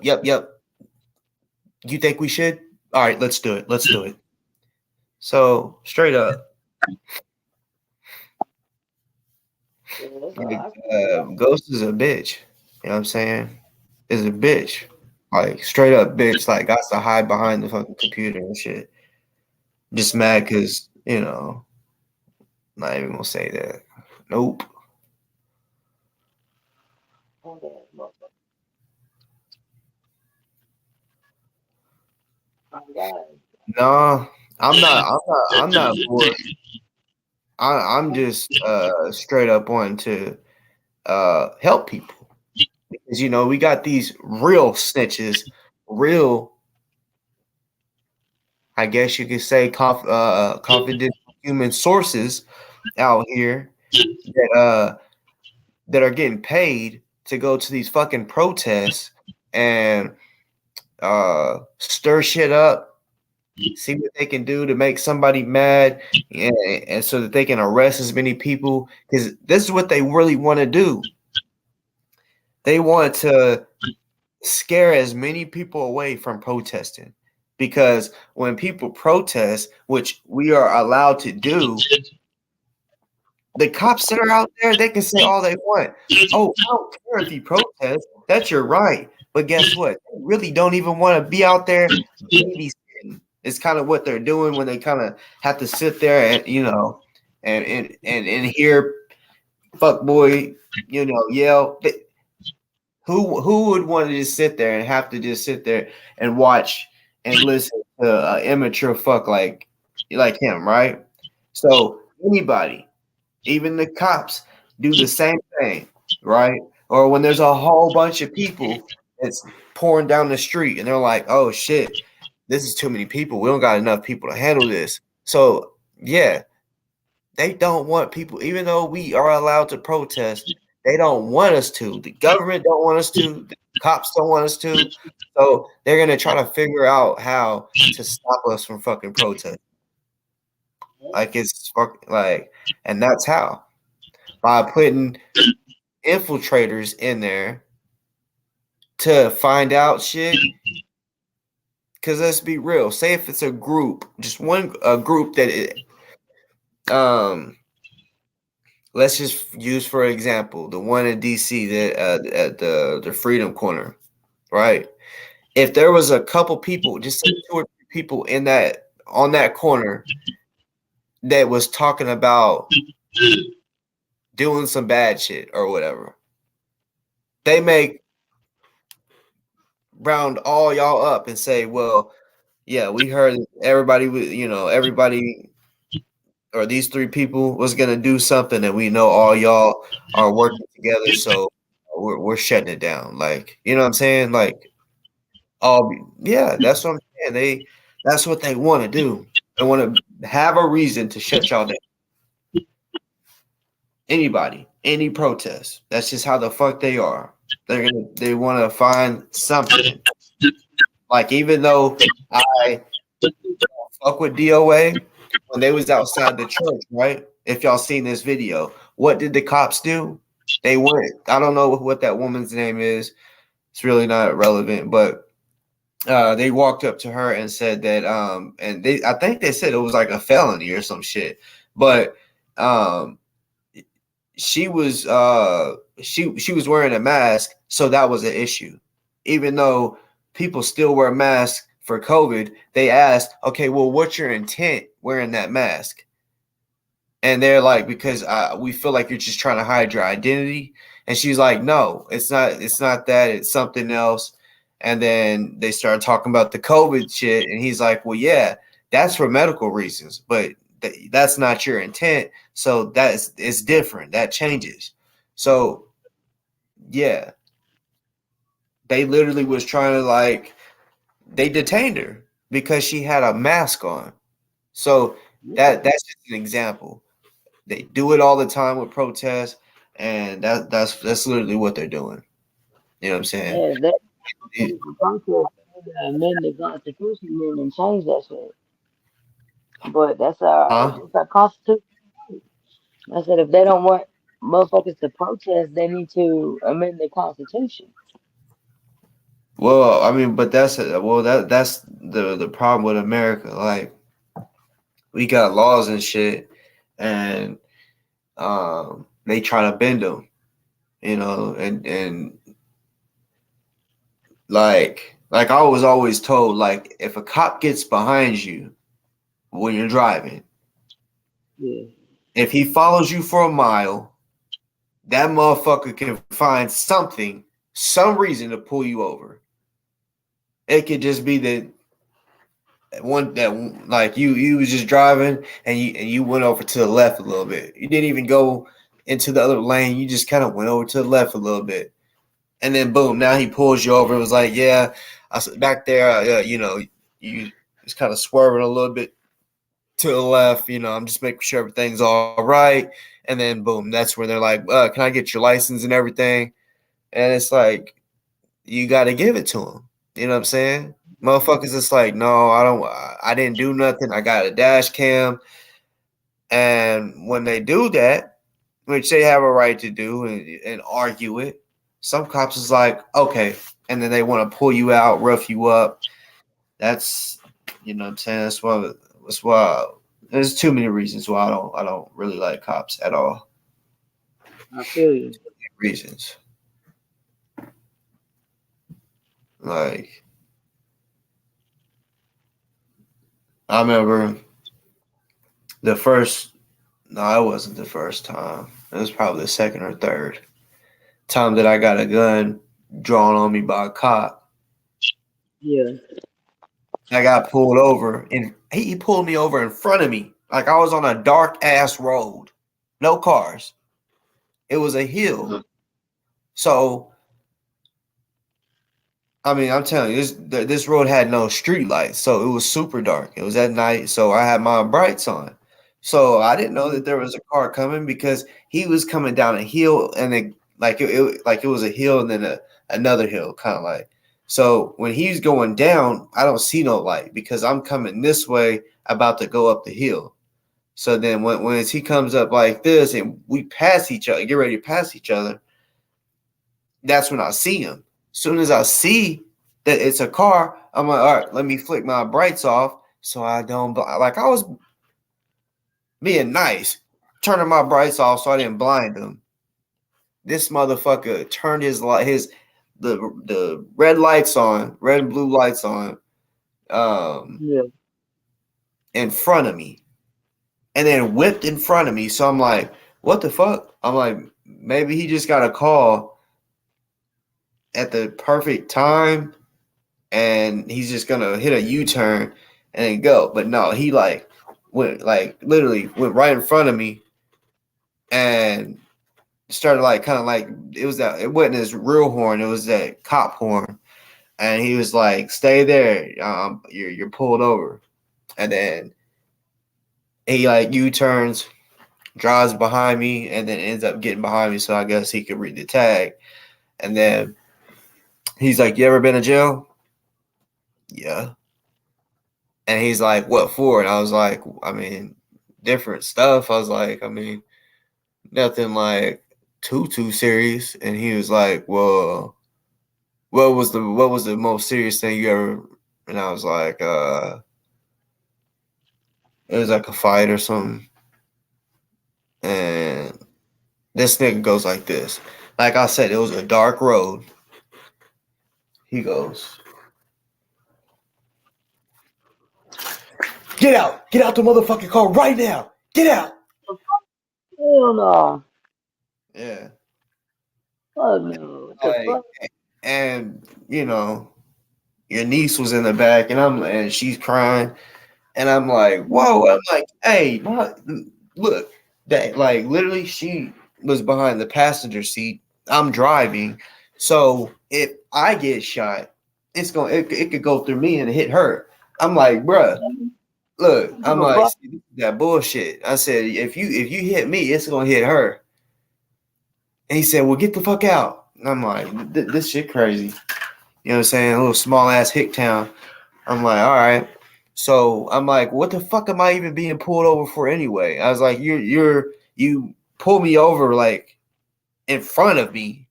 You think we should? All right, let's do it. So straight up. Ghost is a bitch. You know what I'm saying? Is a bitch. Like straight up bitch. Like got to hide behind the fucking computer and shit. Just mad because not even gonna say that. Nope. No, I'm not bored. I'm just straight up wanting to help people. Because we got these real snitches, real, I guess you could say, confidential human sources out here that are getting paid to go to these fucking protests and stir shit up, see what they can do to make somebody mad, and so that they can arrest as many people. Because this is what they really want to do. They want to scare as many people away from protesting. Because when people protest, which we are allowed to do, the cops that are out there, they can say all they want. Oh, I don't care if you protest. That's your right. But guess what? They really don't even want to be out there babysitting. It's kind of what they're doing when they kind of have to sit there and and hear fuck boy, yell. Who would want to just sit there and have to just sit there and watch and listen to an immature fuck like him, right? So anybody, even the cops, do the same thing, right? Or when there's a whole bunch of people that's pouring down the street and they're like, oh shit, this is too many people. We don't got enough people to handle this. So yeah, they don't want people, even though we are allowed to protest, they don't want us to. The government don't want us to. The cops don't want us to. So they're gonna try to figure out how to stop us from fucking protest. Like and that's how, by putting infiltrators in there to find out shit. Because let's be real. Say if it's a group, just a group that let's just use for example the one in DC that at the Freedom Corner, right? If there was a couple people, just say 2 or 3 people on that corner that was talking about doing some bad shit or whatever, they may round all y'all up and say, well, yeah, we heard everybody or these 3 people was gonna do something, and we know all y'all are working together, so we're shutting it down. Like, you know what I'm saying? Like, yeah, that's what I'm saying. That's what they want to do. They want to have a reason to shut y'all down. Anybody, any protest. That's just how the fuck they are. They want to find something. Like, even though I fuck with D.O.A, when they was outside the church, right? If y'all seen this video, what did the cops do? They went. I don't know what that woman's name is. It's really not relevant, but they walked up to her and said that and I think they said it was like a felony or some shit. But she was wearing a mask, so that was an issue. Even though people still wear masks for COVID, they asked, okay, well, what's your intent wearing that mask? And they're like, because we feel like you're just trying to hide your identity. And she's like, no, it's not that, it's something else. And then they started talking about the COVID shit. And he's like, well, yeah, that's for medical reasons, but that's not your intent. So it's different. That changes. So yeah, they literally was trying to they detained her because she had a mask on. So that's just an example. They do it all the time with protests, and that's literally what they're doing. You know what I'm saying? Yeah, amend the Constitution and change that shit. But that's our Constitution. I said if they don't want motherfuckers to protest, they need to amend the Constitution. Well, I mean, but that's the problem with America. Like, we got laws and shit, and they try to bend them, you know, and like I was always told, like if a cop gets behind you when you're driving, Yeah. if he follows you for a mile, that motherfucker can find something, some reason to pull you over. It could just be that like you was just driving and you went over to the left a little bit. You didn't even go into the other lane. You just kind of went over to the left a little bit, and then boom, now he pulls you over. It was like, yeah, back there, you know, you just kind of swerving a little bit to the left. You know, I'm just making sure everything's all right, and then boom, that's where they're like, can I get your license and everything? And it's like you got to give it to them. You know what I'm saying? Motherfuckers, it's like, no, I didn't do nothing. I got a dash cam. And when they do that, which they have a right to do and argue it, some cops is like, okay. And then they want to pull you out, rough you up. That's, you know what I'm saying? That's why there's too many reasons why I don't really like cops at all. I feel you. Reasons. Like, I remember it wasn't the first time. It was probably the second or third time that I got a gun drawn on me by a cop. Yeah. I got pulled over, and he pulled me over in front of me. Like I was on a dark ass road. No cars. It was a hill. So, I mean, I'm telling you, this road had no street lights, so it was super dark. It was at night, so I had my brights on. So I didn't know that there was a car coming because he was coming down a hill, and then like it was a hill and then another hill, kind of like. So when he's going down, I don't see no light because I'm coming this way, about to go up the hill. So then when he comes up like this, and we pass each other, get ready to pass each other, that's when I see him. Soon as I see that it's a car, I'm like, all right, let me flick my brights off so I don't like I was being nice, turning my brights off so I didn't blind him. This motherfucker turned the red lights on, red and blue lights on, Yeah. in front of me, and then whipped in front of me. So I'm like, what the fuck? I'm like, maybe he just got a call at the perfect time and he's just gonna hit a U-turn and then go. But no, he literally went right in front of me and started kind of like it wasn't his real horn, it was that cop horn. And he was like, stay there, you're pulled over. And then he U-turns, drives behind me, and then ends up getting behind me, so I guess he could read the tag. And then he's like, you ever been to jail? Yeah. And he's like, what for? And I was like, I mean, different stuff. I was like, I mean, nothing like too serious. And he was like, well, what was the most serious thing you ever? And I was like, it was like a fight or something. And this nigga goes like this. Like I said, it was a dark road. He goes, get out the motherfucking car right now. Get out. Hell no. Yeah. Oh no. What the fuck? And you know, your niece was in the back, and she's crying, and I'm like, whoa. I'm like, hey, look, that literally she was behind the passenger seat. I'm driving, so if I get shot, it could go through me and hit her. I'm like, bruh, look, I'm like, that bullshit. I said, if you hit me, it's gonna hit her. And he said, well, get the fuck out. And I'm like, this shit crazy. You know what I'm saying? A little small ass hick town. I'm like, all right. So I'm like, what the fuck am I even being pulled over for anyway? I was like, you pulled me over in front of me,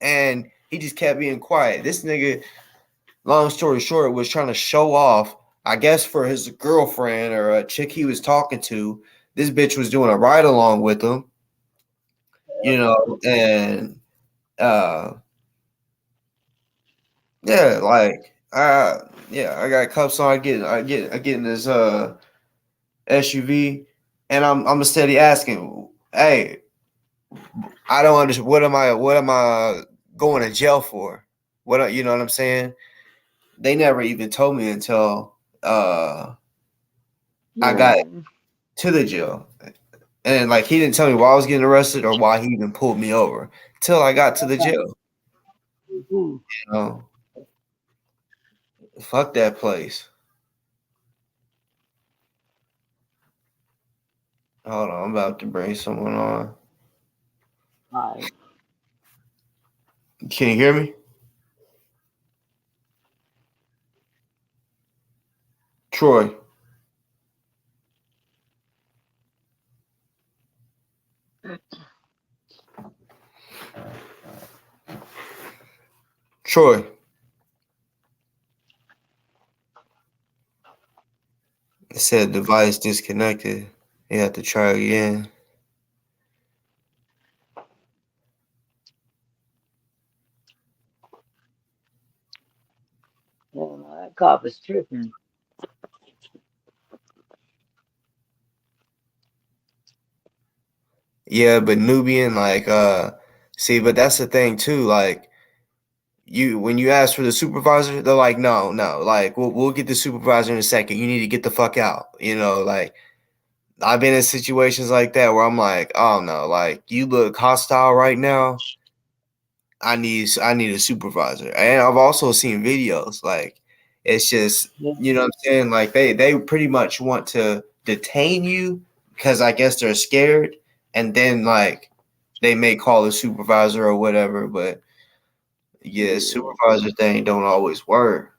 and he just kept being quiet. This nigga, long story short, was trying to show off, I guess, for his girlfriend or a chick he was talking to. This bitch was doing a ride along with him. you know, and yeah, like I got cuffs on. I get in this SUV, and I'm steady asking, hey, I don't understand. What am I going to jail for? You know what I'm saying? They never even told me until I got to the jail. And like he didn't tell me why I was getting arrested or why he even pulled me over till I got to the jail. You know, fuck that place. Hold on, I'm about to bring someone on. Alright. Can you hear me? Troy. Troy. It said device disconnected. You have to try again. That cop is tripping. Yeah, but Nubian, like, see, but that's the thing too. Like, when you ask for the supervisor, they're like, no, like, we'll get the supervisor in a second. You need to get the fuck out. You know, like, I've been in situations like that where I'm like, oh no, like, you look hostile right now. I need a supervisor. And I've also seen videos. Like, it's just, you know what I'm saying? Like, they pretty much want to detain you because I guess they're scared, and then like they may call a supervisor or whatever. But yeah, supervisor thing don't always work.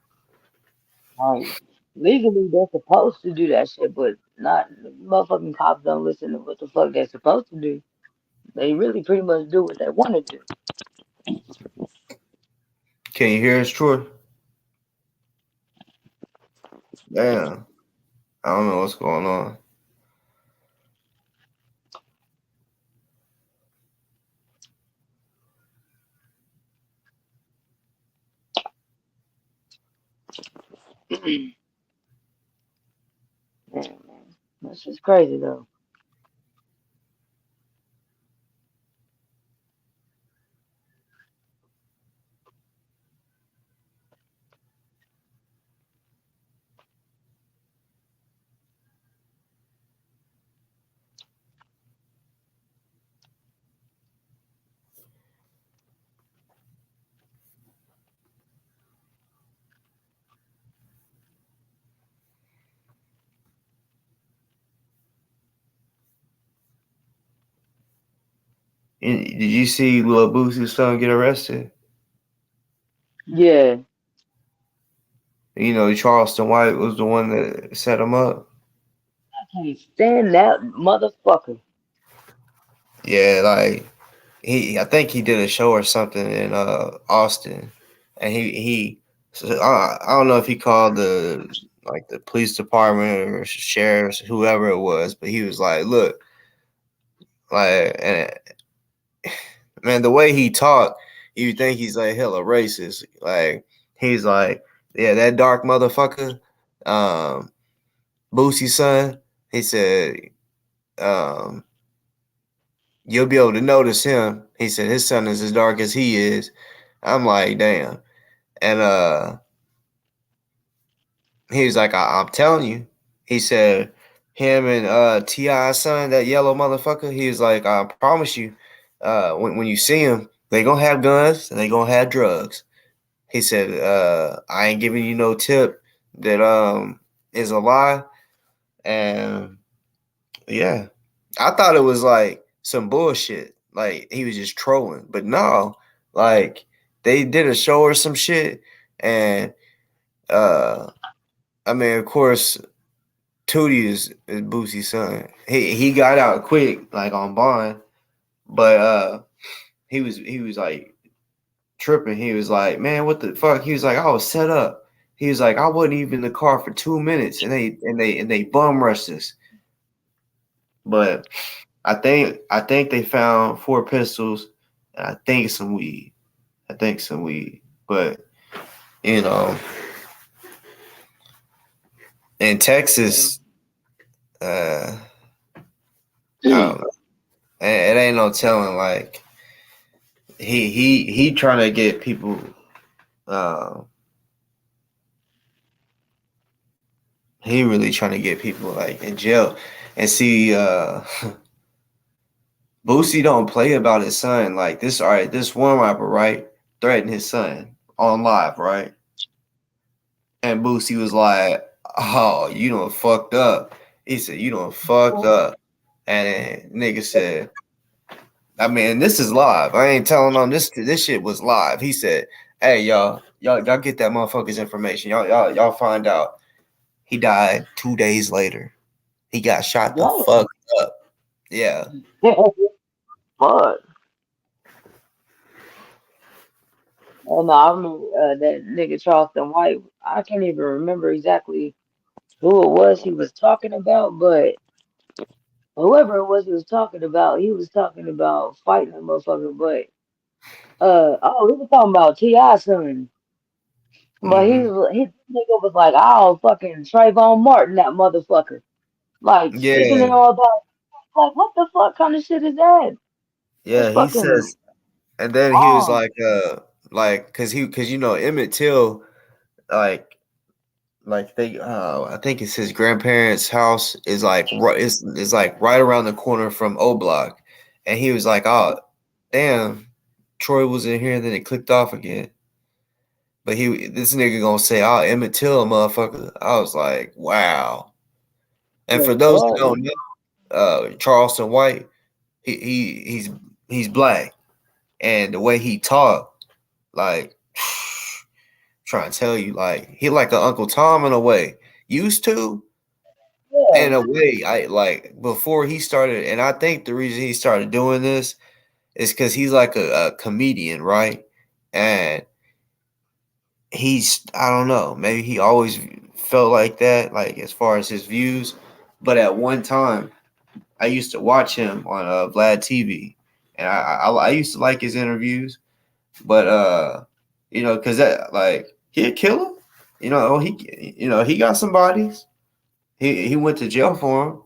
Like, legally, they're supposed to do that shit, but not motherfucking cops don't listen to what the fuck they're supposed to do. They really pretty much do what they want to do. Can you hear us, Troy? Damn, I don't know what's going on. Yeah, man. That's just crazy though. Did you see Lil Boosie's son get arrested? Yeah. You know, Charleston White was the one that set him up. I can't stand that motherfucker. Yeah, like I think he did a show or something in Austin, and so I don't know if he called the police department or sheriffs, whoever it was, but he was like, look, like, and man, the way he talked, you think he's like hella racist. Like, he's like, yeah, that dark motherfucker, Boosie's son. He said, um, you'll be able to notice him. He said his son is as dark as he is. I'm like, damn. And he was like, I'm telling you. He said him and T.I.'s son, that yellow motherfucker, he was like, I promise you, when you see him, they gonna have guns and they gonna have drugs. He said, I ain't giving you no tip that is a lie. And yeah, I thought it was like some bullshit. Like he was just trolling. But no, like they did a show or some shit. And I mean, of course, Tootie is Boosie's son. He got out quick, like on bond. But he was like tripping. He was like, man, what the fuck? He was like, I was set up. He was like, I wasn't even in the car for 2 minutes and they bum rushed us. But I think they found 4 pistols, and I think some weed. But you know, in Texas, I don't know. It ain't no telling. Like he trying to get people. Uh, he really trying to get people like in jail. And see, Boosie don't play about his son. Like this, all right, this one rapper, right, threatened his son on live, right? And Boosie was like, "Oh, you done fucked up." He said, "You done fucked up." And then nigga said, "I mean, this is live. I ain't telling them this. This shit was live." He said, "Hey, y'all get that motherfucker's information. Y'all find out." He died 2 days later. He got shot the fuck up. Yeah. Fuck. Oh no, I remember that nigga Charleston White. I can't even remember exactly who it was he was talking about, but whoever it was he was talking about fighting a motherfucker. But he was talking about T.I. son. But Mm-hmm. his nigga was like, "Oh, fucking Trayvon Martin, that motherfucker." Like speaking it Yeah. all about, like, what the fuck kind of shit is that? That's Yeah. He fucking says, and then he was wrong. like, cause Emmett Till, like they, I think it's his grandparents' house is like right, is like right around the corner from O Block, and he was like, "Oh, damn, Troy was in here, and then it clicked off again." But this nigga gonna say, "Oh, Emmett Till, motherfucker." I was like, "Wow." And for The those that fuck? don't know, Charleston White, he's black, and the way he talked, like, trying to tell you, like, he like an Uncle Tom in a way, used to. In Yeah. a way, I like before he started, and I think the reason he started doing this is because he's like a comedian, right? And I don't know, maybe he always felt like that, like as far as his views. But at one time, I used to watch him on Vlad TV, and I used to like his interviews. But because that like he'd kill him. He got some bodies. He went to jail for him.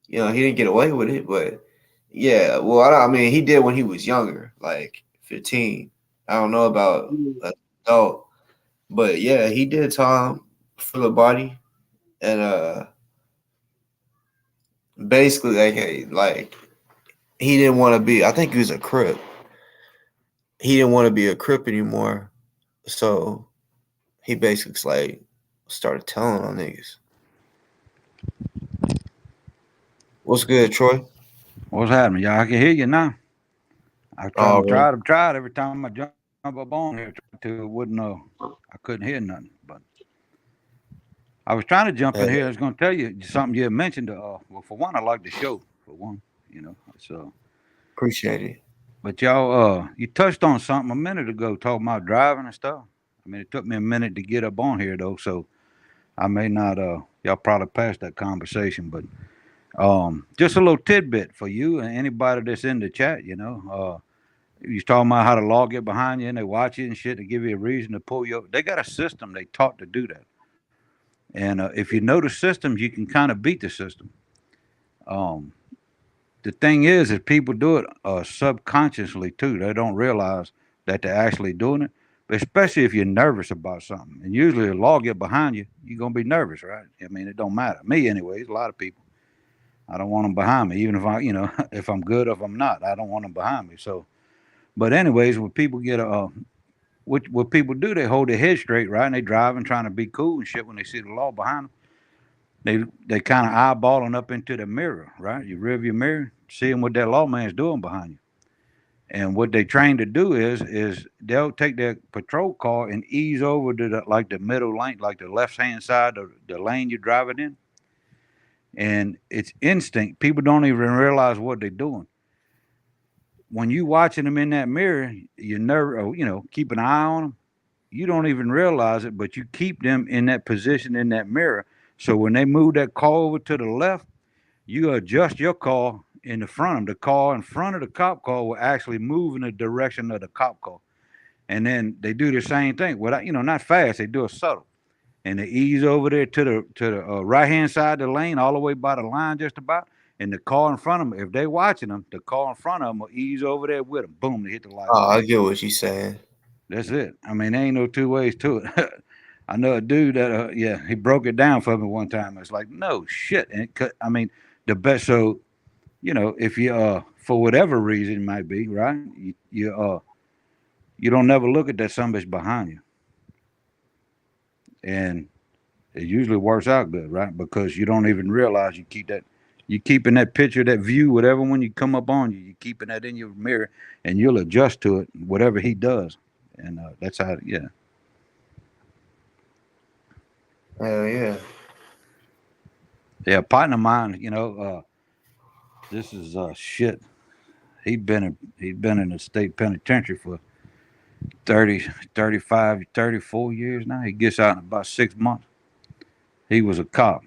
He didn't get away with it, but yeah. Well, I mean, he did when he was younger, like 15. I don't know about an adult, but yeah, he did time for the body, and basically, like he didn't want to be. I think he was a Crip. He didn't want to be a Crip anymore, so he basically like started telling on niggas. What's good, Troy? What's happening, y'all? I can hear you now. I Oh, really? tried every time I jump up on here, tried to, it wouldn't. I couldn't hear nothing. But I was trying to jump in Hey, here. I was going to tell you something you had mentioned. Well, for one, I like the show. For one, so. appreciate it. But y'all, you touched on something a minute ago, talking about driving and stuff. I mean, it took me a minute to get up on here though, so I may not. Y'all probably passed that conversation, but just a little tidbit for you and anybody that's in the chat. You was talking about how the law get behind you and they watch you and shit to give you a reason to pull you over. They got a system they taught to do that. And if you know the systems, you can kind of beat the system. Um, the thing is people do it subconsciously too. They don't realize that they're actually doing it. But especially if you're nervous about something. And usually the law get behind you, you're going to be nervous, right? I mean, it don't matter. Me anyways, a lot of people. I don't want them behind me, even if if I'm good or if I'm not. I don't want them behind me. So, but anyways, when people get what people do, they hold their head straight, right? And they driving, trying to be cool and shit. When they see the law behind them, they kind of eyeballing up into the mirror, right? You rearview mirror, seeing what that lawman's doing behind you. And what they train to do is they'll take their patrol car and ease over to the middle lane, like the left hand side of the lane you're driving in. And it's instinct. People don't even realize what they're doing. When you watching them in that mirror, you never, keep an eye on them. You don't even realize it, but you keep them in that position in that mirror. So when they move that car over to the left, you adjust your car in the front of him. The car in front of the cop car will actually move in the direction of the cop car. And then they do the same thing. Without, not fast. They do it subtle. And they ease over there to the right-hand side of the lane, all the way by the line just about. And the car in front of them, if they're watching them, the car in front of them will ease over there with them. Boom, they hit the light. Oh, I get what you're saying. That's it. I mean, there ain't no two ways to it. I know a dude that, he broke it down for me one time. It's like, no shit. And the best. So, if you, for whatever reason it might be, right? You don't never look at that somebody's behind you. And it usually works out good, right? Because you don't even realize you keeping that picture, that view, whatever, when you come up on you, you keeping that in your mirror, and you'll adjust to it, whatever he does. And that's how, yeah. Hell yeah. Yeah, a partner of mine, this is shit. He'd been in the state penitentiary for 30, 35, 34 years now. He gets out in about 6 months. He was a cop.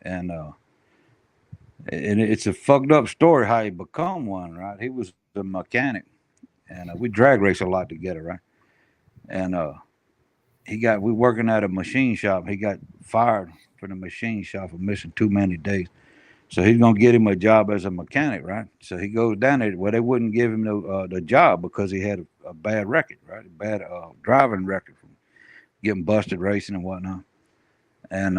And it's a fucked up story how he become one, right? He was a mechanic. And we drag race a lot together, right? And we working at a machine shop. He got fired from the machine shop for missing too many days. So he's gonna get him a job as a mechanic, right? So he goes down there. Well, they wouldn't give him the job because he had a bad record, right? A bad driving record from getting busted racing and whatnot. And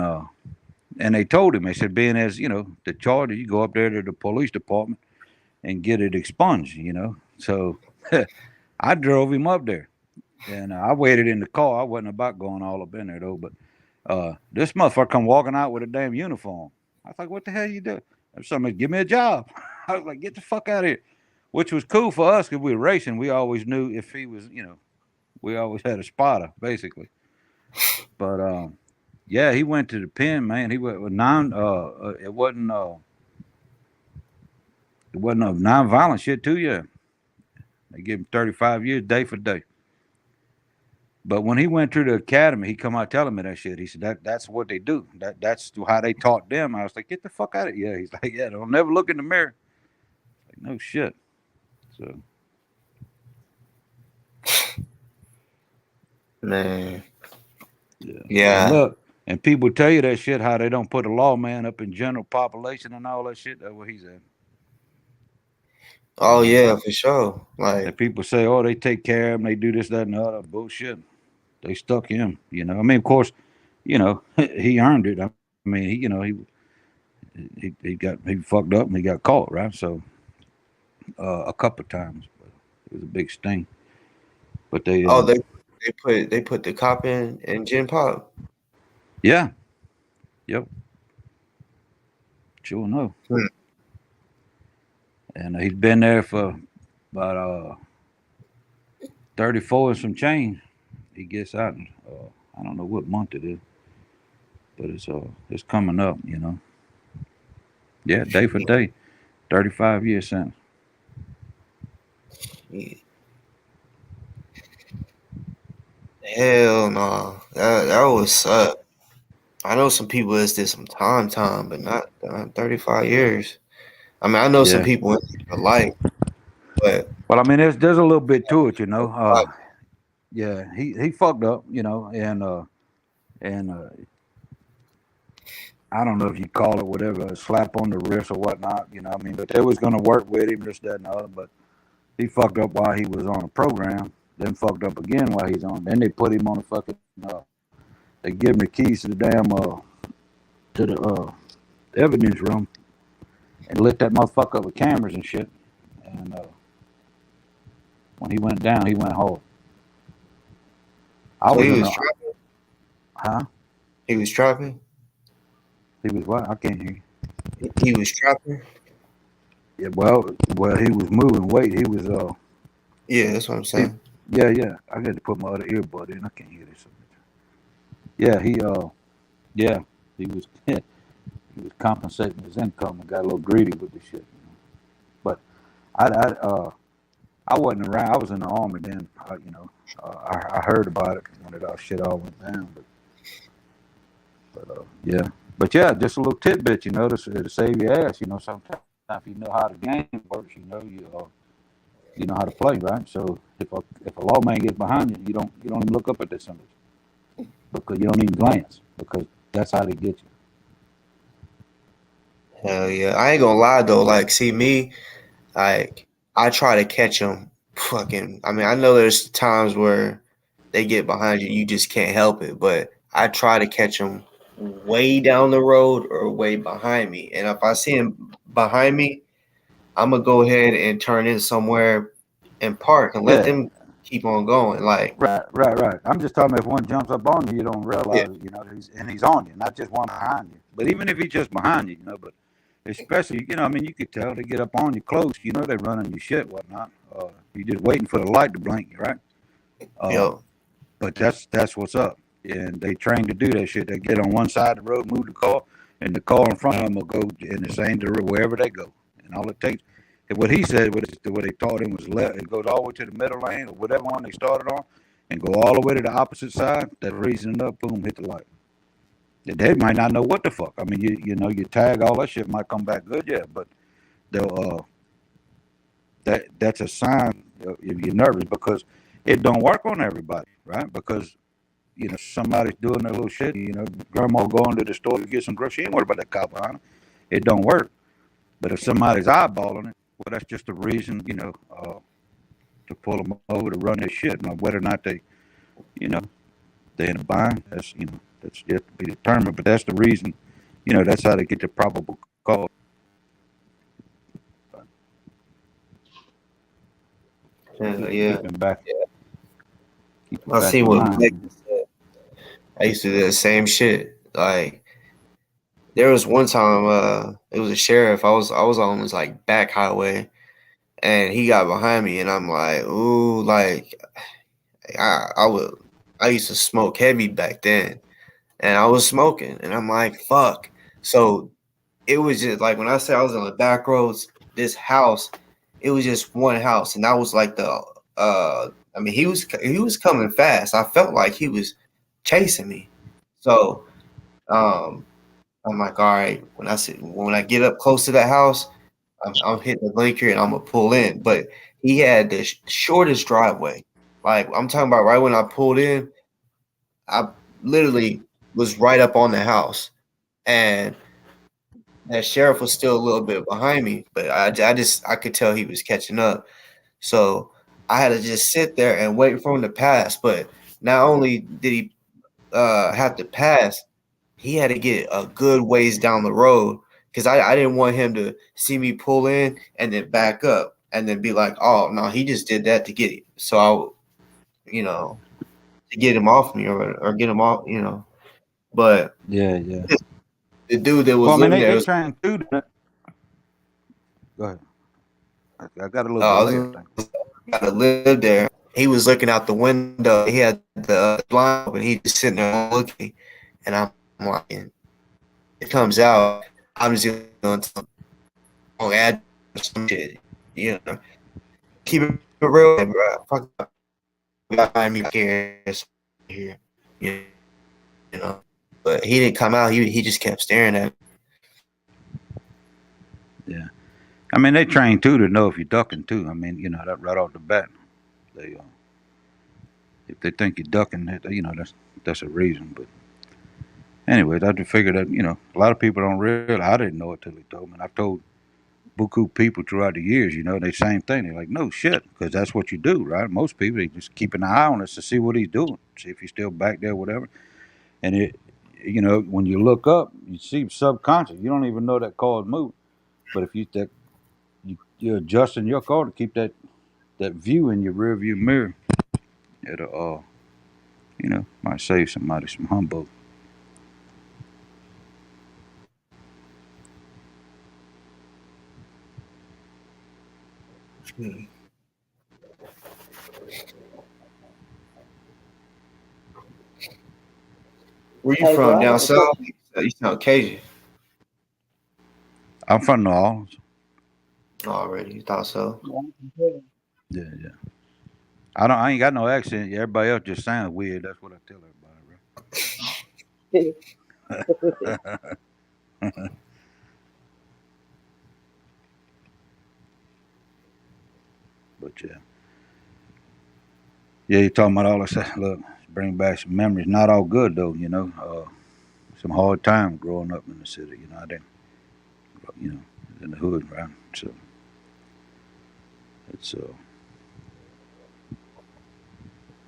they told him, they said, being as the charter, you go up there to the police department and get it expunged, So I drove him up there, and I waited in the car. I wasn't about going all up in there though, but this motherfucker come walking out with a damn uniform. I was like, what the hell you doing? Somebody give me a job. I was like, get the fuck out of here. Which was cool for us because we were racing. We always knew if he was, we always had a spotter, basically. But yeah, he went to the pen, man. He went with it wasn't a non-violent shit too, yeah. They gave him 35 years day for day. But when he went to the academy, he come out telling me that shit. He said that's what they do. That's how they taught them. I was like, get the fuck out of here. Yeah, he's like, yeah, they'll never look in the mirror. Like, no shit. So, man, yeah. Look, and people tell you that shit how they don't put a lawman up in general population and all that shit. That's where he's at. Oh yeah, for sure. Like, and people say, oh, they take care of him, they do this, that, and the other. Bullshit. They stuck him, I mean, of course, he earned it. I mean, he fucked up and he got caught, right? So a couple of times, but it was a big sting. But they they put the cop in Gen Pop. Yeah. Yep. Sure enough. And he's been there for about 34 and some change. He gets out in, I don't know what month it is, but it's coming up, Yeah, day for day, 35 years sentence. Yeah. Hell no, that would suck. I know some people that's did some time, but not 35 years. I mean, I know some people for life, but well, I mean, there's a little bit to it, Yeah, he fucked up, and I don't know if you call it whatever, a slap on the wrist or whatnot, I mean, but they was gonna work with him, this, that, and the other, but he fucked up while he was on a program, then fucked up again while he's on. Then they put him on the fucking. They give him the keys to the damn to the evidence room, and lit that motherfucker up with cameras and shit. And when he went down, he went hard. He was trapping. Huh? He was trapping. He was what? I can't hear you. He was trapping. Yeah, well, he was moving weight. He was Yeah, that's what I'm saying. Yeah. I got to put my other earbud in. I can't hear this. Yeah, he was he was compensating his income and got a little greedy with the shit. But I wasn't around. I was in the army then. I heard about it when it all shit all went down. But yeah. But yeah, just a little tidbit, to save your ass, sometimes. Now, if you know how the game works, you know how to play, right? So if a lawman gets behind you, you don't even look up at that somebody because you don't even glance because that's how they get you. Hell yeah. I ain't gonna lie though. Like, see me, like I try to catch them. Fucking. I mean, I know there's times where they get behind you, you just can't help it. But I try to catch them way down the road or way behind me. And if I see them behind me, I'm gonna go ahead and turn in somewhere and park and let Yeah, them keep on going. Like, right. I'm just talking about if one jumps up on you, you don't yeah, realize, he's on you, not just one behind you. But even if he's just behind you, but especially, I mean, you could tell they get up on you close, they're running your shit, whatnot. You're just waiting for the light to blink, right? yo, But that's what's up. And they train to do that shit. They get on one side of the road, move the car, and the car in front of them will go in the same direction wherever they go. And all it takes, and what he said, what they taught him was it goes all the way to the middle lane or whatever one they started on, and go all the way to the opposite side. That reason up, boom, hit the light. They might not know what the fuck. I mean, you tag all that shit might come back good, yeah, but they'll that's a sign if you're nervous because it don't work on everybody, right? Because somebody's doing their little shit. Grandma going to the store to get some groceries. She ain't worried about that cop behind her. It don't work. But if somebody's eyeballing it, well, that's just a reason, to pull them over to run their shit. Now, whether or not they in a bind, that's yet to be determined. But that's the reason, that's how they get the probable cause. yeah. Keeping back. I Back see in what Blake mind. said. I used to do the same shit. Like, there was one time, it was a sheriff. I was on this like back highway, and he got behind me, and I'm like, ooh, like I used to smoke heavy back then, and I was smoking, and I'm like, fuck. So it was just like when I say I was on the back roads, this house, it was just one house, and that was like I mean, he was coming fast. I felt like he was chasing me. So I'm like, all right, when I get up close to that house, I'm hitting the blinker and I'm gonna pull in. But he had the shortest driveway. Like I'm talking about right when I pulled in, I literally was right up on the house. And that sheriff was still a little bit behind me, but I could tell he was catching up. So I had to just sit there and wait for him to pass. But not only did he have to pass, he had to get a good ways down the road because I didn't want him to see me pull in and then back up and then be like, oh no, he just did that to get it. So to get him off me or get him off, But Yeah. the dude that Well, was I mean, living there they was trying to do that. Go ahead. I got a little I delay, I was think. that lived there. He was looking out the window. He had the blind open. He just sitting there looking, and I'm like, it comes out. I'm just going to add some shit, Keep it real, bro. Fuck up. Got me here, you know. But he didn't come out. He just kept staring at me. Yeah. I mean, they train too to know if you're ducking too. I mean, that right off the bat, they if they think you're ducking, that's a reason. But anyways, I just figured that a lot of people don't realize. I didn't know it till they told me. And I've told buku people throughout the years, they same thing. They're like, no shit, because that's what you do, right? Most people they just keep an eye on us to see what he's doing, see if he's still back there, whatever. And when you look up, you see subconscious. You don't even know that car is moving. But if you're adjusting your car to keep that view in your rear view mirror, it'll might save somebody some humbug. Where you Hey, bro, from? I Down got a south? question. You sound Cajun. I'm from New Orleans. Already, you thought so? Yeah. I ain't got no accent. Everybody else just sounds weird. That's what I tell everybody, bro. Hey, bro. But yeah, you're talking about all this. Look, bring back some memories. Not all good though, you know. Some hard time growing up in the city. You know, I didn't, you know, in the hood, right? So it's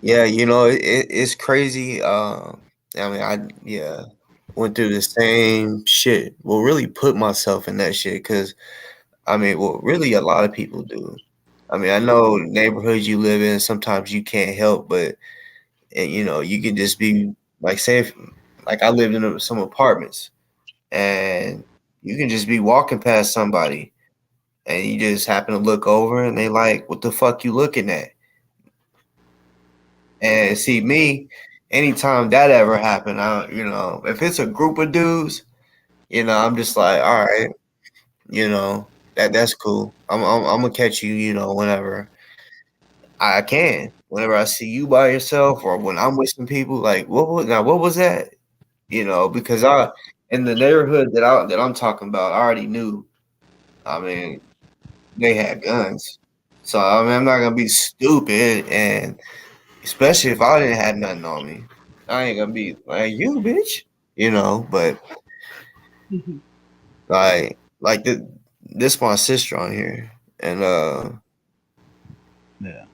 Yeah, it's crazy. I mean, I went through the same shit. Well, really put myself in that shit because I mean, well, really a lot of people do. I mean, I know neighborhoods you live in, sometimes you can't help, but and you can just be like, say, like I lived in some apartments, and you can just be walking past somebody, and you just happen to look over, and they like, "What the fuck you looking at?" And see me, anytime that ever happened, if it's a group of dudes, I'm just like, all right, that's cool. I'm gonna catch you, whenever I can. Whenever I see you by yourself or when I'm with some people, like what was that? Because I in the neighborhood that I'm talking about, I already knew. I mean, they had guns. So I mean I'm not gonna be stupid, and especially if I didn't have nothing on me. I ain't gonna be like you, bitch. But this my sister on here. And yeah.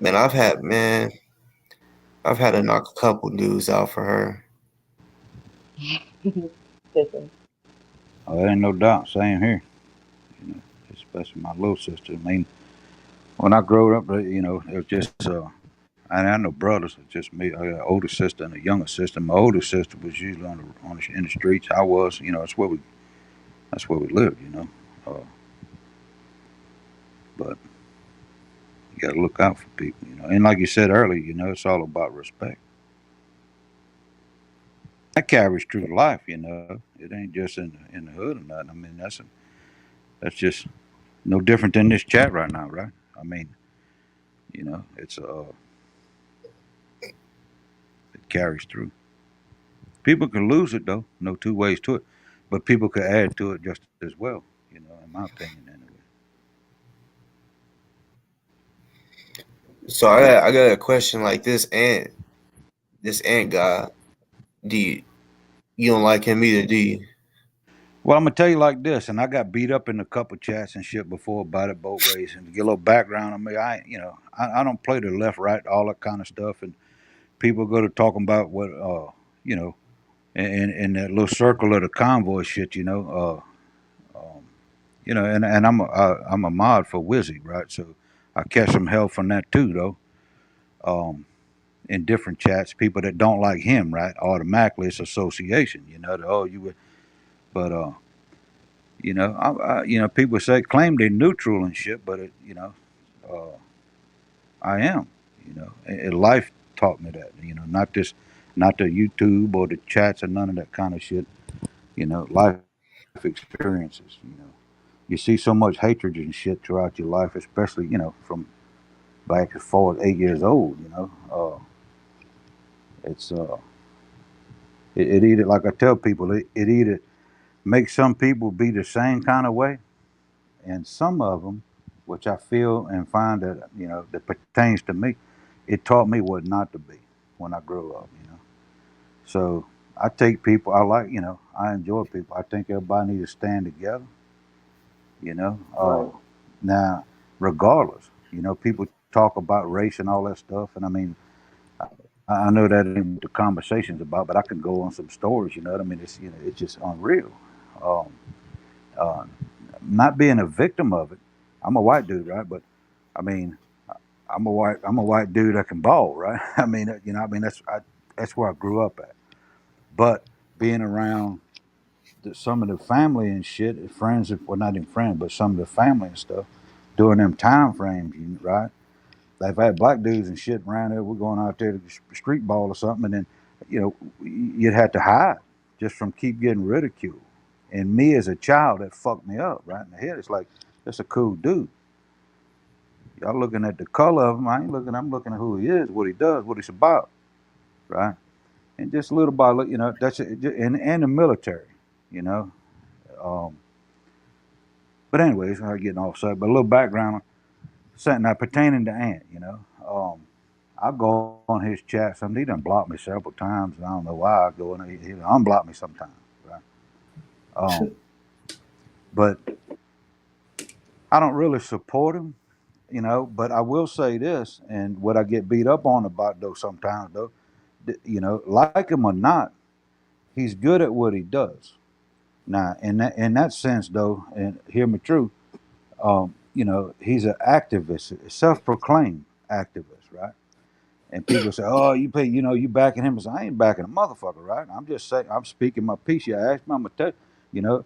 man, I've had to knock a couple dudes out for her. Oh, there ain't no doubt. Same here. You know, especially my little sister. I mean, when I grew up, you know, it was just I had no brothers. It's just me. I got an older sister and a younger sister. My older sister was usually in the streets. I was, you know, that's where we lived. You know, but you got to look out for people. You know, and like you said earlier, you know, it's all about respect. That carries through life. You know, it ain't just in the hood or nothing. I mean, that's just no different than this chat right now, right? I mean, you know, it carries through. People can lose it though. No two ways to it, but people could add to it just as well. You know, in my opinion, anyway. So I got a question like this ant guy. Do you don't like him either, do you? Well, I'm gonna tell you like this, and I got beat up in a couple chats and shit before about it both ways. And to get a little background on me, I don't play the left, right, all that kind of stuff. And people go to talking about what, you know, in that little circle of the convoy shit, you know, and I'm a mod for Wizzy, right? So I catch some hell from that too, though. In different chats, people that don't like him, right? Automatically, it's association, you know. Oh, you would, but you know, you know, people say claim they're neutral and shit, but uh, I am, you know. Life taught me that, you know, not the YouTube or the chats or none of that kind of shit. You know, life experiences. You know, you see so much hatred and shit throughout your life, especially from back as far as 8 years old. You know, it's it either, like I tell people, it either makes some people be the same kind of way, and some of them, which I feel and find that that pertains to me, it taught me what not to be when I grew up. You know, so I take people. I enjoy people. I think everybody needs to stand together. You know, now regardless, people talk about race and all that stuff, and I mean, I know that ain't what the conversation's about, but I can go on some stories. You know what I mean? It's just unreal. Um, uh, Not being a victim of it. I'm a white dude, right? But I mean, I'm a white dude that can ball, right? I mean, that's where I grew up at. But being around some of the family and shit, friends, well, not even friends, but some of the family and stuff during them time frames, right? Like if I had black dudes and shit around there, we're going out there to street ball or something, and then, you'd have to hide just from keep getting ridiculed. And me as a child, that fucked me up right in the head. It's like, that's a cool dude. Y'all looking at the color of him. I'm looking at who he is, what he does, what he's about, right? And just little by little, that's it. And the military, you know. Um, but anyways, I'm getting off side. But a little background something now pertaining to Ant, you know. I go on his chat. He done blocked me several times, and I don't know why I go in. He unblocked me sometimes, right? But I don't really support him, you know. But I will say this, and what I get beat up on about though sometimes though, you know, like him or not, he's good at what he does. Now, in that sense though, and hear me true, you know, he's an activist, a self-proclaimed activist, right? And people say, "Oh, you pay, you know, you backing him." I say, I ain't backing a motherfucker, right? I'm just saying, I'm speaking my piece. You ask me, I'm gonna tell you, you know,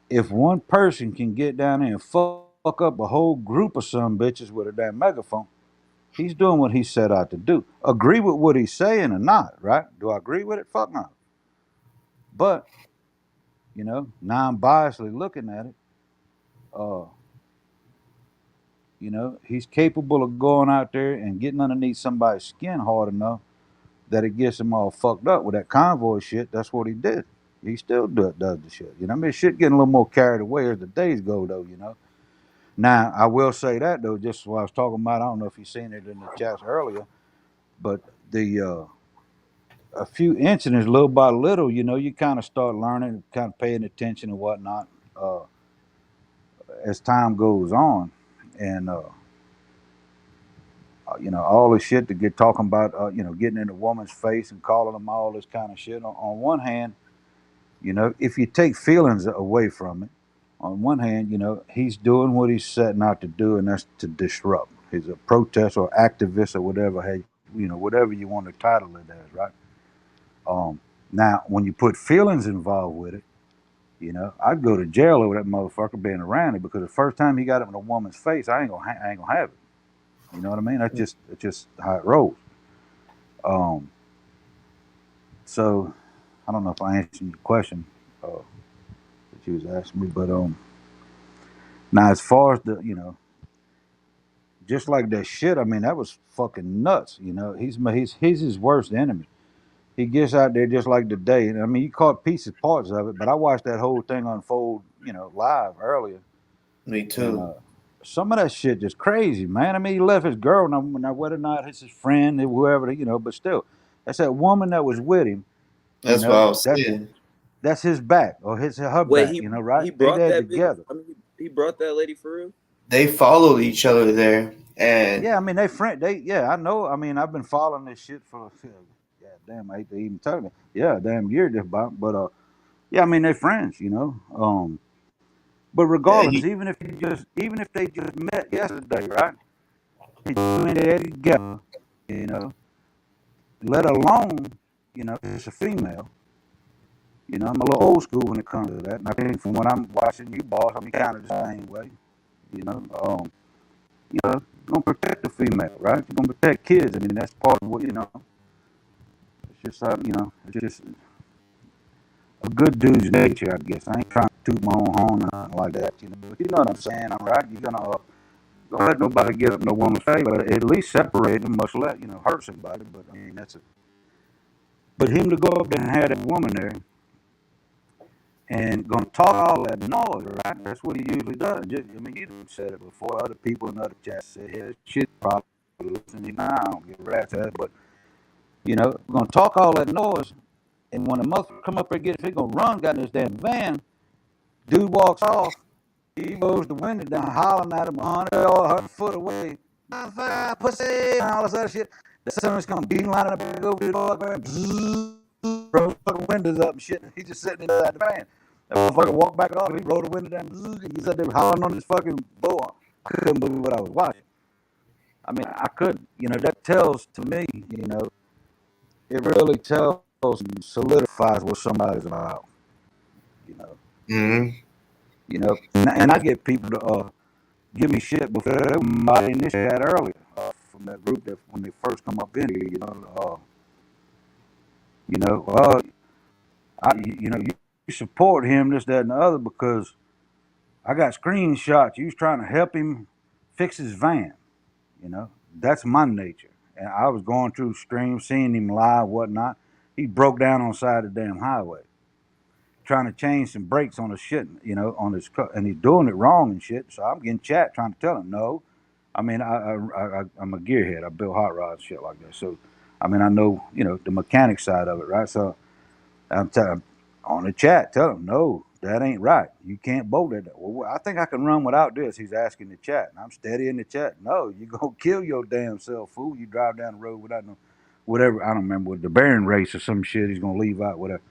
if one person can get down there and fuck up a whole group of some bitches with a damn megaphone, he's doing what he set out to do. Agree with what he's saying or not, right? Do I agree with it? Fuck no. But you know, non-biasedly looking at it, uh, you know, he's capable of going out there and getting underneath somebody's skin hard enough that it gets him all fucked up with that convoy shit. That's what he did. He still does the shit. You know, I mean, shit getting a little more carried away as the days go, though. You know. Now, I will say that though, just what I was talking about. I don't know if you've seen it in the chats earlier, but the a few incidents, little by little, you know, you kind of start learning, kind of paying attention and whatnot uh, as time goes on, and you know, all the shit to get talking about, you know, getting in a woman's face and calling them all this kind of shit. On one hand, you know, if you take feelings away from it, on one hand, you know, he's doing what he's setting out to do, and that's to disrupt. He's a protest or activist or whatever, hey, you know, whatever you want to title it as, right? Now, when you put feelings involved with it, you know, I'd go to jail over that motherfucker being around it because the first time he got up in a woman's face, I ain't gonna have it. You know what I mean? That's just how it rolls. So I don't know if I answered your question that you was asking me, but now as far as the, you know, just like that shit, I mean, that was fucking nuts. You know, he's his worst enemy. He gets out there just like today. And I mean, you caught pieces, parts of it, but I watched that whole thing unfold, you know, live earlier. Me And too. some of that shit just crazy, man. I mean, he left his girl. Now whether or not it's his friend, whoever, you know, but still, that's that woman that was with him. You That's what know, I was saying. that's his back or her Wait, back. You know, he right? They brought there that bitch. together. I mean, he brought that lady for real. They followed each other there, and Yeah, I mean they friend. Yeah, I know. I mean I've been following this shit for yeah, damn. I hate to even tell you. Yeah, damn year just about. But yeah, I mean they friends. You know. But yeah, regardless, even if they just met yesterday, right? They two in there together. You know. Let alone, you know, it's a female. You know, I'm a little old school when it comes to that. And I think from what I'm watching you, boss, I'm kind of the same way. You know, you know, you're gonna protect the female, right? You're gonna protect kids. I mean, that's part of what you know. It's just how you know. It's just a good dude's nature, I guess. I ain't trying to toot my own horn or nothing like that. You know, but you know what I'm saying? I'm right. You're gonna don't let nobody get up no woman's face, but at least separate them, much less you know hurt somebody. But I mean, that's it. But him to go up there and have that woman there and gonna talk all that noise, right? That's what he usually does. I mean, you said it before. Other people in other chats said, "Yeah, shit probably listening." Now I don't give a rat's ass, but you know, we're gonna talk all that noise, and when the mother come up there, if he gonna run, got in this damn van, dude walks off. He rolls the window down, hollering at him 100 foot away. Pussy, and all this other shit. The son's come beelining up and go to the door, roll the fucking windows up and shit. He's just sitting inside the van. That motherfucker walked back off. He rolled the window down. And he's up there hollering on his fucking board. I couldn't believe what I was watching. I mean, I couldn't. You know, that tells to me, you know, it really tells and solidifies what somebody's about. You know, mm-hmm. you know, and I get people to give me shit before everybody in this chat earlier from that group that when they first come up in here, you know, you know, you support him, this, that, and the other because I got screenshots. You was trying to help him fix his van. You know, that's my nature. And I was going through streams, seeing him live, whatnot. He broke down on the side of the damn highway, trying to change some brakes on his shit, you know, on his car, and he's doing it wrong and shit. So I'm getting chat trying to tell him, no, I mean, I'm a gearhead. I build hot rods, shit like that. So, I mean, I know, the mechanic side of it, right? So, I'm telling on the chat, tell him, no, that ain't right. You can't bolt it. Well, I think I can run without this. He's asking the chat, and I'm steady in the chat. No, you gonna kill your damn self, fool. You drive down the road without no, whatever. I don't remember what the bearing race or some shit. He's gonna leave out whatever.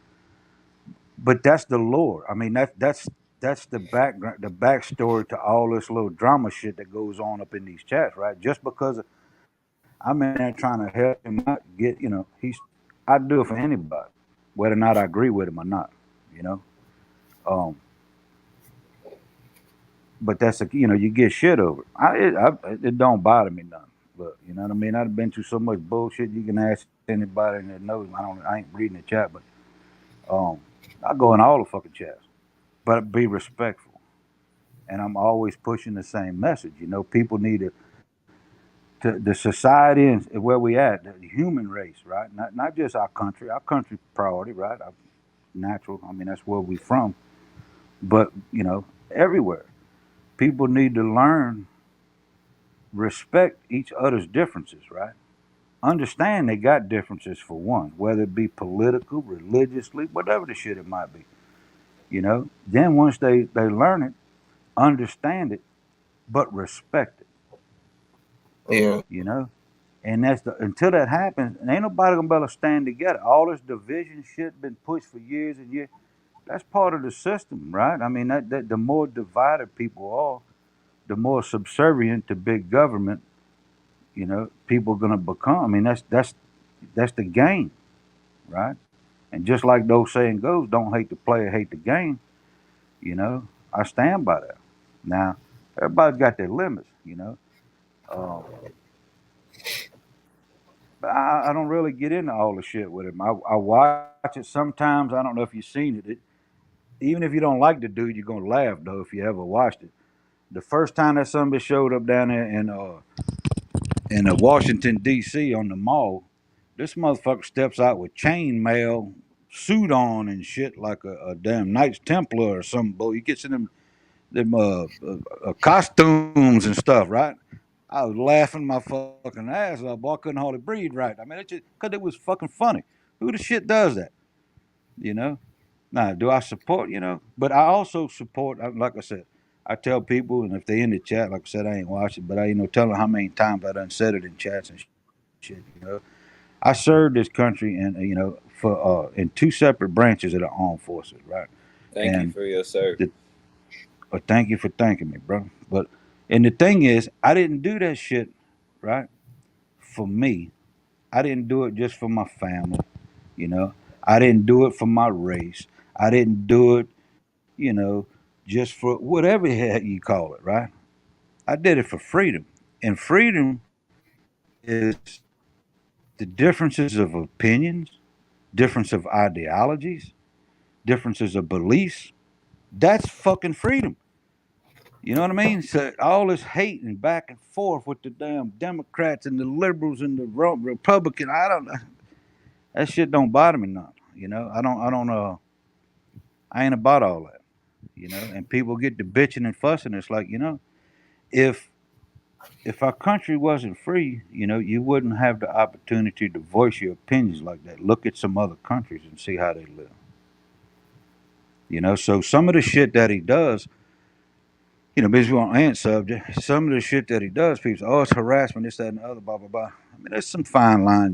But that's the lore. I mean, that's the background, the backstory to all this little drama shit that goes on up in these chats, right? Just because I'm in there trying to help him out get, I'd do it for anybody, whether or not I agree with him or not, you know. Um, but that's you get shit over. It don't bother me none. But you know what I mean. I've been through so much bullshit. You can ask anybody that knows. I ain't reading the chat, but um, I go in all the fucking chats, but be respectful. And I'm always pushing the same message. People need to the society and where we at, the human race, right? Not just our country. Our country priority, right? Our natural. I mean, that's where we from. But everywhere, people need to learn respect each other's differences, right? Understand they got differences for one, whether it be political, religiously, whatever the shit it might be. Then once they learn it, understand it, but respect it. Yeah. And that's until that happens, and ain't nobody gonna be able to stand together. All this division shit been pushed for years and years. That's part of the system, right? I mean, that the more divided people are, the more subservient to big government, people are gonna become. I mean, that's the game, right? And just like those saying goes, don't hate the player, hate the game. I stand by that. Now, everybody's got their limits. Um, but I don't really get into all the shit with him. I watch it sometimes. I don't know if you've seen it. Even if you don't like the dude, you're gonna laugh though if you ever watched it. The first time that somebody showed up down there in Washington D.C. on the mall, this motherfucker steps out with chainmail, suit on and shit like a damn Knights Templar or some bull. He gets in them costumes and stuff, right? I was laughing my fucking ass off. Boy, I couldn't hardly breathe right. I mean, it just because it was fucking funny. Who the shit does that? You know? Now, do I support? But I also support. Like I said, I tell people, and if they in the chat, like I said, I ain't watching, but I tell them how many times I done said it in chats and shit. I served this country, and for in two separate branches of the armed forces, right? Thank you And for your service. thank you for thanking me, bro. But and the thing is, I didn't do that shit, right? For me, I didn't do it just for my family. You know, I didn't do it for my race. I didn't do it, just for whatever the heck you call it, right? I did it for freedom, and freedom is the differences of opinions, difference of ideologies, differences of beliefs. That's fucking freedom. You know what I mean? So all this hate and back and forth with the damn Democrats and the liberals and the Republican, I don't. That shit don't bother me none. I ain't about all that. And people get to bitching and fussing. It's like, if our country wasn't free, you wouldn't have the opportunity to voice your opinions like that. Look at some other countries and see how they live. So some of the shit that he does, because we on ant subject, some of the shit that he does, people say, oh, it's harassment, this, that, and the other, blah, blah, blah. I mean, there's some fine line,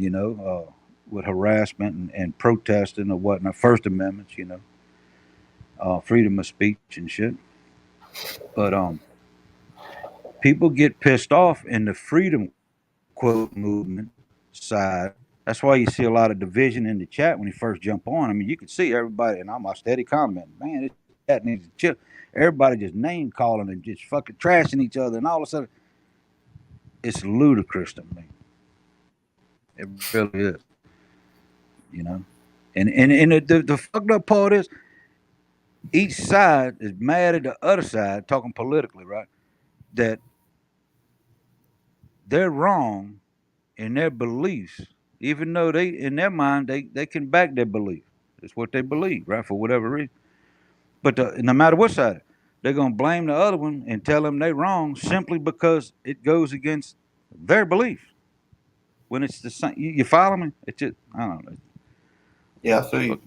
with harassment and protesting or whatnot, First Amendments, freedom of speech and shit. But people get pissed off in the freedom quote movement side. That's why you see a lot of division in the chat when you first jump on. I mean, you can see everybody, and I'm a steady comment. Man, this chat needs to chill. Everybody just name calling and just fucking trashing each other, and all of a sudden, it's ludicrous to me. It really is, And the fucked up part is, each side is mad at the other side, talking politically, right? That they're wrong in their beliefs, even though they, in their mind, they can back their belief. It's what they believe, right? For whatever reason. But no matter what side, they're gonna blame the other one and tell them they wrong simply because it goes against their belief. When it's the same, you follow me? It's just I don't know. Yeah, I feel you.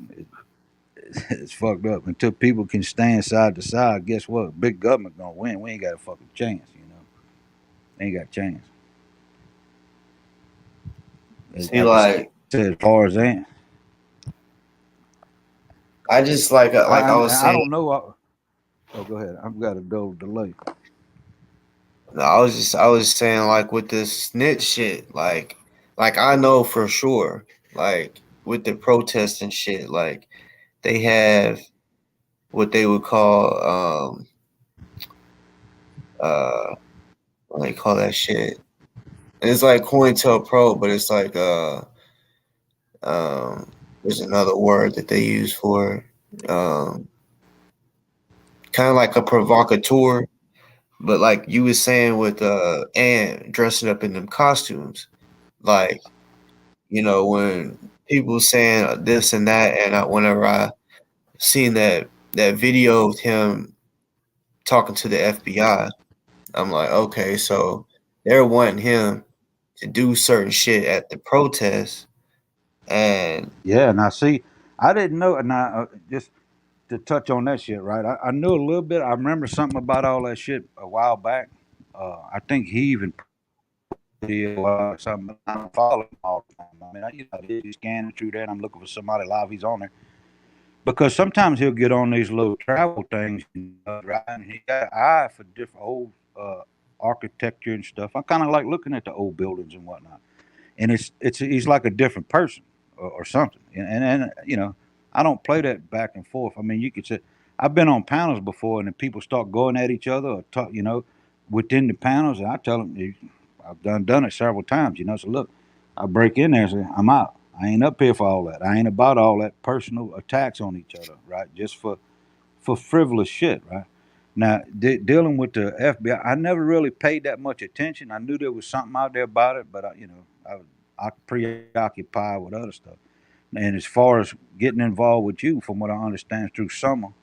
It's fucked up. Until people can stand side to side, guess what? Big government gonna win. We ain't got a fucking chance. Ain't got a chance. See, Like I like said, as far as that, I just like I was I saying. don't know. Oh, go ahead. I've got a dull delay. No, I was saying like with this snitch shit, like I know for sure, like with the protests and shit, like they have what they would call what do they call that shit? It's like COINTELPRO, but it's like there's another word that they use for kind of like a provocateur, but like you was saying with and dressing up in them costumes, like when people saying this and that, and whenever I seen that video of him talking to the FBI, I'm like, okay, so they're wanting him to do certain shit at the protest, and Yeah, now see, I didn't know. Now, just to touch on that shit, right? I knew a little bit. I remember something about all that shit a while back. I think he even did something. I don't follow him all the time. I mean, he's scanning through there, and I'm looking for somebody live. He's on there because sometimes he'll get on these little travel things, right? And he got an eye for different old architecture and stuff. I kind of like looking at the old buildings and whatnot. And it's he's like a different person or something. And I don't play that back and forth. I mean, you could say I've been on panels before, and then people start going at each other or talk, within the panels, and I tell them I've done it several times. So look, I break in there and say I'm out. I ain't up here for all that. I ain't about all that personal attacks on each other, right? Just for frivolous shit, right? Now, dealing with the FBI, I never really paid that much attention. I knew there was something out there about it, but I was preoccupied with other stuff. And as far as getting involved with you, from what I understand through Summer,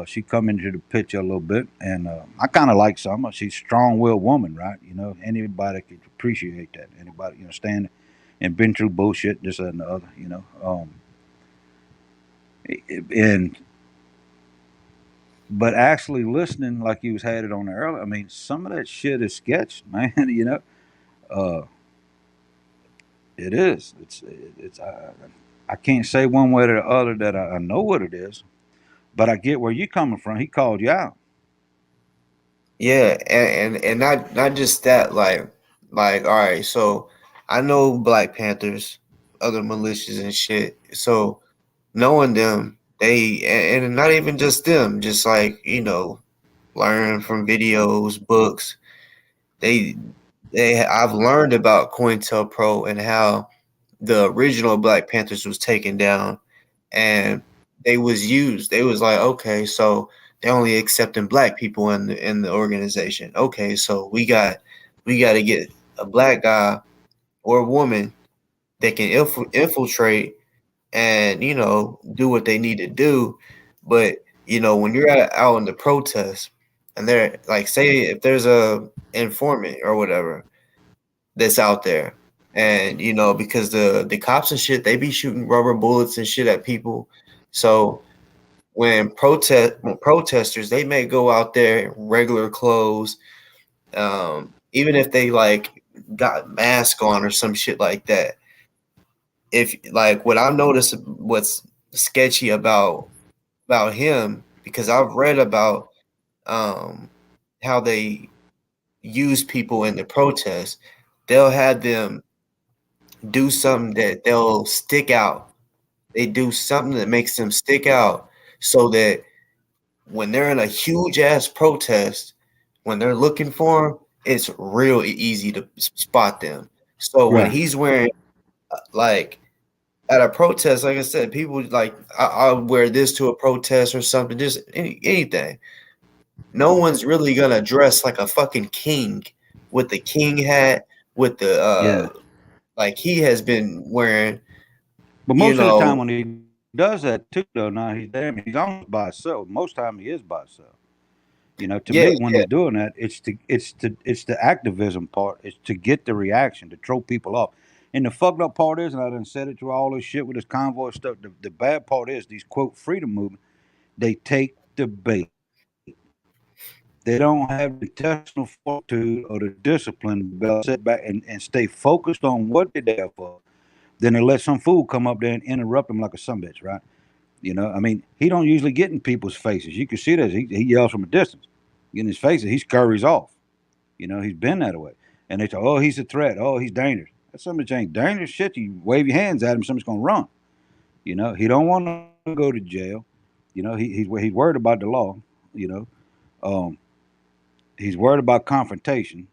she come into the picture a little bit, and I kind of like Summer. She's a strong-willed woman, right? Anybody could appreciate that. Anybody, stand and been through bullshit, this that, and the other. And but actually listening, like you was had it on there earlier. I mean, some of that shit is sketch, man. Uh, it is. It's. I can't say one way or the other that I know what it is, but I get where you coming from. He called you out. yeah, and not just that, like all right, so I know Black Panthers, other militias and shit, so knowing them, they and not even just them, just like learn from videos, books. They I've learned about COINTELPRO and how the original Black Panthers was taken down, and they was used. They was like, okay, so they only accepting black people in the organization. Okay, so we got to get a black guy or a woman that can infiltrate and do what they need to do. But when you're out in the protest, and they're like, say if there's a informant or whatever that's out there, and because the cops and shit, they be shooting rubber bullets and shit at people. So when protesters, they may go out there in regular clothes, even if they like got mask on or some shit like that. If like what I've noticed, what's sketchy about him, because I've read about how they use people in the protest, they'll have them do something that they'll stick out. They do something that makes them stick out so that when they're in a huge ass protest, when they're looking for him, it's real easy to spot them. So when Right. he's wearing like at a protest, like I said, people like I'll wear this to a protest or something, just anything. No one's really gonna dress like a fucking king with the king hat, with the Yeah. like he has been wearing, But you most of the time know. when he does that too, though. Now he's almost by himself. Most time he is by himself. To Yeah, me, when yeah. he's doing that, it's the activism part. It's to get the reaction, to throw people off. And the fucked up part is, and I done said it through all this shit with this convoy stuff. The bad part is these quote freedom movement. They take the bait. They don't have the intestinal fortitude or the discipline to be able to sit back and stay focused on what they're there for. Then they let some fool come up there and interrupt them like a sumbitch, right? I mean, he don't usually get in people's faces. You can see that he yells from a distance. Get in his faces, he scurries off. He's been that way. And they say, oh, he's a threat. Oh, he's dangerous. That somebody ain't dangerous. Shit, you wave your hands at him, somebody's gonna run. He don't want to go to jail. He's worried about the law. You know, um, he's worried about confrontation.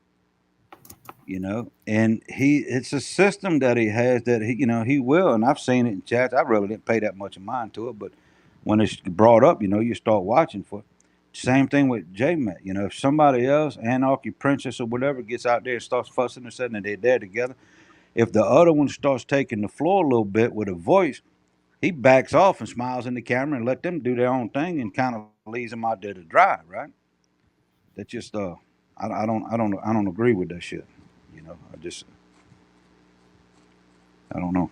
And it's a system that he has that he will. And I've seen it in chats. I really didn't pay that much of mind to it, but when it's brought up, you start watching for it. Same thing with J-Mac. If somebody else, Anarchy Princess or whatever, gets out there and starts fussing and saying that they're there together, if the other one starts taking the floor a little bit with a voice, he backs off and smiles in the camera and let them do their own thing and kind of leaves them out there to dry, right? That just I don't agree with that shit. I don't know.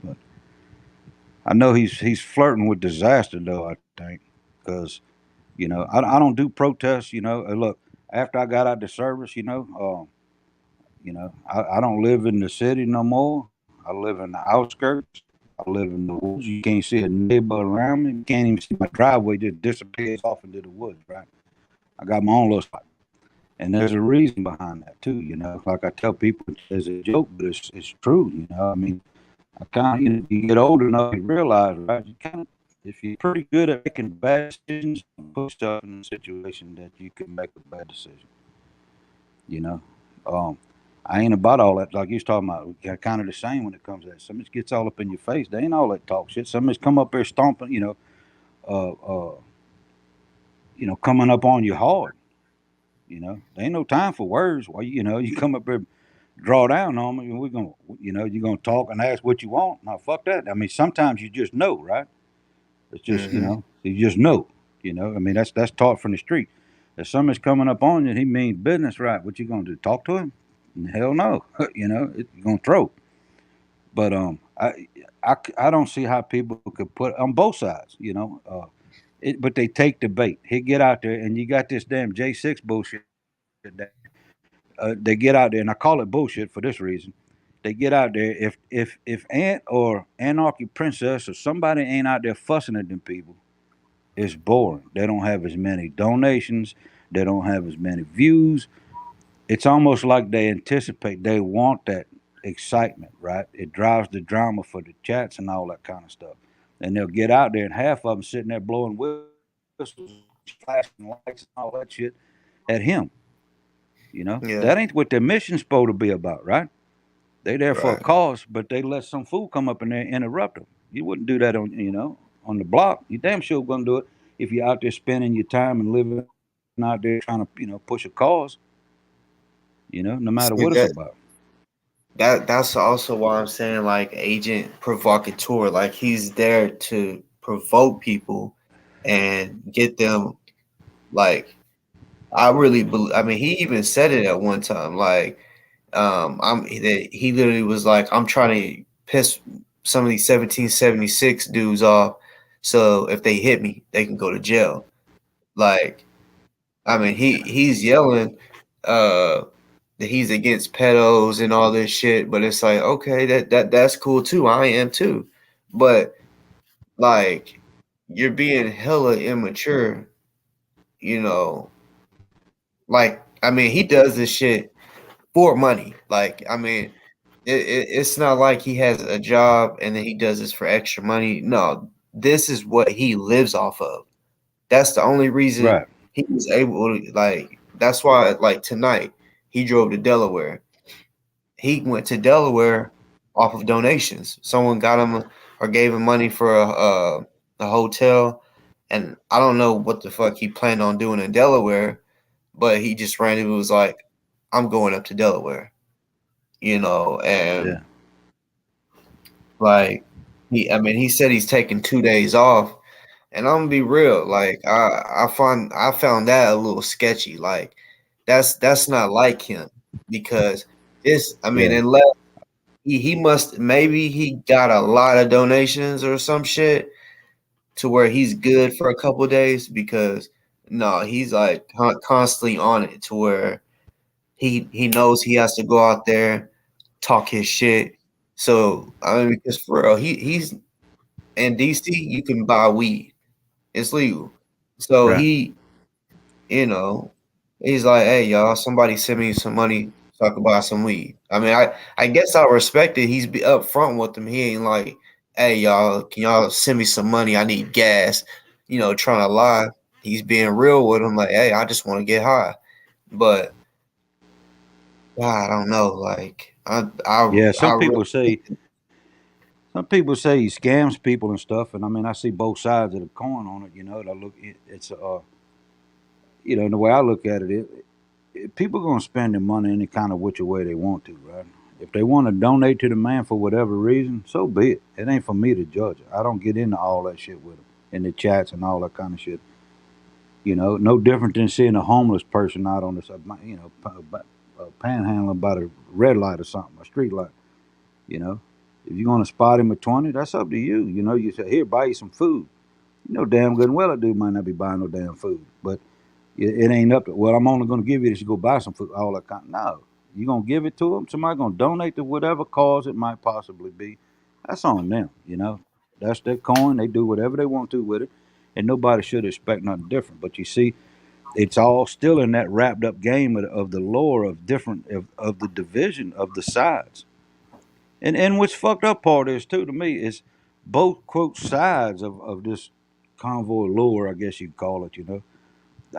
But I know he's flirting with disaster though. I think because I don't do protests. Look, after I got out the service, I don't live in the city no more. I live in the outskirts. I live in the woods. You can't see a neighbor around me. You can't even see my driveway just disappears off into the woods. Right? I got my own little spot. And there's a reason behind that too, Like I tell people, it's a joke, but it's true, I mean, I kind of, you get old enough, you realize, right? You kind of, if you're pretty good at making bad decisions, put yourself in a situation that you can make a bad decision, you know. Um, I ain't about all that. Like you was talking about, kind of the same when it comes to that. Somebody gets all up in your face. They ain't all that talk shit. Somebody's come up there stomping, uh, uh, coming up on you hard. There ain't no time for words. Why you come up here, draw down on me, and we're gonna, you're gonna talk and ask what you want. No, fuck that. I mean, sometimes you just know, right? It's just, Hmm. you just know. I mean, that's taught from the street. If somebody's coming up on you and he means business, right? What you gonna do? Talk to him? Hell no. You're gonna throw. But I don't see how people could put on both sides. But they take the bait. He get out there, and you got this damn J6 bullshit. They get out there, and I call it bullshit for this reason. They get out there. If Ant or Anarchy Princess or somebody ain't out there fussing at them people, it's boring. They don't have as many donations. They don't have as many views. It's almost like they anticipate. They want that excitement, right? It drives the drama for the chats and all that kind of stuff. And they'll get out there, and half of them sitting there blowing whistles, flashing lights, and all that shit at him. Yeah. That ain't what their mission's supposed to be about, right? They there for a Right. cause, but they let some fool come up in there and interrupt them. You wouldn't do that on the block. You damn sure gonna do it if you're out there spending your time and living out there trying to push a cause. No matter what it's See about. that's also why I'm saying like agent provocateur. Like he's there to provoke people and get them like I really believe. I mean, he even said it at one time. Like, he literally was like, I'm trying to piss some of these 1776 dudes off, so if they hit me, they can go to jail. Like, I mean, he's yelling, uh, that he's against pedos and all this shit, but it's like, okay, that's cool too. I am too, but like, you're being hella immature, you know. Like, I mean, he does this shit for money. Like, I mean, it's not like he has a job and then he does this for extra money. No, this is what he lives off of. That's the only reason Right. he was able to, like, that's why, like, tonight he drove to Delaware. He went to Delaware off of donations. Someone got him or gave him money for a hotel. And I don't know what the fuck he planned on doing in Delaware, but he just randomly was like, I'm going up to Delaware, and Yeah. like he said he's taking 2 days off, and I'm gonna be real, like I found that a little sketchy, like that's not like him because Yeah. unless he must maybe he got a lot of donations or some shit to where he's good for a couple days because no, he's like constantly on it to where he knows he has to go out there, talk his shit. So because for real, he's in DC. You can buy weed; it's legal. So Right. you know, he's like, "Hey, y'all, somebody send me some money so I can buy some weed." I guess I respect it. He's be upfront with them. He ain't like, "Hey, y'all, can y'all send me some money? I need gas." Trying to lie. He's being real with him. Like, "Hey, I just want to get high," but I don't know. Like, Yeah. I really Some people say he scams people and stuff, and I mean I see both sides of the coin on it. It's the way I look at it, people gonna spend their money any kind of which way they want to, right? If they want to donate to the man for whatever reason, so be it. It ain't for me to judge it. I don't get into all that shit with them in the chats and all that kind of shit. No different than seeing a homeless person out on the panhandling by the red light or something, a street light. You know, if you're gonna spot him at 20, that's up to you. You say, here, buy you some food. You know damn good and well that dude might not be buying no damn food, but it ain't up to, well, I'm only going to give you this. You go buy some food, all that kind. No, you're going to give it to them. Somebody going to donate to whatever cause it might possibly be. That's on them. That's their coin. They do whatever they want to with it. And nobody should expect nothing different. But you see, it's all still in that wrapped up game of the lore of different, of the division of the sides. And what's fucked up part is, too, to me, is both, quote, sides of this convoy lore, I guess you'd call it.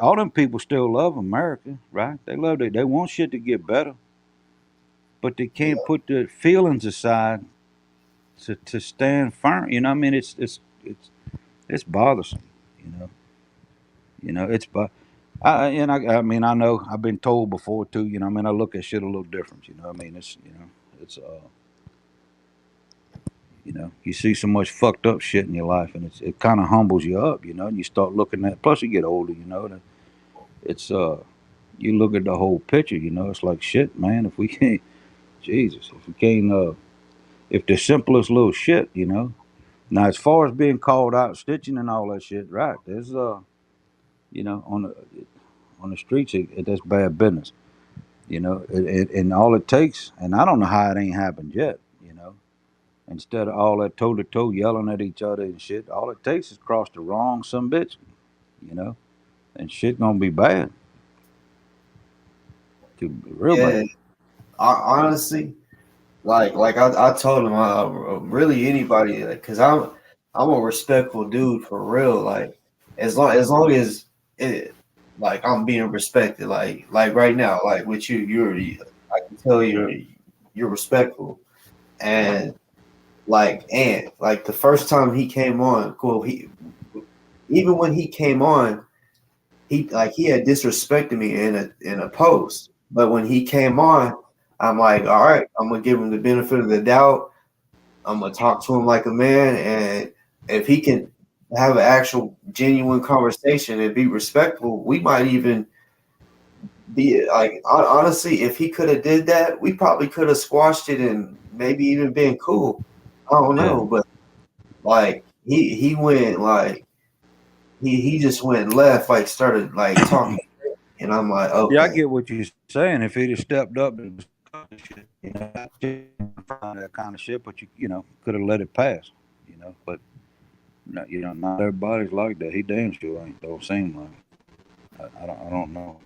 All them people still love America, right? They love it. They want shit to get better, but they yeah. can't put their feelings aside to stand firm. It's bothersome. You know, it's but I know I've been told before too. I look at shit a little different. It's you see so much fucked up shit in your life, and it kind of humbles you up. And you start looking at. Plus, you get older. It's you look at the whole picture. It's like shit, man. If we can't Jesus, if we can't, if the simplest little shit. Now, as far as being called out, stitching and all that shit, right? There's, on the streets, that's bad business. And all it takes, and I don't know how it ain't happened yet. Instead of all that toe to toe yelling at each other and shit, all it takes is cross the wrong some bitch. You know, and shit gonna be bad. To be real yeah. bad. Honestly, like I told him, really anybody, because I'm a respectful dude for real. Like as long as it, like I'm being respected. Like right now, like with you, I can tell you're respectful, and like the first time he came on, cool. Even when he came on, he had disrespected me in a post, but when he came on, I'm like, all right, I'm gonna give him the benefit of the doubt. I'm gonna talk to him like a man, and if he can have an actual genuine conversation and be respectful, we might even be like honestly, if he could have did that, we probably could have squashed it and maybe even been cool. I don't Yeah. know, but like he went like he just went left, like started like talking, and I'm like, Yeah, I okay. get what you're saying. If he'd have stepped up and that kind of shit, but could have let it pass. But not everybody's like that. He damn sure ain't. Don't seem like. I don't know.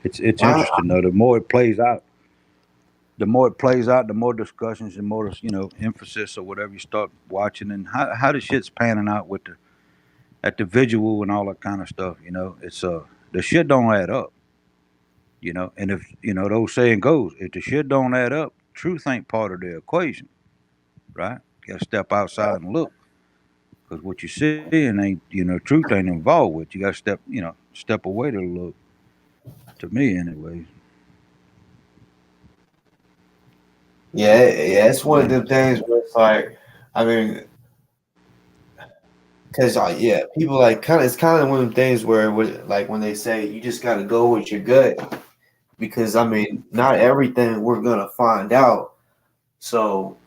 It's I, interesting though. The more discussions, the more emphasis or whatever you start watching, and how the shit's panning out with the visual and all that kind of stuff. It's the shit don't add up. And if those saying goes, if the shit don't add up, truth ain't part of the equation, right? You gotta step outside and look, because what you see and ain't truth ain't involved with. You gotta step away to look. To me, anyway. Yeah, yeah, it's one of them things where it's like, I mean, because yeah, people like kind of it's kind of one of them things where like when they say you just got to go with your gut because I mean not everything we're gonna find out. So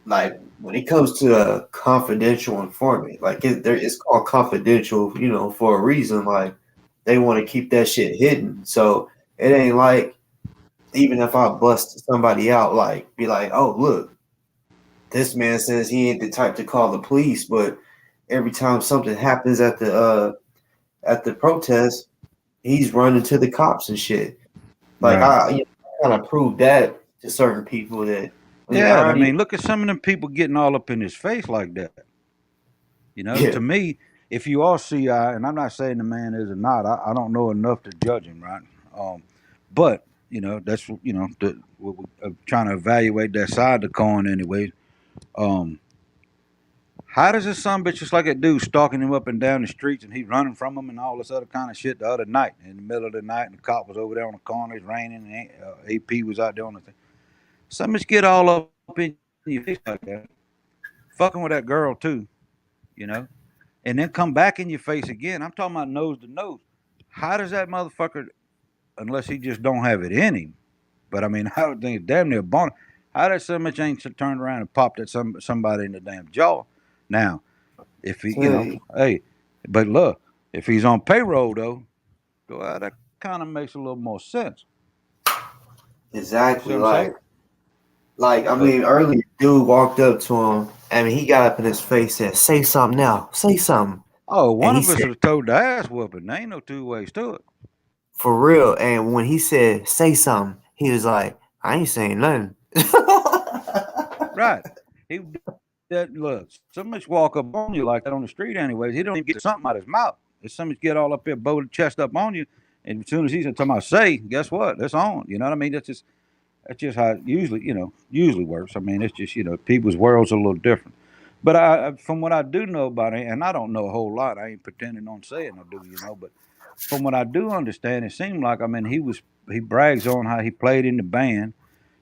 like when it comes to a confidential informant, like it's called confidential, you know, for a reason. Like they want to keep that shit hidden. So it ain't like even if I bust somebody out, like be like, oh look, this man says he ain't the type to call the police, but every time something happens at the protest, he's running to the cops and shit. Like Right. I you know, kind of proved that to certain people that I mean I Yeah, I already mean, look at some of them people getting all up in his face like that. You know, yeah to me, if you are CI, and I'm not saying the man is or not, I don't know enough to judge him, right? But that's we're trying to evaluate that side of the coin anyway. Um, how does this son bitch just like a dude stalking him up and down the streets and he's running from him and all this other kind of shit the other night in the middle of the night and the cop was over there on the corner, it's raining and AP was out there on the thing. Some bitch get all up in your face like that, fucking with that girl too, you know, and then come back in your face again. I'm talking about nose to nose. How does that motherfucker, unless he just don't have it in him? But I mean, I would think it's damn near bone. How that so much ain't turned around and popped at somebody in the damn jaw? Now, if he, tell you hey, but look, if he's on payroll though, well, that kind of makes a little more sense. You see exactly what I'm saying? like I But mean earlier dude walked up to him. I mean he got up in his face said say something now, say something, oh, and one he of us said would have told the ass whooping. There ain't no two ways to it. for real. And when he said say something, he was like I ain't saying nothing. Right. He that look, somebody walk up on you like that on the street anyways. He don't even get something out of his mouth. If somebody get all up here, bow the chest up on you, and as soon as he's talking about say, guess what? That's on. You know what I mean? That's just how it usually works. I mean, it's just people's worlds are a little different. But from what I do know about it, and I don't know a whole lot. I ain't pretending on saying I do, but from what I do understand, it seemed like he brags on how he played in the band.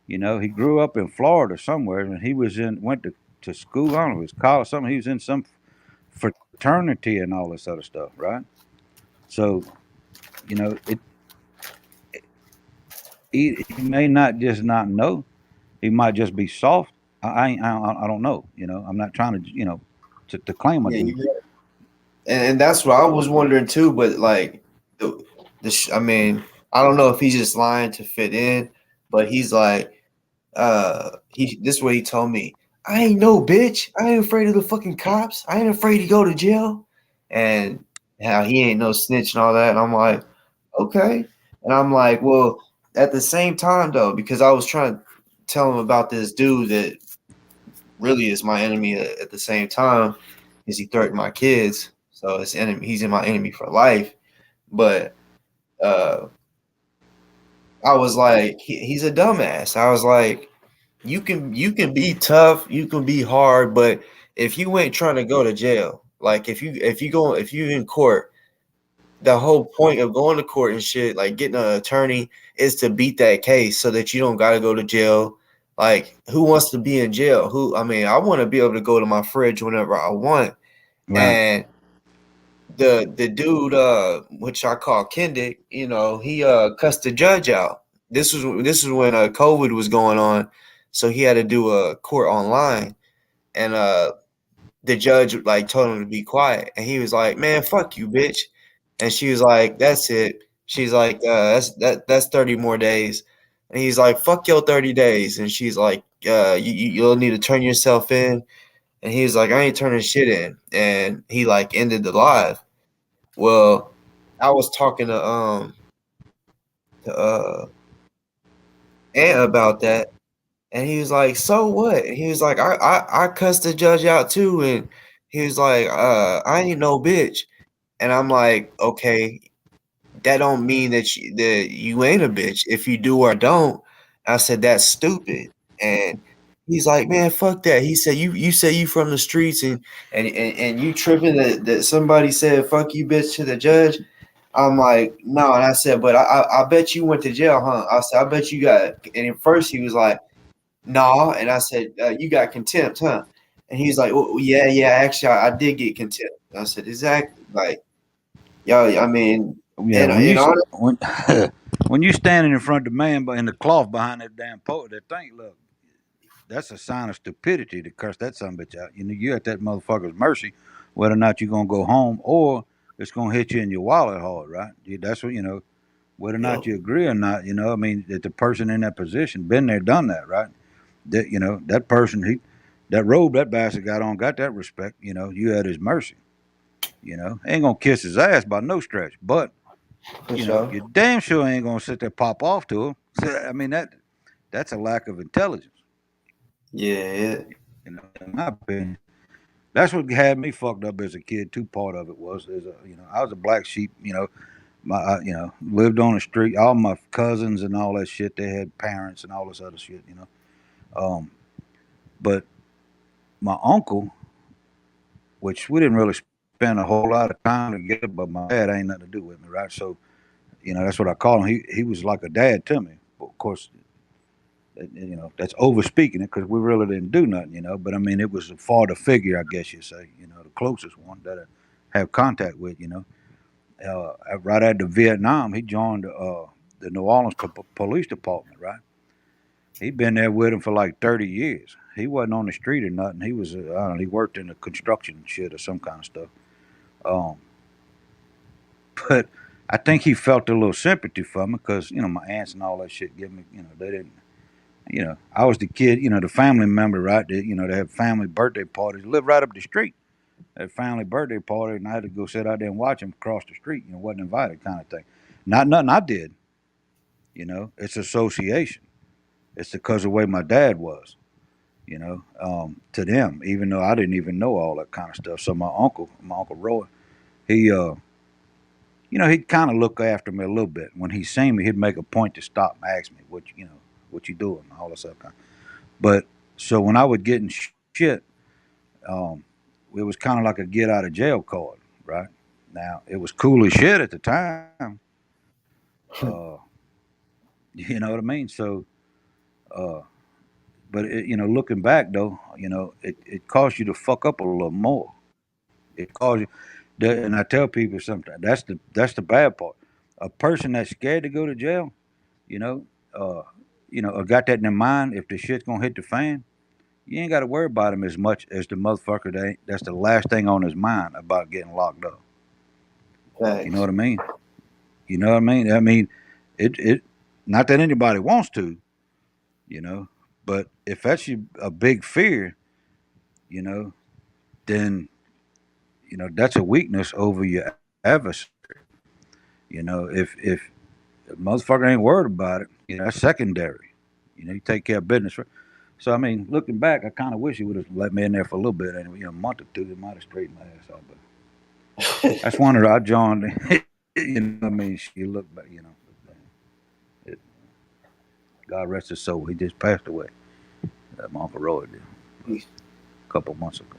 He grew up in Florida somewhere, and he went to school. I don't know, it was college, something. He was in some fraternity and all this other stuff, right? So, he may not just not know. He might just be soft. I don't know. I'm not trying to to claim I Yeah, do. and that's what I was wondering too. But like, I mean, I don't know if he's just lying to fit in, but he's like, this is what he told me. I ain't no bitch. I ain't afraid of the fucking cops. I ain't afraid to go to jail, and how he ain't no snitch and all that. And I'm like, okay. And I'm like, well, at the same time though, because I was trying to tell him about this dude that really is my enemy at the same time is he threatened my kids. So it's enemy. He's in my enemy for life. But uh, I was like, he's a dumbass. I was like, you can be tough, you can be hard, but if you ain't trying to go to jail, like if you in court, the whole point of going to court and shit, like getting an attorney, is to beat that case so that you don't got to go to jail. Like, who wants to be in jail? I mean, I want to be able to go to my fridge whenever I want. Right. And the dude, which I call Kendick, he cussed the judge out. This was when COVID was going on, so he had to do a court online, and the judge like told him to be quiet, and he was like, "Man, fuck you, bitch," and she was like, "That's it." She's like, that's 30 more days," and he's like, "Fuck your 30 days," and she's like, "You'll need to turn yourself in," and he was like, "I ain't turning shit in," and he like ended the live. Well, I was talking to Ant about that, and he was like, "So what?" And he was like, I cussed the judge out too," and he was like, "I ain't no bitch," and I'm like, "Okay, that don't mean that you ain't a bitch if you do or don't." I said, "That's stupid," and he's like, "Man, fuck that." He said, "You say you from the streets and you tripping that somebody said fuck you bitch to the judge." I'm like, no, and I said, but I bet you went to jail, huh? I said, I bet you got. And at first he was like, no, and I said, you got contempt, huh? And he's like, well, yeah, actually, I did get contempt. I said, exactly, like, yo, I mean, Yeah, when you standing in front of the man in the cloth behind that damn pole, that thing, look, that's a sign of stupidity to curse that son of a bitch out. You know, you at that motherfucker's mercy, whether or not you're gonna go home or it's gonna hit you in your wallet hard, right? That's what whether or not you agree or not. I mean, that the person in that position been there, done that, right? That that person, that robe that bastard got on, got that respect. You at his mercy. Ain't gonna kiss his ass by no stretch, but you damn sure ain't gonna sit there pop off to him. So, I mean that's a lack of intelligence. Yeah. In my opinion, that's what had me fucked up as a kid. Too part of it was I was a black sheep. Lived on the street. All my cousins and all that shit, they had parents and all this other shit. But my uncle, which we didn't really spend a whole lot of time together, but my dad ain't nothing to do with me, right? So that's what I call him. He was like a dad to me. But of course, that's over speaking it because we really didn't do nothing, But I mean, it was a father figure, I guess you'd say, the closest one that I have contact with, Right after Vietnam, he joined the New Orleans Police Department, right? He'd been there with him for like 30 years. He wasn't on the street or nothing. He was, I don't know, he worked in the construction shit or some kind of stuff. Um, but I think he felt a little sympathy for me because, my aunts and all that shit give me, they didn't, I was the kid, the family member, right? They have family birthday parties, lived right up the street. At family birthday party, and I had to go sit out there and watch him cross the street. Wasn't invited, kind of thing. Not nothing I did. It's association. It's because of the way my dad was. To them, even though I didn't even know all that kind of stuff. So my uncle Roy, he, he'd kind of look after me a little bit. When he seen me, he'd make a point to stop and ask me, what you doing, all this stuff. But so when I would get in shit, it was kind of like a get out of jail card, right? Now it was cool as shit at the time. You know what I mean? So, uh, but looking back though, it caused you to fuck up a little more. It caused you, and I tell people sometimes that's the bad part. A person that's scared to go to jail, you know, uh, or got that in their mind, if the shit's gonna hit the fan, you ain't got to worry about him as much as the motherfucker that's the last thing on his mind about getting locked up. You know what I mean? You know what I mean? I mean, it not that anybody wants to, but if that's a big fear, you know, then that's a weakness over your adversary. If the motherfucker ain't worried about it, that's secondary. You take care of business. So I mean, looking back, I kind of wish he would have let me in there for a little bit, and a month or two, it might have straightened my ass out. But that's one of the I joined. I mean, she looked back. It, God rest his soul. He just passed away. My Uncle Roy did a couple months ago.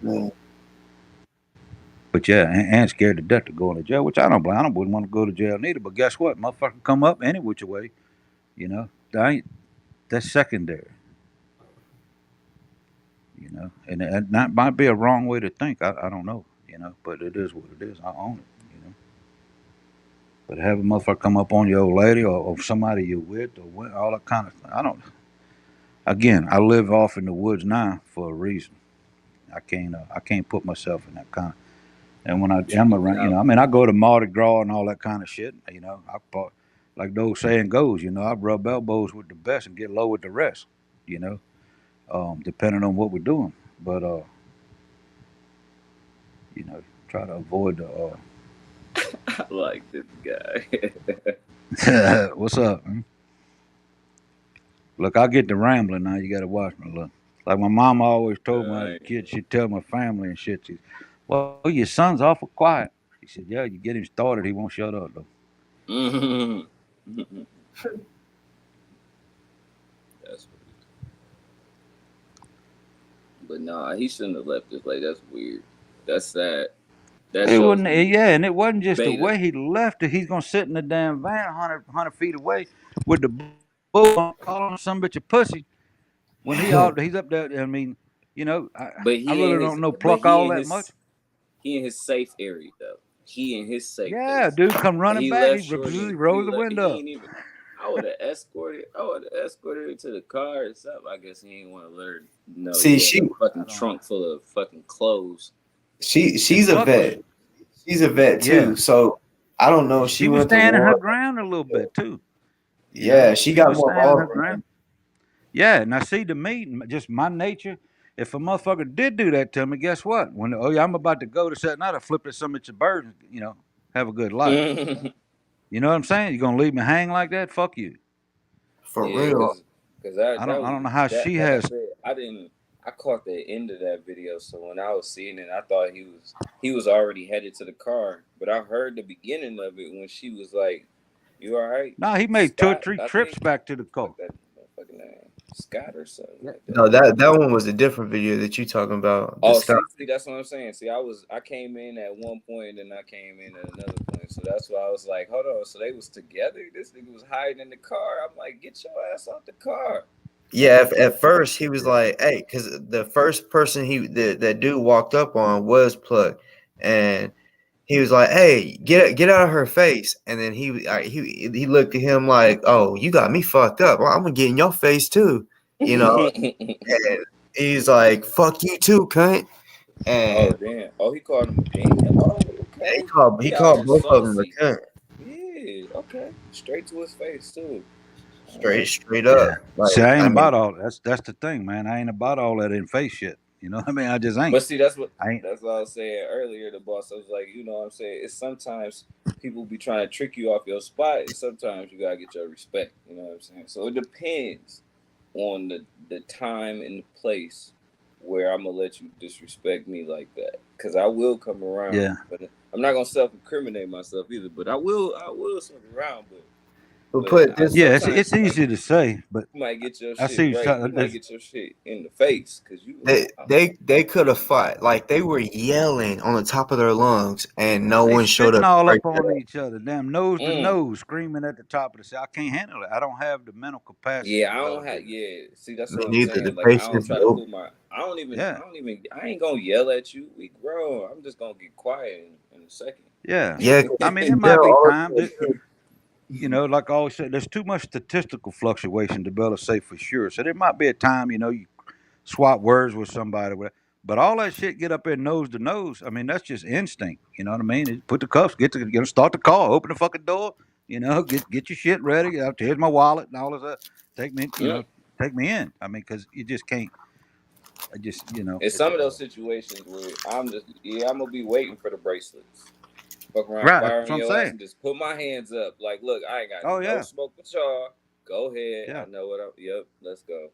Man. But yeah, and scared to death to go into jail, which I don't blame. I wouldn't want to go to jail neither. But guess what? Motherfucker come up any which way. That's secondary. And that might be a wrong way to think. I don't know. But it is what it is. I own it. But have a motherfucker come up on your old lady or somebody you're with or all that kind of thing. I don't. Again, I live off in the woods now for a reason. I can't put myself in that kind of. And when I am around, I mean, I go to Mardi Gras and all that kind of shit. Like the old saying goes, I rub elbows with the best and get low with the rest. Depending on what we're doing. But try to avoid the. I like this guy. What's up, man? Look, I get to rambling now. You got to watch me. Look, like my mama always told me, as a kid, she'd tell my family and shit. Well, your son's awful quiet. She said, yeah, you get him started, he won't shut up, though. That's but nah, he shouldn't have left this late. That's weird. That's sad. That It shows wasn't, me yeah, and it wasn't just the beta. way he left it. He's gonna sit in the damn van 100 feet away with the bull calling some bitch a pussy when he's up there. I mean, But I he really in his, don't know but pluck all that much. he in his safe area though. He in his safe Yeah, place. dude, come And running he back. He left Shorty. rolls the window He up. ain't even. I would have escorted. Her to the car or something. I guess he ain't want to let her know See, he had she a fucking trunk full of fucking clothes. she's a Pluck was, vet. She's a vet yeah, too. So I don't know. She she was went to standing her war. ground a little bit too. Yeah, she She got was more standing her balls than him. ground. Yeah, now see to me, just my nature. If a motherfucker did do that to me, guess what? When I'm about to go to set night, I flip at some of your burdens. Have a good life. You know what I'm saying? You gonna leave me hang like that? Fuck you. For Yeah, real. cause that I that don't. I was don't know how that she like I has. said, I caught the end of that video, so when I was seeing it, I thought he was already headed to the car, but I heard the beginning of it when she was like, "You all right, No, he made 2 or Scott?" 3 I trips think back to the car. fuck that motherfucking name, Scott or something like that. No, that one was a different video that you talking about. The Oh, stuff. see, that's what I'm saying. See, I came in at one point, and then I came in at another point, so that's why I was like, "Hold on," so they was together. This nigga was hiding in the car. I'm like, "Get your ass out the car." Yeah, at first he was like, "Hey," because the first person that dude walked up on was Plug, and he was like, "Hey, get out of her face!" And then he looked at him like, "Oh, you got me fucked up. Well, I'm gonna get in your face too," you know. And he's like, "Fuck you too, cunt." Oh And damn! Oh, he called him damn. Oh, he okay. called he He out called here both of them a saucy. cunt, Yeah. Okay. Straight to his face too. All right. straight Yeah. up. See, Like, I ain't I mean, about all that's the thing, man. I ain't about all that in face shit. You know what I mean? I just ain't. But see, that's what I ain't. that's what I was saying earlier. The boss, I was like, you know what I'm saying? It's sometimes people be trying to trick you off your spot, and sometimes you gotta get your respect. You know what I'm saying? So it depends on the time and the place where I'm gonna let you disrespect me like that. Cause I will come around, Yeah. but I'm not gonna self-incriminate myself either. But I will swing around, but but put this Yeah, sometimes it's easy to say, but you might get your I shit see right. You something. might get your shit in the face because you. they could have fought. Like they were yelling on the top of their lungs, and no They one showed spitting up to all break up on that. each other, damn nose to Mm. nose, screaming at the top of the cell. I can't handle it. I don't have the mental capacity Yeah, to I go don't have. do that. Yeah, see, that's Me what I'm neither. The saying. Like, I don't patience. try to Nope. put my. I don't even. Yeah, I ain't gonna yell at you. We grown. I'm just gonna get quiet in a second. yeah. Yeah, I 'cause mean, you there yell might be all times the that time. like I always said, there's too much statistical fluctuation to be able to say for sure. So there might be a time, you swap words with somebody, but all that shit get up there nose to nose. I mean, that's just instinct. You know what I mean? Put the cuffs, start the car, open the fucking door. Get your shit ready. Here's my wallet and all of that. Take me, Mm. take me in. I mean, because you just can't. I just, In it's some of those situations where I'm gonna be waiting for the bracelets. Fuck around, right. fire That's on what I'm your ass, saying. and just put my hands up. Like, look, I ain't got Oh no yeah, smoke with y'all. Go ahead. yeah. I know what I'm. Yep, let's go.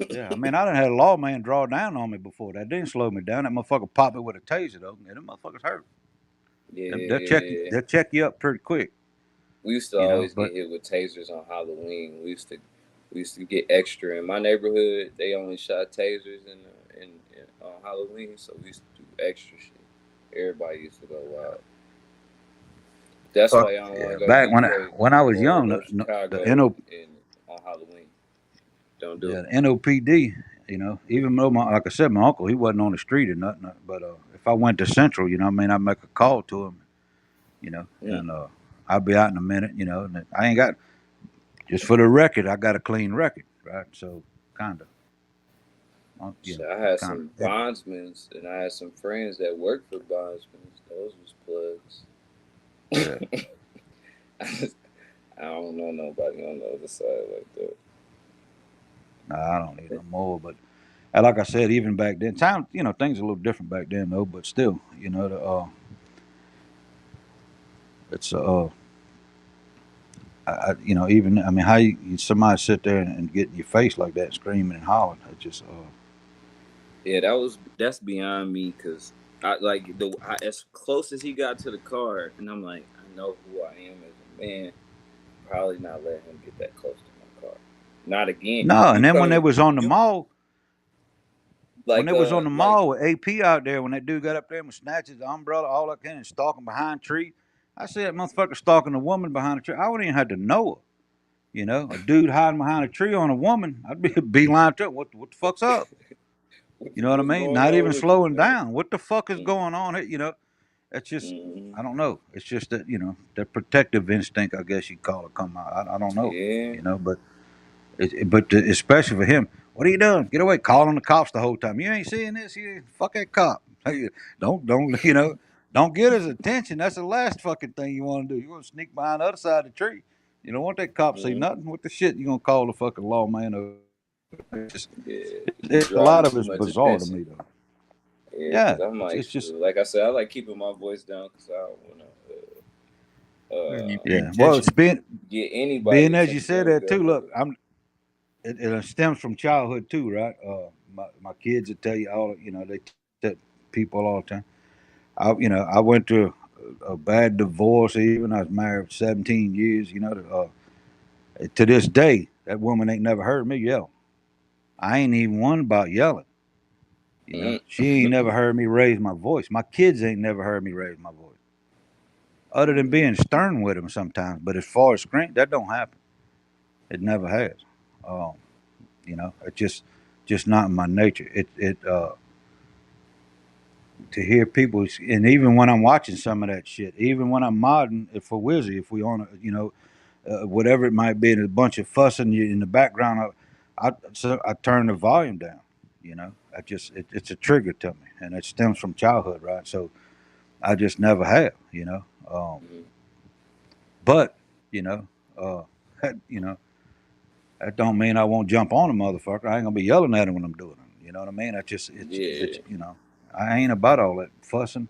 Yeah, I mean, I done had a lawman draw down on me before. That didn't slow me down. That motherfucker popped me with a taser though, and them motherfuckers hurt. They'll check you. Yeah. They'll check you up pretty quick. We used to always But get hit with tasers on Halloween. We used to get extra in my neighborhood. They only shot tasers in on Halloween, so we used to do extra shit. Everybody used to go wild. That's Fuck. why I don't want yeah, to go to back Detroit when I was or young, go to the Chicago NO, on Halloween. Don't do yeah, it. the NOPD. Even though like I said, my uncle he wasn't on the street or nothing, but if I went to Central, I mean, I'd make a call to him, Mm. and I'll be out in a minute, and I ain't got just for the record, I got a clean record, right? So kind of, Shit, I had kind some of, bondsmen and I had some friends that worked for bondsmen. Those was yeah. plugs. I don't know nobody on the other side like that. Nah, I don't need no more, but. And like I said, even back then, things are a little different back then, though. But still, it's even I mean, how somebody sit there and get in your face like that, screaming and hollering, it just Yeah, that's beyond me because as close as he got to the car, and I'm like, I know who I am as a man. Probably not let him get that close to my car. Not again. no. You And then when they coming? was on the You mall, when Like they was on the mall with AP out there, when that dude got up there and was snatching the umbrella, all that kind and stalking behind a tree, I said that motherfucker stalking a woman behind a tree. I wouldn't even have to know her. You know, a dude hiding behind a tree on a woman, I'd be beeline to it. What the fuck's up? You know what I what's mean? going Not on even with you, slowing man? down. What the fuck is going on here? You know, that's just, I don't know. It's just that, you know, that protective instinct, I guess you'd call it, come out. I don't know. Yeah. You know, but especially for him, what are you doing? Get away! Calling the cops the whole time. You ain't seeing this. You fuck that cop. Don't you know? Don't get his attention. That's the last fucking thing you want to do. You want to sneak behind the other side of the tree. You don't want that cop to say nothing. What the shit you gonna call the fucking lawman? You A lot drawing of too it's much bizarre to attention. me though. Yeah, Yeah, because I'm it's just like I said, I like keeping my voice down because I don't want to yeah. Well, it's get anybody being as you attention said that we that got too. Look, going. it stems from childhood too, right? My kids will tell you all. You know, they tell people all the time. I went through a bad divorce. Even I was married 17 years. You know, to this day, that woman ain't never heard me yell. I ain't even one about yelling. You know, she ain't never heard me raise my voice. My kids ain't never heard me raise my voice, other than being stern with them sometimes. But as far as scream, that don't happen. It never has. Um, you know, it's just not in my nature. To hear people, and even when I'm watching some of that shit, even when I'm modding it for Wizzy, if we on, you know, whatever it might be, and a bunch of fussing in the background, I turn the volume down. You know, it's a trigger to me, and it stems from childhood, right? So I just never have, you know. But you know, uh, you know, that don't mean I won't jump on a motherfucker. I ain't gonna be yelling at him when I'm doing it. You know what I mean? It's you know, I ain't about all that fussing,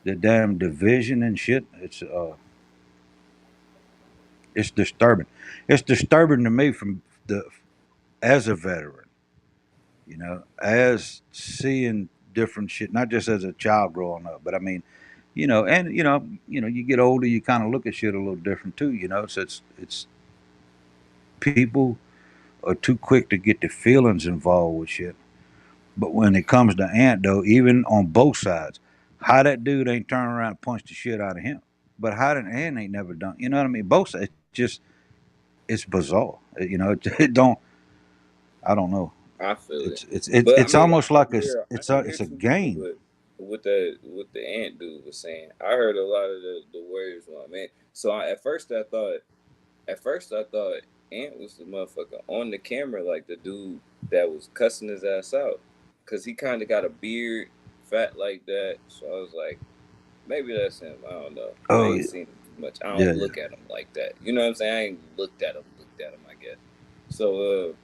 the damn division and shit. It's disturbing. It's disturbing to me from the as a veteran, you know, as seeing different shit, not just as a child growing up, but I mean, you know, and you get older, you kind of look at shit a little different too, you know. So it's people are too quick to get their feelings involved with shit. But when it comes to Ant though, even on both sides, how that dude ain't turn around and punch the shit out of him. But how did Ant ain't never done, you know what I mean? Both sides, it's bizarre. You know, it don't. I don't know. I feel it, but I It's mean, almost I like can hear it's a two people, game. but what the ant dude was saying, I heard a lot of the words one man. So at first I thought Ant was the motherfucker on the camera, like the dude that was cussing his ass out, cause he kind of got a beard, fat like that. So I was like, maybe that's him. I don't know. I Oh ain't seen him too much. I yeah, don't look at him like that. You know what I'm saying? I ain't looked at him. I guess. So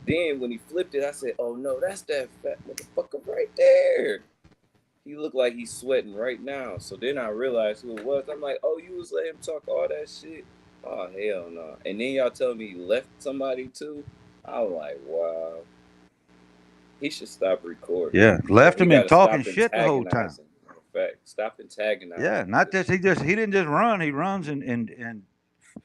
then when he flipped it, I said, "Oh no, that's that fat motherfucker right there." He looked like he's sweating right now. So then I realized who it was. I'm like, "Oh, you was letting him talk all that shit? Oh hell no!" And then y'all tell me he left somebody too. I was like, "Wow, he should stop recording, yeah. or Left he him got in to talking stop shit the whole time. antagonizing." In fact, stop Yeah, antagonizing. not just he didn't just run. He runs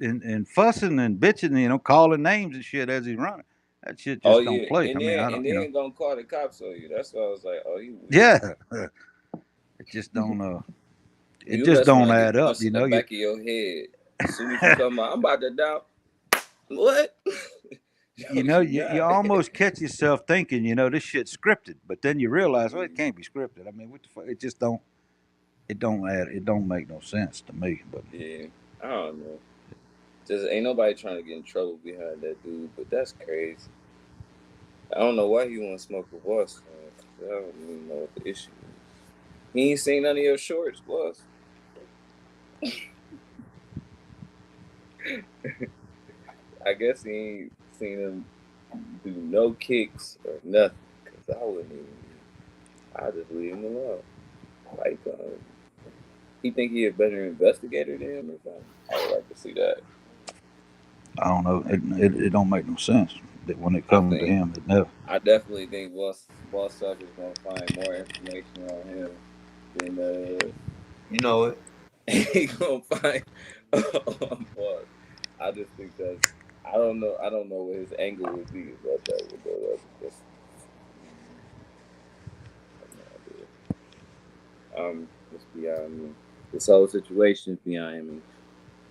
and fussing and bitching. You know, calling names and shit as he's running. That shit Oh just don't yeah, play. I mean, I and don't. You know. then gonna call the cops on you. That's why I was like, "Oh, he weird." Yeah, it just don't. It You just let don't somebody add get up. punched You in the know. back of your head. As soon as you come out, I'm about to die. What? Yo, you You not. almost catch yourself thinking, you know, this shit's scripted, but then you realize, well, it can't be scripted. I mean, what the fuck? It just don't. It don't make no sense to me. But Yeah, I don't know. Just ain't nobody trying to get in trouble behind that dude, but that's crazy. I don't know why he want to smoke with boss. I don't even know what the issue is. He ain't seen none of your shorts, boss. I guess he ain't seen him do no kicks or nothing. Cause I wouldn't even. I just leave him alone. Like, he think he a better investigator than him or something. I would like to see that. I don't know. It don't make no sense that when it I comes to think him, it never. I definitely think Boss Talk is gonna find more information on him than You know it. he gonna find on Boss. I just think that's I don't know what his angle would be about that. With that. It's beyond me. This whole situation is beyond me.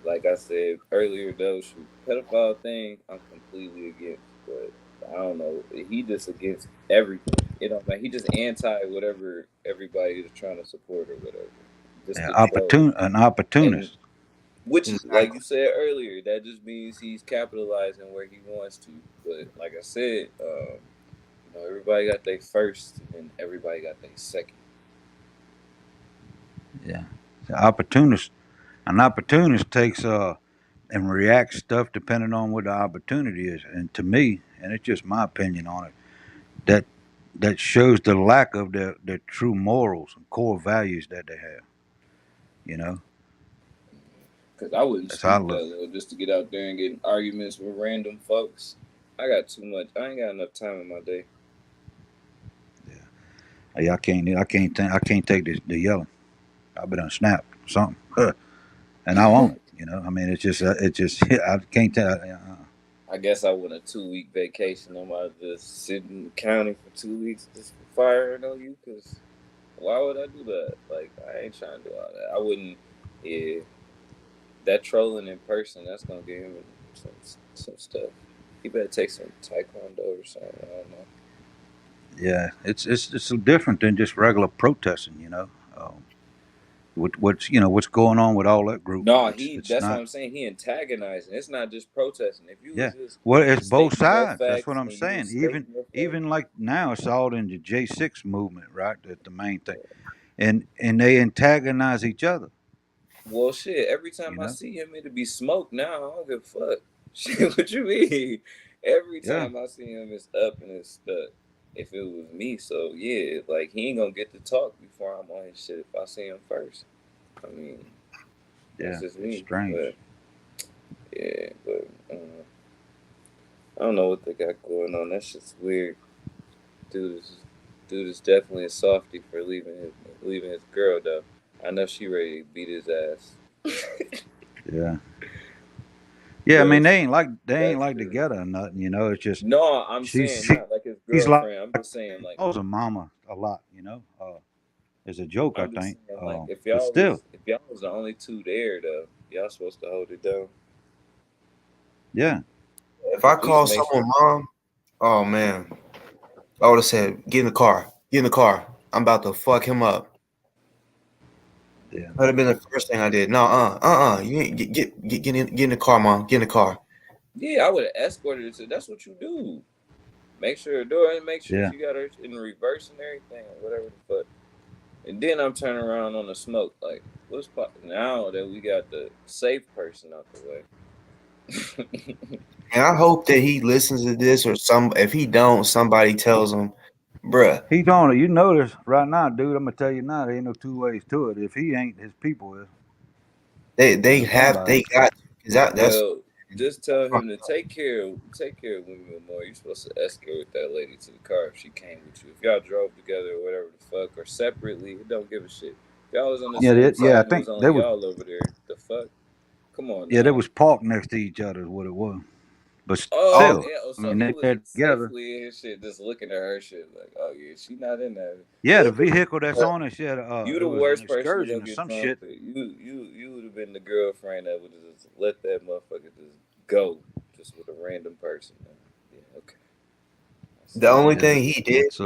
Like I said earlier, though, pedophile thing, I'm completely against. But I don't know. He just against everything. You know, like he just anti whatever everybody is trying to support or whatever. Just to troll. An And opportunist. which, like you said earlier, that just means he's capitalizing where he wants to. But like I said, everybody got their first, and everybody got their second. Yeah, the opportunist. An opportunist takes and reacts stuff depending on what the opportunity is. And to me, and it's just my opinion on it, that that shows the lack of their true morals and core values that they have. You know, Because I wouldn't that's how I stoop look. that low just to get out there and get in arguments with random folks. I got too much. I ain't got enough time in my day. Hey, I can't take the yelling. I've been on snap something, and I own it. You know, I mean, it's just I can't tell. I guess I went a 2 week vacation. I'm about to just sit in the county for 2 weeks just for firing on you. Because why would I do that? Like, I ain't trying to do all that. I wouldn't. Yeah, that trolling in person, that's gonna give him some stuff. He better take some taekwondo or something. I don't know. Yeah, it's different than just regular protesting. You know, what's going on with all that group? No, It's that's what not. I'm saying. He antagonizing. It's not just protesting. If you was Yeah, just well, it's both stating your sides. That's what facts I'm and you saying. was stating your facts. Even like now, it's all in the J6 movement, right? That's the main thing, and they antagonize each other. Well, shit. Every You time I know. see him, it'll be smoke. Now I don't give a fuck. Shit, what you mean? Every Yeah. time I see him, it's up and it's stuck. If it was me, so yeah, like he ain't gonna get to talk before I'm on his shit. If I see him first, I mean, that's Yeah. just It's me. strange. But yeah, but I don't know what they got going on. That shit's weird. Dude is dude is definitely a softie for leaving his girl though. I know she ready to beat his ass. Yeah. Yeah. I But mean, they ain't that's like the together or nothing. You know, it's just no. I'm saying she's not like his like girlfriend. I'm just saying like calls her mama a lot. You know, it's a joke, I I'm just think. saying like But still, if y'all was the only two there though, y'all supposed to hold it down. yeah. If I At least call make sure. someone mom, oh man, I would have said, "Get in the car. Get in the car. I'm about to fuck him up." Yeah. That'd have been the first thing I did. No, you ain't, get in the car, mom. Get in the car. Yeah, I would have escorted her to. That's what you do. Make sure the door and make sure Yeah. she got her in reverse and everything, or whatever the fuck. And then I'm turning around on the smoke. Like, now that we got the safe person out the way? And I hope that he listens to this, or if he don't, somebody tells him, bruh. He's on it. You notice right now, dude. I'm gonna tell you now. There ain't no two ways to it. If he ain't, his people is. They have Somebody. they got because that's Well, just tell him to take care of women more. You're supposed to escort that lady to the car if she came with you. If y'all drove together or whatever the fuck, or separately, it don't give a shit. If y'all was on the Yeah, same yeah. I side and it think was they only was. y'all over there, the fuck? Come on Yeah, they now. was parked next to each other. Is what it was. But Oh oh still, yeah, I so mean, he they was there together. safely in his shit, just looking at her shit like, oh yeah, she not in there. Yeah, the vehicle that's on it said You it the was an worst person to go excursion or get some drunk shit. with. You would have been the girlfriend that would just let that motherfucker just go, just with a random person. Yeah, okay. I the see. only Yeah, thing he did it's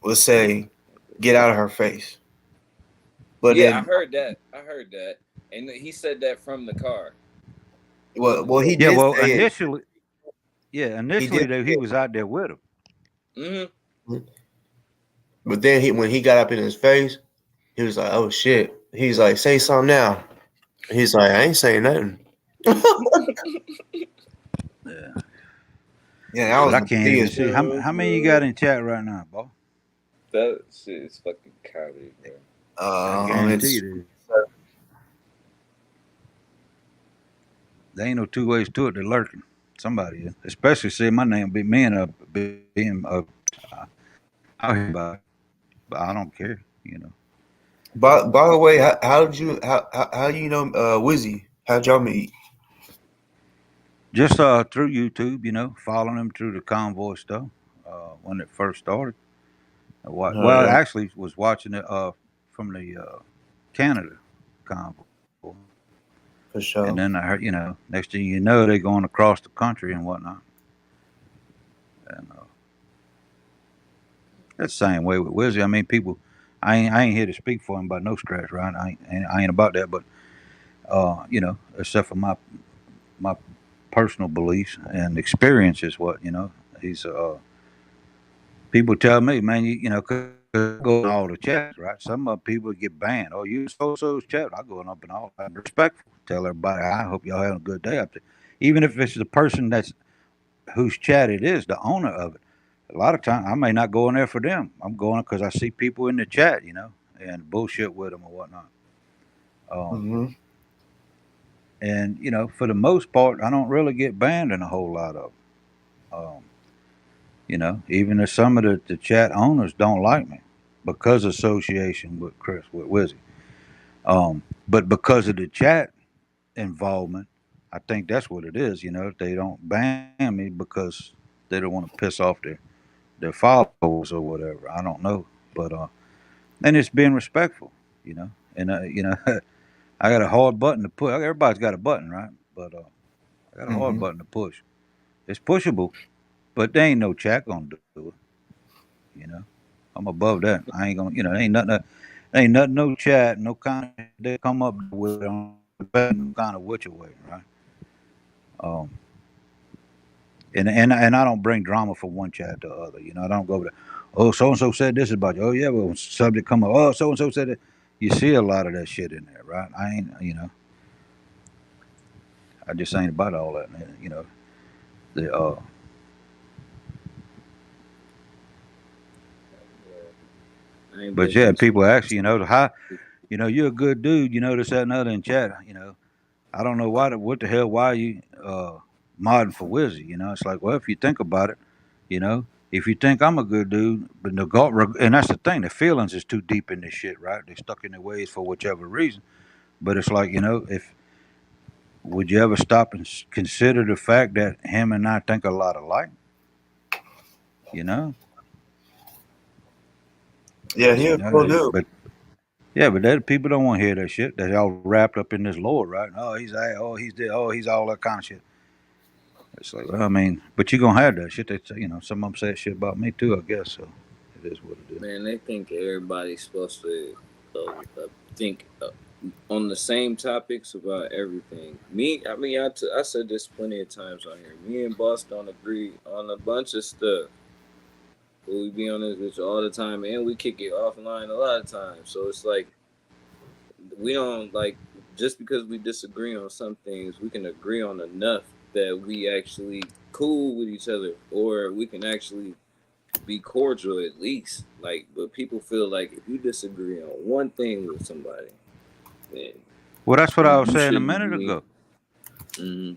was say, "Get out of her face." But Yeah, I then, heard that. I heard that, and he said that from the car. well, he yeah. did Well, say it. He initially did though he say was out there with him. Mm-hmm. it. But then when he got up in his face, he was like, "Oh shit." He's like, "Say something now." He's like, "I ain't saying nothing." Yeah, Yeah, that but was I the can't even biggest. see how many you got in chat right now, boy. That shit is fucking comedy, bro. I guarantee It's you, there ain't no two ways to it. They're lurking. Somebody is, especially see my name be men being out here about it, but I don't care. You know, by the way, how did you how you know Wizzy? How'd y'all meet? just through YouTube. You know, following them through the convoy stuff when it first started. Well, Yeah. actually, was watching it from the Canada convoy. For sure. And then I heard, next thing you know, they're going across the country and whatnot. And that's the same way with Wizzy. I mean, people, I ain't here to speak for him by no stretch, right? I ain't about that, but except for my personal beliefs and experiences, he's people tell me, man, cause I go in all the chats, right? Some people get banned. Oh, you so-so's chat. I go up in all. I'm respectful. Tell everybody, I hope y'all having a good day up there. Even if it's the person that's whose chat it is, the owner of it. A lot of times, I may not go in there for them. I'm going because I see people in the chat, and bullshit with them or whatnot. And for the most part, I don't really get banned in a whole lot of them. Even if some of the chat owners don't like me because of association with Chris, with Wizzy. But because of the chat involvement, I think that's what it is. They don't ban me because they don't want to piss off their followers or whatever. I don't know, but and it's being respectful, And I got a hard button to push. Everybody's got a button, right? But I got a hard button to push. It's pushable, but there ain't no chat gonna do it. I'm above that. I ain't gonna. Ain't nothing. No chat. No kind of. They come up with no kind of which way, right? Um, and I don't bring drama from one chat to the other. I don't go over there. Oh, so and so said this about you. Oh yeah, well, subject come up. Oh, so and so said it. You see a lot of that shit in there, right? I ain't. I just ain't about all that, man. The But yeah, people ask how, you're a good dude, this, that, and other in chat, I don't know what the hell, why you modding for Wizzy, it's like, well, if you think about it, if you think I'm a good dude, but and that's the thing, the feelings is too deep in this shit, right? They're stuck in their ways for whichever reason. But it's like, if would you ever stop and consider the fact that him and I think a lot alike? Yeah, he a cool dude. But yeah, but that people don't want to hear that shit. They're all wrapped up in this lore, right? Oh, he's that. Oh, he's this. Oh, he's all that kind of shit. It's like, well, I mean, but you're gonna have that shit. They, some of them say shit about me too. I guess so. It is what it is. Man, they think everybody's supposed to think on the same topics about everything. Me, I mean, I said this plenty of times on here. Me and Boss don't agree on a bunch of stuff. But we be on this bitch all the time, and we kick it offline a lot of times. So it's like we don't like just because we disagree on some things, we can agree on enough that we actually cool with each other, or we can actually be cordial at least. Like, but people feel like if you disagree on one thing with somebody, then well, that's what I was saying a minute ago. Mm-hmm.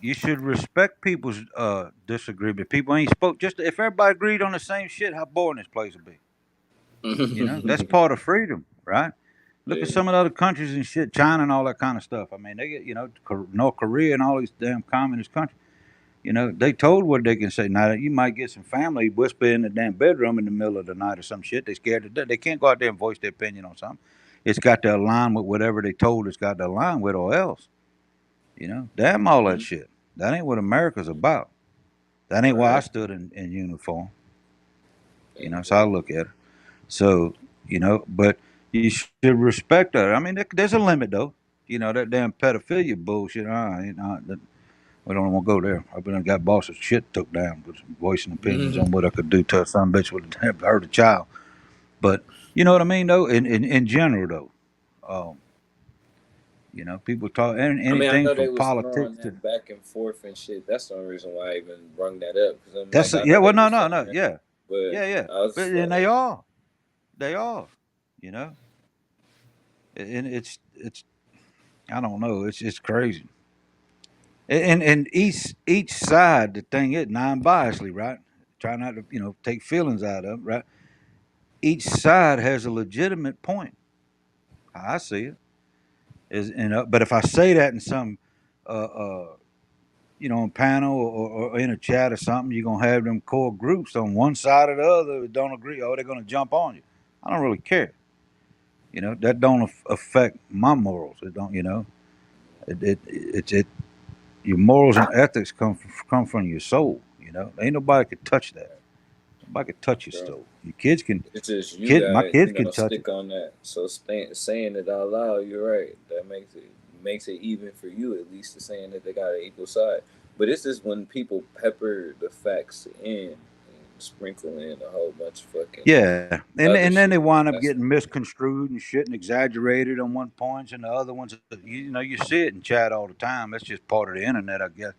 You should respect people's disagreement. People ain't spoke. Just if everybody agreed on the same shit, how boring this place would be. That's part of freedom, right? Look at some of the other countries and shit, China and all that kind of stuff. I mean, they get, North Korea and all these damn communist countries. They told what they can say. Now, you might get some family whisper in the damn bedroom in the middle of the night or some shit. They scared to death. They can't go out there and voice their opinion on something. It's got to align with whatever they told it's got to align with, or else. Damn all that shit. That ain't what America's about. That ain't why I stood in uniform. So I look at it. So, but you should respect that. I mean, there's a limit, though. That damn pedophilia bullshit. We don't want to go there. I've been got bosses shit took down with voicing opinions on what I could do to some bitch with hurt a child. But you know what I mean, though. In general, though, people talk anything I know they from was politics throwing to that back and forth and shit. That's the only reason why I even brung that up. Cause I'm that's like, yeah. Well, no, that, yeah, but yeah. But like, and they are, and it's I don't know. It's crazy. And each side, the thing is non-biasly, right? Try not to take feelings out of it, right? Each side has a legitimate point. I see it. But if I say that in some, panel or in a chat or something, you're gonna have them core groups on one side or the other that don't agree. Oh, they're gonna jump on you. I don't really care. That don't affect my morals. It don't. It your morals and ethics come from your soul. Ain't nobody could touch that. Nobody could touch your Bro. soul. Your kids can. It's just you My guys, kids can touch it. stick on that. So saying it out loud, you're right. That makes it even for you, at least, to saying that they got an equal side. But it's just when people pepper the facts in and sprinkle in a whole bunch of fucking Yeah, and other and then they shit. wind up That's getting misconstrued and shit and exaggerated on one points, and the other ones, you see it in chat all the time. That's just part of the internet, I guess.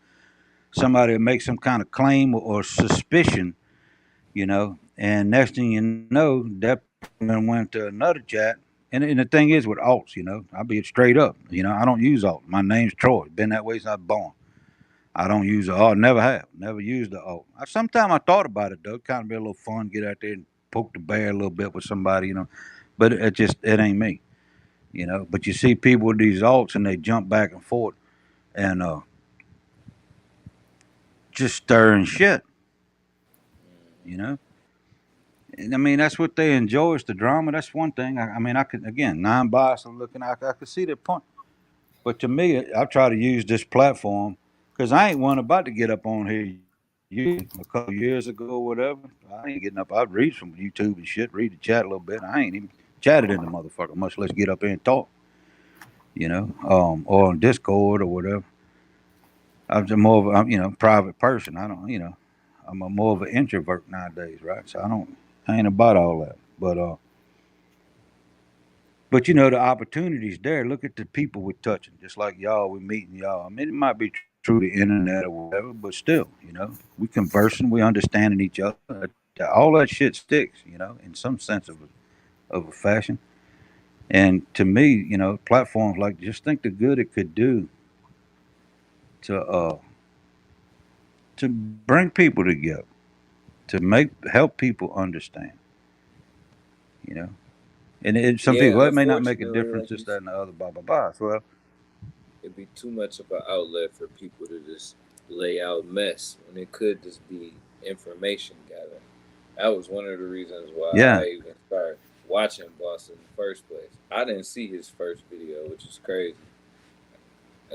Somebody will make some kind of claim or suspicion, and next thing you know, that person went to another chat. And the thing is with alts, I'll be straight up. I don't use alt. My name's Troy. Been that way since I was born. I don't use the alt. Never have. Never used the alt. Sometimes I thought about it though. Kind of be a little fun. Get out there and poke the bear a little bit with somebody, But it ain't me, But you see people with these alts and they jump back and forth and just stirring shit, you know. And I mean, that's what they enjoy is the drama. That's one thing. I mean, I could again non-biased. I'm looking. I could see the point. But to me, I try to use this platform because I ain't one about to get up on here a couple years ago or whatever. I ain't getting up. I'd read from YouTube and shit, read the chat a little bit. I ain't even chatted in the motherfucker, much less get up here and talk, or on Discord or whatever. I'm just more of a, private person. I don't, I'm more of an introvert nowadays, right? So I ain't about all that. But the opportunities there. Look at the people we're touching, just like y'all. We're meeting y'all. I mean, it might be through the internet or whatever, but still, we conversing, we understanding each other. All that shit sticks, in some sense of a fashion. And to me, platforms like just think the good it could do to bring people together, to help people understand, you know. And some yeah. people, well, it may not make a Unfortunately, difference, like this, that, and the other, blah, blah, blah. Well, it'd be too much of an outlet for people to just lay out mess when it could just be information gathering. That was one of the reasons why yeah, I even started watching Boss in the first place. I didn't see his first video, which is crazy.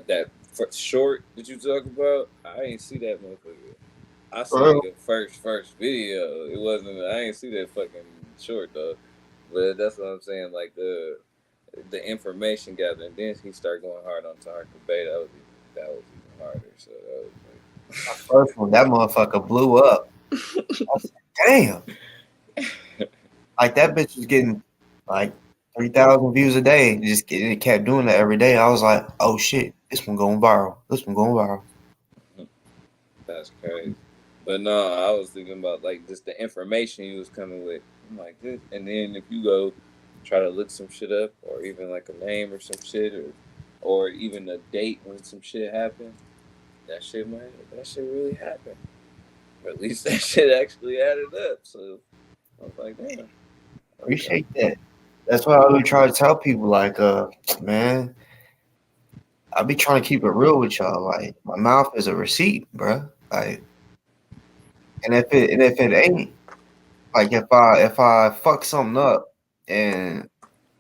That short that you talk about, I ain't see that motherfucker. I seen Bro, the first video. It wasn't. I ain't see that fucking short though. But that's what I'm saying. Like the information gathering. Then he started going hard on Tarek Bay. That was even harder. So that was first one, that motherfucker blew up. I said, damn. Like that bitch was getting like 3,000 views a day. It kept doing that every day. I was like, oh shit, this one going viral. This one going viral. that's crazy. But no, I was thinking about like just the information he was coming with. I'm like this, and then if you go try to look some shit up, or even like a name or some shit, or even a date when some shit happened, that shit really happened. Or at least that shit actually added up. So I was like, damn. Okay. Appreciate that. That's why I would try to tell people, like, man, I be trying to keep it real with y'all. Like, my mouth is a receipt, bruh. Like, and if it ain't, like, if I fuck something up and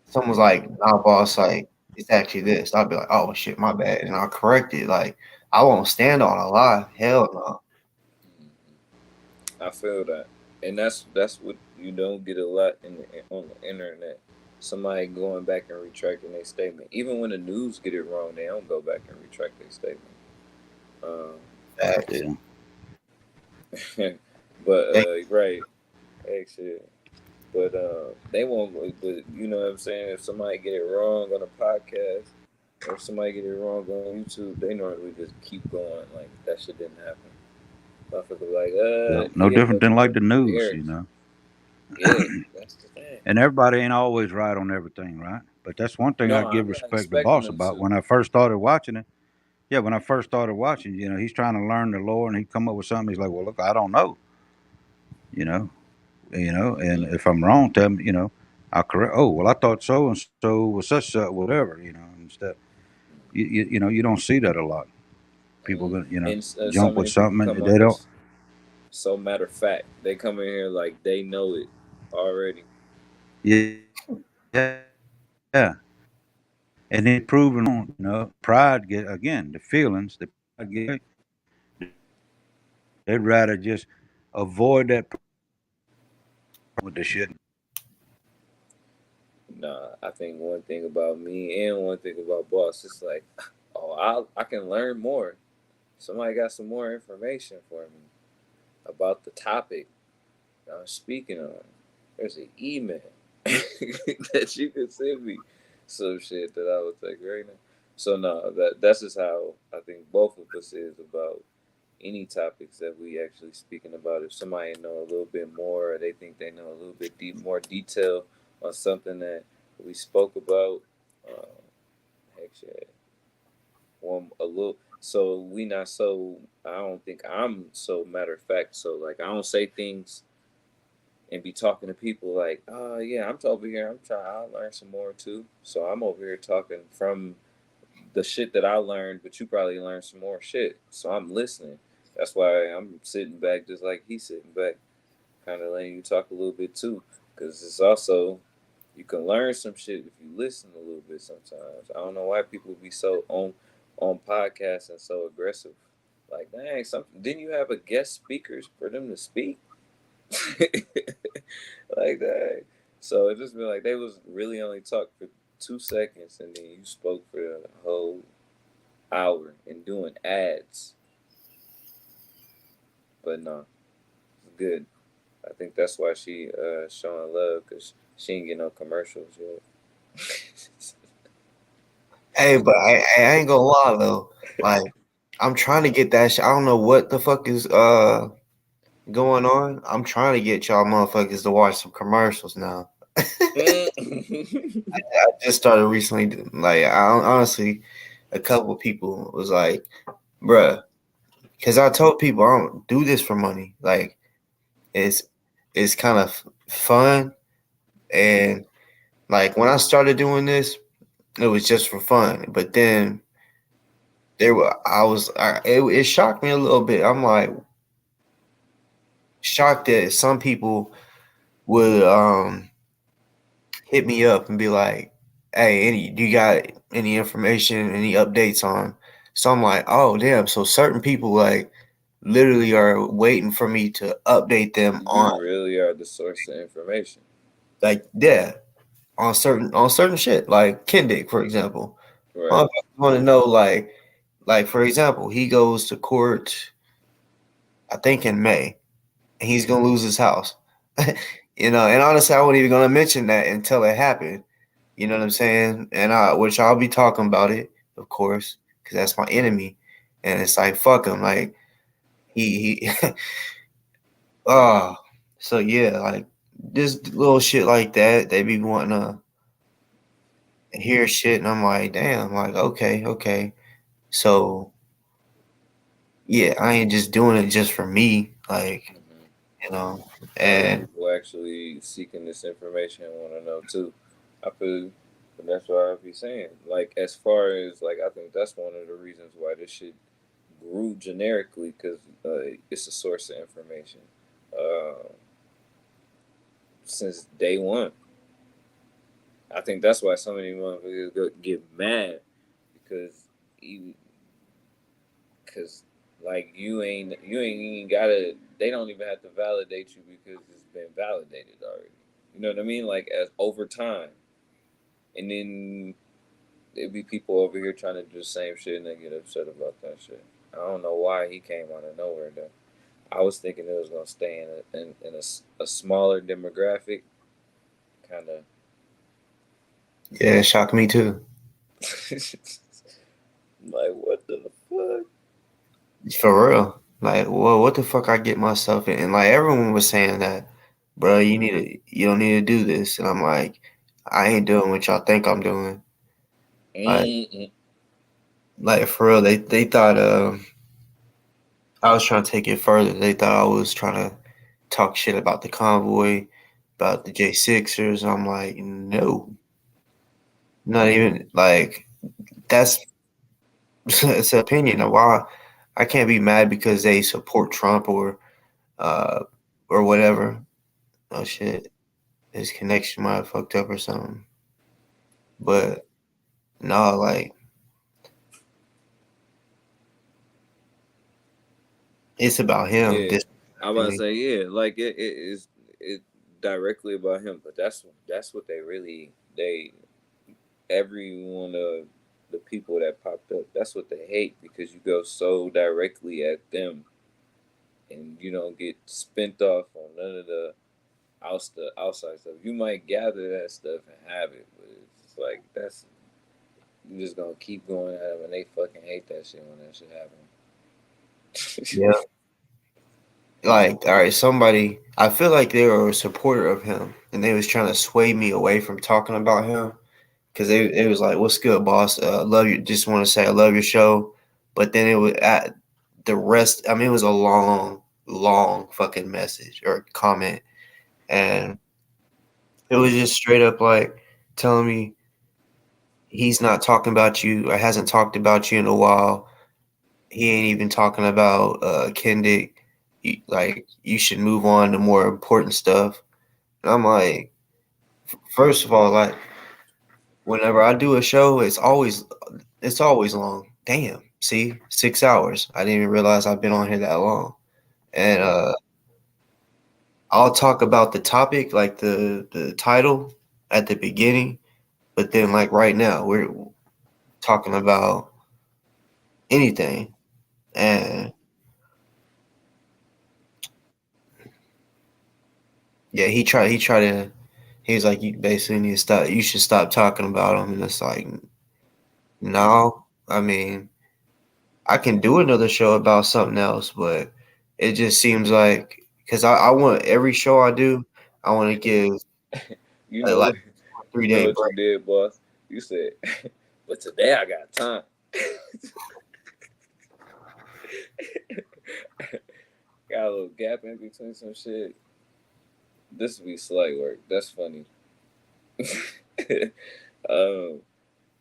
someone's like, nah, boss, like, it's actually this, I'll be like, oh shit, my bad, and I'll correct it. Like, I won't stand on a lie. Hell no. I feel that, and that's what you don't get a lot on the internet. Somebody going back and retracting their statement. Even when the news get it wrong, they don't go back and retract their statement. Facts. But Hey, right, actually, but they won't. But you know what I'm saying? If somebody get it wrong on a podcast, or if somebody get it wrong on YouTube, they normally just keep going like that shit didn't happen. Motherfucker like, no yeah, different than like the the news, Eric. Yeah, that's the thing. And everybody ain't always right on everything, right? But that's one thing I No, give I'm not respect to expecting Boss them about. to. When I first started watching it, yeah, when I first started watching, he's trying to learn the lore, and he come up with something. He's like, "Well, look, I don't know," you know, and if I'm wrong, tell me, I'll correct. Oh, well, I thought so and so was such whatever, and stuff. You don't see that a lot. People gonna, And so jump with many people something come and on they here don't. so matter of fact. They come in here like they know it already. Yeah, Yeah. And then proving, pride get again the feelings. The pride get, they'd rather just avoid that with the shit. Nah, I think one thing about me and one thing about Boss, it's like, oh, I can learn more. Somebody got some more information for me about the topic I'm speaking on. There's an email that you can send me some shit that I would take right now. So no, that's just how I think both of us is about any topics that we actually speaking about. If somebody know a little bit more, or they think they know a little bit more detail on something that we spoke about, heck yeah, one a little. So we not so. I don't think I'm so matter of fact. So like I don't say things and be talking to people like, oh yeah, I'm over here. I'm trying. I learn some more too. So I'm over here talking from the shit that I learned, but you probably learned some more shit. So I'm listening. That's why I'm sitting back just like he's sitting back, kind of letting you talk a little bit too. Because it's also, you can learn some shit if you listen a little bit sometimes. I don't know why people be so on podcasts and so aggressive. Like, dang, something. Didn't you have a guest speakers for them to speak? Like that. So it just been like they was really only talk for 2 seconds, and then you spoke for a whole hour and doing ads. But no, it's good. I think that's why she showing love, because she ain't get no commercials yet. Hey, but I ain't gonna lie though. Like, I'm trying to get that shit. I don't know what the fuck is going on. I'm trying to get y'all motherfuckers to watch some commercials now. I just started recently. Like, honestly, a couple of people was like, "Bruh," because I told people I don't do this for money. Like, it's it's kind of fun, and like when I started doing this, it was just for fun. But then it shocked me a little bit. I'm like shocked that some people would hit me up and be like, "Hey, do you got any information, any updates on?" So I'm like, "Oh, damn!" So certain people like literally are waiting for me to update them on, You really are the source of information. like, yeah, on certain shit, like Kendick, for example. Right. I want to know, like for example, he goes to court, I think in May, and he's gonna lose his house. And honestly, I wasn't even gonna mention that until it happened. You know what I'm saying? And which I'll be talking about it, of course, because that's my enemy. And it's like fuck him, like he oh, so yeah, like this little shit like that, they be wanting to hear shit, and I'm like, damn, like okay, so yeah, I ain't just doing it just for me, like Other and people actually seeking this information and want to know too. I feel, but that's what I be saying. Like as far as like, I think that's one of the reasons why this shit grew generically, because it's a source of information since day one. I think that's why so many motherfuckers get mad because you, because like you ain't gotta. They don't even have to validate you because it's been validated already. You know what I mean? Like as over time, and then there be people over here trying to do the same shit and they get upset about that shit. I don't know why he came out of nowhere though. I was thinking it was gonna stay in a smaller demographic, kind of. yeah, it shocked me too. Like what the fuck? For real. Like, well, what the fuck I get myself in? And like everyone was saying that, bro, you don't need to do this. And I'm like, I ain't doing what y'all think I'm doing. Like, like for real, they thought I was trying to take it further. They thought I was trying to talk shit about the convoy, about the J6ers. I'm like, no, not even like that's it's an opinion of why I can't be mad because they support Trump uh or whatever. Oh shit, his connection might have fucked up or something. But no, like it's about him. Yeah, I was about to say yeah, like it is it directly about him, but that's what they really they every one of the people that popped up. That's what they hate because you go so directly at them, and you don't get spent off on none of the outside stuff. You might gather that stuff and have it, but it's like that's you just gonna keep going at them, and they fucking hate that shit when that shit happens. Yeah. Like, all right, somebody. I feel like they were a supporter of him, and they was trying to sway me away from talking about him because they it was like, "What's good, boss? Love you." Just want to say I love your show, but then it was at the rest. I mean, it was a long, long fucking message or comment, and it was just straight up like telling me he's not talking about you or hasn't talked about you in a while. He ain't even talking about Kendick. Like you should move on to more important stuff. And I'm like, first of all, like whenever I do a show, it's always long. Damn, see, 6 hours. I didn't even realize I've been on here that long. And I'll talk about the topic, like the title at the beginning, but then like right now we're talking about anything. And yeah, he tried to he was like, you basically need to stop, you should stop talking about him. And it's like, no, I mean, I can do another show about something else, but it just seems like because I want every show I do, I want to give You like, know like what? a three You know day what you break. did, boss? You said, "But today I got time." Got a little gap in between some shit. This would be slight work. That's funny. um,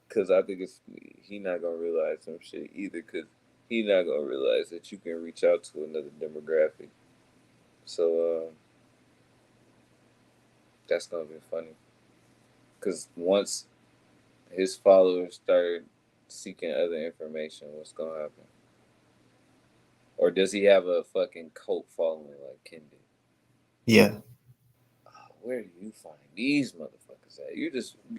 cause I think it's he not gonna realize some shit either. Cause he not gonna realize that you can reach out to another demographic. So that's gonna be funny. Cause once his followers start seeking other information, what's gonna happen? Or does he have a fucking cult following like Kendi? Yeah, Where do you find these motherfuckers at? You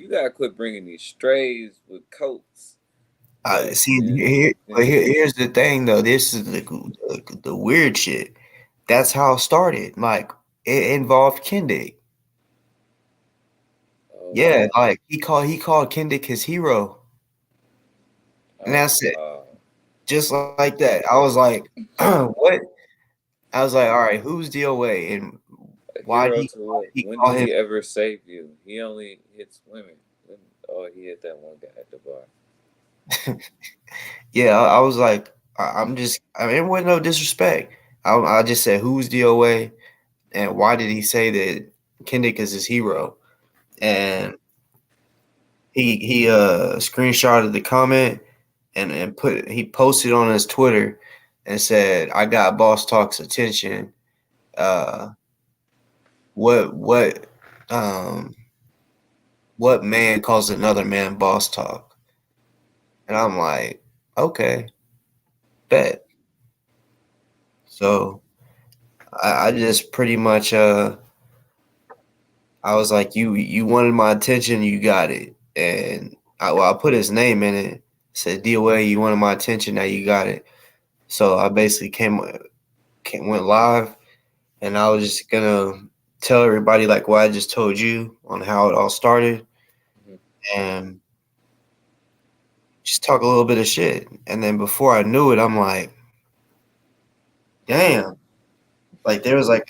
gotta quit bringing these strays with coats. I Like see. Here's the thing, though. This is the weird shit. That's how it started. Like it involved Kendick. Yeah, okay. like he called Kendick his hero, and Oh that's it. wow. Just like that. I was like, what? I was like, all right, who's D.O.A. and A why hero he to what? he When call did him? he ever save you? He only hits women. Oh, he hit that one guy at the bar. Yeah, I was like, I'm just. I mean, it wasn't no disrespect. I just said, who's D.O.A. and why did he say that Kendick is his hero? And he screenshotted the comment and he posted on his Twitter and said, I got Boss Talk's attention. Uh, what um what man calls another man Boss Talk? And I'm like, okay, bet. So I just pretty much I was like, you wanted my attention, you got it. And I put his name in it, said D.O.A. You wanted my attention, now you got it. So I basically went live, and I was just gonna tell everybody like what I just told you on how it all started, and just talk a little bit of shit. And then before I knew it, I'm like, damn, like there was like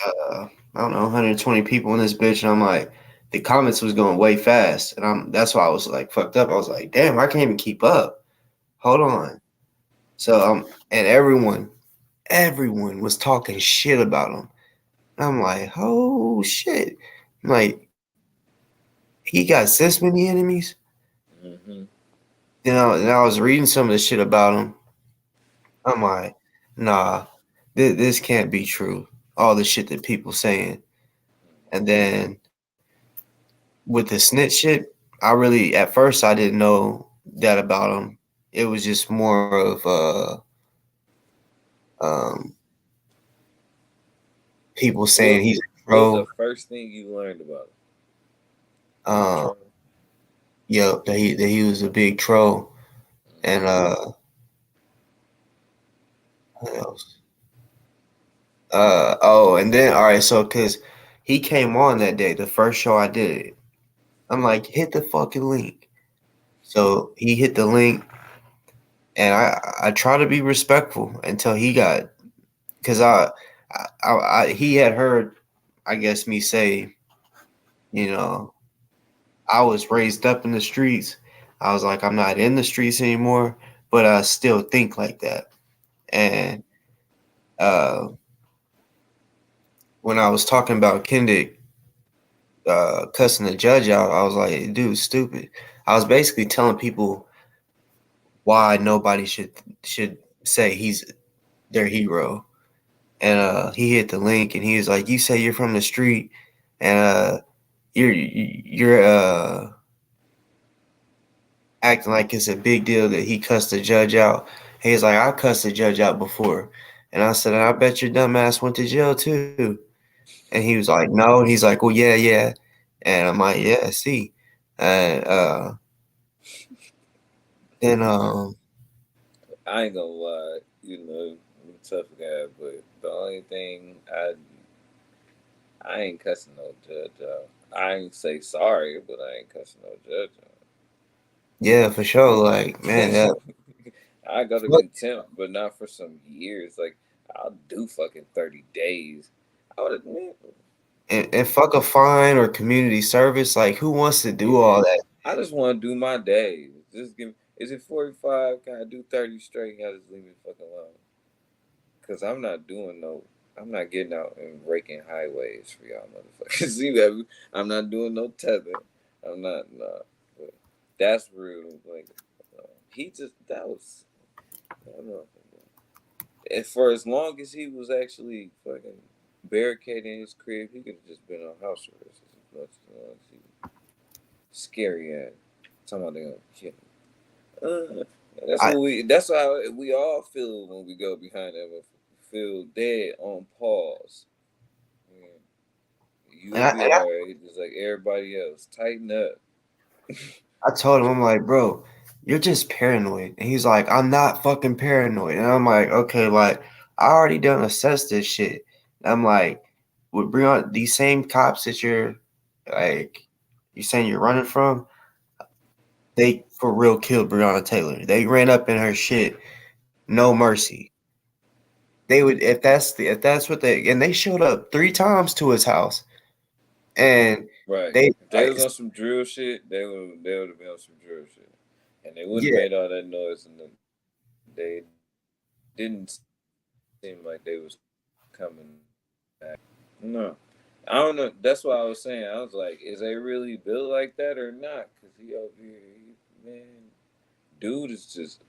I don't know 120 people in this bitch, and I'm like, the comments was going way fast, and that's why I was like fucked up. I was like, damn, I can't even keep up. Hold on. So and everyone was talking shit about him. I'm like, oh shit. I'm like, he got this many enemies. Mm-hmm. And I was reading some of the shit about him. I'm like, nah, this can't be true. All the shit that people saying. And then with the snitch shit, I really at first I didn't know that about him. It was just more of um people saying What he's a what was the troll. first thing you learned about him? He's a Um, troll. yep, that he was a big troll, and what else? Oh, and then all right, so because he came on that day, the first show I did, I'm like, hit the fucking link. So he hit the link, and I try to be respectful until he got because he had heard, I guess me say, you know, I was raised up in the streets. I was like, I'm not in the streets anymore, but I still think like that. And uh, when I was talking about Kendrick cussing the judge out, I was like, dude, stupid. I was basically telling people why nobody should say he's their hero. And he hit the link, and he was like, "You say you're from the street, and you're acting like it's a big deal that he cussed the judge out." He's like, "I cussed the judge out before," and I said, "I bet your dumb ass went to jail too." And he was like, "No," and he's like, "Well, yeah, yeah," and I'm like, "Yeah, see," and then I ain't gonna lie, I'm a tough guy, but the only thing I ain't cussing no judge out. I ain't say sorry, but I ain't cussing no judge yeah, for sure, like man, out. that I go to contempt, but not for some years. Like I'll do fucking 30 days. I would admit, and fuck a fine or community service, like who wants to do yeah. all that? I just want to do my days. Just give. Is it 45? Can I do 30 straight? I just leave me fucking alone. Cause I'm not doing no. I'm not getting out and raking highways for y'all motherfuckers. See that? I'm not doing no tether. I'm not. Nah. But that's real. Like he just that was. I don't know. And for as long as he was actually fucking barricading his crib, he could have just been on house arrest as much as he scary ass. Talking about they gonna kill him. That's I what we. That's how we all feel when we go behind that. Feel dead on pause. Yeah. and You'll I, be and I alright, just like everybody else. Tighten up. I told him, I'm like, bro, you're just paranoid. And he's like, I'm not fucking paranoid. And I'm like, okay, like, I already done assessed this shit. And I'm like, with Breon, these same cops that you're saying you're running from, they for real killed Breonna Taylor. They ran up in her shit, no mercy. They would if that's what and they showed up 3 times to his house. And Right. they If they was on some drill shit, they would have been on some drill shit, and they wouldn't yeah, have made all that noise. And they didn't seem like they was coming back. No, I don't know. That's why I was saying. I was like, is they really built like that or not? Because he over here, man, dude is just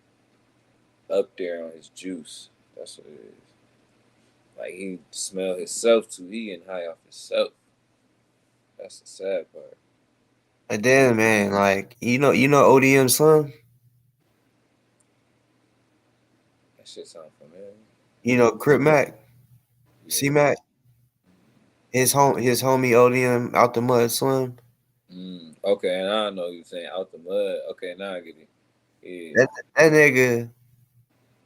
up there on his juice. That's what it is. Like he smell himself too. He getting high off himself. That's the sad part. and then man, like you know ODM Slim, That shit sound familiar. Crip Mac, C Yeah. Mac. His homie Odium out the mud Slim. Okay, and I know you saying out the mud. Okay, now I get it. Yeah. That nigga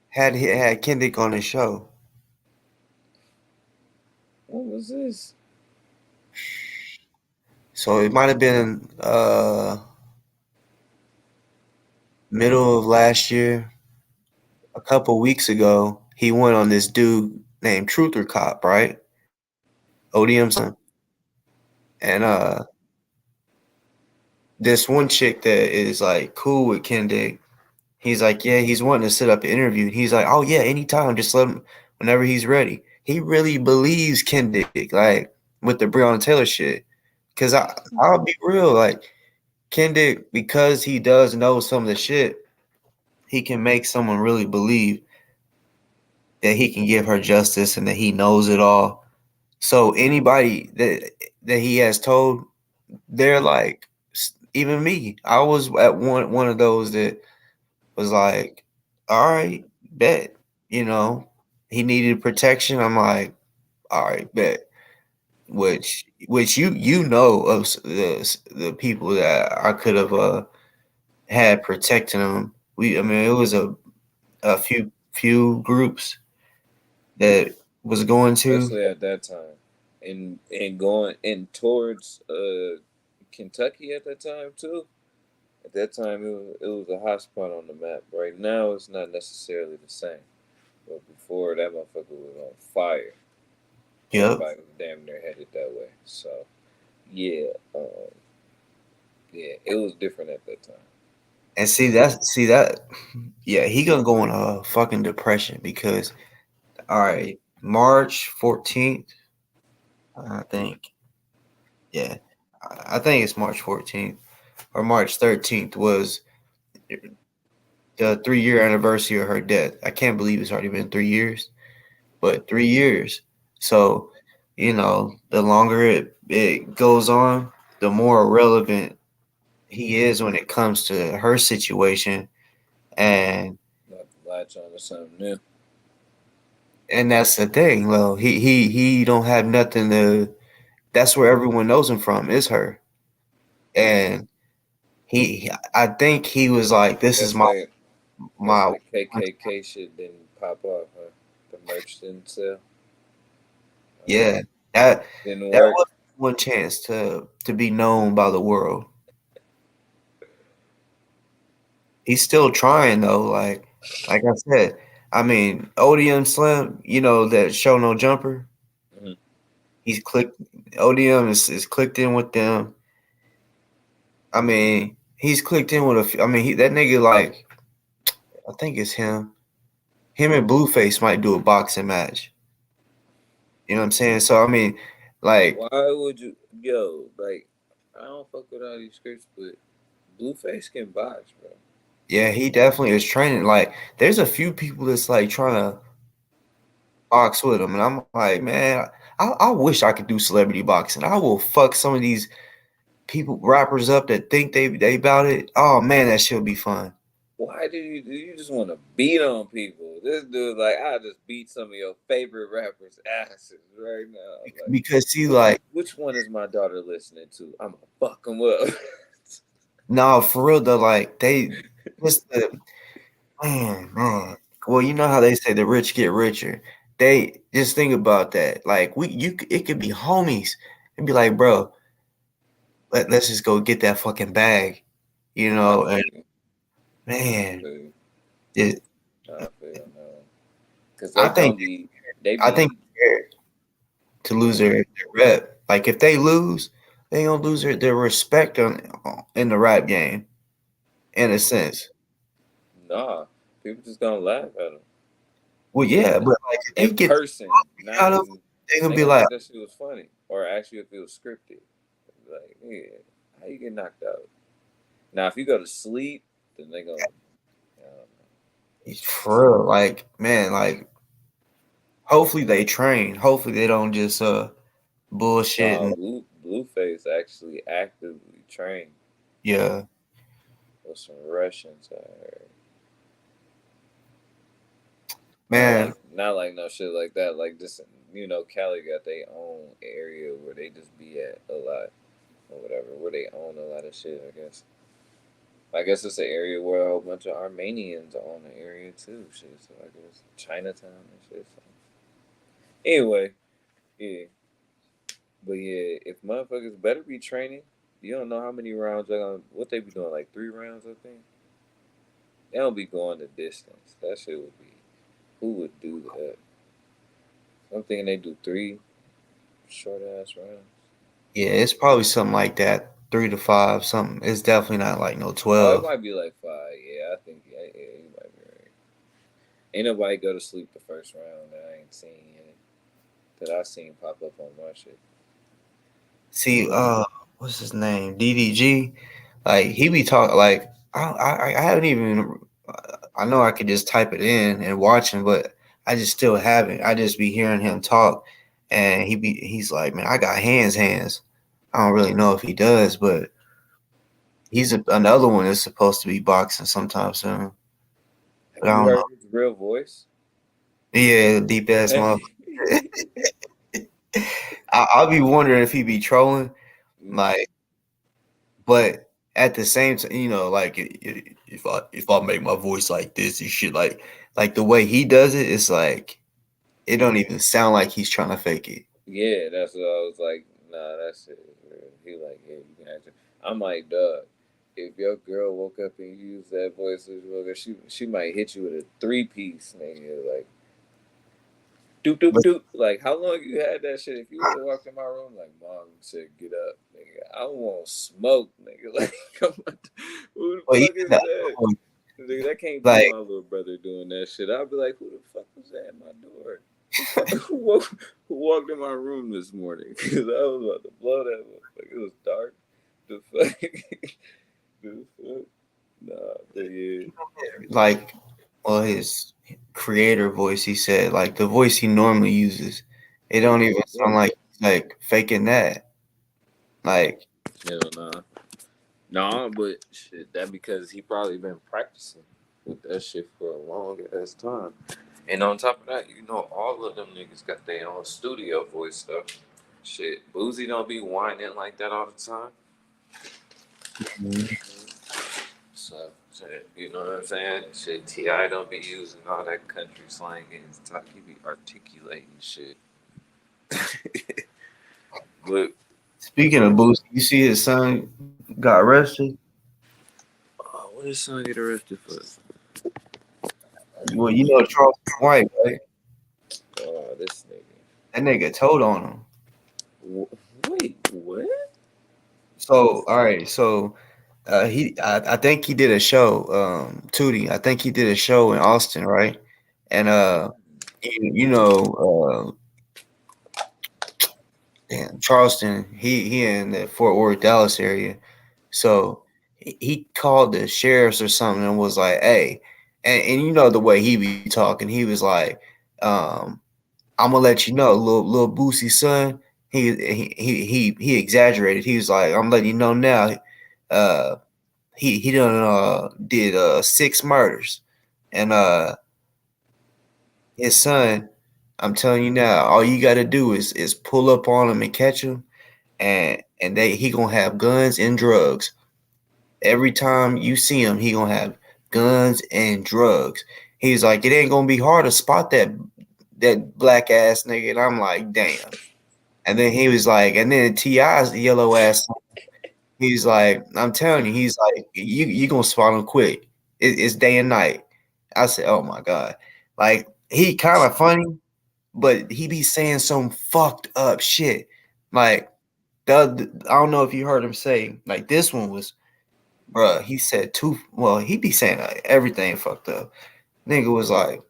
had Kendrick on his show. What was this? So it might have been middle of last year, a couple weeks ago. He went on this dude named Truther Cop, right? ODM Slim. And this one chick that is like cool with Kendrick. He's like, yeah, he's wanting to set up an interview. And he's like, oh yeah, anytime, just let him whenever he's ready. He really believes Kendrick, like with the Breonna Taylor shit. Cause I'll be real, like Kendrick, because he does know some of the shit, he can make someone really believe that he can give her justice and that he knows it all. So anybody that he has told, they're like even me, I was at one of those that was like, all right, bet. You know, he needed protection. I'm like, all right, bet. Which you know of the people that I could have had protecting them. I mean, it was a few groups that was going to. especially at that time, and going and towards Kentucky at that time too. At that time, it was a hot spot on the map. Right now, it's not necessarily the same. But before, that motherfucker was on fire. Yep. Everybody was damn near headed that way. So, yeah, yeah, it was different at that time. And see that, yeah, he gonna go in a fucking depression because all right, March 14th, I think, yeah, I think it's March 14th or March 13th was the 3 year anniversary of her death. I can't believe it's already been 3 years, but 3 years. So, the longer it goes on, the more relevant he is when it comes to her situation. And Not to latch on to something new. that's the thing. Well, he don't have nothing to. That's where everyone knows him from is her. And I think he was like, "This is Guess my they, guess my." the KKK shit didn't pop off. Huh? The merch didn't sell. Yeah, that Didn't that work. was one chance to be known by the world. He's still trying though. Like I said, I mean, Odium Slim, that show no jumper. Mhm. He's clicked. Odium is clicked in with them. I mean, he's clicked in with I mean, that nigga like I think it's him. Him and Blueface might do a boxing match. You know what I'm saying? So I mean, like, Why would you, yo, like, I don't fuck with all these scripts, but Blueface can box, bro. yeah, he definitely is training. Like, there's a few people that's like trying to box with him, and I'm like, man, I wish I could do celebrity boxing. I will fuck some of these people rappers up that think they about it. Oh man, that should be fun. Why do you just want to beat on people? This dude, like, I just beat some of your favorite rappers' asses right now. Like, Because see, like, which one is my daughter listening to? I'm gonna fuck them up. no, for real though, like just the man. Well, you know how they say the rich get richer. They just think about that. Like it could be homies and be like, bro, let's just go get that fucking bag, I and feel you. I man, feel you. it, I feel no. Cause I they think don't be. They I think be. they're scared to lose their rep. Like if they lose, they gonna lose their respect in the rap game in a sense. Nah. People just gonna laugh at them. Well, yeah, but like if they In get person, not out of in. they gonna They be gonna like, think that shit was funny, or actually if it was scripted. Like, yeah, how you get knocked out? Now, if you go to sleep, then they gonna. I don't for real, like man, like hopefully they train. Hopefully they don't just bullshit know. Nah, and Blueface actually actively trained yeah, with some Russians. I heard. man. Not like no shit like that. Like this, Cali got their own area where they just be at a lot or whatever, where they own a lot of shit. I guess it's an area where a whole bunch of Armenians own the area too. Shit, so I guess Chinatown and shit. So. Anyway, yeah, but yeah, if motherfuckers better be training, you don't know how many rounds they're gonna. What they be doing, like 3 rounds, I think. They don't be going the distance. That shit would be. Who would do that? I'm thinking they do 3 short ass rounds. Yeah, it's probably something like that. 3 to 5, something. It's definitely not like no Oh, it 12. might be like 5. Yeah, I think yeah, you might be right. Ain't nobody go to sleep the first round that I ain't seen yet. That I seen pop up on my shit. See, what's his name? DDG. Like he be talking like I haven't even. I know I could just type it in and watch him, but I just still haven't. I just be hearing him talk, and he's like, man, I got hands. I don't really know if he does, but another one that's supposed to be boxing sometime soon. Have But I you don't heard know. his real voice? Yeah, deep ass motherfucker. I'll be wondering if he be trolling, like, but at the same time, like if I make my voice like this and shit, like the way he does it, it's like it don't even sound like he's trying to fake it. Yeah, that's what I was like. Nah, that's it. He like, yeah, you can ask her. I'm like, dog. If your girl woke up and used that voice, she might hit you with a 3-piece, nigga. Like, doop doop But doop. Like, how long you had that shit? If you would have walked in my room, like, mom said, get up, nigga. I want smoke, nigga. Like, who the but fuck even is that? that, Nigga, that can't be like my little brother doing that shit. I'd be like, who the fuck was that at my door? Who walked in my room this morning? Because I was about to blow that motherfucker. It was dark. The fuck? The fuck? Nah, but yeah. like well his creator voice, he said like the voice he normally uses, it It don't was even sound drunk. like he's like faking that. Like Hell nah. Nah, but shit, that because he probably been practicing with that shit for a long ass time. And on top of that, all of them niggas got their own studio voice stuff. Shit, Boozy don't be whining like that all the time. So, shit, you know what I'm saying? Shit, T.I. don't be using all that country slang and talk. He be articulating shit. But, speaking of Boosie, you see his son got arrested. what his son get arrested for? Well, Charles White, right? Oh, this That nigga told on him. nigga. Wait, what? So all right, so I think he did a show, Tootie. I think he did a show in Austin, right? And damn, Charleston, he in the Fort Worth, Dallas area. So he called the sheriffs or something and was like, "Hey," and the way he be talking, he was like, "I'm gonna let you know, little Boosie son." He exaggerated. He was like, "I'm letting you know now." Uh, he done did 6 murders, and his son. I'm telling you now, all you got to do is pull up on him and catch him, and he gonna have guns and drugs. Every time you see him, he gonna have guns and drugs. He's like, it ain't gonna be hard to spot that black ass nigga. And I'm like, damn. And then he was like, and then T.I.'s yellow ass. He's like, I'm telling you, he's like, you gonna spot him quick. It's day and night. I said, oh my god, like he kind of funny, but he be saying some fucked up shit. Like I don't know if you heard him say like this one was, bruh. He said too. Well, he be saying everything fucked up. Nigga was like,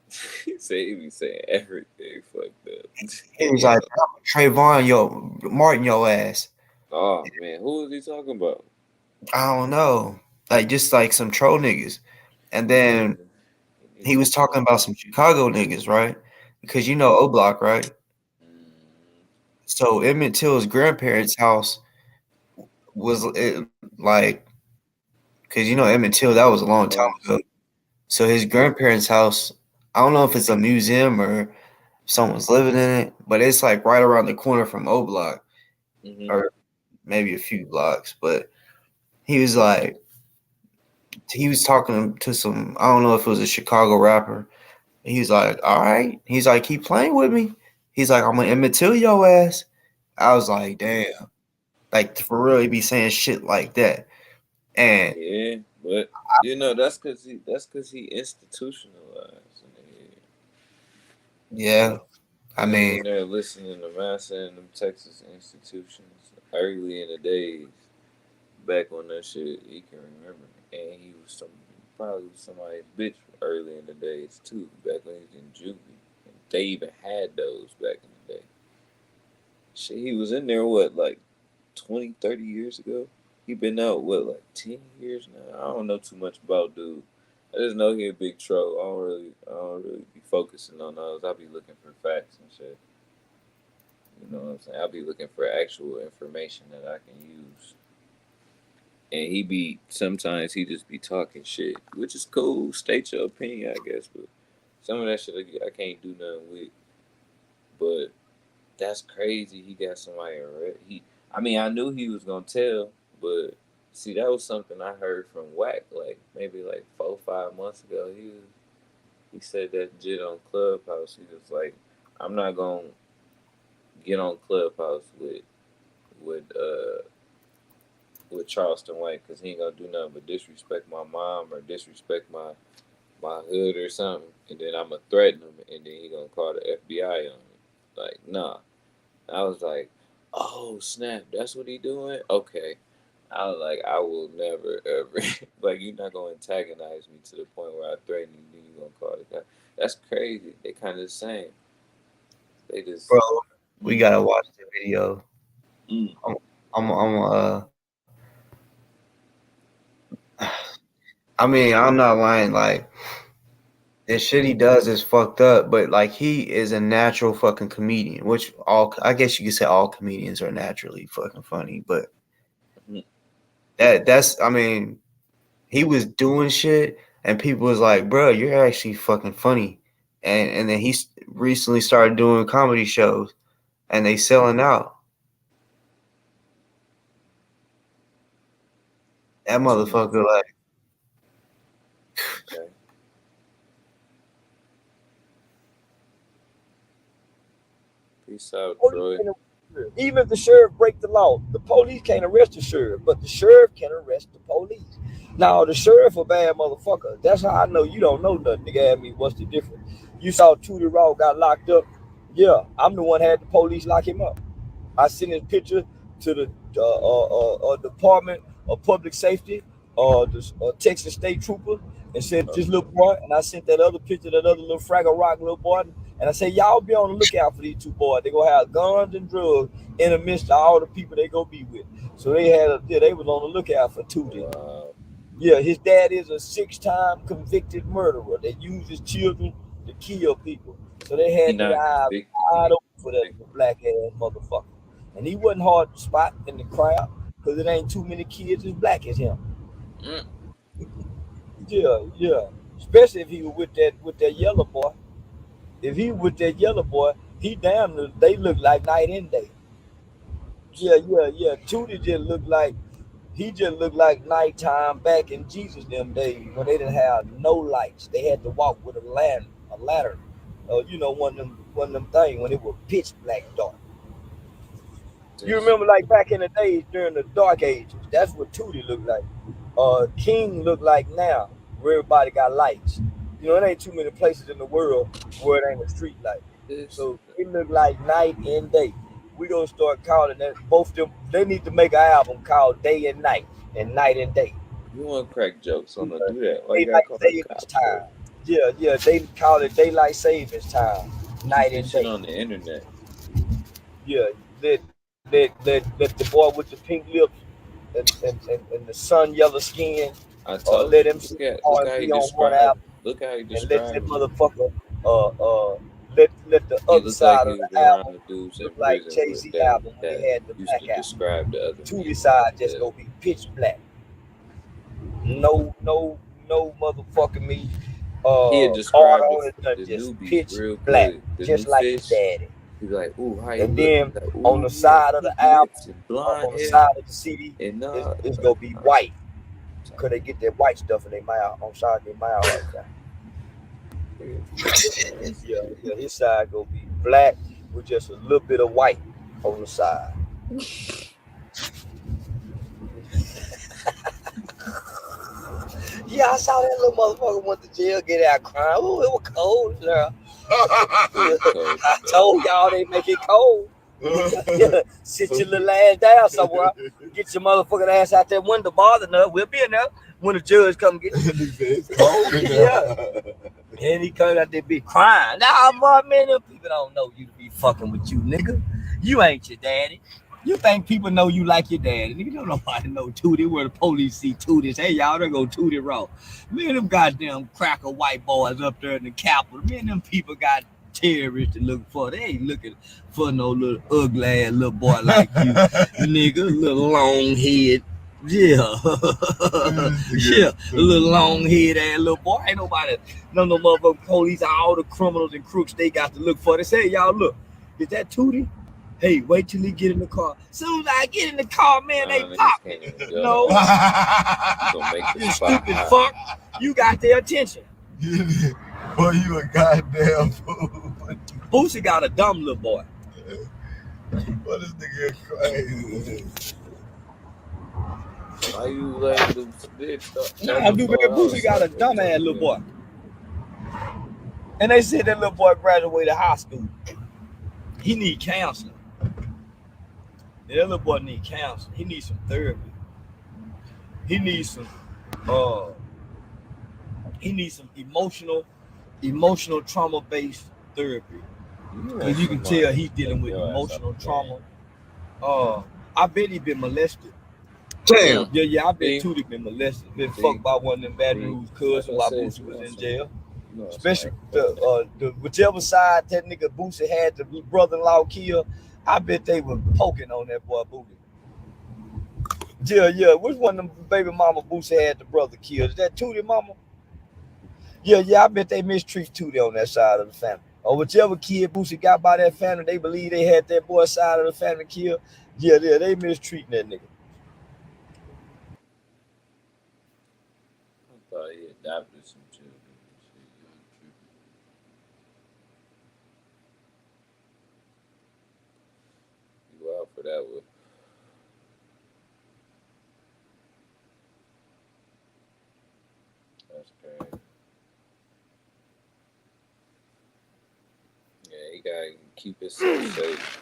He be saying everything fucked up. he was Damn. like, Trayvon, Martin, your ass. Oh man, who is he talking about? I don't know, like just like some troll niggas, and then he was talking about some Chicago niggas, right? Because O Block, right? So Emmett Till's grandparents' house was like, because Emmett Till, that was a long time ago. So his grandparents' house, I don't know if it's a museum or someone's living in it, but it's like right around the corner from O Block, or maybe a few blocks. But he was like, he was talking to some, I don't know if it was a Chicago rapper. He's like, all right. He's like, keep playing with me. He's like, I'm gonna Emmett Till your ass. I was like, damn. Like for real, he be saying shit like that. And Yeah, but that's cause he institutionalized. yeah, I He was mean, in there listening to Massa and them Texas institutions early in the days. Back on that shit, he can remember. And he was probably was somebody's bitch early in the days too. Back when he was in juvie, and they even had those back in the day. Shit, he was in there like 20, 30 years ago. He been out like 10 years now. I don't know too much about dude. I just know he a big troll. I don't really be focusing on those. I be looking for facts and shit. You know what I'm saying? I'll be looking for actual information that I can use. And sometimes he just be talking shit, which is cool. State your opinion, I guess, but some of that shit I can't do nothing with. But that's crazy. He got somebody I knew he was gonna tell, but see, that was something I heard from Wack maybe 4-5 months ago. He said that shit on Clubhouse. He was like, I'm not gonna get on Clubhouse with uh with Charleston White because he ain't gonna do nothing but disrespect my mom or disrespect my hood or something, and then I'm gonna threaten him, and then he gonna call the FBI on me. Like, nah. I was like, oh snap, that's what he doing? Okay. I was like, I will never ever you're not gonna antagonize me to the point where I threaten you, then you gonna call the guy. That's crazy. They kind of the same. They just Bro, we gotta watch the video. Mm. I mean, I'm not lying. Like, the shit he does is fucked up, but he is a natural fucking comedian, which I guess you could say all comedians are naturally fucking funny, but that's I mean, he was doing shit and people was like, bro, you're actually fucking funny. And then he recently started doing comedy shows and they selling out. That motherfucker Okay. Peace out, Troy. Even if the sheriff break the law, the police can't arrest the sheriff, but the sheriff can arrest the police. Now, the sheriff a bad motherfucker. That's how I know you don't know nothing. Nigga asked me, what's the difference? You saw Tootie Raw got locked up. Yeah, I'm the one had the police lock him up. I sent his picture to the Department of Public Safety, the Texas State Trooper, and said this little boy, and I sent that other picture, that other little Fraggle Rock little boy, and I said, y'all be on the lookout for these two boys. They gonna have guns and drugs in the midst of all the people they gonna be with. So they was on the lookout for Tootie. Wow. Yeah, his dad is a 6-time convicted murderer that uses children to kill people. So they had their eyes wide open for that black ass motherfucker. And he wasn't hard to spot in the crowd because it ain't too many kids as black as him. Mm. Yeah. Especially if he was with that yellow boy. If he was with that yellow boy, they look like night and day. Yeah. Tootie just looked like nighttime back in Jesus them days when they didn't have no lights. They had to walk with a lantern. One of them things when it was pitch black dark. You remember back in the days during the dark ages, that's what Tootie looked like. King looked like now, where everybody got lights. It ain't too many places in the world where it ain't a street light. So it look like night and day. We gonna start calling that both them. They need to make an album called Day and Night and Night and Day. You want to crack jokes? I'm gonna do that. Why you Daylight gotta call savings time. Yeah. They call it daylight savings time, night and day. On the internet. Yeah. Let the boy with the pink lips and the sun yellow skin. Let him look how he described. Look how he described. And let that motherfucker let the other side of the album look like Jay-Z album when they had the black album. Describe the other Tootie side just gonna be pitch black. No motherfucking me. He had described the just pitch real black, just like his daddy. He's like, ooh, how you and then on the side of the album, on the side of the CD, it's gonna be white. Cause they get that white stuff in their mouth, on side of their mouth like that. Yeah, his side gonna be black with just a little bit of white on the side. Yeah, I saw that little motherfucker went to jail, get out crying. Ooh, it was cold there. I told y'all they make it cold. Sit your little ass down somewhere. Get your motherfucking ass out that window bothering us. We'll be in there when the judge come get you. Yeah. And he come out there be crying. Nah, boy, man, them people don't know you to be fucking with you, nigga. You ain't your daddy. You think people know you like your daddy. Nigga, don't nobody know Tootie. Where the police see Tootie. Hey, y'all, there go Tootie Raw. Man, them goddamn cracker white boys up there in the Capitol. Man, them people got terrorists to look for. They ain't looking for no little ugly ass little boy like you, nigga. Little long head, Yeah. Yeah. A little long head ass little boy. Ain't nobody, none of the motherfucking police, all the criminals and crooks they got to look for. They say, y'all look, is that Tootie? Hey, wait till he get in the car. Soon as I get in the car, man, they pop me. No. You stupid fuck. You got their attention. Boy, you a goddamn fool. Boosie got a dumb little boy. What is nigga crazy? Why you letting the bitch stop? Nah, dude, Boosie got a dumb ass little boy. And they said that little boy graduated high school. He need counseling. That little boy need counseling. He needs some therapy. He needs some emotional trauma-based therapy. Because you can tell he's dealing with emotional trauma. I bet he been molested. Damn. Yeah, I bet Tootie been molested. Been fucked by one of them Baton Rouge cousins while Boosie was in jail. Especially the whichever side that nigga Boosie had the brother-in-law killed, I bet they were poking on that boy Booty. Yeah. Which one of them baby mama Boosie had the brother killed? Is that Tootie mama? Yeah, I bet they mistreat Tootie on that side of the family. Or whichever kid Boosie got by that family, they believe they had that boy side of the family killed. Yeah, they mistreating that nigga. I thought he adopted some children. You out for that one? That's crazy. Yeah, he gotta keep himself safe.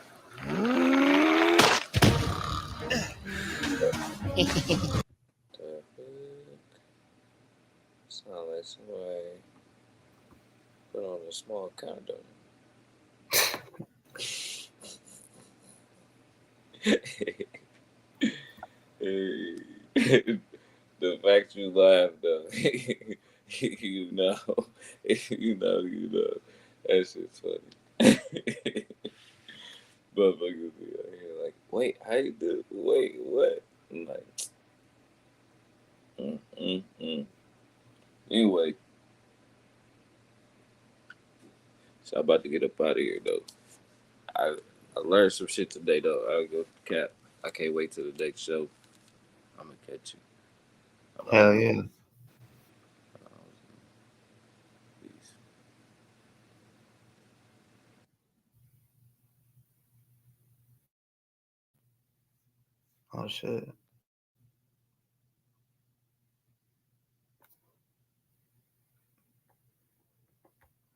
Sound like somebody put on a small condom. The fact you laugh though, you know, that shit's funny. Motherfuckers be out here like, wait, how you do? Wait, what? I'm like, Anyway, so I'm about to get up out of here though. I learned some shit today though. I'll go cap. I can't wait till the next show. I'm gonna catch you. Hell yeah. Peace. Oh shit.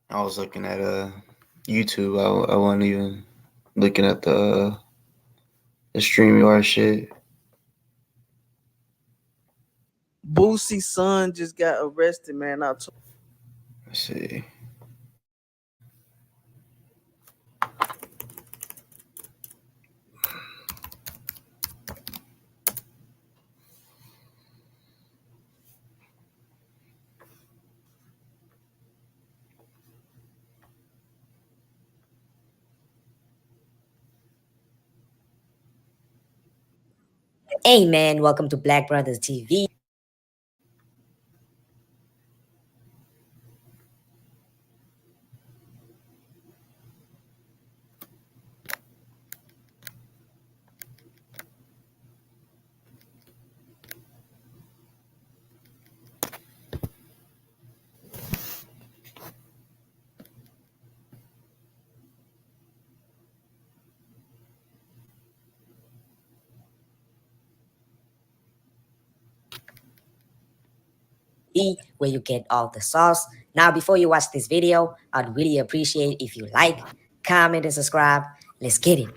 I was looking at YouTube. I wasn't even looking at the StreamYard shit. Boosie's son just got arrested, man. Let's see. Hey man, welcome to Black Brothers TV. Where you get all the sauce. Now, before you watch this video, I'd really appreciate if you like, comment, and subscribe. Let's get it.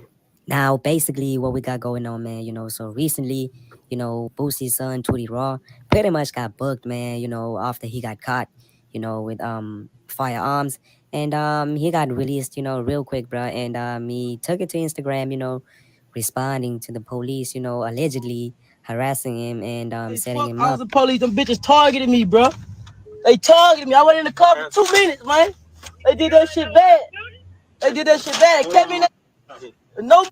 Now, basically, what we got going on, man, so recently, Boosie's son, Tootie Raw, pretty much got booked, man, after he got caught, with firearms. And he got released, real quick, bro. And he took it to Instagram, responding to the police, allegedly harassing him and setting him I up. was the police, them bitches targeted me, bro. They targeted me. I went in the car for 2 minutes, man. They did that shit bad. They kept me in that. No, it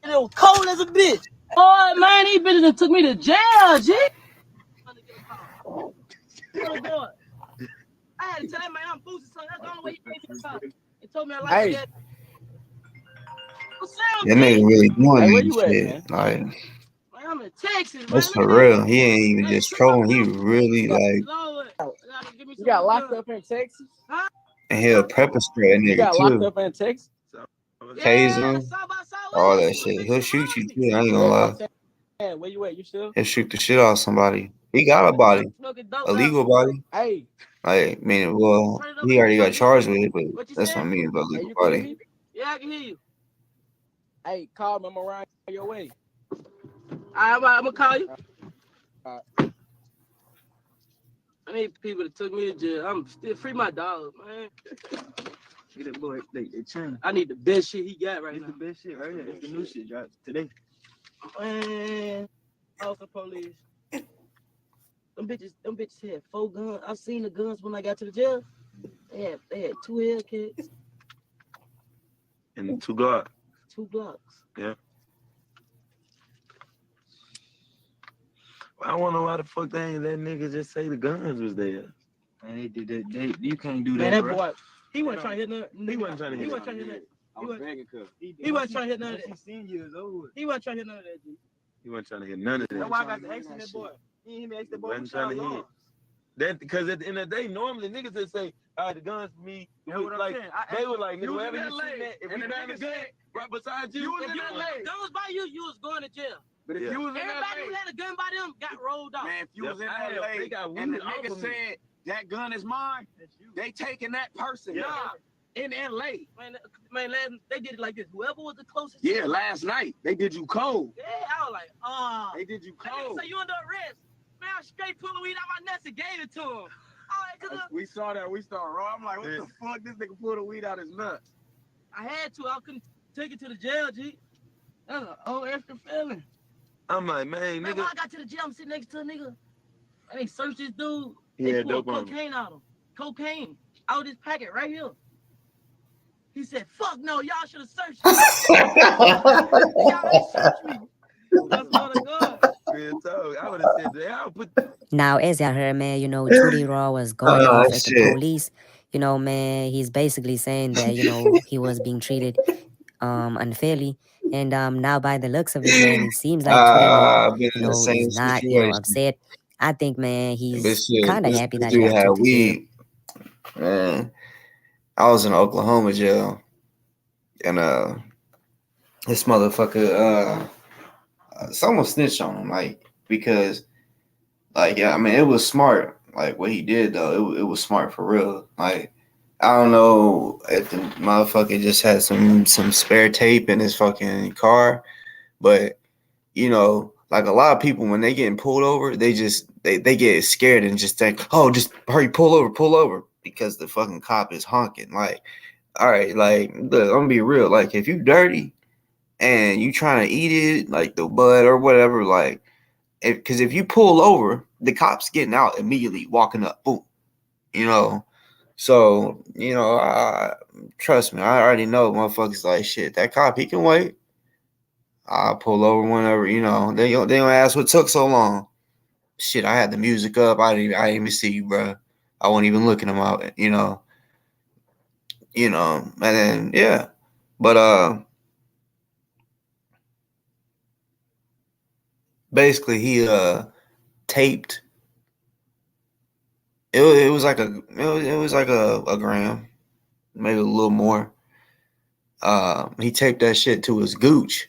was cold as a bitch. Oh man, these bitches that took me to jail, G. I had to tell that man I'm boosting something. That's the only way he gave me the car. He told me I like Hey. that. That nigga really doing Hey, where that you at, shit. man? Like, Man, I'm in Texas, man. that's Look for at this. real. He ain't even just trolling. He really like, You got locked up in Texas? Huh? and he'll pepper spray that You nigga got locked too. up in Texas? Taser him, all that shit. He'll shoot you too. I ain't gonna Yeah, lie. I'm saying, where you at? You still? He'll shoot the shit out of somebody. He got a body, a legal body. Hey. Like, meaning, well, he already got charged with it, but that's what I mean about Hey, legal you can hear body. me? Yeah, I can hear you. Hey, call me. I'm around your way. I'm gonna call you. I need people to took me to jail. I'm still free my dog, man. Look at that boy. They trying. I need the best shit he got right now. It's the best shit right here. It's the new shit dropped today. Man, also police. Them bitches had 4 guns. I seen the guns when I got to the jail. They had 2 Hellcats. And 2 Glocks. 2 Glocks. Yeah. I don't know why the fuck they ain't let niggas just say the guns was there. Man, they did that. You can't do that, bro. Boy, he wasn't trying to hit nothing. He wasn't trying to hit He wasn't trying to hit nothing. I was begging cuz. He wasn't trying to hit none of that. He wasn't trying to hit none of that, G. He wasn't trying to hit none of that. That's why I got the accident, boy. He ain't even asked that boy Wasn't trying to hit. That because at the end of the day, normally niggas just say, all right, the guns for me. Like they were like, nigga, wherever you shooting at, if we found a gun right beside you, if you was guns by you, you was going to jail. But if you was in Everybody LA, who had a gun by them got rolled off. man, if you was in they LA got and the weed off nigga of me. said that gun is mine, they taking that person. Yeah. Nah, in LA. Man, they did it like this. Whoever was the closest. Yeah, last night they did you cold. Yeah, I was like, They did you cold. So you under arrest? Man, I straight pulled the weed out my nuts and gave it to him. We saw that. We saw raw. I'm like, what the fuck? This nigga pulled the weed out his nuts. I had to. I couldn't take it to the jail, G. That's an old extra feeling. I'm like, man, Man, nigga. when I got to the jail, I'm sitting next to a nigga. And they searched this dude. Yeah, They pulled dope on him. cocaine out of him. Cocaine out of this packet right here. He said, fuck no, y'all should have searched me. Y'all ain't searched me. That's what I got. Real talk. I would have said that. I would put. Now, as y'all heard, man, 2D Raw was going off at the shit. police. Man, he's basically saying that, he was being treated unfairly. And now by the looks of it, man, it seems like 2D Raw, I've been in the same is not, situation. upset. I think, man, he's This shit, kind of this happy that he dude got had took to jail. weed. Man, I was in Oklahoma jail, and this motherfucker, someone snitched on him, like, because, like, yeah, I mean, it was smart, like what he did though. It was smart for real. Like, I don't know if the motherfucker just had some spare tape in his fucking car, but like a lot of people when they getting pulled over, they get scared and just think, oh, just hurry, pull over, because the fucking cop is honking. Like, all right, like, look, I'm gonna be real. Like, if you dirty and you trying to eat it, like the bud or whatever, like, because if you pull over, the cop's getting out immediately, walking up, boom, So, trust me, I already know motherfuckers like, shit, that cop, he can wait. I'll pull over whenever, they don't ask what took so long. Shit, I had the music up. I didn't even see you, bro. I wasn't even looking him out, and then, yeah. But, basically he, taped. It was like a gram, maybe a little more. He taped that shit to his gooch,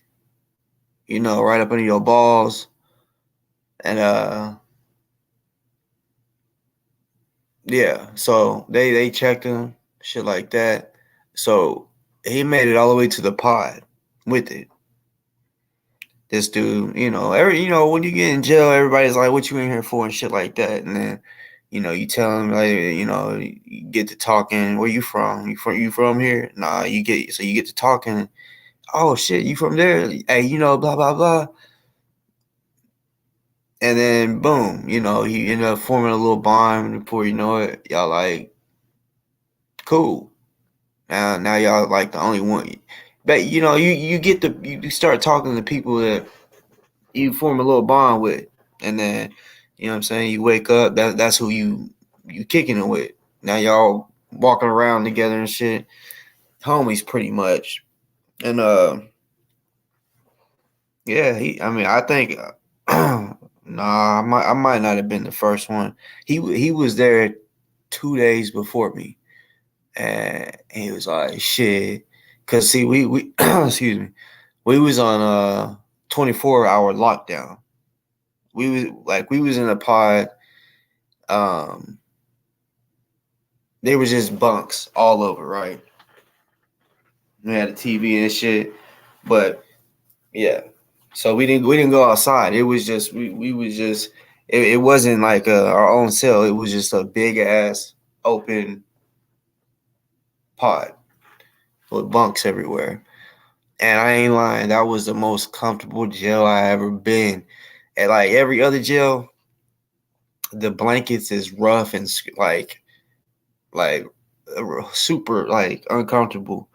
right up under your balls. And, yeah, so they checked him, shit like that. So he made it all the way to the pod with it. This dude, when you get in jail, everybody's like, "What you in here for?" and shit like that. And then, you tell them, like, you get to talking. Where you from? You from here? Nah, you get to talking. Oh shit, you from there? Hey, blah blah blah. And then boom, you end up forming a little bond. And before you know it, y'all like cool. Now y'all like the only one. But you start talking to people that you form a little bond with, and then you know what I'm saying. You wake up, that's who you kicking it with. Now y'all walking around together and shit, homies pretty much. And yeah, I mean, I think nah, I might not have been the first one. He was there 2 days before me, and he was like, shit, cause see, we excuse me, we was on a 24-hour lockdown. We was in a pod. Um, they were just bunks all over, right? We had a TV and shit, but yeah. So we didn't go outside. It was just we was just it wasn't like our own cell. It was just a big ass open pod with bunks everywhere. And I ain't lying, that was the most comfortable jail I ever been. And like every other jail, the blankets is rough and like super like uncomfortable,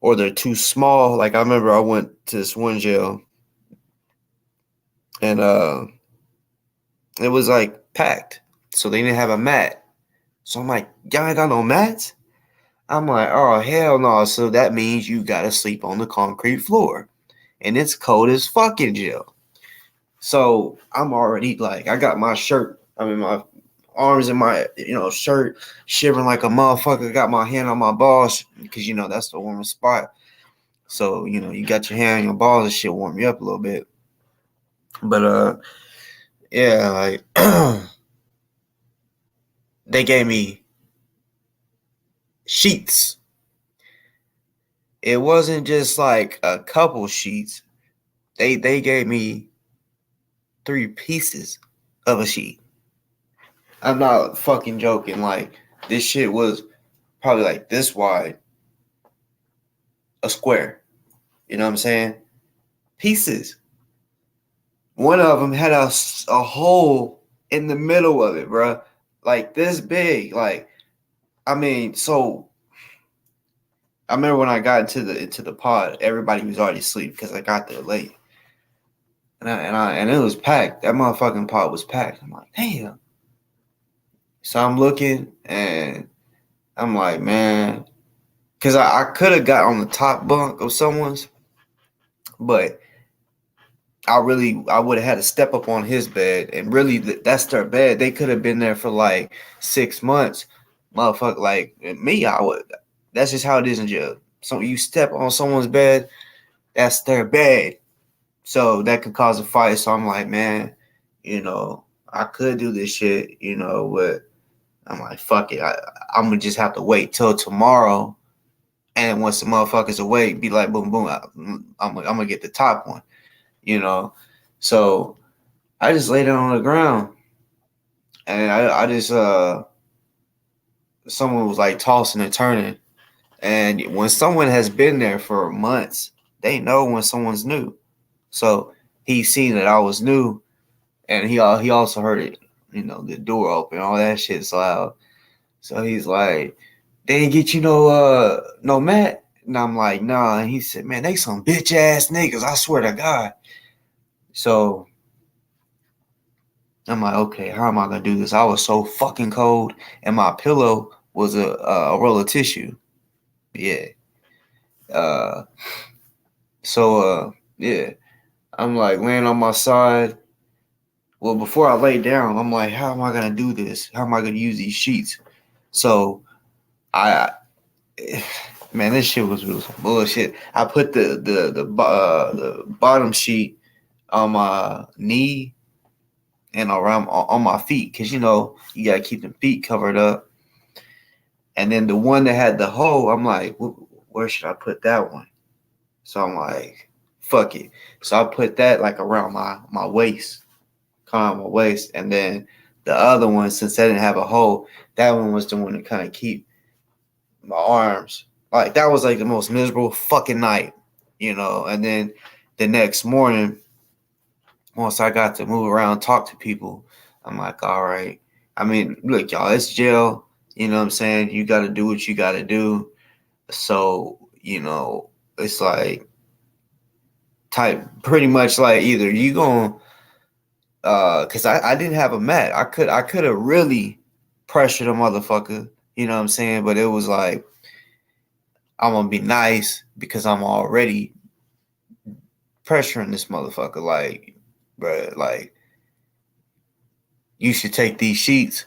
or they're too small. Like I remember I went to this one jail, and it was like packed, so they didn't have a mat. So I'm like, y'all ain't got no mats? I'm like, oh hell no. So that means you gotta sleep on the concrete floor, and it's cold as fucking jail. So I'm already like, I got my shirt. I mean, my arms in my shirt, shivering like a motherfucker. Got my hand on my balls because that's the warmest spot. So you got your hand on your balls and shit, warm you up a little bit. But yeah, like they gave me sheets. It wasn't just like a couple sheets. They gave me 3 pieces of a sheet. I'm not fucking joking. Like this shit was probably like this wide, a square. You know what I'm saying? Pieces. One of them had a hole in the middle of it, bro. Like this big. Like, I mean, so I remember when I got into the pod, everybody was already asleep because I got there late, and it was packed. That motherfucking pod was packed. I'm like, damn. So I'm looking and I'm like, man, because I could have got on the top bunk of someone's, but I would have had to step up on his bed, and really that's their bed. They could have been there for like 6 months, motherfucker. Like me, I would. That's just how it is in jail. So you step on someone's bed, that's their bed. So that could cause a fight. So I'm like, man, I could do this shit, but I'm like, fuck it. I'm gonna just have to wait till tomorrow, and once the motherfuckers awake, be like, boom, boom. I'm gonna get the top one. So I just laid down on the ground, and I just someone was like tossing and turning, and when someone has been there for months, they know when someone's new. So he seen that I was new, and he also heard it, the door open, all that shit's loud. So he's like, they didn't get you no mat. And I'm like, nah. And he said, man, they some bitch ass niggas, I swear to God. So I'm like, okay, how am I gonna do this? I was so fucking cold, and my pillow was a roll of tissue. Yeah. Uh. Yeah. I'm like laying on my side. Well, before I lay down, I'm like, how am I gonna do this? How am I gonna use these sheets? So I, man, this shit was some bullshit. I put the bottom sheet on my knee and around on my feet, because you gotta keep the feet covered up. And then the one that had the hole, I'm like, where should I put that one? So I'm like, fuck it. So I put that like around my waist, kind of my waist. And then the other one, since I didn't have a hole, that one was the one to kind of keep my arms. Like that was like the most miserable fucking night, And then the next morning, once I got to move around, talk to people, I'm like, all right. I mean, look, y'all, it's jail. You know what I'm saying? You got to do what you got to do. So, it's like, type, pretty much like either you gonna because I didn't have a mat. I could have really pressured a motherfucker, you know what I'm saying? But it was like I'm gonna be nice because I'm already pressuring this motherfucker. Like, bruh, like you should take these sheets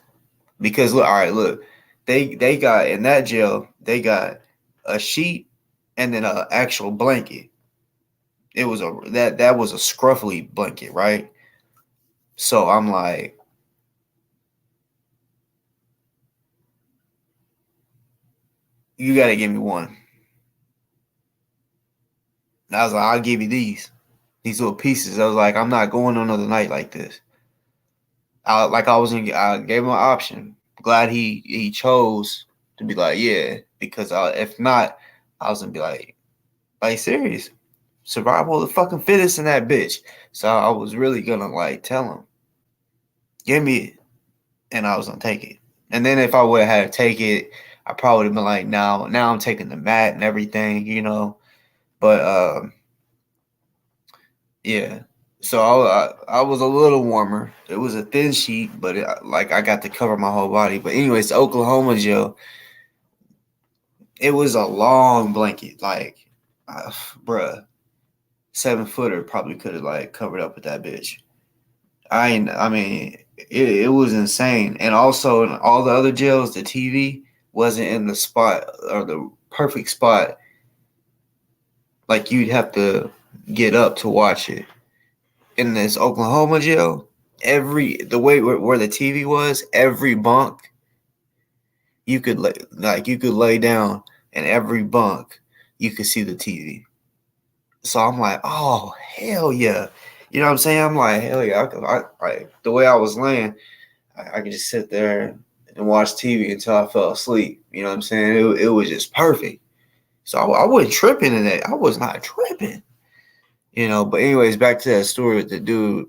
because look, all right, look, they got in that jail, they got a sheet and then an actual blanket. It was that was a scruffy blanket, right? So I'm like, you gotta give me one. And I was like, I'll give you these little pieces. I was like, I'm not going on another night like this. I gave him an option. Glad he chose to be like, yeah, because if not, I was gonna be like serious. Survival of the fucking fittest in that bitch. So I was really gonna like tell him, give me it, and I was gonna take it. And then if I would have had to take it, I probably would have been like, now I'm taking the mat and everything, you know. But yeah. So I was a little warmer. It was a thin sheet, but like I got to cover my whole body. But anyways, Oklahoma jail, it was a long blanket, like, bruh, 7-footer probably could have like covered up with that bitch. I mean, it was insane. And also in all the other jails, the TV wasn't in the spot or the perfect spot. Like you'd have to get up to watch it. In this Oklahoma jail, the way where the TV was, every bunk you could lay down, and every bunk you could see the TV. So I'm like, oh hell yeah, you know what I'm saying? I'm like, hell yeah, the way I was laying, I could just sit there and watch TV until I fell asleep. You know what I'm saying? It was just perfect. So I wasn't tripping in that. I was not tripping. You know, but anyways, back to that story with the dude.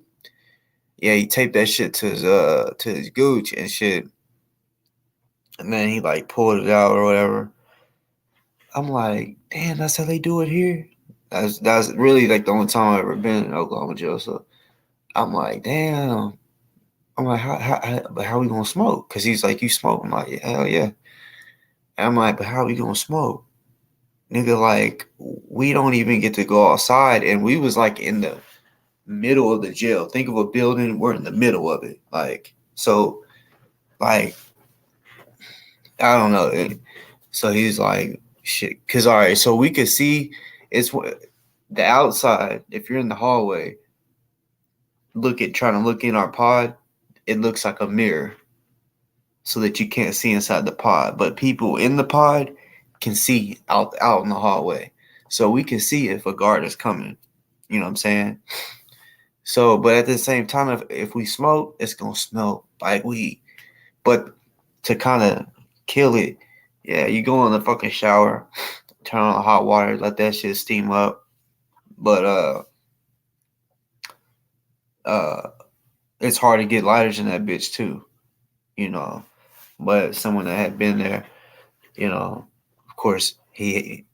Yeah, he taped that shit to his gooch and shit. And then he like pulled it out or whatever. I'm like, damn, that's how they do it here. That's really like the only time I've ever been in Oklahoma jail. So I'm like, damn. I'm like, how we gonna smoke? Cause he's like, you smoke? I'm like, hell yeah. And I'm like, but how we gonna smoke? Nigga, like, we don't even get to go outside. And we was like in the middle of the jail. Think of a building, we're in the middle of it. Like, so like I don't know. So he's like, shit. Cause all right, so we could see it's the outside. If you're in the hallway, trying to look in our pod, it looks like a mirror, so that you can't see inside the pod. But people in the pod can see out in the hallway, so we can see if a guard is coming. You know what I'm saying? So, but at the same time, if we smoke, it's gonna smell like weed. But to kind of kill it, yeah, you go in the fucking shower, turn on the hot water, let that shit steam up. But it's hard to get lighters in that bitch too, you know. But someone that had been there, you know, of course, to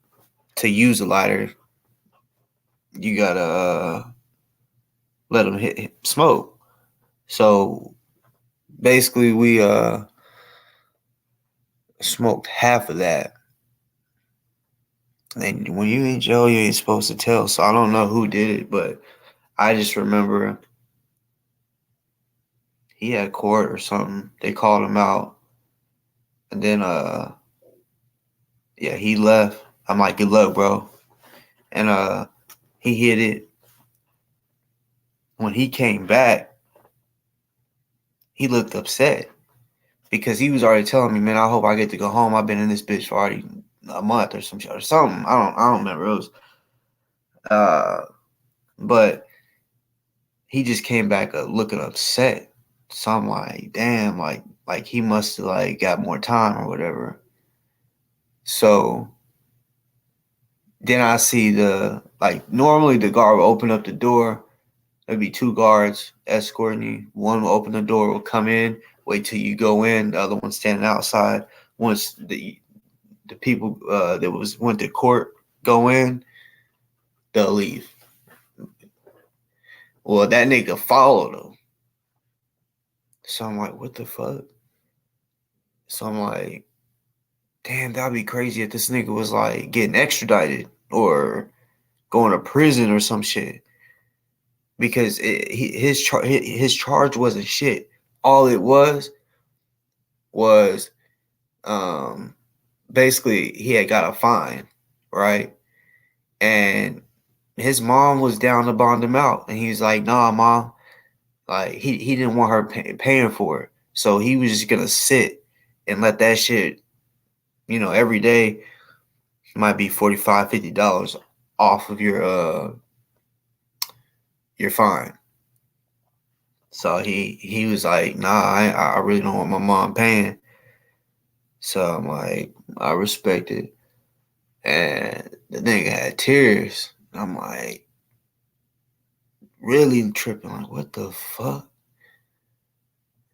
use a lighter, you gotta let them hit smoke. So basically, we smoked half of that. And when you in jail, you ain't supposed to tell. So I don't know who did it, but I just remember he had court or something. They called him out. And then yeah, he left. I'm like, good luck, bro. And he hit it. When he came back, he looked upset because he was already telling me, man, I hope I get to go home. I've been in this bitch for already a month or some shit or something. I don't remember. It was but he just came back looking upset. So I'm like, damn, like he must have like got more time or whatever. So then I see normally the guard will open up the door. There'd be 2 guards escorting you. One will open the door, will come in, wait till you go in. The other one's standing outside. Once the people that went to court go in, they'll leave. Well, that nigga followed him. So I'm like, what the fuck? So I'm like, damn, that'd be crazy if this nigga was like getting extradited or going to prison or some shit. Because his charge wasn't shit. All it was basically he had got a fine, right? And his mom was down to bond him out, and he was like, "Nah, mom." Like he didn't want her paying for it, so he was just gonna sit and let that shit. Every day might be $45, $50 off of your fine. So he was like, "Nah, I really don't want my mom paying." So I'm like, I respect it. And the nigga had tears. I'm like, really tripping. Like, what the fuck?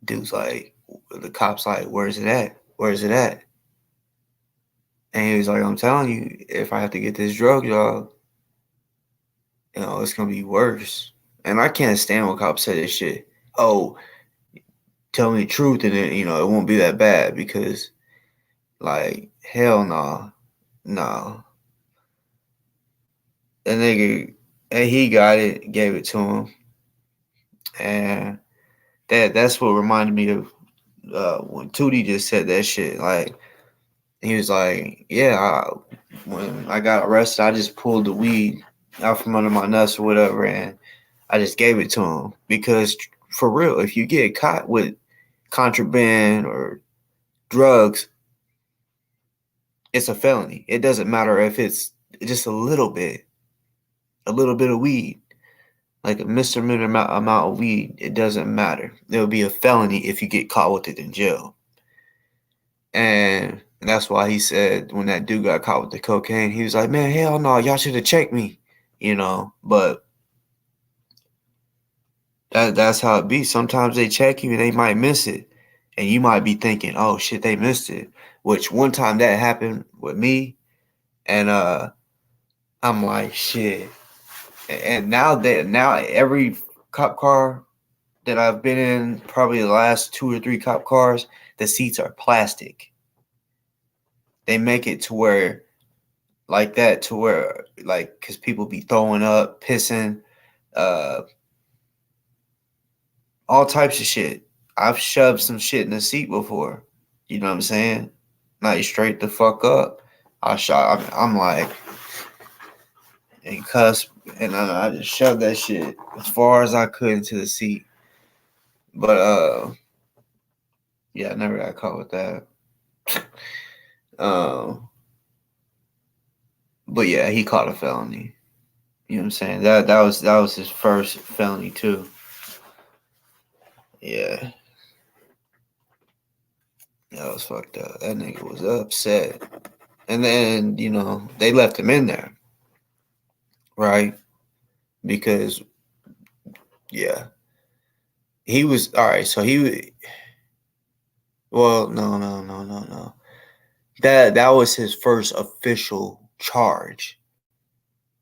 Dude's like, the cop's like, where's it at? Where's it at? And he was like, I'm telling you, if I have to get this drug job, it's gonna be worse. And I can't stand when cops say this shit. Oh, tell me the truth, and then it won't be that bad, because like hell no, no. The nigga, and he got it, gave it to him, and that's what reminded me of when Tootie just said that shit. Like he was like, yeah, when I got arrested, I just pulled the weed out from under my nuts or whatever, and I just gave it to him. Because for real, if you get caught with contraband or drugs, it's a felony. It doesn't matter if it's just a little bit of weed, like a misdemeanor amount of weed. It doesn't matter. There will be a felony if you get caught with it in jail. And that's why he said when that dude got caught with the cocaine, he was like, man, hell no, y'all should have checked me, but that's how it be. Sometimes they check you and they might miss it. And you might be thinking, oh shit, they missed it. Which one time that happened with me, and I'm like, shit. And now every cop car that I've been in, probably the last 2 or 3 cop cars, the seats are plastic. They make it to where, like that, to where, like, because people be throwing up, pissing, all types of shit. I've shoved some shit in the seat before. You know what I'm saying? Like, straight the fuck up. I'm like, and cuss, and I just shoved that shit as far as I could into the seat. But yeah, I never got caught with that. But yeah, he caught a felony. You know what I'm saying? That was his first felony too. Yeah. That was fucked up. That nigga was upset. And then, they left him in there. Right? Because, yeah. He was, all right, so no. That was his first official charge.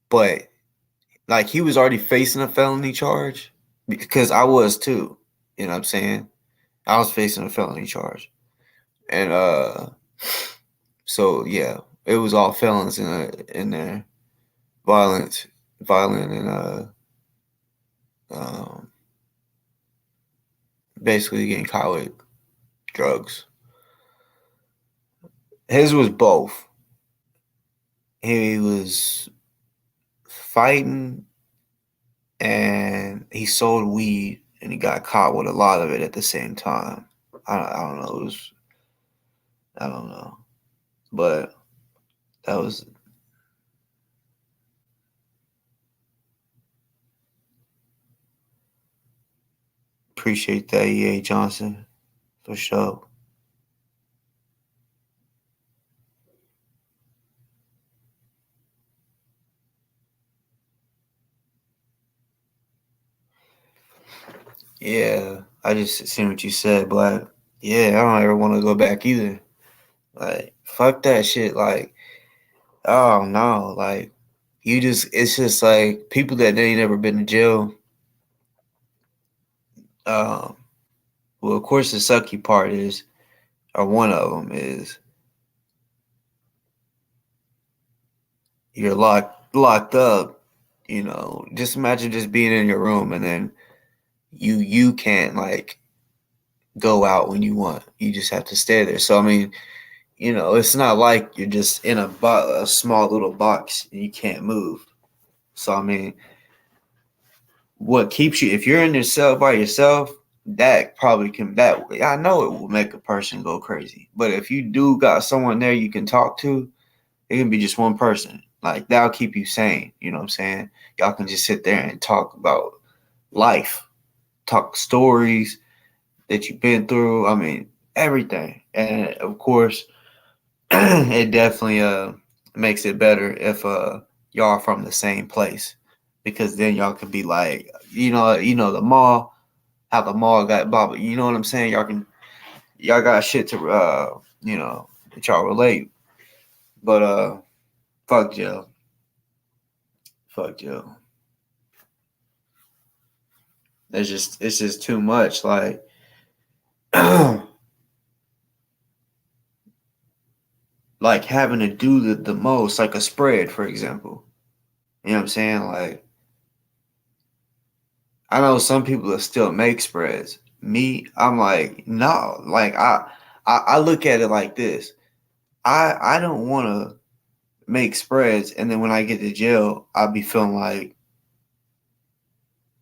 But, like, he was already facing a felony charge. Because I was too. You know what I'm saying? I was facing a felony charge. And, so, yeah, it was all felons in there. Violent, and basically getting caught with drugs. His was both. He was fighting, and he sold weed, and he got caught with a lot of it at the same time. I don't know. I don't know, but that was. Appreciate that, EA Johnson, for sure. Yeah, I just seen what you said, but yeah, I don't ever want to go back either. Like, fuck that shit. Like, oh no, like, it's just like people that ain't never been to jail. Well, of course, the sucky part is, or one of them is, you're locked up. You know, just imagine just being in your room and then you can't like go out when you want. You just have to stay there. So I mean, you know, it's not like you're just in a small little box and you can't move. So I mean, what keeps you if you're in your cell by yourself, that probably can that I know it will make a person go crazy. But if you do got someone there you can talk to, it can be just one person. Like that'll keep you sane. You know what I'm saying? Y'all can just sit there and talk about life, talk stories that you've been through. I mean, everything. And of course, it definitely makes it better if y'all are from the same place, because then y'all can be like, the mall, how the mall got Bob. You know what I'm saying? Y'all got shit to that y'all relate. But fuck Joe. Fuck Joe. It's just too much. Like like having to do the most, like a spread, for example. You know what I'm saying? Like I know some people that still make spreads. Me, I'm like, no. Like I look at it like this. I don't want to make spreads, and then when I get to jail, I'll be feeling like,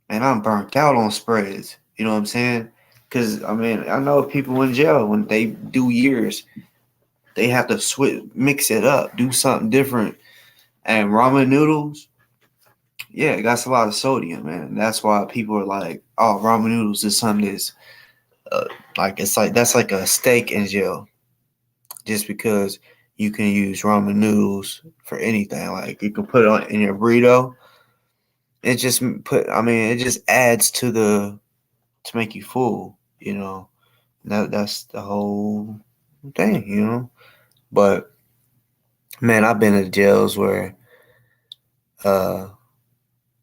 man, I'm burnt out on spreads. You know what I'm saying? Because I mean, I know people in jail when they do years, they have to mix it up, do something different. And ramen noodles, yeah, it got a lot of sodium, man. That's why people are like, oh, ramen noodles is something that's like it's like that's like a steak in jail, just because you can use ramen noodles for anything. Like you can put it on in your burrito. It just adds to make you full. You know, that's the whole thing. You know, but man, I've been to jails where uh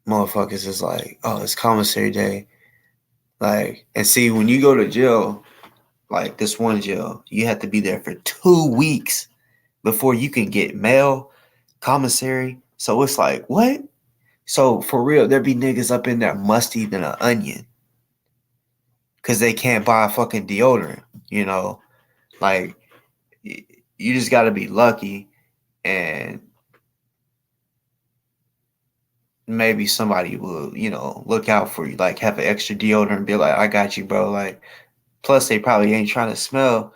motherfuckers is like, oh, it's commissary day. Like, and see, when you go to jail, like this one jail, you have to be there for 2 weeks before you can get mail, commissary. So it's like, what? So for real, there be niggas up in there musty than an onion because they can't buy fucking deodorant. You know, like you just got to be lucky, and maybe somebody will, look out for you, like have an extra deodorant and be like, I got you, bro. Like, plus they probably ain't trying to smell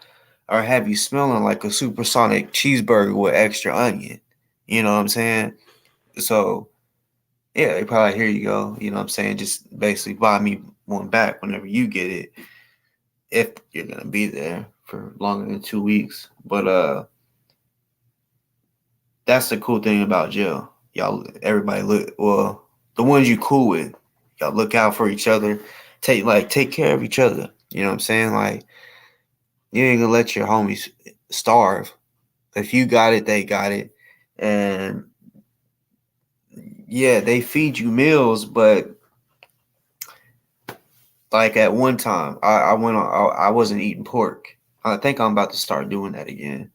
or have you smelling like a supersonic cheeseburger with extra onion. You know what I'm saying? So yeah, they probably, here you go. You know what I'm saying? Just basically buy me one back whenever you get it, if you're gonna be there for longer than 2 weeks. But that's the cool thing about jail. Everybody the ones you cool with, y'all look out for each other. Take care of each other. You know what I'm saying? Like, you ain't gonna let your homies starve. If you got it, they got it. And yeah, they feed you meals, but like at one time, I wasn't eating pork. I think I'm about to start doing that again.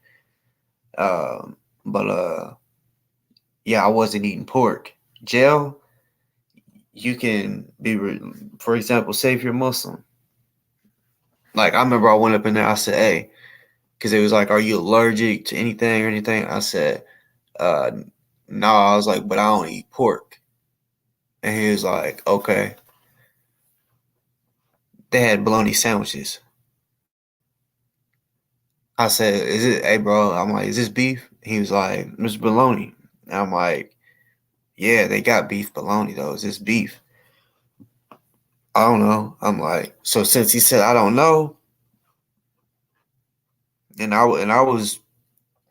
But yeah, I wasn't eating pork. Jail, you can be, for example, say if you're Muslim. Like I remember I went up in there, I said, hey, because it was like, are you allergic to anything or anything? I said, no. I was like, but I don't eat pork. And he was like, okay. They had bologna sandwiches. I said, hey, bro? I'm like, is this beef? He was like, it's bologna. And I'm like, yeah, they got beef bologna, though. Is this beef? I don't know. I'm like, so since he said, I don't know, and I was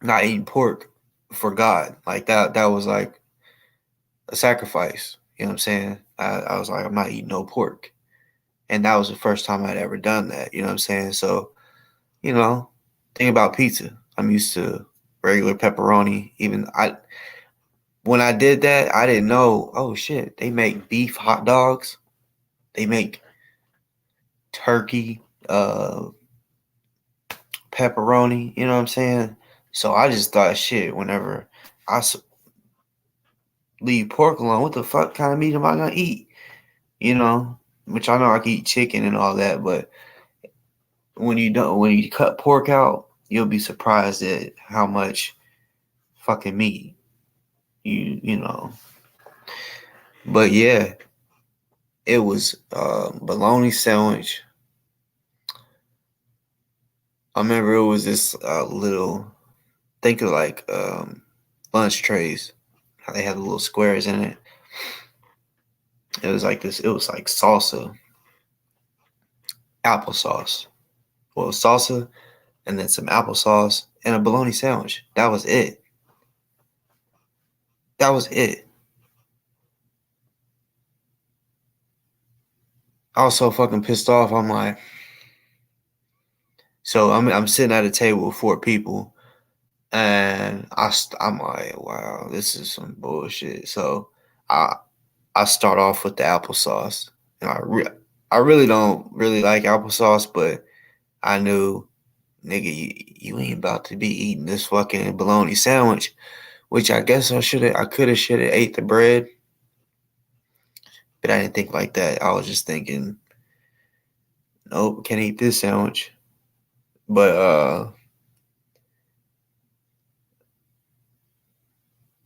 not eating pork for God. Like that was like a sacrifice. You know what I'm saying? I was like, I'm not eating no pork. And that was the first time I'd ever done that. You know what I'm saying? So, think about pizza. I'm used to regular pepperoni. When I did that, I didn't know, oh shit, they make beef hot dogs. They make turkey, pepperoni. You know what I'm saying? So I just thought, shit. Whenever I leave pork alone, what the fuck kind of meat am I gonna eat? You know, which I know I can eat chicken and all that, but when you cut pork out, you'll be surprised at how much fucking meat you know. But yeah, it was bologna sandwich. I remember it was this little, think of like lunch trays. How they had the little squares in it. It was like this. It was like salsa, applesauce. Well, salsa and then some applesauce and a bologna sandwich. That was it. That was it. I was so fucking pissed off. I'm like, so I'm sitting at a table with 4 people, and I'm like, wow, this is some bullshit. So I I start off with the applesauce, and I really don't really like applesauce, but I knew, nigga, you ain't about to be eating this fucking bologna sandwich, which I guess I could have should have ate the bread, but I didn't think like that. I was just thinking, nope, can't eat this sandwich. But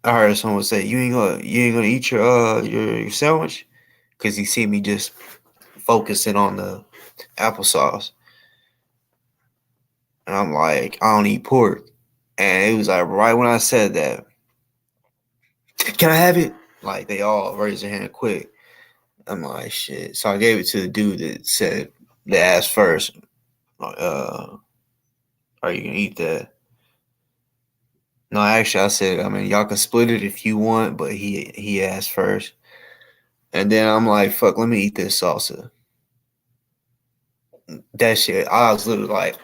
I heard someone say, you ain't gonna eat your sandwich, because he see me just focusing on the applesauce, and I'm like, I don't eat pork, and it was like right when I said that, can I have it? Like they all raised their hand quick. I'm like, shit. So I gave it to the dude that asked first, are you gonna eat that? No, actually, I said, I mean, y'all can split it if you want, but he asked first. And then I'm like, fuck, let me eat this salsa. That shit, I was literally like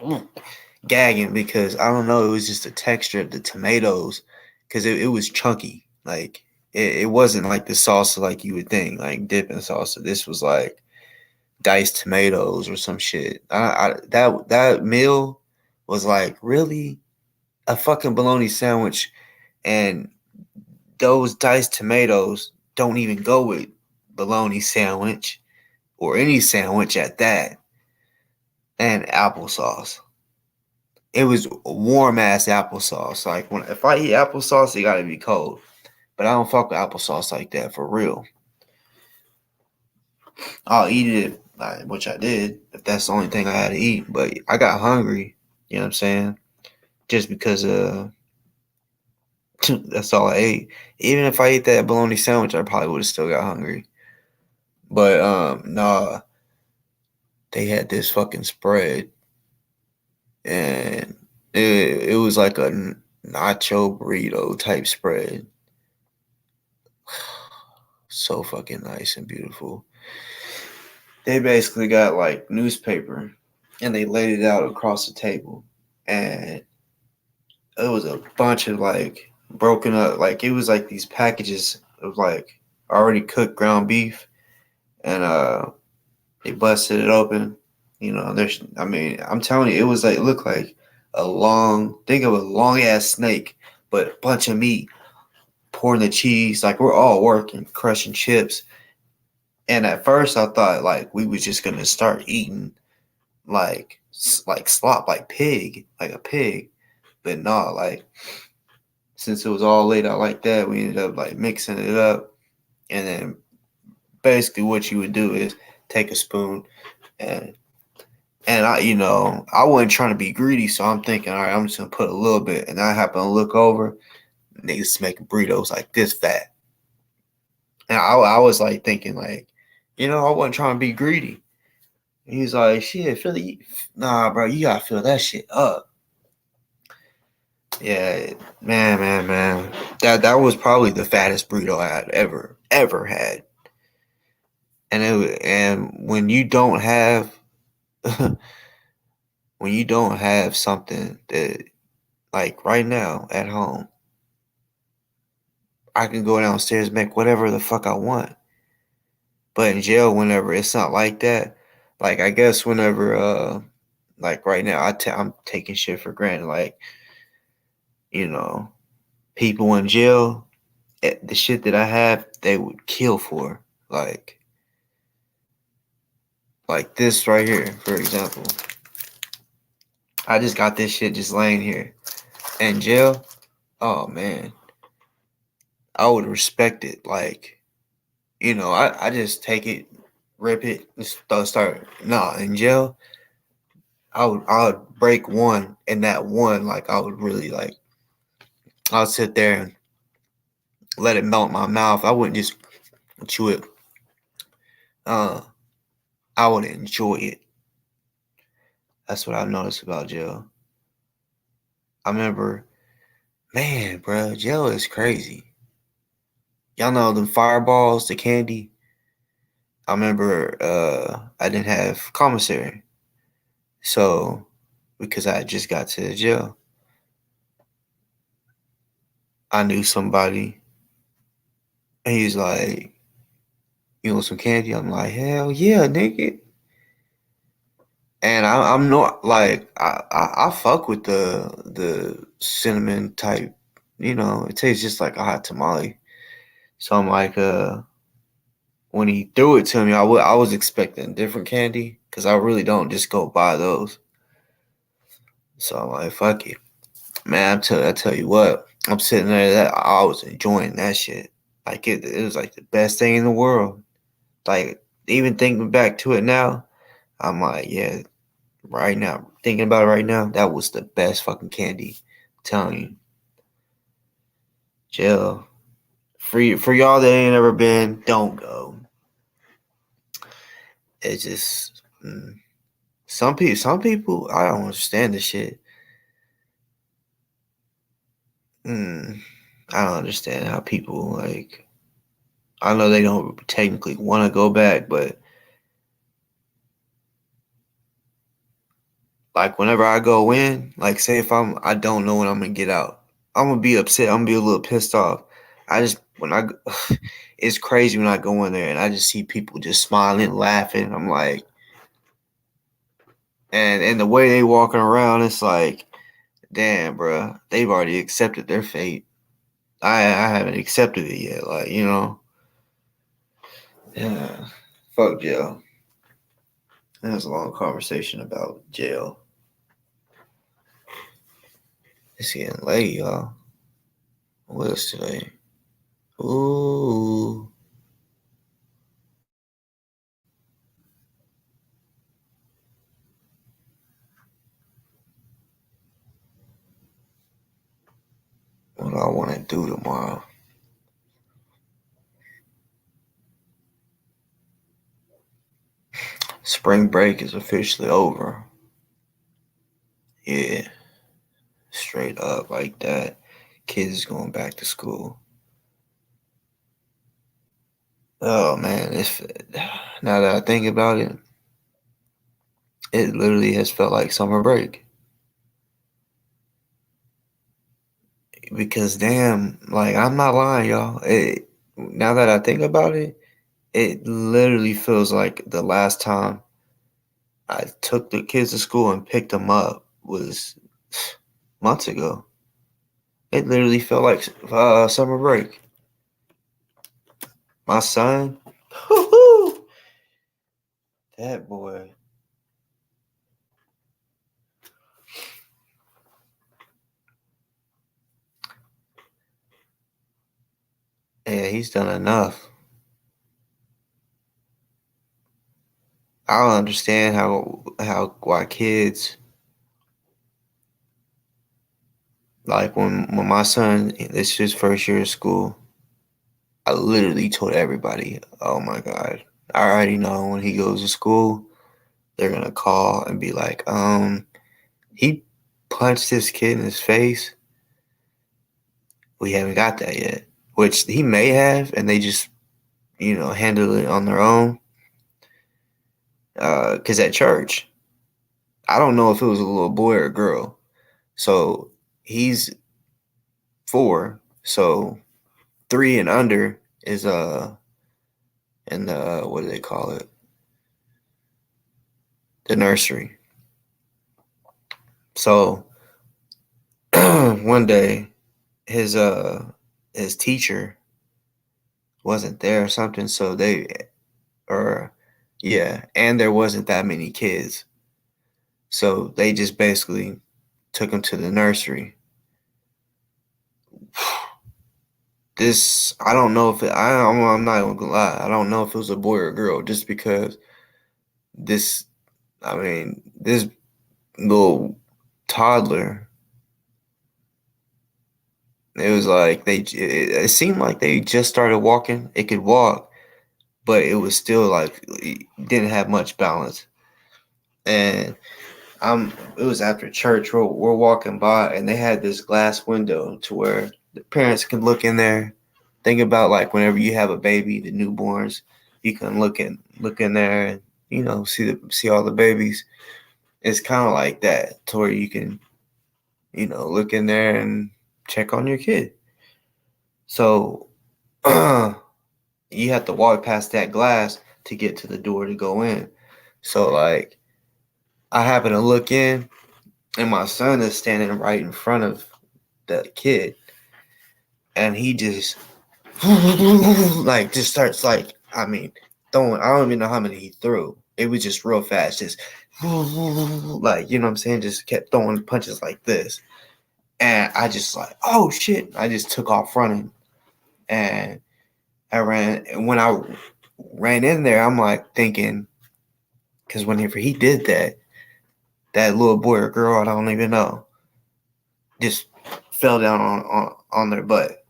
gagging, because I don't know, it was just the texture of the tomatoes, because it was chunky. Like, it wasn't like the salsa like you would think, like dipping salsa. This was like diced tomatoes or some shit. That meal was like, really? A fucking bologna sandwich, and those diced tomatoes don't even go with bologna sandwich or any sandwich at that, and applesauce. It was warm ass applesauce. Like, if I eat applesauce, it gotta be cold. But I don't fuck with applesauce like that for real. I'll eat it, which I did, if that's the only thing I had to eat. But I got hungry. You know what I'm saying? Just because that's all I ate. Even if I ate that bologna sandwich, I probably would have still got hungry. But nah, they had this fucking spread, and it was like a nacho burrito type spread. So fucking nice and beautiful. They basically got like newspaper, and they laid it out across the table, and it was a bunch of like broken up, like it was like these packages of like already cooked ground beef, and they busted it open. You know, I mean, I'm telling you, it was like, it looked like think of a long ass snake, but a bunch of meat, pouring the cheese. Like, we're all working, crushing chips. And at first, I thought like we was just gonna start eating like slop, like a pig. But no, like, since it was all laid out like that, we ended up like mixing it up, and then basically what you would do is take a spoon, and I wasn't trying to be greedy, so I'm thinking, all right, I'm just gonna put a little bit, and I happen to look over, niggas making burritos like this fat, and I was like thinking like, I wasn't trying to be greedy. And he's like, shit, nah, bro, you gotta fill that shit up. Yeah, man. That was probably the fattest burrito I had ever had. And when you don't have something that, like right now at home, I can go downstairs and make whatever the fuck I want. But in jail, whenever it's not like that, like I guess whenever like right now I'm taking shit for granted. Like, you know, people in jail, the shit that I have, they would kill for. Like this right here, for example. I just got this shit just laying here. In jail, oh man, I would respect it. Like, you know, I just take it, rip it, just start. Nah, in jail, I would break one, and that one, like I would really like. I'll sit there and let it melt my mouth. I wouldn't just chew it. Uh, I would enjoy it. That's what I noticed about jail. I remember, man, bro, jail is crazy. Y'all know the fireballs, the candy. I remember I didn't have commissary. So because I just got to the jail, I knew somebody and he's like, you want some candy? I'm like, hell yeah, nigga. And I'm not like I fuck with the cinnamon type, you know, it tastes just like a hot tamale. So I'm like, when he threw it to me, I was expecting different candy because I really don't just go buy those. So I'm like, fuck it, man. I tell you what, I'm sitting there. That I was enjoying that shit. Like it was like the best thing in the world. Like even thinking back to it now, I'm like, yeah, right now, thinking about it right now, that was the best fucking candy. I'm telling you, jail. For y'all that ain't ever been, don't go. It's just some people. I don't understand this shit. I don't understand how people like. I know they don't technically want to go back, but like whenever I go in, like say if I don't know when I'm gonna get out, I'm gonna be upset. I'm gonna be a little pissed off. It's crazy when I go in there and I just see people just smiling, laughing. I'm like, and the way they walking around, it's like, damn, bro, they've already accepted their fate. I haven't accepted it yet. Like, you know, yeah, fuck jail. That was a long conversation about jail. It's getting late, y'all. What is today? Ooh. What do I want to do tomorrow? Spring break is officially over. Yeah. Straight up like that. Kids going back to school. Oh man, now that I think about it, it literally has felt like summer break. Because damn, like I'm not lying, y'all. Now that I think about it, it literally feels like the last time I took the kids to school and picked them up was months ago. It literally felt like summer break. My son, that boy. Yeah, he's done enough. I don't understand how why kids like when my son, it's his first year of school. I literally told everybody, "Oh my god, I already know when he goes to school, they're gonna call and be like, he punched this kid in his face. We haven't got that yet." Which he may have, and they just handle it on their own. Because at church, I don't know if it was a little boy or a girl. So he's 4. So 3 and under is in the what do they call it? the nursery. So one day his teacher wasn't there or something, so and there wasn't that many kids. So they just basically took him to the nursery. I don't know if I'm not even gonna lie. I don't know if it was a boy or a girl, just because this little toddler, it was like it seemed like they just started walking. It could walk, but it was still like it didn't have much balance. And it was after church. We're walking by, and they had this glass window to where the parents can look in there. Think about like whenever you have a baby, the newborns, you can look in there and see all the babies. It's kind of like that, to where you can look in there and check on your kid. So you have to walk past that glass to get to the door to go in. So like I happen to look in, and my son is standing right in front of the kid, and he just just starts throwing. I don't even know how many he threw. It was just real fast, just like, you know what I'm saying, just kept throwing punches like this. And I just like, oh shit, I just took off running. And when I ran in there, I'm like thinking, because whenever he did that little boy or girl, I don't even know, just fell down on their butt.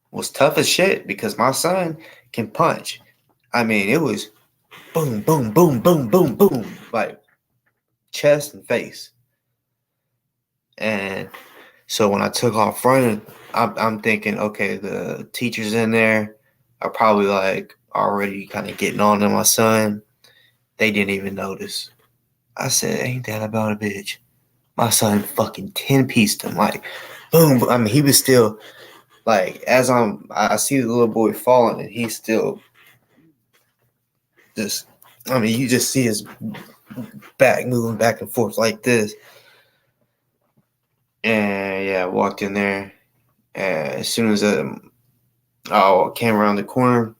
Was tough as shit, because my son can punch. I mean, it was boom, boom, boom, boom, boom, boom, like chest and face. And so when I took off running, I'm thinking, okay, the teachers in there are probably like already kind of getting on to my son. They didn't even notice. I said, ain't that about a bitch? My son fucking 10-pieced him, like boom. I mean, he was still like, as I see the little boy falling, and he's still just, I mean, you just see his back moving back and forth like this. And yeah, I walked in there. And as soon as I came around the corner,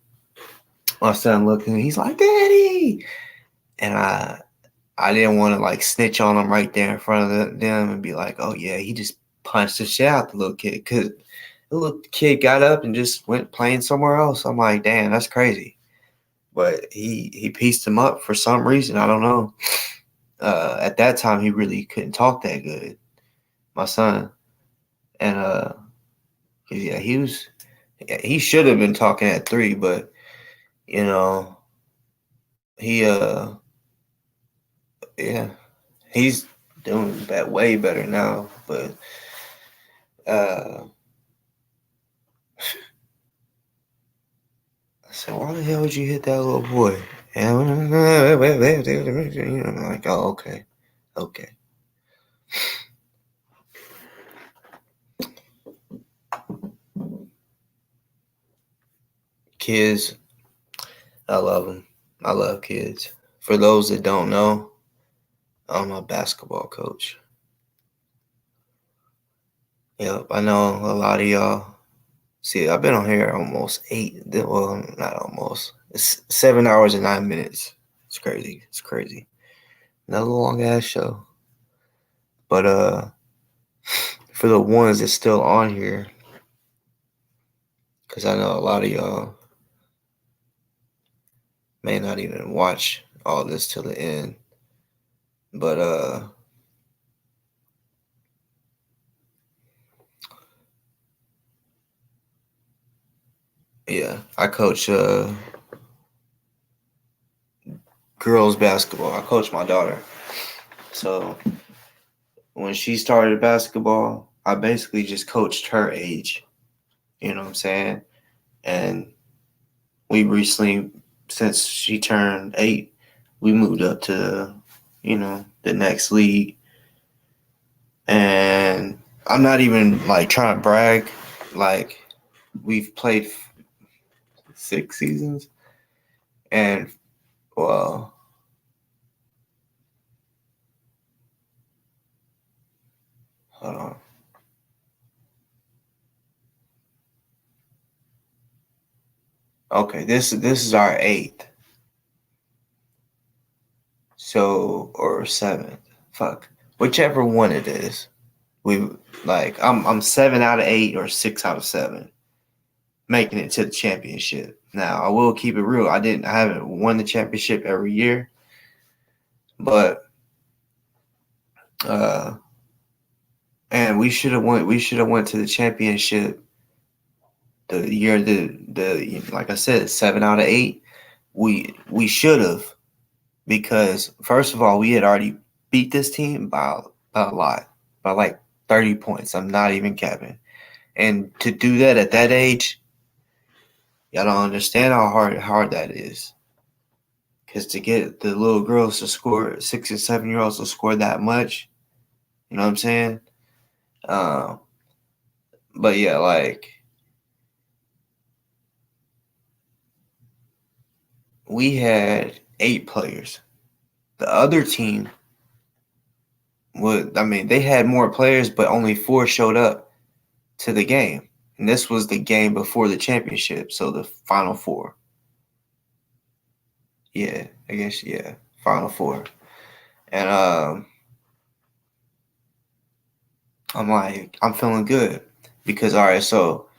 my son looked and he's like, "Daddy!" And I didn't want to like snitch on him right there in front of them and be like, "Oh yeah, he just punched the shit out the little kid," because the little kid got up and just went playing somewhere else. I'm like, damn, that's crazy. But he pieced him up for some reason. I don't know. At that time, he really couldn't talk that good, my son. And yeah, he should have been talking at 3, but he yeah, he's doing that way better now. But I said, why the hell would you hit that little boy? And I'm like, oh, okay. Kids, I love them. I love kids. For those that don't know, I'm a basketball coach. Yep, I know a lot of y'all. See, I've been on here almost 8. Well, not almost. It's 7 hours and 9 minutes. It's crazy. Another long ass show. But for the ones that's still on here, because I know a lot of y'all may not even watch all this till the end. But yeah, I coach girls basketball. I coach my daughter. So when she started basketball, I basically just coached her age. You know what I'm saying? And we recently, since she turned 8, we moved up to, the next league. And I'm not even like trying to brag. Like, we've played 6 seasons. And, well, Hold on. Okay, this is our 8th. So, or 7th. Fuck. Whichever one it is. I'm 7 out of 8 or 6 out of 7 making it to the championship. Now, I will keep it real. I haven't won the championship every year. But and we should have went to the championship the year the like I said, 7 out of 8. We should have, because first of all, we had already beat this team by a lot, by like 30 points. I'm not even capping. And to do that at that age, y'all don't understand how hard that is. Because to get the little girls to score, 6 and 7-year-olds to score that much, you know what I'm saying? But yeah, like we had 8 players. The other team they had more players, but only 4 showed up to the game. And this was the game before the championship, so the Final Four. Yeah, I guess, yeah, Final Four. And I'm feeling good because, all right, so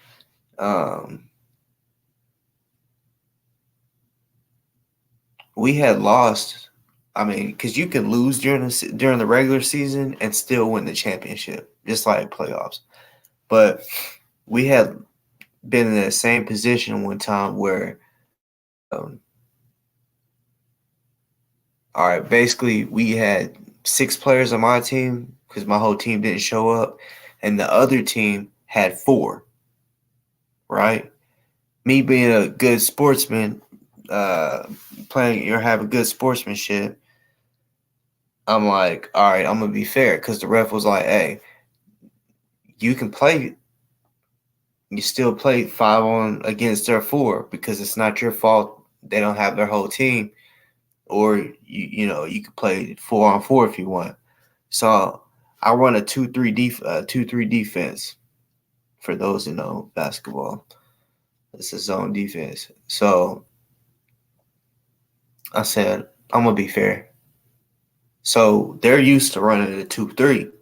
we had lost. Because you can lose during the regular season and still win the championship, just like playoffs. But we had been in the same position one time where, all right, basically we had 6 players on my team because my whole team didn't show up, and the other team had 4. Right? Me being a good sportsman, playing or having good sportsmanship, I'm like, all right, I'm gonna be fair, because the ref was like, hey, you can play. You still play 5 on against their 4 because it's not your fault they don't have their whole team, or you could play 4 on 4 if you want. So I run a 2-3 defense. For those who know basketball, it's a zone defense. So I said, I'm gonna be fair. So they're used to running a 2-3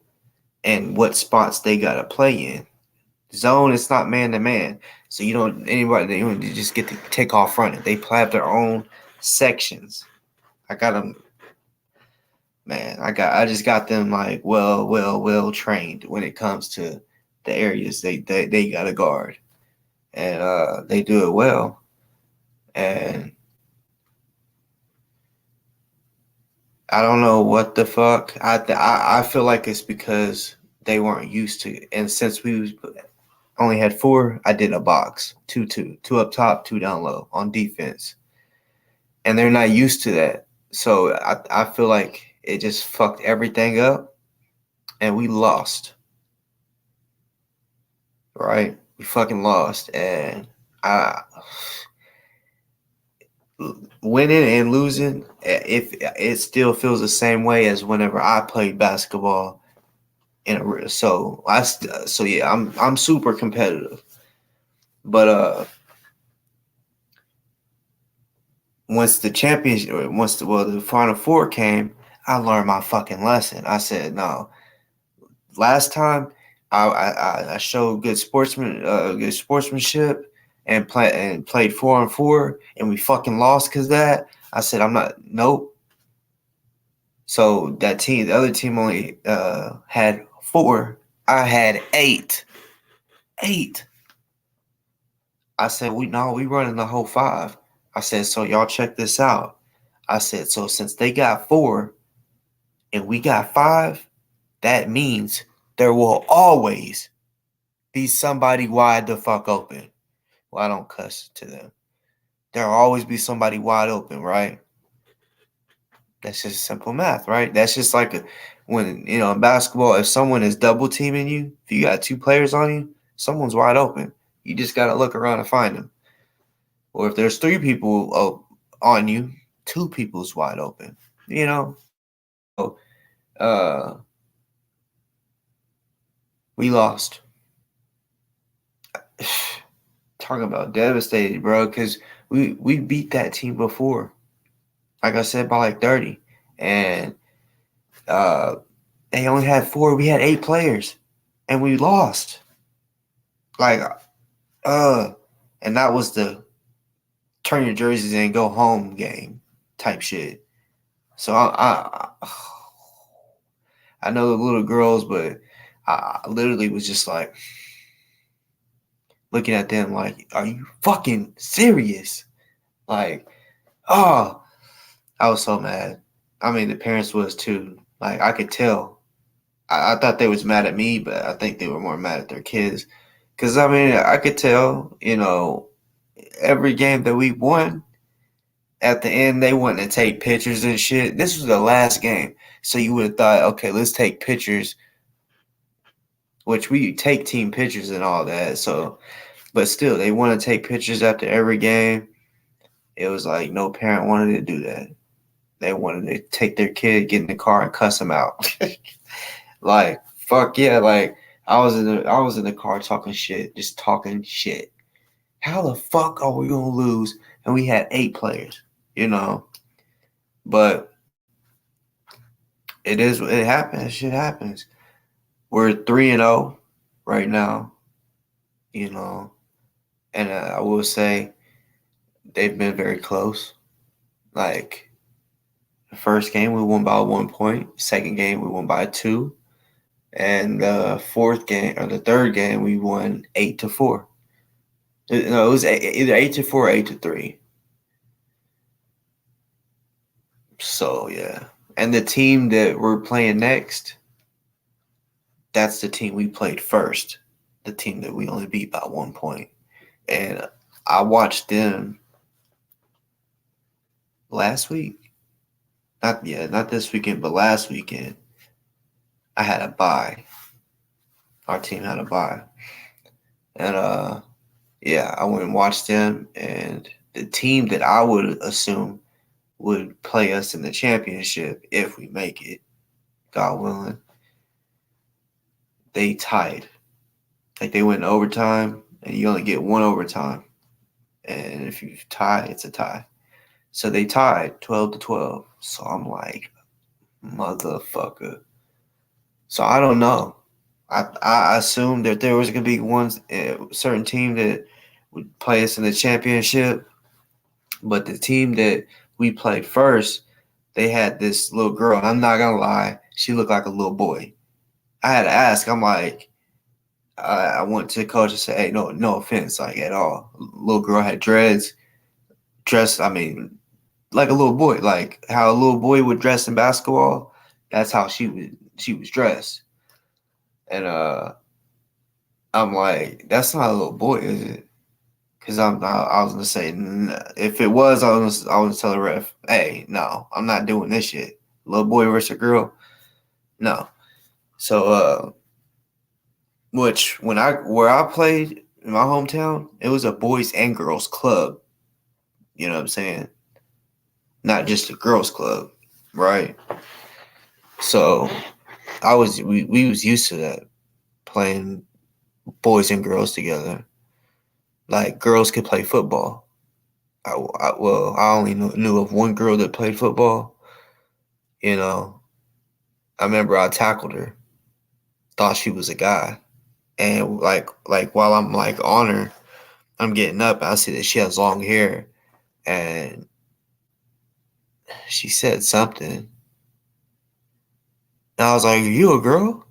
and what spots they gotta play in. Zone, it's not man to man, so you don't just get to take off running. They have their own sections. I got them, man. I just got them like well trained when it comes to the areas they gotta guard, and they do it well. And I don't know what the fuck. I feel like it's because they weren't used to it, and since we only had 4, I did a box 2-2, 2 up top, 2 down low on defense, and they're not used to that. So I feel like it just fucked everything up, and we lost. Right, we fucking lost, and I winning and losing, if it still feels the same way as whenever I played basketball. So yeah, I'm super competitive, but once the Final Four came, I learned my fucking lesson. I said, no. Last time, I showed good sportsmanship and played 4 on 4, and we fucking lost because of that. I said, I'm not. Nope. So the other team only had 4. I had 8. 8. I said, we running the whole 5. I said, so y'all check this out. I said, so since they got 4 and we got 5, that means there will always be somebody wide the fuck open. Well, I don't cuss to them. There'll always be somebody wide open, right? That's just simple math, right? That's just like when, in basketball, if someone is double teaming you, if you got 2 players on you, someone's wide open. You just got to look around and find them. Or if there's 3 people on you, 2 people's wide open, So, We lost. Talking about devastated, bro, because we beat that team before. Like I said, by like 30. And they only had 4. We had 8 players. And we lost. Like, and that was the turn your jerseys in, go home game type shit. So I know the little girls, but I literally was just like looking at them like, are you fucking serious? Like, oh, I was so mad. I mean, the parents was too. Like, I could tell. I thought they was mad at me, but I think they were more mad at their kids. Because, I mean, I could tell, every game that we won, at the end, they wanted to take pictures and shit. This was the last game. So you would have thought, okay, let's take pictures, which we take team pictures and all that. So, but still, they want to take pictures after every game. It was like no parent wanted to do that. They wanted to take their kid, get in the car, and cuss them out. Like, fuck yeah. Like, I was in the car talking shit, just talking shit. How the fuck are we gonna lose? And we had 8 players, But it happens. Shit happens. We're 3-0 right now, and I will say they've been very close. Like, the first game we won by 1 point. Second game we won by 2. And the third game we won 8-4. No, it was either 8-4 or 8-3. So yeah, and the team that we're playing next, that's the team we played first. The team that we only beat by 1 point, and I watched them last week. Not this weekend, but last weekend. I had a bye. Our team had a bye, and yeah, I went and watched them, and the team that I would assume would play us in the championship if we make it, God willing, they tied. Like, they went in overtime, and you only get 1 overtime. And if you tie, it's a tie. So they tied 12-12. So I'm like, motherfucker. So I don't know. I assumed that there was going to be one certain team that would play us in the championship. But the team that we played first, they had this little girl. And I'm not going to lie. She looked like a little boy. I had to ask. I'm like, I went to the coach and said, hey, no offense, like, at all. Little girl had dreads, dressed, I mean, like a little boy. Like how a little boy would dress in basketball, that's how she was dressed. And I'm like, that's not a little boy, is it? Because I was gonna say, if it was, I was gonna tell the ref, hey, no, I'm not doing this shit. Little boy versus a girl, no. So which where I played in my hometown, it was a boys and girls club. You know what I'm saying? Not just a girls club, right? So we was used to that, playing boys and girls together. Like, girls could play football. I only knew of one girl that played football. I remember I tackled her, thought she was a guy, and like while I'm like on her, I'm getting up, and I see that she has long hair, and she said something, and I was like, "Are you a girl?"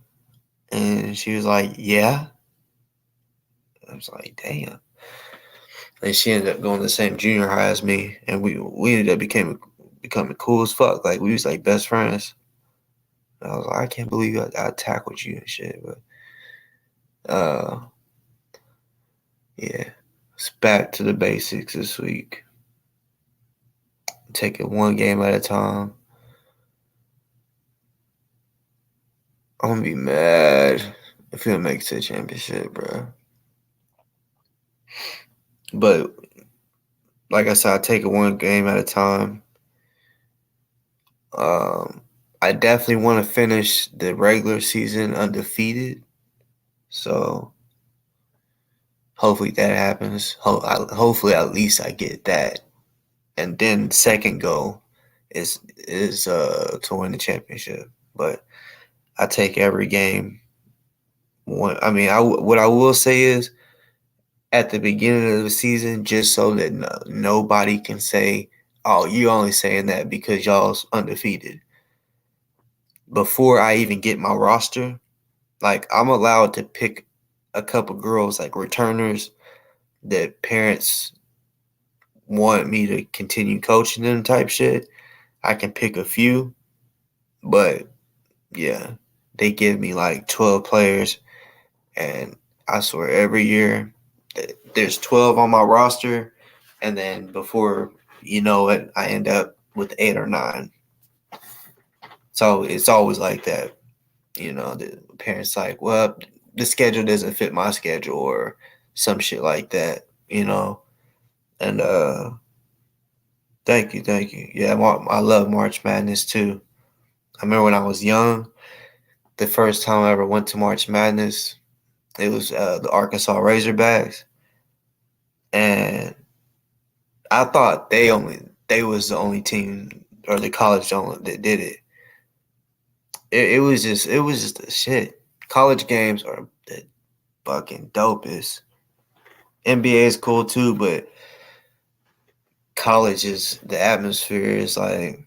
And she was like, "Yeah." I was like, "Damn." And she ended up going to the same junior high as me, and we ended up becoming cool as fuck. Like, we was like best friends. And I was like, I can't believe I tackled you and shit. But yeah, it's back to the basics this week. Take it one game at a time. I'm gonna be mad if we don't make it to the championship, bro. But like I said, I take it one game at a time. I definitely want to finish the regular season undefeated. So hopefully that happens. Hopefully at least I get that. And then second goal is to win the championship. But I take every game. What I will say is at the beginning of the season, just so that nobody can say, "Oh, you only saying that because y'all's undefeated." Before I even get my roster, like I'm allowed to pick a couple girls like returners that parents want me to continue coaching them type shit. I can pick a few, but yeah, they give me like 12 players, and I swear every year there's 12 on my roster, and then before you know it, I end up with 8 or 9. So it's always like that. You know, the parents like, well, the schedule doesn't fit my schedule or some shit like that, you know. And thank you. Yeah, I love March Madness too. I remember when I was young, the first time I ever went to March Madness, it was the Arkansas Razorbacks, and I thought they was the only team or the college only that did it. It was just the shit. College games are the fucking dopest. NBA is cool too, but college is the atmosphere is like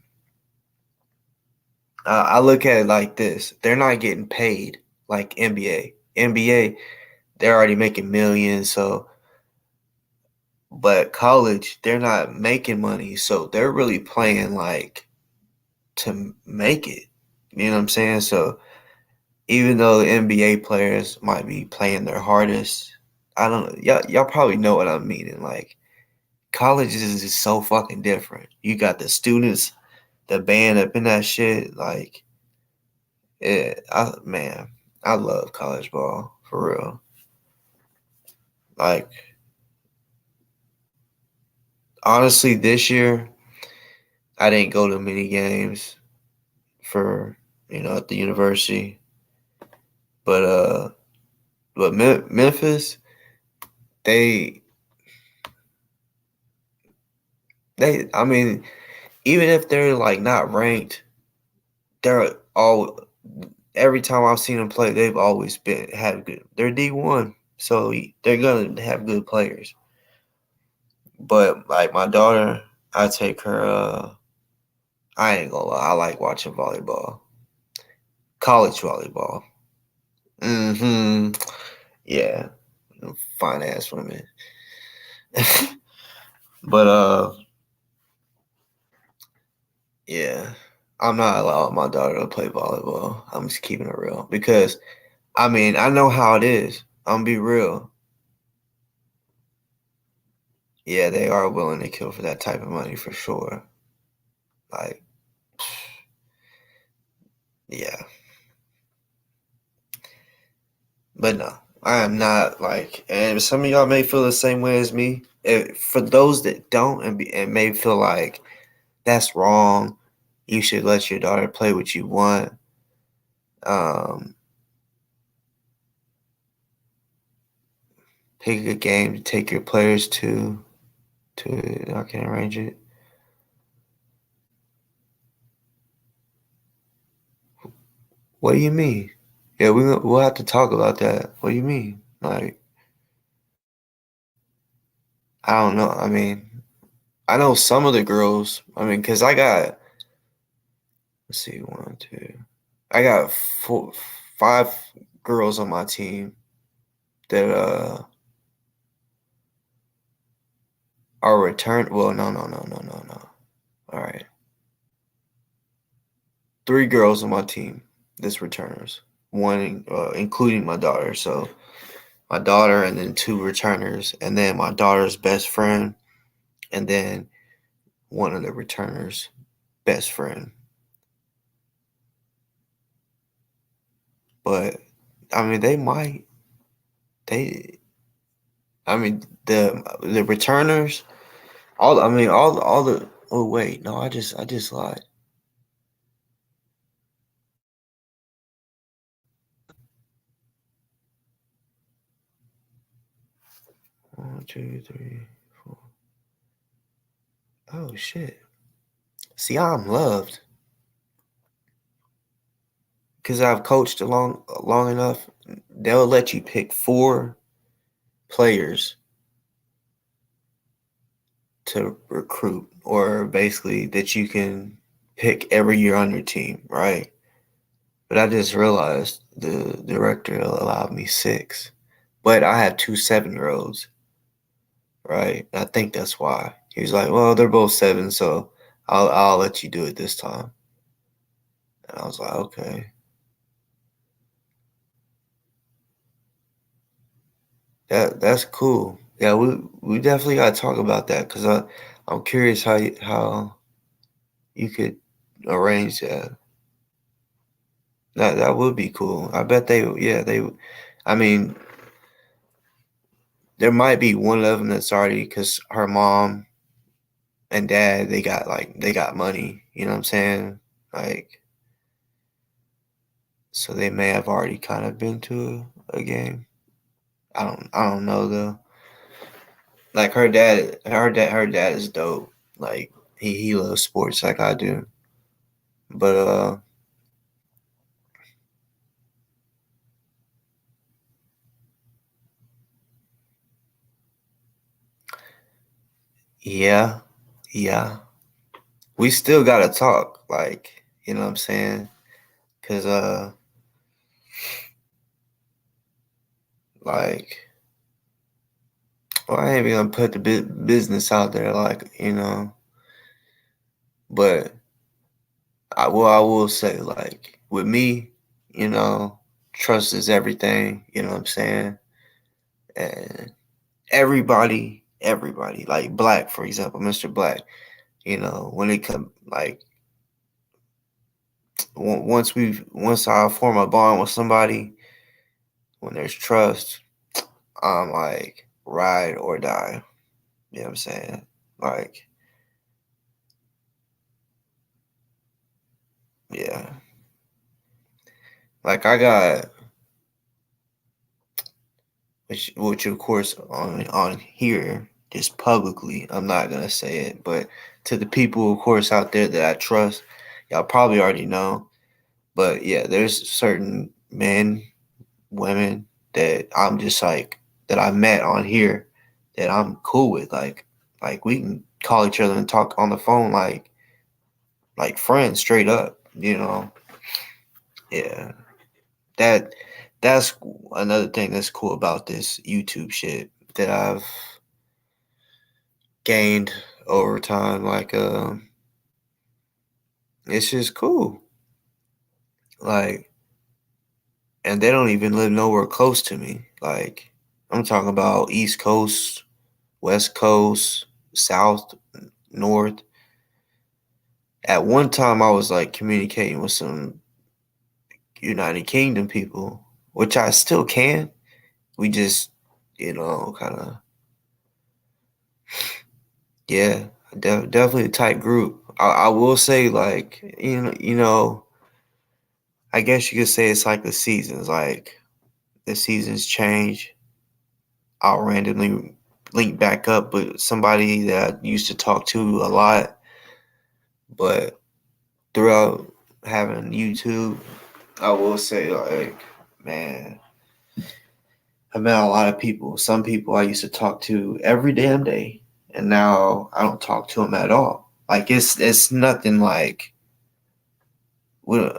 I look at it like this: they're not getting paid like NBA. NBA, they're already making millions, so but college, they're not making money, so they're really playing like to make it. You know what I'm saying? So even though the NBA players might be playing their hardest, I don't know. Y'all probably know what I'm meaning. Like college is just so fucking different. You got the students, the band up in that shit. Like, I love college ball for real. Like, honestly, this year I didn't go to many games for at the university, but Memphis, they I mean, even if they're like not ranked, they're all every time I've seen them play, they've always had good. They're D1, so they're gonna have good players. But like my daughter, I take her. I ain't gonna lie, I like watching volleyball, college volleyball. Yeah, fine ass women. But yeah, I'm not allowing my daughter to play volleyball. I'm just keeping it real because I know how it is. I'm gonna be real. Yeah, they are willing to kill for that type of money for sure. Like, yeah. But no, I am not like, and some of y'all may feel the same way as me. For those that don't and may feel like that's wrong, you should let your daughter play what you want. Pick a game to take your players to. I can arrange it. What do you mean? Yeah, we'll have to talk about that. What do you mean? Like, I don't know. I know some of the girls. Because I got, let's see, 1, 2. I got 5 girls on my team that are returned. Well, no. All right, 3 girls on my team that's returners. One, including my daughter. So my daughter, and then 2 returners, and then my daughter's best friend, and then one of the returners' best friend. But they might. They. The returners. All the. Oh wait, no, I just lied. 1, 2, 3, 4. Oh shit. See, I'm loved. Because I've coached long enough, they'll let you pick 4 players to recruit, or basically that you can pick every year on your team, right? But I just realized the director allowed me 6. But I have 2 7-year-olds, right? I think that's why. He was like, well, they're both 7, so I'll let you do it this time. And I was like, okay. That's cool. Yeah, we definitely gotta talk about that, because I'm curious how you could arrange that. That would be cool. I bet they. I mean, there might be one of them that's already, because her mom and dad, they got money. You know what I'm saying? Like, so they may have already kind of been to a game. I don't know though. Like her dad is dope. Like he loves sports like I do. But yeah, yeah. We still gotta talk, like, you know what I'm saying? Cause like, well, I ain't even gonna put the business out there, like, you know. But I will say, like, with me, you know, trust is everything. You know what I'm saying? And everybody, like Black, for example, Mr. Black. You know, when it come, like, once I form a bond with somebody, when there's trust, I'm like ride or die. You know what I'm saying? Like, yeah. Like I got, which of course on here, just publicly, I'm not gonna say it, but to the people, of course, out there that I trust, y'all probably already know. But yeah, there's certain men, women that I'm just like, that I met on here, that I'm cool with. Like we can call each other and talk on the phone like friends, straight up. You know, yeah. That that's another thing that's cool about this YouTube shit that I've gained over time. Like, it's just cool. Like, and they don't even live nowhere close to me. Like, I'm talking about East Coast, West Coast, South, North. At one time, I was like communicating with some United Kingdom people, which I still can. We just, kind of, yeah, definitely a tight group. I will say, like, I guess you could say it's like the seasons. Like, the seasons change. I'll randomly link back up with somebody that I used to talk to a lot, but throughout having YouTube, I will say, like, man, I met a lot of people. Some people I used to talk to every damn day, and now I don't talk to them at all. Like, it's nothing like with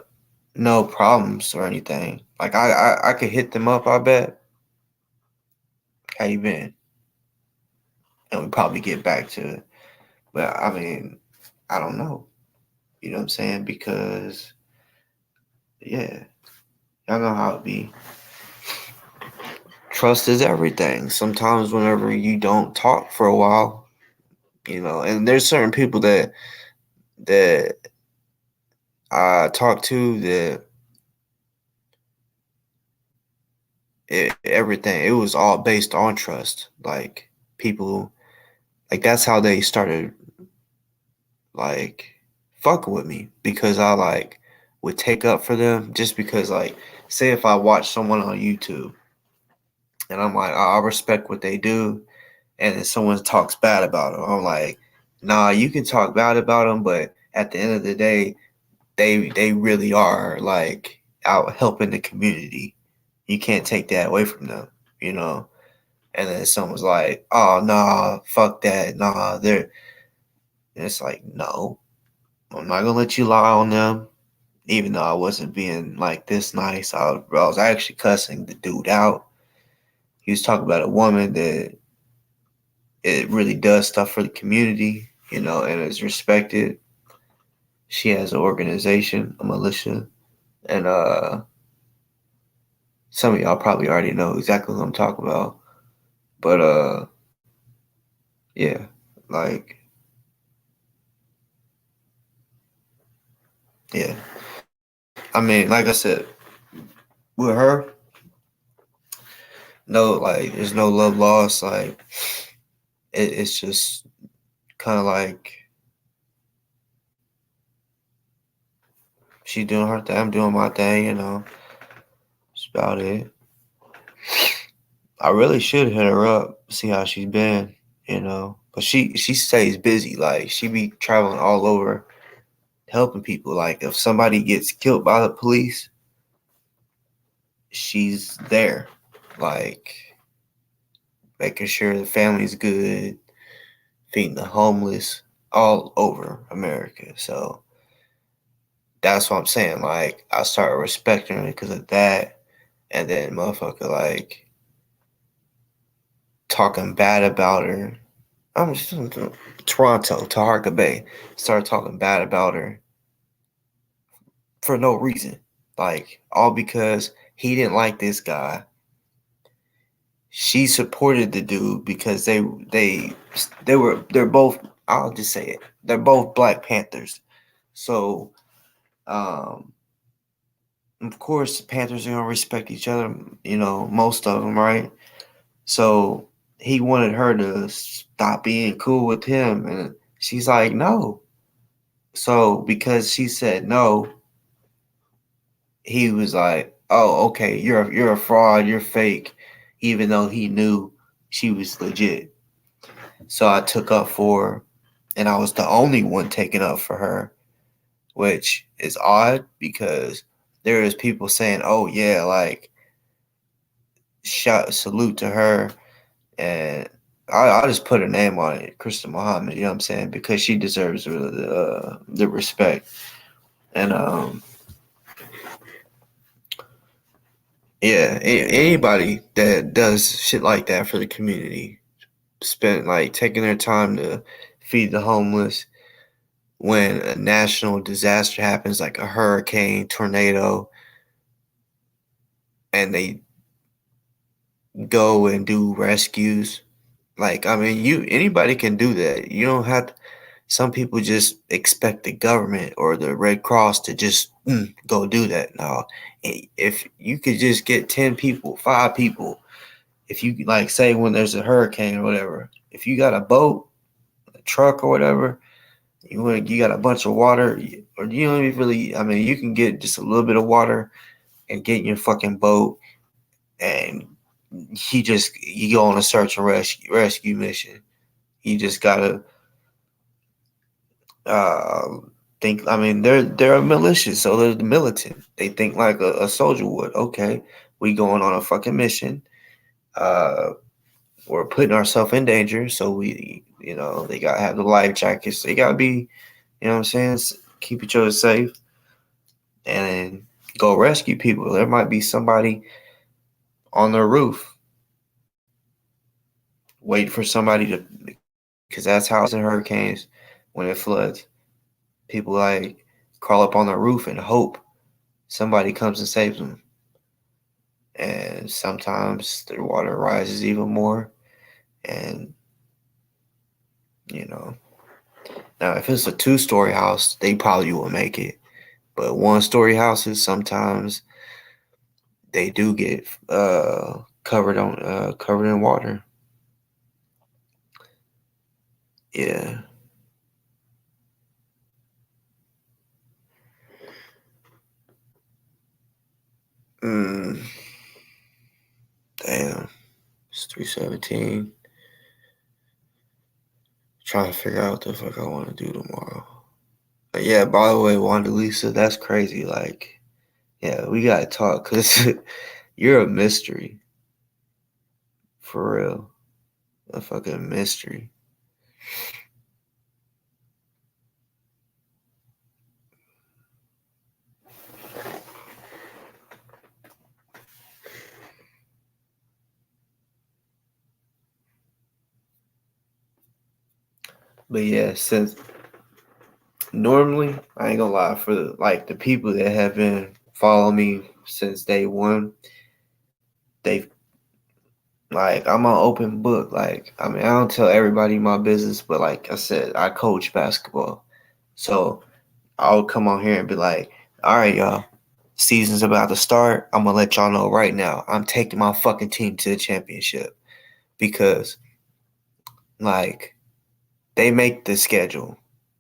no problems or anything. Like, I could hit them up. I bet. How you been? And we probably get back to it. But I mean, I don't know. You know what I'm saying? Because yeah, y'all know how it be. Trust is everything. Sometimes whenever you don't talk for a while, and there's certain people that I talk to that everything, it was all based on trust. Like, people, like, that's how they started, like, fucking with me, because I, like, would take up for them, just because, like, say if I watch someone on YouTube and I'm like, I respect what they do, and then someone talks bad about them. I'm like, nah, you can talk bad about them, but at the end of the day, they really are like out helping the community. You can't take that away from them, you know. And then someone's like, oh nah, fuck that, nah, they're. And it's like, no, I'm not gonna let you lie on them. Even though I wasn't being like this nice, I was actually cussing the dude out. He was talking about a woman that it really does stuff for the community, you know, and is respected. She has an organization, a militia, and some of y'all probably already know exactly who I'm talking about. But yeah, like yeah. I mean, like I said, with her, no, like there's no love lost. Like it's just kind of like she doing her thing, I'm doing my thing, you know. That's about it. I really should hit her up, see how she's been, you know. But she stays busy. Like she be traveling all over helping people. Like if somebody gets killed by the police, she's there. Like making sure the family's good, feeding the homeless all over America. So that's what I'm saying. Like I started respecting her because of that. And then motherfucker like talking bad about her. I'm just Toronto, Taharka Bay, started talking bad about her for no reason. Like all because he didn't like this guy. She supported the dude because they're both, I'll just say it. They're both Black Panthers. So of course the Panthers are gonna respect each other, you know, most of them, right? So he wanted her to stop being cool with him and she's like, no. So because she said no, he was like, "Oh, okay, you're a fraud, you're fake," even though he knew she was legit. So I took up for her, and I was the only one taking up for her, which is odd because there is people saying, "Oh yeah, like shot salute to her," and I just put her name on it, Krista Muhammad. You know what I'm saying? Because she deserves the respect, and yeah, anybody that does shit like that for the community, spent like taking their time to feed the homeless when a national disaster happens, like a hurricane, tornado, and they go and do rescues. Like, I mean, anybody can do that. You don't have to, some people just expect the government or the Red Cross to just go do that. No, if you could just get 10 people, 5 people, if you like say when there's a hurricane or whatever, if you got a boat, a truck or whatever, you got a bunch of water, or you don't even really. I mean, you can get just a little bit of water and get in your fucking boat, and you go on a search and rescue mission. You just gotta uh, think. I mean, they're a militia, so they're the militant. They think like a soldier would. Okay, we going on a fucking mission. We're putting ourselves in danger, so they gotta have the life jackets. They gotta be, you know what I'm saying, keep each other safe, and go rescue people. There might be somebody on their roof waiting for somebody to, because that's how it's in hurricanes when it floods. People like crawl up on the roof and hope somebody comes and saves them. And sometimes the water rises even more, and you know. Now, if it's a 2-story house, they probably will make it. But 1-story houses, sometimes they do get covered in water. Yeah. Mm, damn. It's 3:17. trying to figure out what the fuck I want to do tomorrow. But yeah, by the way, Wanda Lisa, that's crazy. Like, yeah, we gotta talk because you're a mystery. For real. A fucking mystery. But yeah, since normally, I ain't gonna lie, for the people that have been following me since day one, they've like I'm an open book. Like, I mean, I don't tell everybody my business, but like I said, I coach basketball. So I'll come on here and be like, all right, y'all, season's about to start. I'm gonna let y'all know right now. I'm taking my fucking team to the championship because like they make the schedule.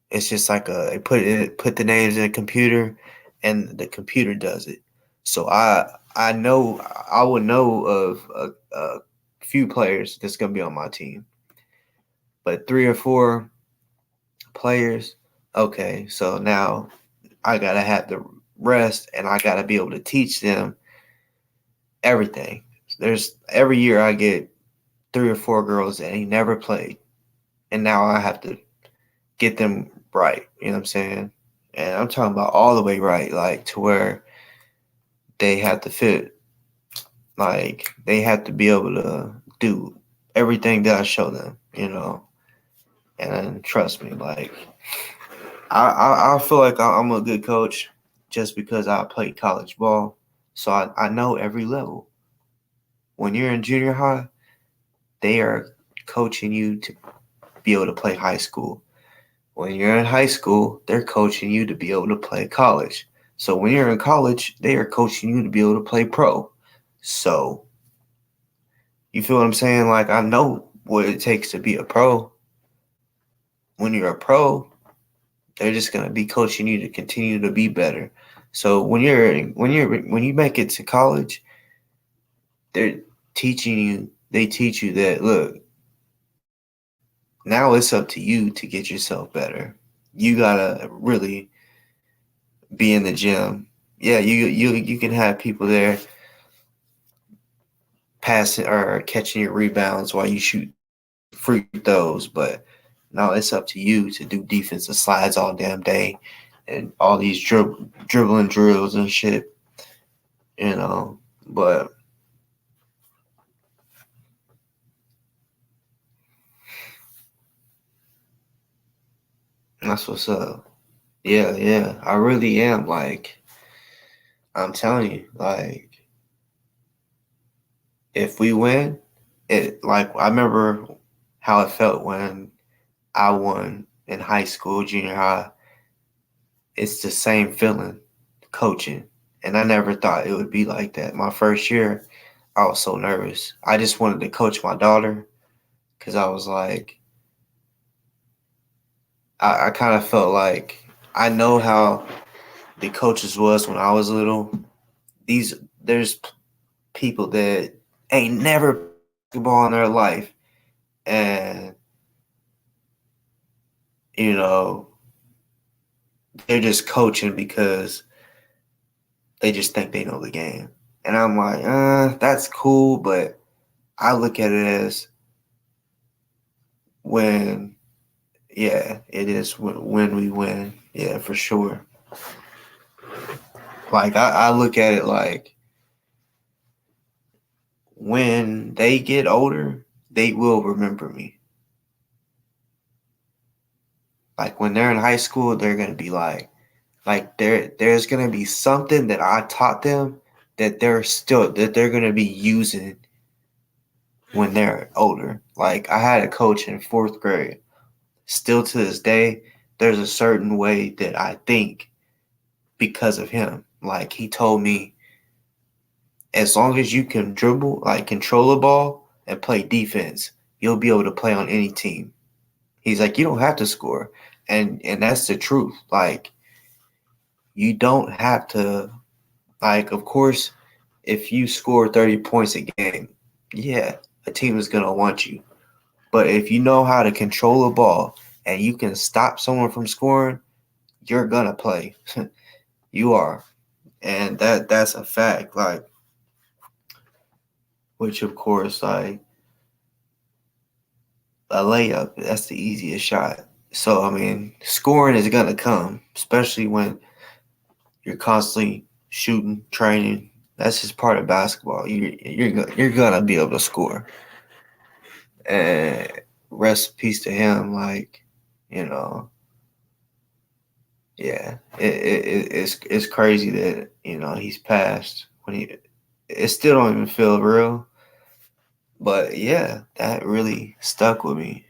It's just like they put the names in a computer, and the computer does it. So I know I would know of a few players that's gonna be on my team, but 3 or 4 players. Okay, so now I gotta have the rest, and I gotta be able to teach them everything. There's every year I get 3 or 4 girls that ain't never played, and now I have to get them right. You know what I'm saying? And I'm talking about all the way right, like to where they have to fit, like they have to be able to do everything that I show them, you know. And trust me, like I feel like I'm a good coach just because I played college ball, so I know every level. When you're in junior high, they are coaching you to be able to play high school. When you're in high school, they're coaching you to be able to play college. So when you're in college, they are coaching you to be able to play pro. So you feel what I'm saying? Like I know what it takes to be a pro. When you're a pro, they're just gonna be coaching you to continue to be better. So when you make it to college, they're teaching you. They teach you that look. Now it's up to you to get yourself better. You gotta really be in the gym. Yeah, you can have people there passing or catching your rebounds while you shoot free throws, but no, it's up to you to do defensive slides all damn day and all these dribbling drills and shit, you know. But that's what's up. Yeah, yeah. I really am. Like, I'm telling you, like, if we win, it like I remember how it felt when I won in high school, junior high. It's the same feeling coaching. And I never thought it would be like that. My first year, I was so nervous. I just wanted to coach my daughter because I was like, I kind of felt like I know how the coaches was when I was little. There's people that ain't never played basketball in their life, and you know they're just coaching because they just think they know the game. And I'm like, that's cool, but I look at it as when, yeah, it is when we win. Yeah, for sure. Like, I look at it like when they get older, they will remember me. Like, when they're in high school, they're going to be like there's going to be something that I taught them that they're going to be using when they're older. Like, I had a coach in 4th grade. Still to this day, there's a certain way that I think because of him. Like, he told me, as long as you can dribble, like control a ball and play defense, you'll be able to play on any team. He's like, you don't have to score. And that's the truth. Like, you don't have to, like, of course, if you score 30 points a game, yeah, a team is going to want you. But if you know how to control a ball and you can stop someone from scoring, you're gonna play. You are. And that's a fact. Like, which of course, like, a layup, that's the easiest shot. So I mean, scoring is gonna come, especially when you're constantly shooting, training. That's just part of basketball. You're gonna be able to score. And rest in peace to him. Like, you know, yeah, it's crazy that he's passed when it still don't even feel real. But yeah, that really stuck with me.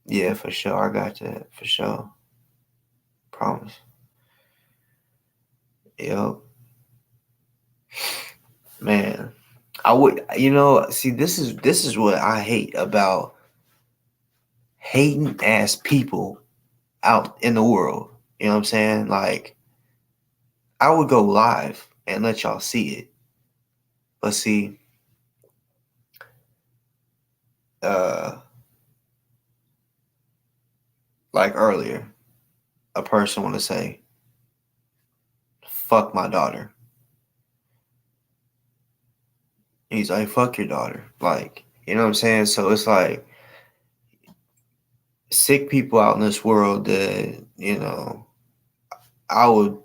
Yeah, for sure. I got that for sure. Promise. Yo, man, I would. See, this is what I hate about hating ass people out in the world. You know what I'm saying? Like, I would go live and let y'all see it. But see, uh, like earlier, a person want to say, "Fuck my daughter." He's like, "Fuck your daughter." Like, you know what I'm saying? So it's like sick people out in this world that I would.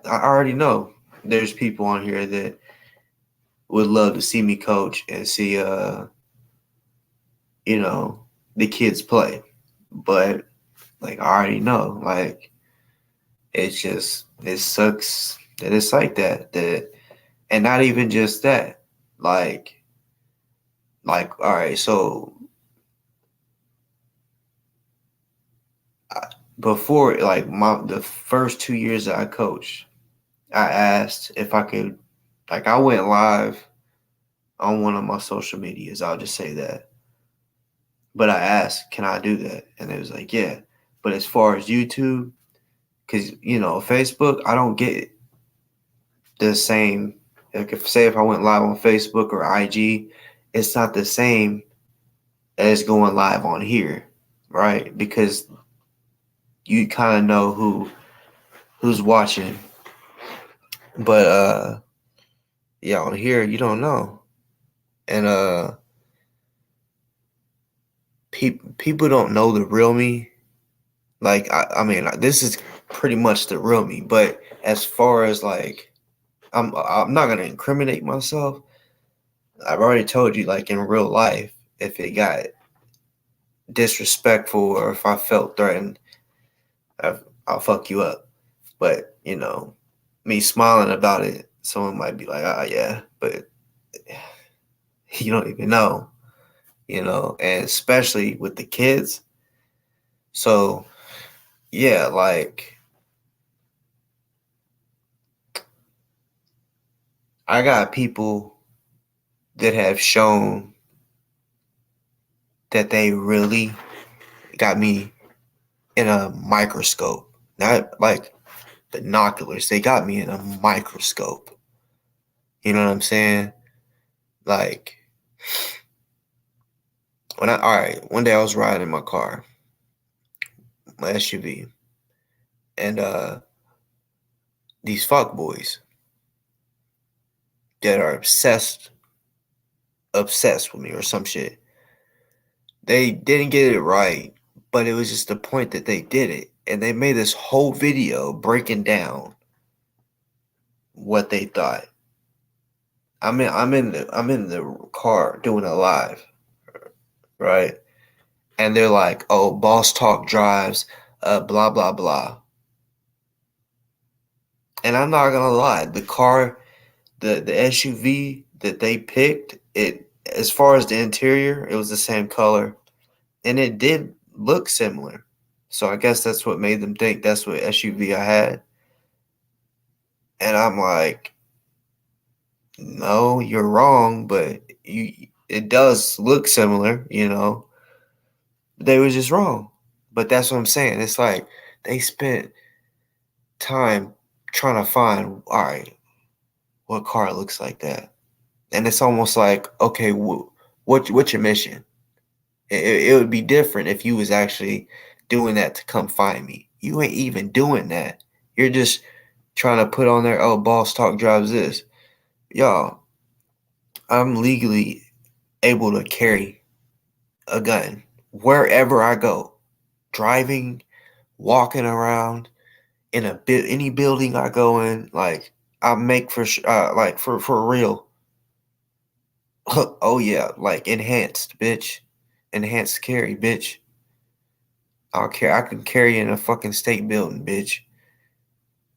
I already know there's people on here that would love to see me coach and see the kids play. But like, I already know, like, it sucks that it's like that, and not even just that, like all right, so before, like, the first 2 years that I coached, I asked if I could, like, I went live on one of my social medias, I'll just say that. But I asked, can I do that? And it was like, yeah. But as far as YouTube, because Facebook, I don't get the same. Like, if I went live on Facebook or IG, it's not the same as going live on here, right? Because you kind of know who's watching. But yeah, on here you don't know. And people don't know the real me. Like, I mean, this is pretty much the real me, but as far as, like, I'm not gonna incriminate myself. I've already told you, like, in real life, if it got disrespectful or if I felt threatened, I'll fuck you up. But me smiling about it, someone might be like, yeah, but you don't even know, and especially with the kids. So yeah, like, I got people that have shown that they really got me in a microscope, not like binoculars. They got me in a microscope. You know what I'm saying? Like, all right, one day I was riding in my car, my SUV, and these fuck boys that are obsessed with me or some shit. They didn't get it right, but it was just the point that they did it, and they made this whole video breaking down what they thought. I'm in the car doing it live, right? And they're like, "Oh, Boss Talk drives, blah blah blah." And I'm not gonna lie, the car, the SUV that they picked, it, as far as the interior, it was the same color, and it did look similar. So I guess that's what made them think that's what SUV I had. And I'm like, no, you're wrong, but it does look similar, They was just wrong. But that's what I'm saying. It's like they spent time trying to find, all right, what car looks like that. And it's almost like, okay, what's your mission? It would be different if you was actually doing that to come find me. You ain't even doing that. You're just trying to put on there, oh, Boss Talk drives this. Y'all, I'm legally able to carry a gun wherever I go. Driving, walking around, in any building I go in, like I make for real. Oh yeah, like enhanced, bitch. Enhanced carry, bitch. I can carry in a fucking state building, bitch.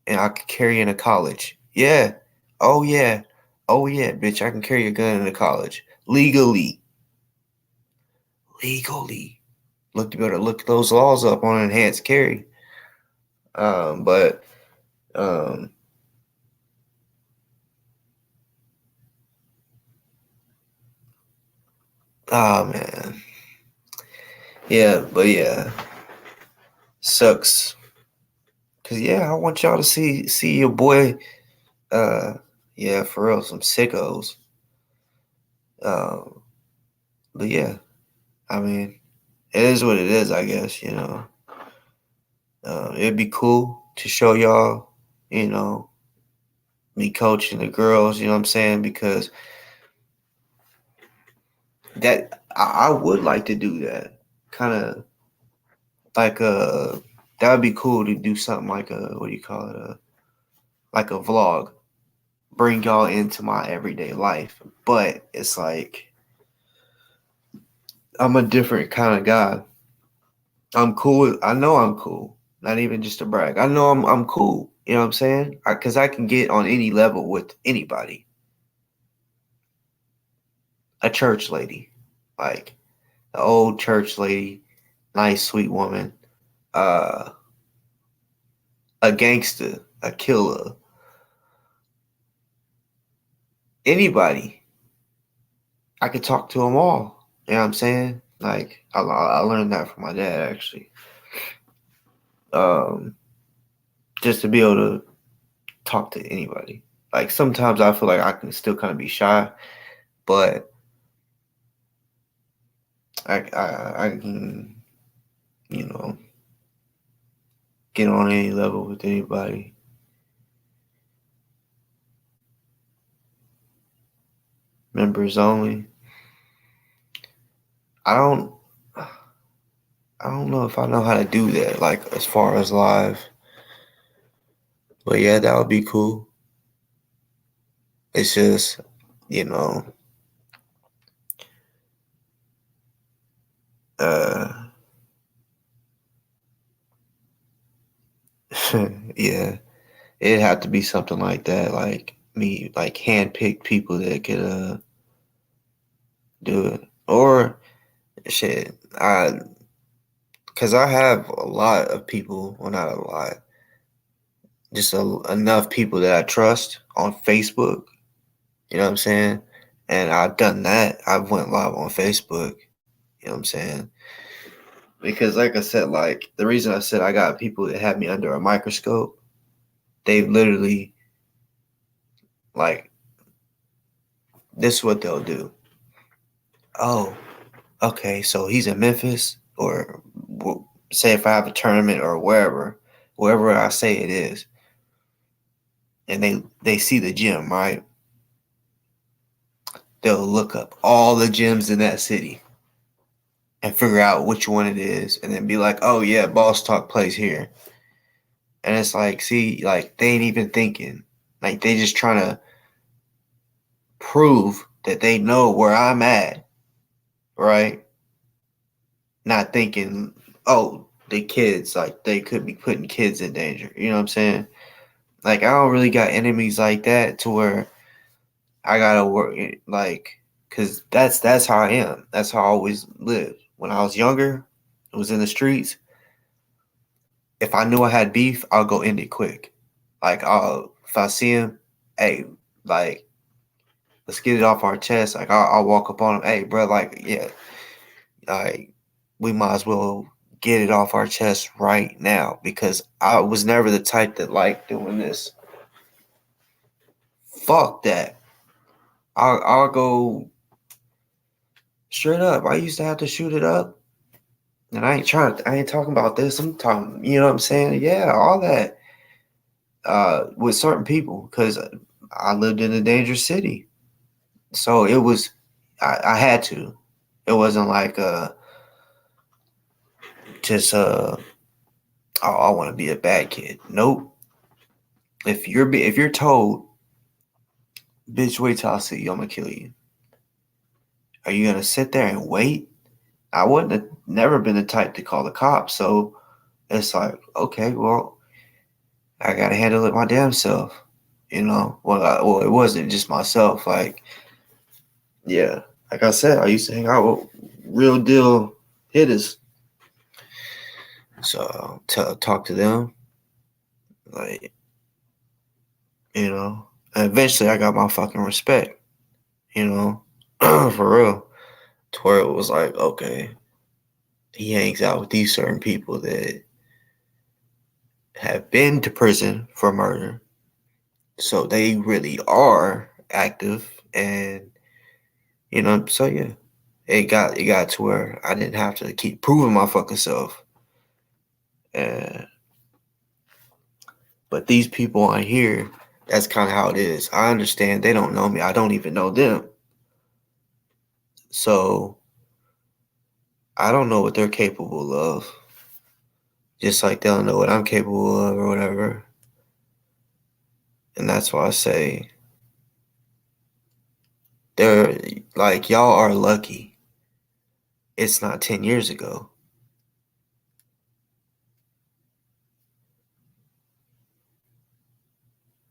And I can carry in a college. Yeah. Oh yeah. Oh yeah, bitch. I can carry a gun in a college. Legally. Legally. You better look those laws up on enhanced carry. But oh man. Yeah, but yeah. Sucks. Cause yeah, I want y'all to see your boy. Yeah, for real, some sickos. But yeah, I mean, it is what it is. I guess it'd be cool to show y'all, me coaching the girls. You know what I'm saying? Because that I would like to do that. Kind of like that would be cool to do something like a what do you call it? Like a vlog. Bring y'all into my everyday life. But it's like I'm a different kind of guy. I'm cool. I know I'm cool. Not even just to brag. I know I'm cool. You know what I'm saying? Because I can get on any level with anybody. A church lady, like the old church lady, nice sweet woman, a gangster, a killer, anybody. I could talk to them all. You know what I'm saying? Like I learned that from my dad actually. Just to be able to talk to anybody. Like sometimes I feel like I can still kind of be shy, but I can get on any level with anybody. Members only. I don't know if I know how to do that, like as far as live. But yeah, that would be cool. It's just, you know, yeah, it'd have to be something like that, like me, like handpick people that could do it. Or shit, because I have a lot of people, well, not a lot, just enough people that I trust on Facebook. You know what I'm saying? And I've done that. I've went live on Facebook. You know what I'm saying? Because like I said, like the reason I said I got people that have me under a microscope, they literally like this is what they'll do. Oh, okay, so he's in Memphis, or say if I have a tournament or wherever I say it is, and they see the gym, right? They'll look up all the gyms in that city and figure out which one it is, and then be like, oh yeah, Boss Talk plays here. And it's like, see, like they ain't even thinking. Like they just trying to prove that they know where I'm at, right? Not thinking, oh, the kids, like they could be putting kids in danger. You know what I'm saying? Like I don't really got enemies like that to where I gotta work like, cause that's how I am. That's how I always lived. When I was younger, I was in the streets. If I knew I had beef, I'll go end it quick. Like if I see him, hey, like let's get it off our chest. Like I'll walk up on him, hey, bro, like yeah, like we might as well get it off our chest right now because I was never the type that liked doing this. Fuck that. I'll go Straight up, I used to have to shoot it up. And I ain't talking about this. I'm talking, you know what I'm saying? Yeah, all that. With certain people, because I lived in a dangerous city. So it was, I had to. It wasn't like just oh, I want to be a bad kid. Nope. If you're told, bitch, wait till I see you, I'm gonna kill you. Are you gonna sit there and wait? I wouldn't have never been the type to call the cops. So it's like, okay, well, I gotta handle it my damn self. You know, well, it wasn't just myself. Like, yeah, like I said, I used to hang out with real deal hitters. So talk to them, like, you know. And eventually, I got my fucking respect. You know, for real. To where it was like, okay, he hangs out with these certain people that have been to prison for murder. So they really are active, and you know, so yeah. It got to where I didn't have to keep proving my fucking self. And but these people on here, that's kind of how it is. I understand they don't know me. I don't even know them. So I don't know what they're capable of. Just like they don't know what I'm capable of or whatever. And that's why I say they're like, y'all are lucky. It's not 10 years ago.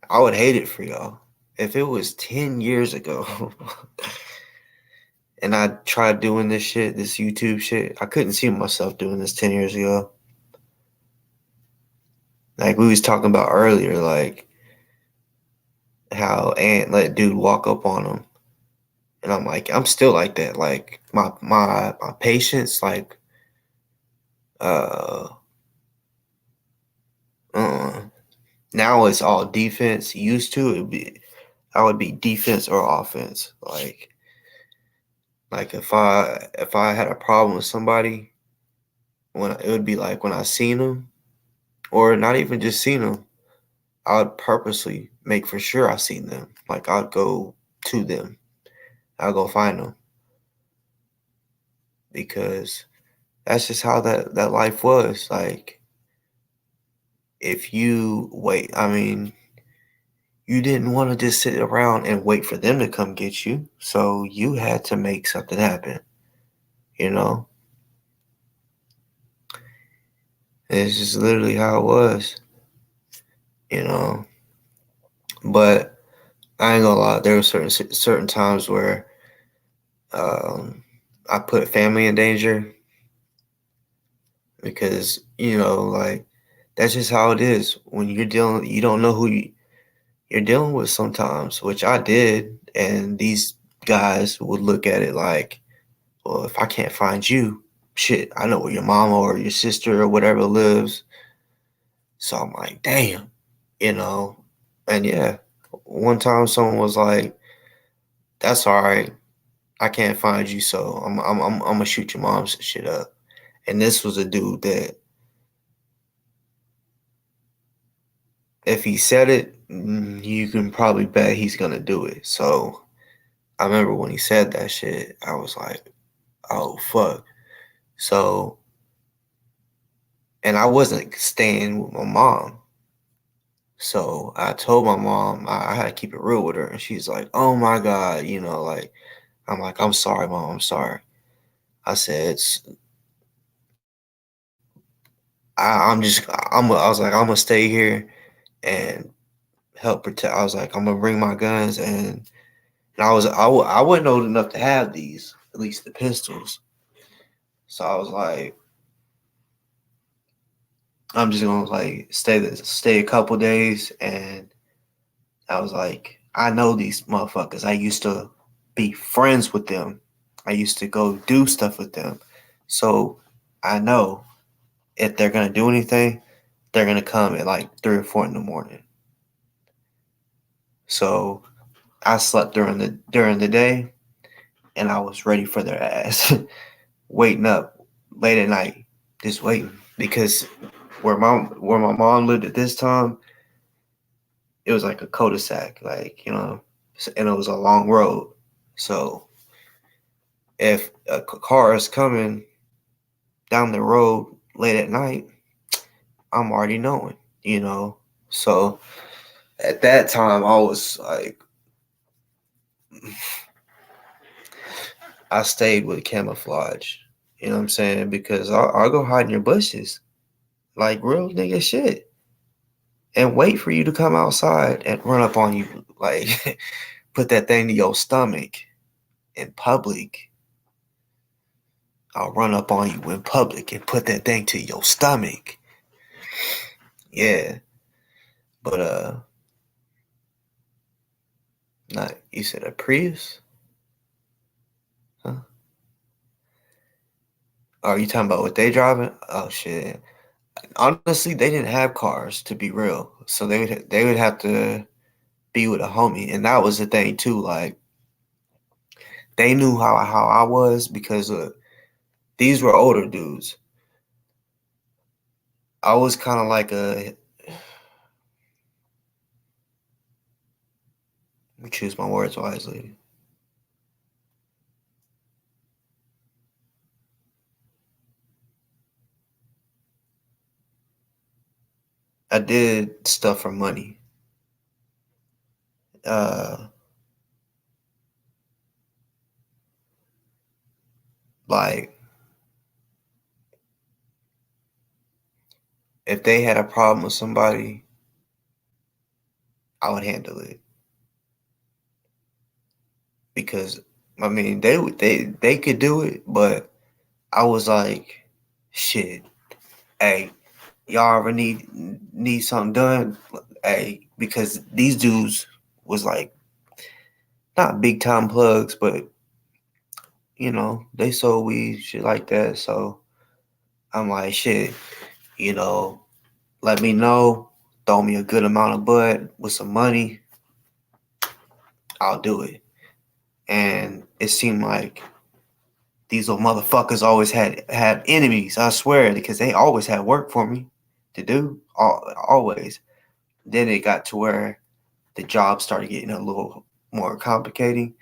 I would hate it for y'all. If it was 10 years ago and I tried doing this shit, this YouTube shit, I couldn't see myself doing this 10 years ago. Like we was talking about earlier, like how Ant let dude walk up on him. And I'm like, I'm still like that. Like my patience, like uh now it's all defense. Used to I would be defense or offense. Like if I had a problem with somebody, when it would be like when I seen them, or not even just seen them, I would purposely make for sure I seen them. Like I'd go to them, I'll go find them, because that's just how that life was. Like if you wait, I mean, you didn't want to just sit around and wait for them to come get you, so you had to make something happen. You know, it's just literally how it was. You know, but I ain't gonna lie. There were certain times where I put family in danger, because you know, like that's just how it is when you're dealing. You don't know who you're dealing with sometimes, which I did, and these guys would look at it like, well, if I can't find you, shit, I know where your mama or your sister or whatever lives. So I'm like, damn, you know, and yeah, one time someone was like, that's all right. I can't find you, so I'm gonna shoot your mom's shit up. And this was a dude that, if he said it, you can probably bet he's gonna do it. So I remember when he said that shit, I was like, oh fuck. So, and I wasn't staying with my mom. So I told my mom I had to keep it real with her, and she's like, "Oh my god," you know, like I'm like, "I'm sorry, mom, I'm sorry." I said, I was like, I'm gonna stay here and help protect. I was like, I'm gonna bring my guns, and I wasn't old enough to have these, at least the pistols. So I was like, I'm just gonna like stay a couple days, and I was like, I know these motherfuckers. I used to be friends with them. I used to go do stuff with them. So I know if they're gonna do anything, they're gonna come at like 3 or 4 in the morning. So I slept during the day, and I was ready for their ass, waiting up late at night, just waiting because where my mom lived at this time, it was like a cul-de-sac, like and it was a long road. So if a car is coming down the road late at night, I'm already knowing. So at that time, I was like, I stayed with camouflage. You know what I'm saying? Because I'll go hide in your bushes, like real nigga shit, and wait for you to come outside and run up on you, like put that thing to your stomach in public. I'll run up on you in public and put that thing to your stomach. Yeah. But not you said a Prius? Huh? Oh, are you talking about what they driving? Oh shit. Honestly, they didn't have cars to be real. So they would have to be with a homie. And that was the thing too, like they knew how I was because these were older dudes. I was kind of like let me choose my words wisely. I did stuff for money. Like if they had a problem with somebody, I would handle it because I mean they could do it, but I was like, shit, hey, y'all ever need something done? Hey, because these dudes was like not big time plugs, but they sold weed, shit like that. So I'm like, shit, let me know, throw me a good amount of bud with some money, I'll do it. And it seemed like these little motherfuckers always had enemies, I swear, because they always had work for me to do, always. Then it got to where the job started getting a little more complicating,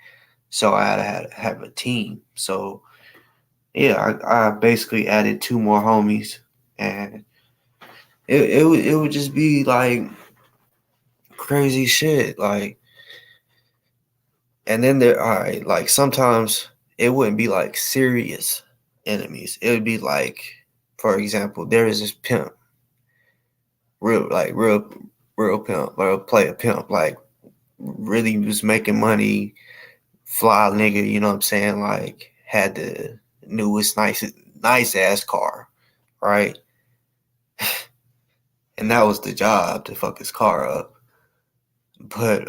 so I had to have a team. So yeah, I basically added 2 more homies, and it would just be like crazy shit, like. And then all right, like sometimes it wouldn't be like serious enemies. It would be like, for example, there is this pimp, real pimp, or player pimp, like really was making money, fly nigga, you know what I'm saying? Like had the newest nice ass car, right? And that was the job, to fuck his car up. But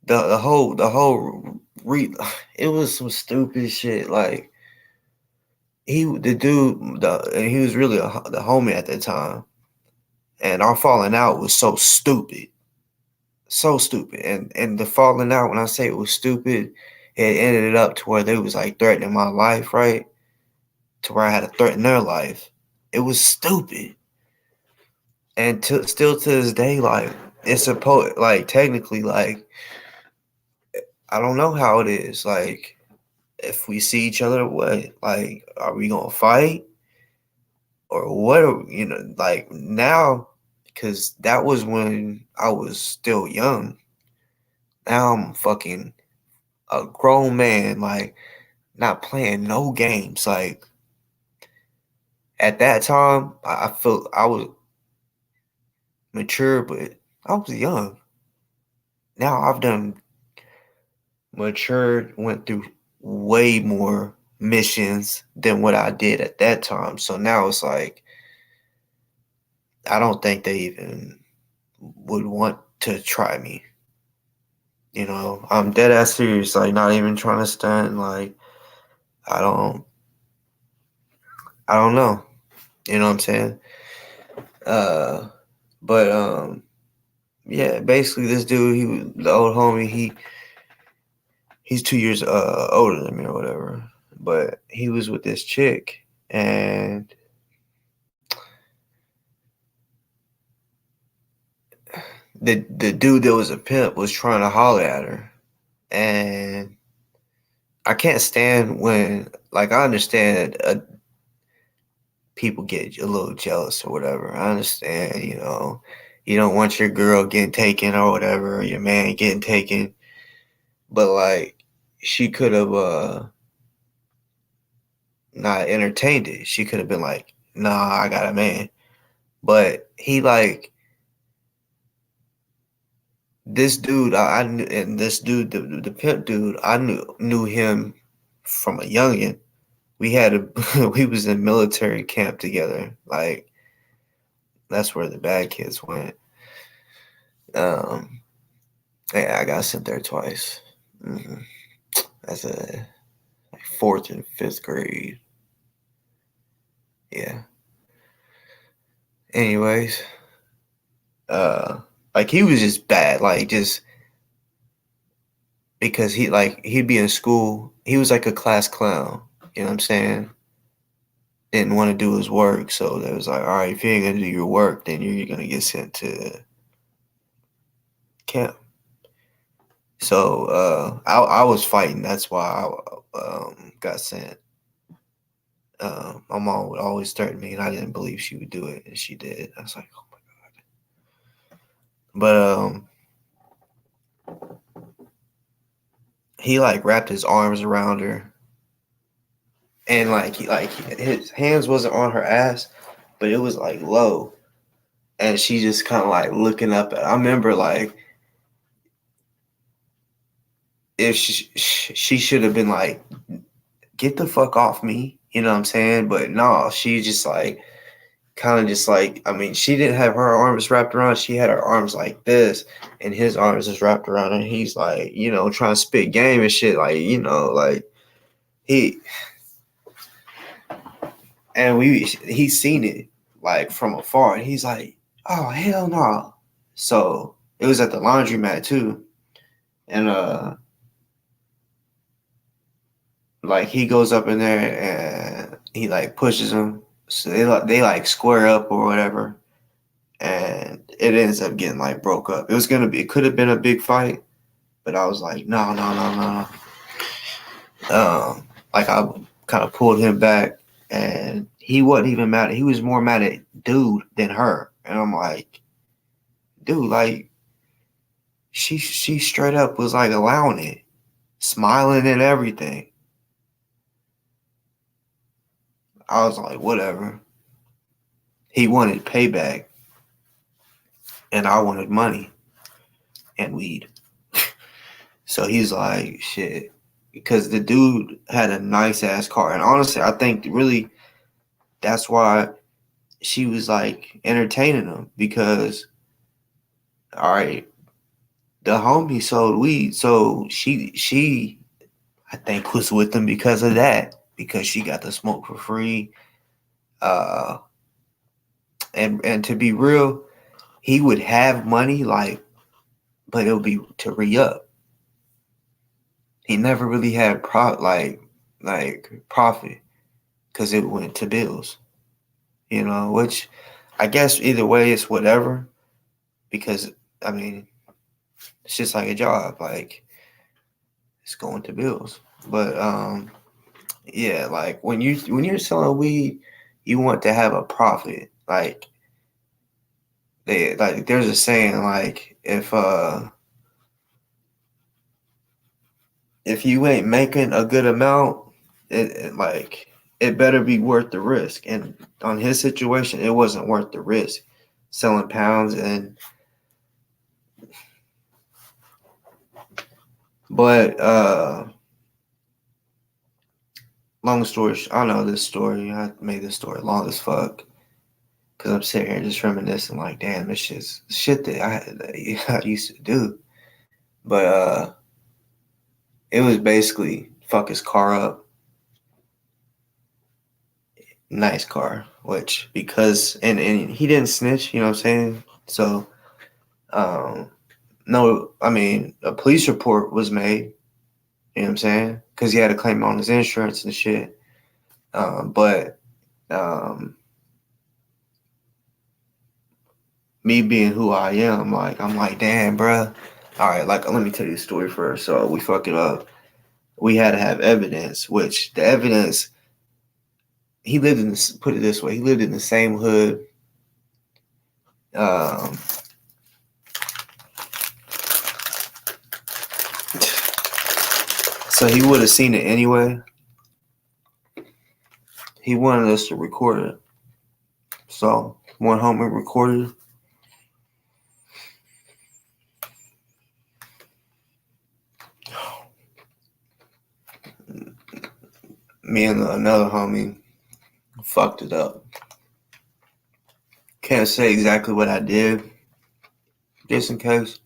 the whole it was some stupid shit. Like he was really the homie at the time, and our falling out was so stupid, and the falling out, when I say it was stupid, it ended up to where they was like threatening my life, right? To where I had to threaten their life. It was stupid, and still to this day, like it's supposed, like technically, like I don't know how it is, like if we see each other, what, like, are we gonna fight or what? Like now, because that was when I was still young. Now I'm fucking a grown man, like not playing no games. Like at that time, I felt I was mature, but I was young. Now I've done matured, went through way more missions than what I did at that time. So now it's like I don't think they even would want to try me. I'm dead ass serious, like not even trying to stunt, like I don't know. You know what I'm saying? But yeah, basically this dude, he was the old homie, He's 2 years older than me or whatever. But he was with this chick, and the dude that was a pimp was trying to holler at her. And I can't stand when, like, I understand people get a little jealous or whatever. I understand, you know, you don't want your girl getting taken or whatever, or your man getting taken. But like, she could have not entertained it. She could have been like, "Nah, I got a man." But he like this dude. I knew, and this dude, the pimp dude, I knew him from a youngin. We had a we was in military camp together. Like, that's where the bad kids went. Yeah, I got sent there twice. That's a like 4th and 5th grade. Yeah. Anyways, like, he was just bad. Like, just because he'd be in school. He was like a class clown. You know what I'm saying? Didn't want to do his work, so they was like, all right, if you ain't gonna do your work, then you're gonna get sent to camp. So I was fighting. That's why I got sent. My mom would always threaten me, and I didn't believe she would do it, and she did. I was like, oh my god. But he like wrapped his arms around her, and his hands wasn't on her ass, but it was like low, and she just kind of like looking up at. I remember like, if she should have been like, get the fuck off me, you know what I'm saying? But no, she just like kind of just like, I mean, she didn't have her arms wrapped around. She had her arms like this, and his arms is wrapped around her. And he's like, you know, trying to spit game and shit. Like, you know, like he's seen it like from afar, and he's like, oh hell no. So it was at the laundromat too, and like, he goes up in there and he like pushes him. So they like square up or whatever, and it ends up getting like broke up. It could have been a big fight, but I was like, no. Like, I kind of pulled him back, and he wasn't even mad. He was more mad at dude than her, and I'm like, dude, like, she straight up was like allowing it, smiling and everything. I was like, whatever. He wanted payback, and I wanted money and weed. So he's like, shit. Because the dude had a nice ass car. And honestly, I think really that's why she was like entertaining him. Because, all right, the homie sold weed. So she I think was with him because of that. Because she got to smoke for free. And to be real, he would have money, like, but it would be to re-up. He never really had profit because it went to bills, you know, which I guess either way it's whatever, because I mean, it's just like a job, like, it's going to bills. But yeah, like, when you're selling weed, you want to have a profit. Like, there's a saying, like, if you ain't making a good amount, it better be worth the risk. And on his situation, it wasn't worth the risk. Selling pounds but long story, I know this story. I made this story long as fuck because I'm sitting here just reminiscing, like, damn, this shit that I used to do. But it was basically fuck his car up. Nice car, which because and he didn't snitch, you know what I'm saying? So no, I mean, a police report was made, You know what I'm saying? Because he had to claim on his insurance and shit. But me being who I am, I'm like, damn, bruh. All right, like, let me tell you a story first. So we fuck it up. We had to have evidence, which the evidence, he lived in this, put it this way, he lived in the same hood. So he would have seen it anyway. He wanted us to record it. So one homie recorded it. Me and another homie fucked it up. Can't say exactly what I did, just in case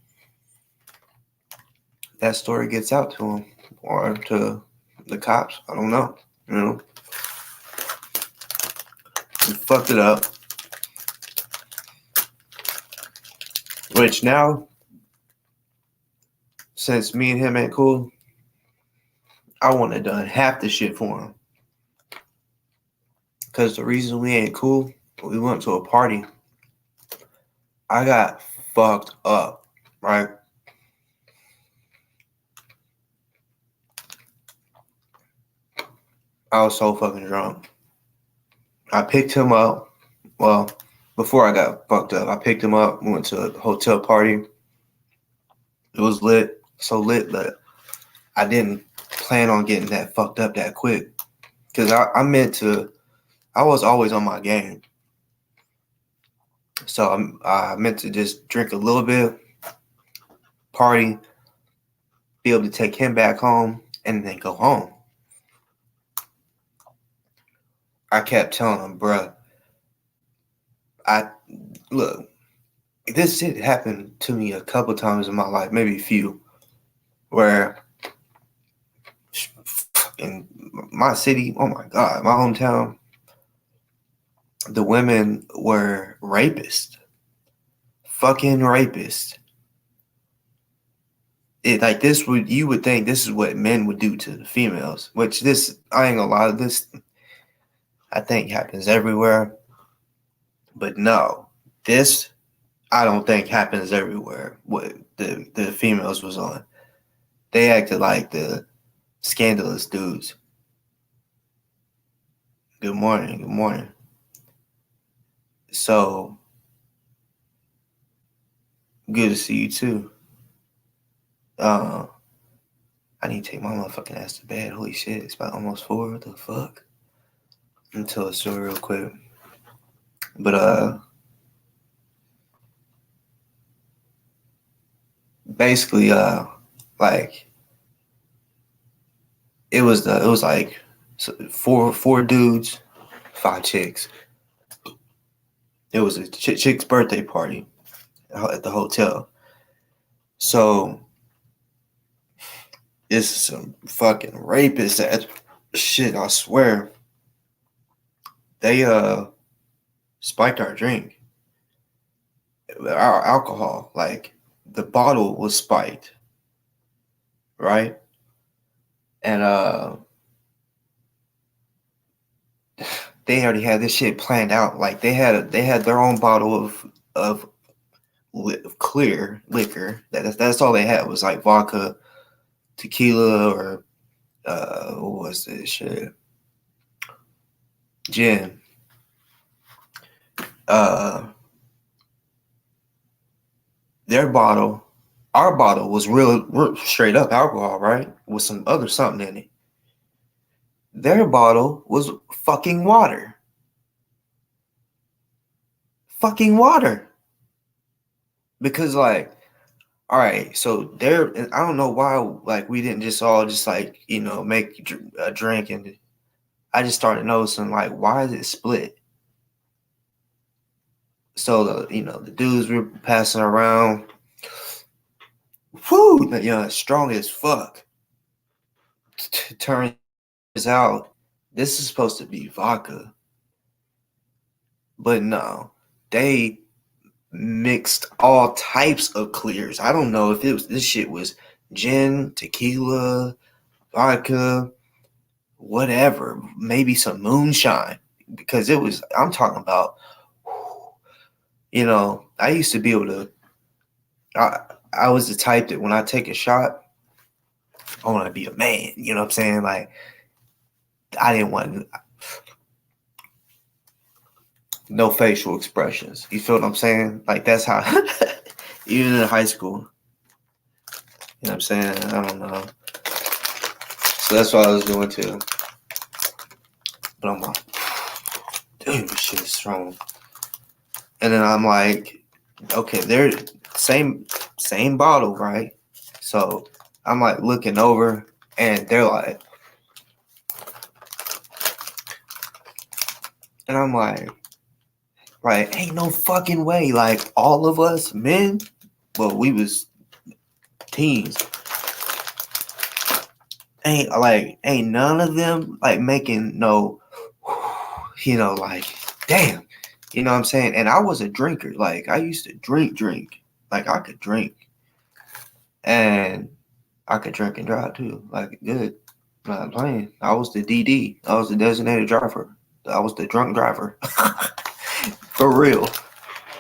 that story gets out to him or to the cops. I don't know. You know, we fucked it up. Which now, since me and him ain't cool, I wouldn't have done half the shit for him. Because the reason we ain't cool, we went to a party. I got fucked up, right? I was so fucking drunk. I picked him up. Well, before I got fucked up, I picked him up. We went to a hotel party. It was lit. So lit that I didn't plan on getting that fucked up that quick. Because I was always on my game. So I meant to just drink a little bit, party, be able to take him back home, and then go home. I kept telling him, bruh, look, this shit happened to me a couple times in my life, maybe a few, where in my city, oh my God, my hometown, the women were rapists. Fucking rapists. You would think this is what men would do to the females, which I ain't gonna lie, this I think happens everywhere. But no, this I don't think happens everywhere. What the females was on. They acted like the scandalous dudes. Good morning, good morning. So good to see you too. I need to take my motherfucking ass to bed. Holy shit, it's about almost 4. What the fuck? Let me tell a story real quick. But basically like it was like four dudes, 5 chicks. It was a chick's birthday party at the hotel. So it's some fucking rapists that shit, I swear. They spiked our drink. Our alcohol, like the bottle was spiked. Right? And they already had this shit planned out. Like they had their own bottle of clear liquor. That's all they had was like vodka, tequila, or what was this shit? Gin. Their bottle, our bottle was real straight up alcohol, right? With some other something in it. Their bottle was fucking water. Fucking water. Because like, all right, so I don't know why like we didn't just all just like, you know, make a drink, and I just started noticing like, why is it split? So the dudes were passing around, whoo, strong as fuck. Turns out this is supposed to be vodka, but no, they mixed all types of clears. I don't know if this shit was gin, tequila, vodka, whatever, maybe some moonshine, because it was, I'm talking about, you know, I used to be able to, I was the type that when I take a shot, I want to be a man, you know what I'm saying? Like, I didn't want no facial expressions. You feel what I'm saying? Like, that's how, even in high school, you know what I'm saying? I don't know. So that's what I was doing too. But I'm like, dude, this shit is strong. And then I'm like, okay, they're same bottle, right? So I'm like looking over, and they're like, and I'm like, ain't no fucking way. Like, all of us men, well, we was teens. Ain't none of them like making no, you know, like, damn, you know what I'm saying? And I was a drinker. Like, I used to drink. Like, I could drink. And I could drink and drive too. Like, good. I'm not playing. I was the DD. I was the designated driver. I was the drunk driver. For real.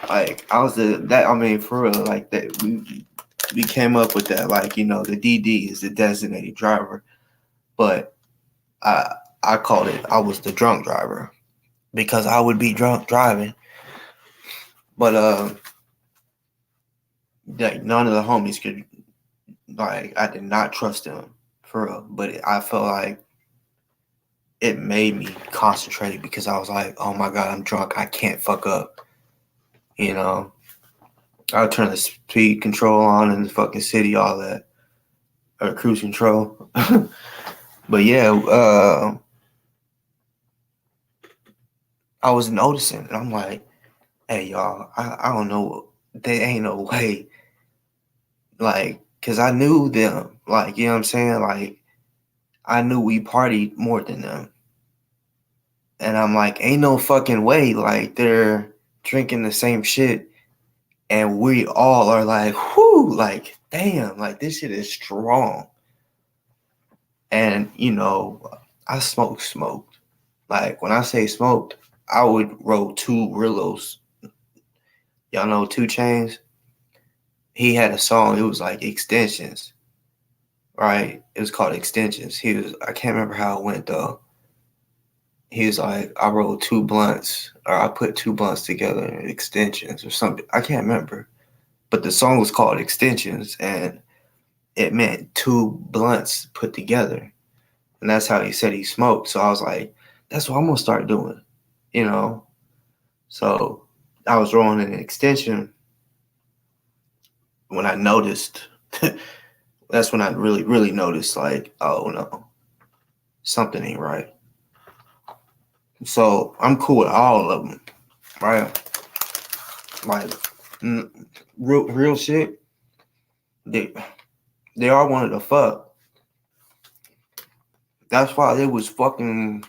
Like, I was I mean, for real. Like, that we came up with that. Like, you know, the DD is the designated driver. But I called it, I was the drunk driver. Because I would be drunk driving. But like, none of the homies could, like, I did not trust them. For real. But I felt like it made me concentrate, because I was like, oh my God, I'm drunk. I can't fuck up. You know, I'll turn the speed control on in the fucking city, all that, or cruise control. But yeah, I was noticing, and I'm like, hey, y'all, I don't know. There ain't no way. Like, because I knew them. Like, you know what I'm saying? Like, I knew we partied more than them. And I'm like, ain't no fucking way. Like, they're drinking the same shit. And we all are like, whoo, like, damn, like, this shit is strong. And, you know, I smoked. Like, when I say smoked, I would roll 2 Rillos. Y'all know 2 Chainz? He had a song, it was like Extensions, right? It was called Extensions. I can't remember how it went though. He was like, I rolled 2 blunts, or I put 2 blunts together in Extensions or something. I can't remember. But the song was called Extensions, and it meant 2 blunts put together. And that's how he said he smoked. So I was like, that's what I'm going to start doing, you know? So I was rolling an extension when I noticed. That's when I really noticed, like, oh no, something ain't right. So I'm cool with all of them, right? Like, real shit. They all wanted to fuck. That's why they was fucking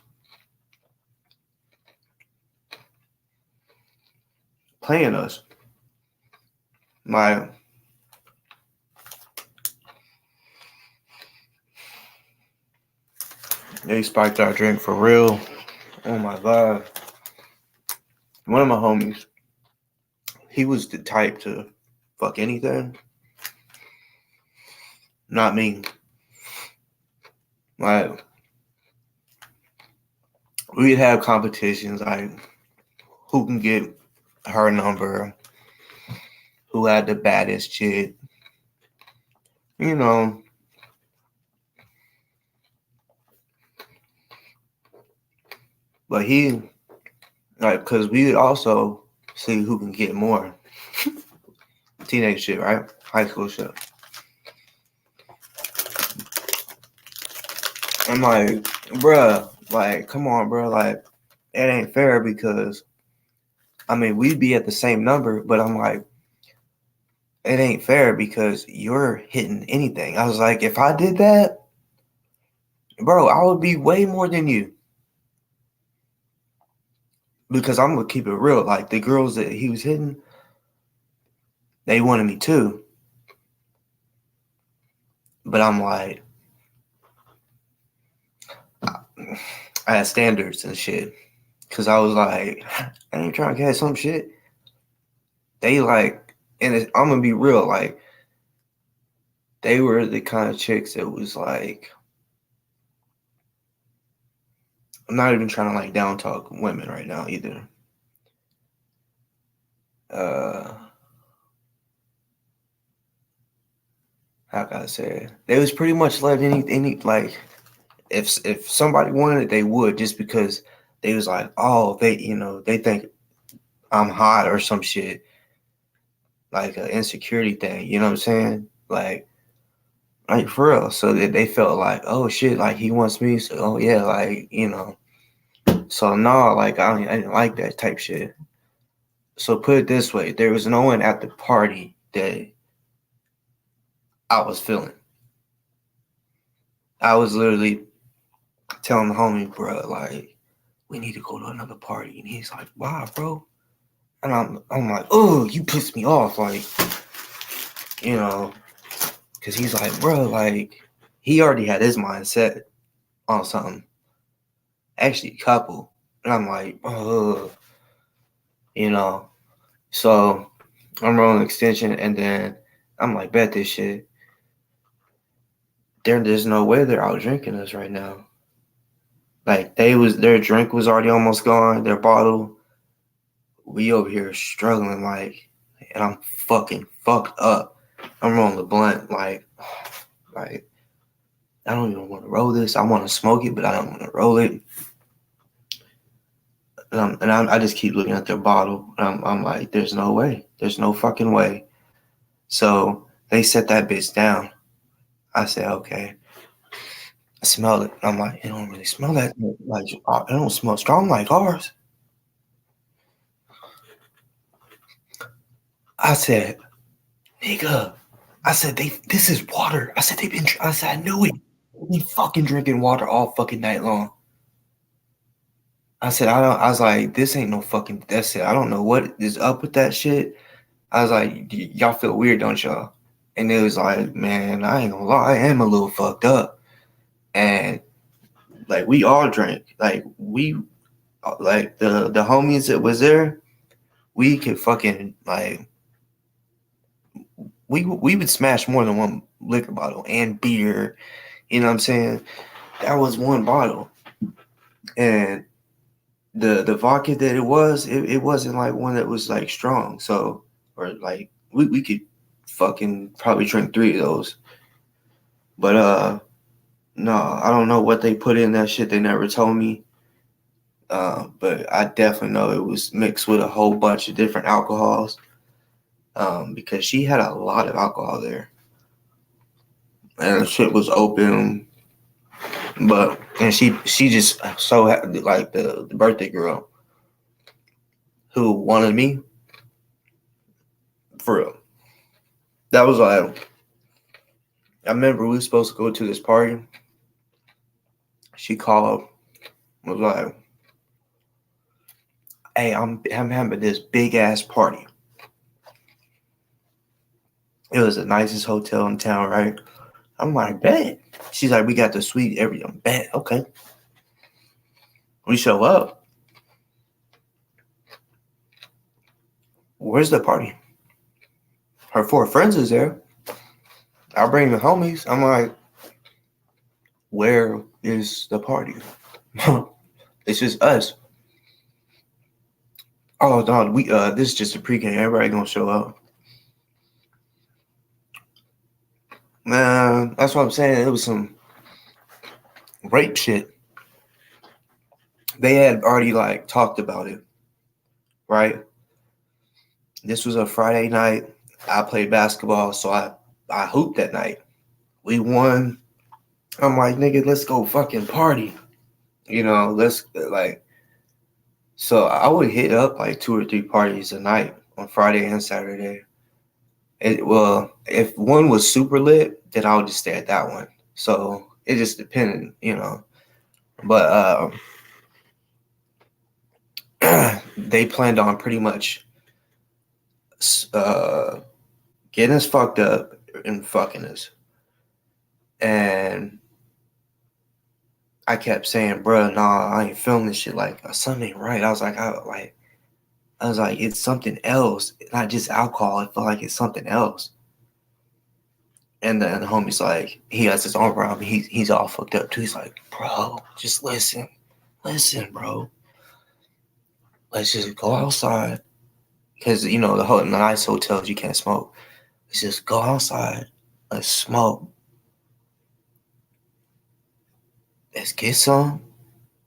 playing us. Like, they spiked our drink for real. Oh my God. One of my homies, he was the type to fuck anything. Not me. Like, we'd have competitions, like, who can get her number, who had the baddest chick, you know. But he, like, because we would also see who can get more. Teenage shit, right? High school shit. I'm like, bruh, like, come on, bruh, like, it ain't fair, because, I mean, we'd be at the same number, but I'm like, it ain't fair because you're hitting anything. I was like, if I did that, bro, I would be way more than you. Because I'm going to keep it real. Like, the girls that he was hitting, they wanted me too. But I'm like, I had standards and shit. Cause I was like, I ain't trying to catch some shit. They like, and I'm gonna be real, like, they were the kind of chicks that was like, I'm not even trying to like down talk women right now either. How can I say it? They was pretty much let any like, if somebody wanted it, they would, just because they was like, oh, they think I'm hot or some shit, like an insecurity thing. You know what I'm saying? Like for real. So that they felt like, oh shit, like he wants me. So oh yeah, like So no, like I didn't like that type shit. So put it this way, there was no one at the party that I was feeling. I was literally telling the homie, bro, like, we need to go to another party. And he's like, why, bro? And I'm like, oh, you pissed me off, like, because he's like, bro, like, he already had his mindset on something. Actually, a couple. And I'm like, oh, So I'm rolling extension, and then I'm like, bet this shit. There's no way they're out drinking us right now. Like their drink was already almost gone, their bottle. We over here struggling, like, and I'm fucking fucked up. I'm rolling the blunt, like I don't even want to roll this. I want to smoke it, but I don't want to roll it. I just keep looking at their bottle. And I'm like, there's no way. There's no fucking way. So they set that bitch down. I said, okay. I smell it. I'm like, it don't really smell that like it don't smell strong like ours. I said, nigga. I said this is water. I said I said I knew it. We fucking drinking water all fucking night long. I said I was like, this ain't no fucking that's it. I don't know what is up with that shit. I was like, y'all feel weird, don't y'all? And it was like, man, I ain't gonna lie, I am a little fucked up. And like we all drank. Like the homies that was there, we could fucking like we would smash more than one liquor bottle and beer. You know what I'm saying? That was one bottle. And the vodka that it wasn't like one that was like strong. So or like we could fucking probably drink 3 of those. But no, I don't know what they put in that shit. They never told me. But I definitely know it was mixed with a whole bunch of different alcohols. Because she had a lot of alcohol there. And the shit was open. And she just so like the birthday girl who wanted me, for real. That was like, I remember we were supposed to go to this party. She called, was like, hey, I'm having this big ass party. It was the nicest hotel in town, right? I'm like, bet. She's like, we got the suite, everything. Bet, okay. We show up. Where's the party? Her 4 friends is there. I bring the homies. I'm like, where is the party? It's just us. Oh no, this is just a pregame. Everybody gonna show up. Man, that's what I'm saying. It was some rape shit. They had already like talked about it, right? This was a Friday night. I played basketball, so I hooped that night. We won. I'm like, nigga, let's go fucking party. Let's like. So I would hit up like 2 or 3 parties a night on Friday and Saturday. Well, if one was super lit, then I would just stay at that one. So it just depended, But they planned on pretty much getting us fucked up and fucking us. And I kept saying, bro, nah, I ain't feeling this shit. Like something ain't right. I was like, it's something else, not just alcohol. I feel like it's something else. And then the homie's like, he has his arm around me. He's all fucked up too. He's like, bro, just listen, bro. Let's just go outside, because you know the nice hotels you can't smoke. Let's just go outside. Let's smoke. Let's get some,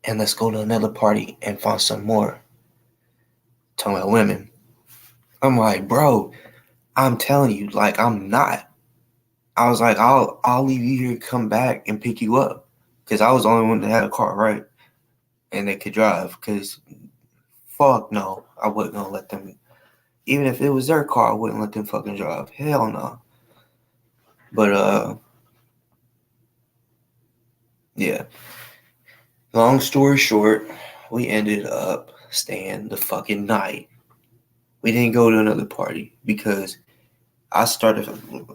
and let's go to another party and find some more. Talking about women. I'm like, bro, I'm telling you, like, I'm not. I was like, I'll leave you here, come back and pick you up, because I was the only one that had a car, right? And they could drive, because fuck no, I wasn't gonna let them. Even if it was their car, I wouldn't let them fucking drive. Hell no. But yeah. Long story short, we ended up staying the fucking night. We didn't go to another party because I started,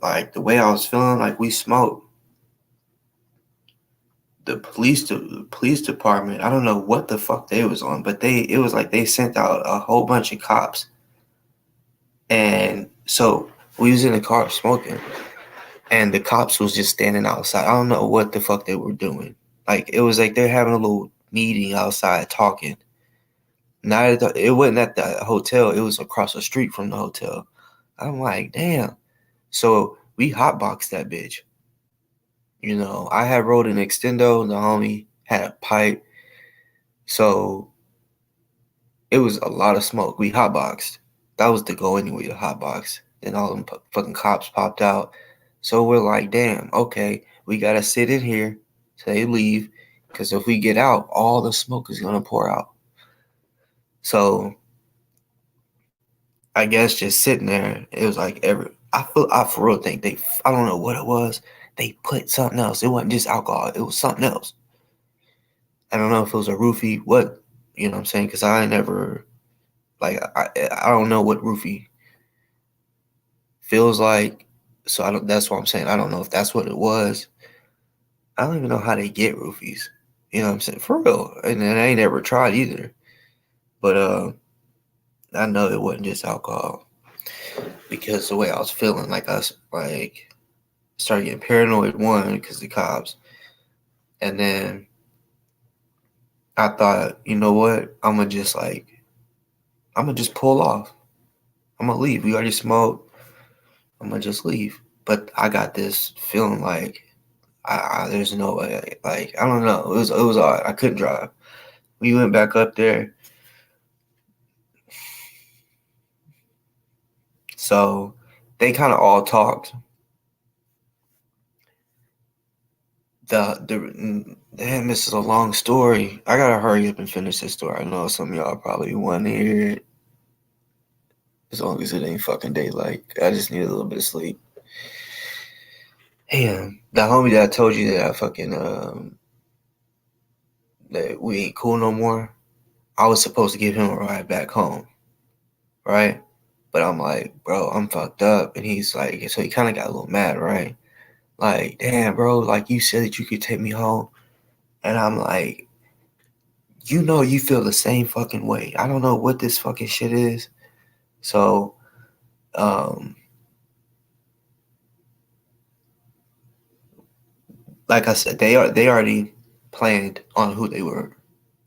like, the way I was feeling, like, we smoked. The police department, I don't know what the fuck they was on, but it was like they sent out a whole bunch of cops. And so we was in the car smoking, and the cops was just standing outside. I don't know what the fuck they were doing. Like, it was like they're having a little meeting outside talking. It wasn't at the hotel. It was across the street from the hotel. I'm like, damn. So we hotboxed that bitch. You know, I had rolled an extendo. The homie had a pipe. So it was a lot of smoke. We hotboxed. That was the goal anyway, to hotbox. Then all them fucking cops popped out. So we're like, damn, okay, we got to sit in here till they leave. Because if we get out, all the smoke is going to pour out. So I guess just sitting there, it was like I for real think I don't know what it was. They put something else. It wasn't just alcohol. It was something else. I don't know if it was a roofie. What, you know what I'm saying? Because I never, like, I don't know what roofie feels like. So that's what I'm saying. I don't know if that's what it was. I don't even know how they get roofies. You know what I'm saying? For real. And I ain't ever tried either. But I know it wasn't just alcohol. Because the way I was feeling, like, I was like, started getting paranoid, one, because the cops. And then I thought, you know what? I'm going to just pull off. I'm going to leave. We already smoked. I'm going to just leave. But I got this feeling like there's no way. Like, I don't know. It was odd. I couldn't drive. We went back up there. So they kind of all talked. Damn, this is a long story. I gotta hurry up and finish this story. I know some of y'all probably want to hear it. As long as it ain't fucking daylight. I just need a little bit of sleep. Damn, the homie that I told you that I fucking that we ain't cool no more. I was supposed to give him a ride back home, right? But I'm like, bro, I'm fucked up. And he's like, so he kind of got a little mad, right? Like, damn, bro, like, you said that you could take me home. And I'm like, you know, you feel the same fucking way. I don't know what this fucking shit is. So, like I said, they already planned on who they were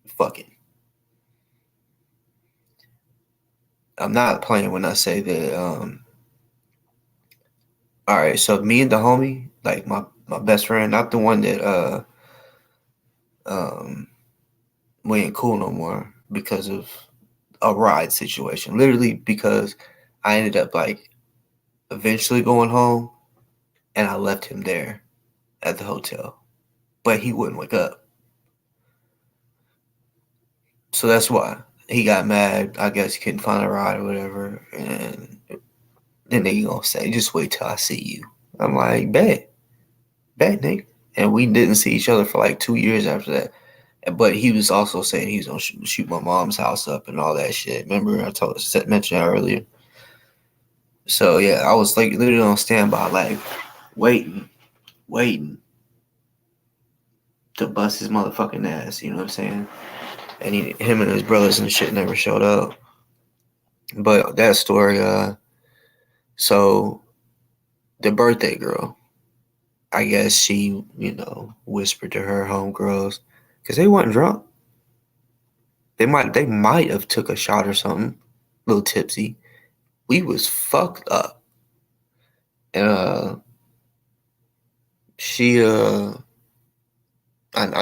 fucking. I'm not playing when I say that. All right, so me and the homie, like my best friend, not the one that we ain't cool no more because of a ride situation. Literally because I ended up, like, eventually going home, and I left him there at the hotel, but he wouldn't wake up. So that's why he got mad. I guess he couldn't find a ride or whatever, and then they gonna say, "Just wait till I see you." I'm like, bet, nigga. And we didn't see each other for like 2 years after that. But he was also saying he was gonna shoot my mom's house up and all that shit. Remember mentioned earlier. So yeah, I was like literally on standby, like waiting to bust his motherfucking ass. You know what I'm saying? And him and his brothers and shit never showed up. But that story, so the birthday girl, I guess she, whispered to her homegirls, because they weren't drunk. They might have took a shot or something, a little tipsy. We was fucked up. And she I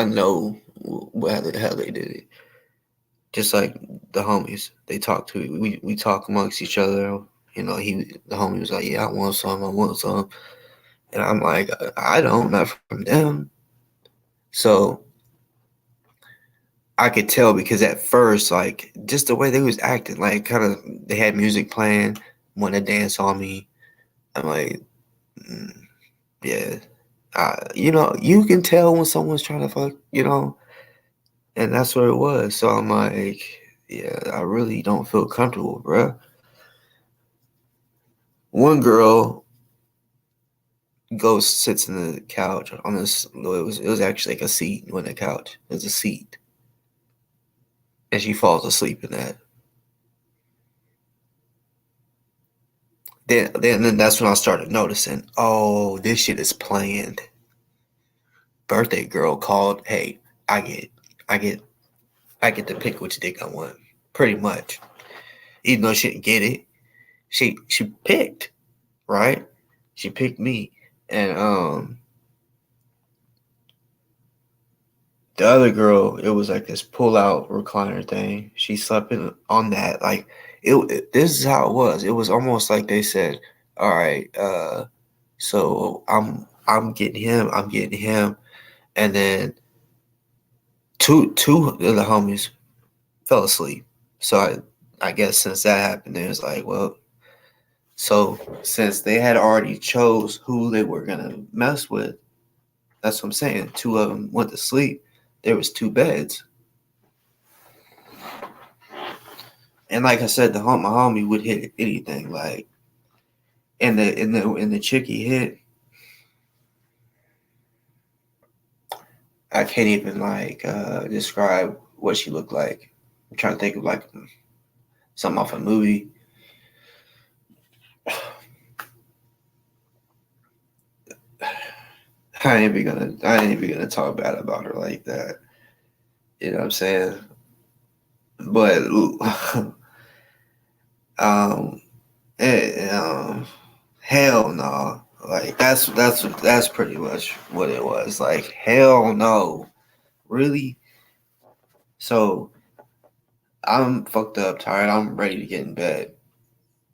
know how they did it. Just like the homies, they talk to we talk amongst each other. The homie was like, "Yeah, I want some," and I'm like, "I don't, not from them." So I could tell because at first, like, just the way they was acting, like, kind of, they had music playing, want to dance on me. I'm like, yeah, you can tell when someone's trying to fuck, and that's what it was. So I'm like, yeah, I really don't feel comfortable, bruh. One girl goes, sits in the couch on this. It was actually like a seat on the couch. It was a seat, and she falls asleep in that. Then that's when I started noticing. Oh, this shit is planned. Birthday girl called. Hey, I get to pick which dick I want. Pretty much, even though she didn't get it, she picked, right? She picked me, and the other girl, it was like this pull-out recliner thing. She slept on that. Like this is how it was. It was almost like they said, "All right, so I'm getting him," and then two of the homies fell asleep. So I guess since that happened, it was like, well, so since they had already chose who they were gonna mess with, that's what I'm saying. Two of them went to sleep. There was two beds. And like I said, my homie would hit anything. Like, and the chick he hit, I can't even describe what she looked like. I'm trying to think of like something off a movie. I ain't even gonna talk bad about her like that. You know what I'm saying? But hell no. Like that's pretty much what it was. Like, hell no. Really? So I'm fucked up, tired. I'm ready to get in bed.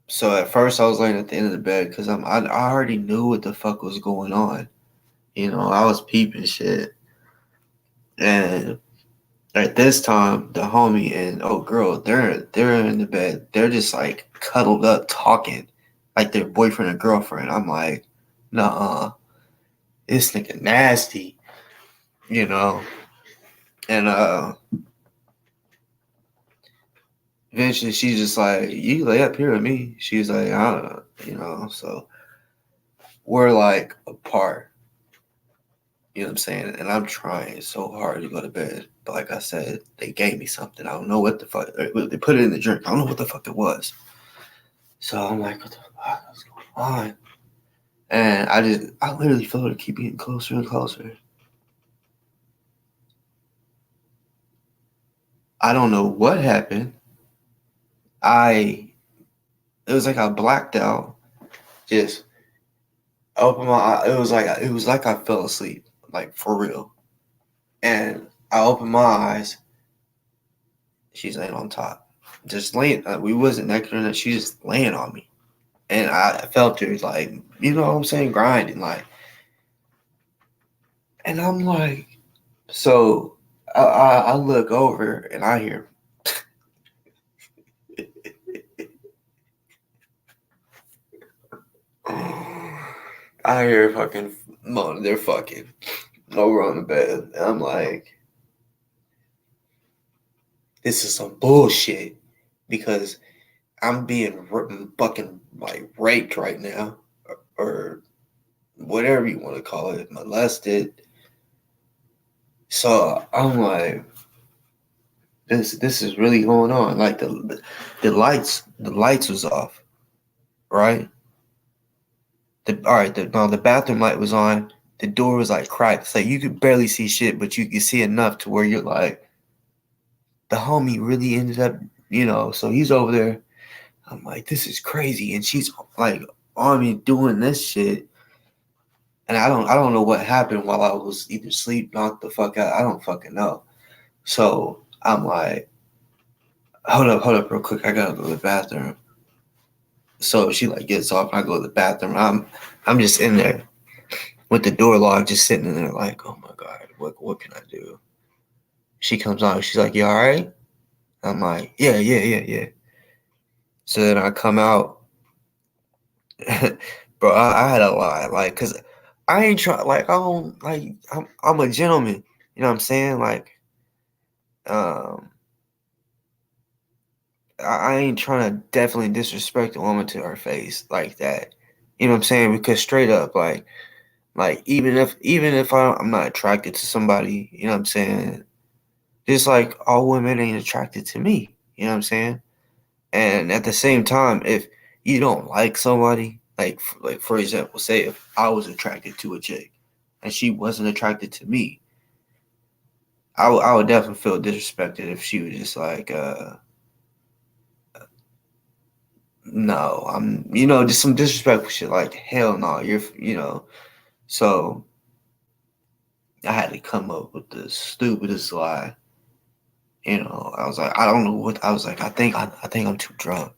So at first I was laying at the end of the bed because I already knew what the fuck was going on. I was peeping shit. And at this time, the homie and girl, they're in the bed. They're just like cuddled up talking like their boyfriend and girlfriend. I'm like, nah, this nigga nasty, And eventually she's just like, you lay up here with me. She's like, so we're like apart. You know what I'm saying? And I'm trying so hard to go to bed. But like I said, they gave me something. I don't know what the fuck. They put it in the drink. I don't know what the fuck it was. So I'm like, what the fuck is going on? And I literally felt it keep getting closer and closer. I don't know what happened. It was like I blacked out. Just opened my eye. It was like I fell asleep, like for real. And I opened my eyes. She's laying on top, just laying. We wasn't next to her. She's just laying on me, and I felt her like, you know what I'm saying, grinding like. And I'm like, so I look over and I hear. I hear fucking moaning. They're fucking over on the bed. And I'm like, this is some bullshit because I'm being fucking like raped right now, or whatever you want to call it, molested. So I'm like, this is really going on. Like the lights was off, right? The bathroom light was on. The door was like cracked. It's like you could barely see shit, but you could see enough to where you're like, the homie really ended up, So he's over there. I'm like, this is crazy, and she's like on me doing this shit, and I don't know what happened while I was either asleep, knocked the fuck out. I don't fucking know. So I'm like, hold up, real quick. I gotta go to the bathroom. So she like gets off, and I go to the bathroom. I'm just in there with the door locked, just sitting in there like, oh my god, what can I do? She comes out. She's like, you all right? I'm like, yeah. So then I come out. Bro, I had a lot, like, cause I ain't trying, like, I don't, like, I'm a gentleman, you know what I'm saying? Like, um, I ain't trying to definitely disrespect a woman to her face like that, you know what I'm saying? Because straight up, like even if I'm not attracted to somebody, you know what I'm saying? Just like all women ain't attracted to me, you know what I'm saying? And at the same time, if you don't like somebody, like for example, say if I was attracted to a chick and she wasn't attracted to me, I would definitely feel disrespected if she was just like, no, just some disrespectful shit. Like, hell no, So I had to come up with the stupidest lie. I was like, I don't know what I was like. I think I'm too drunk,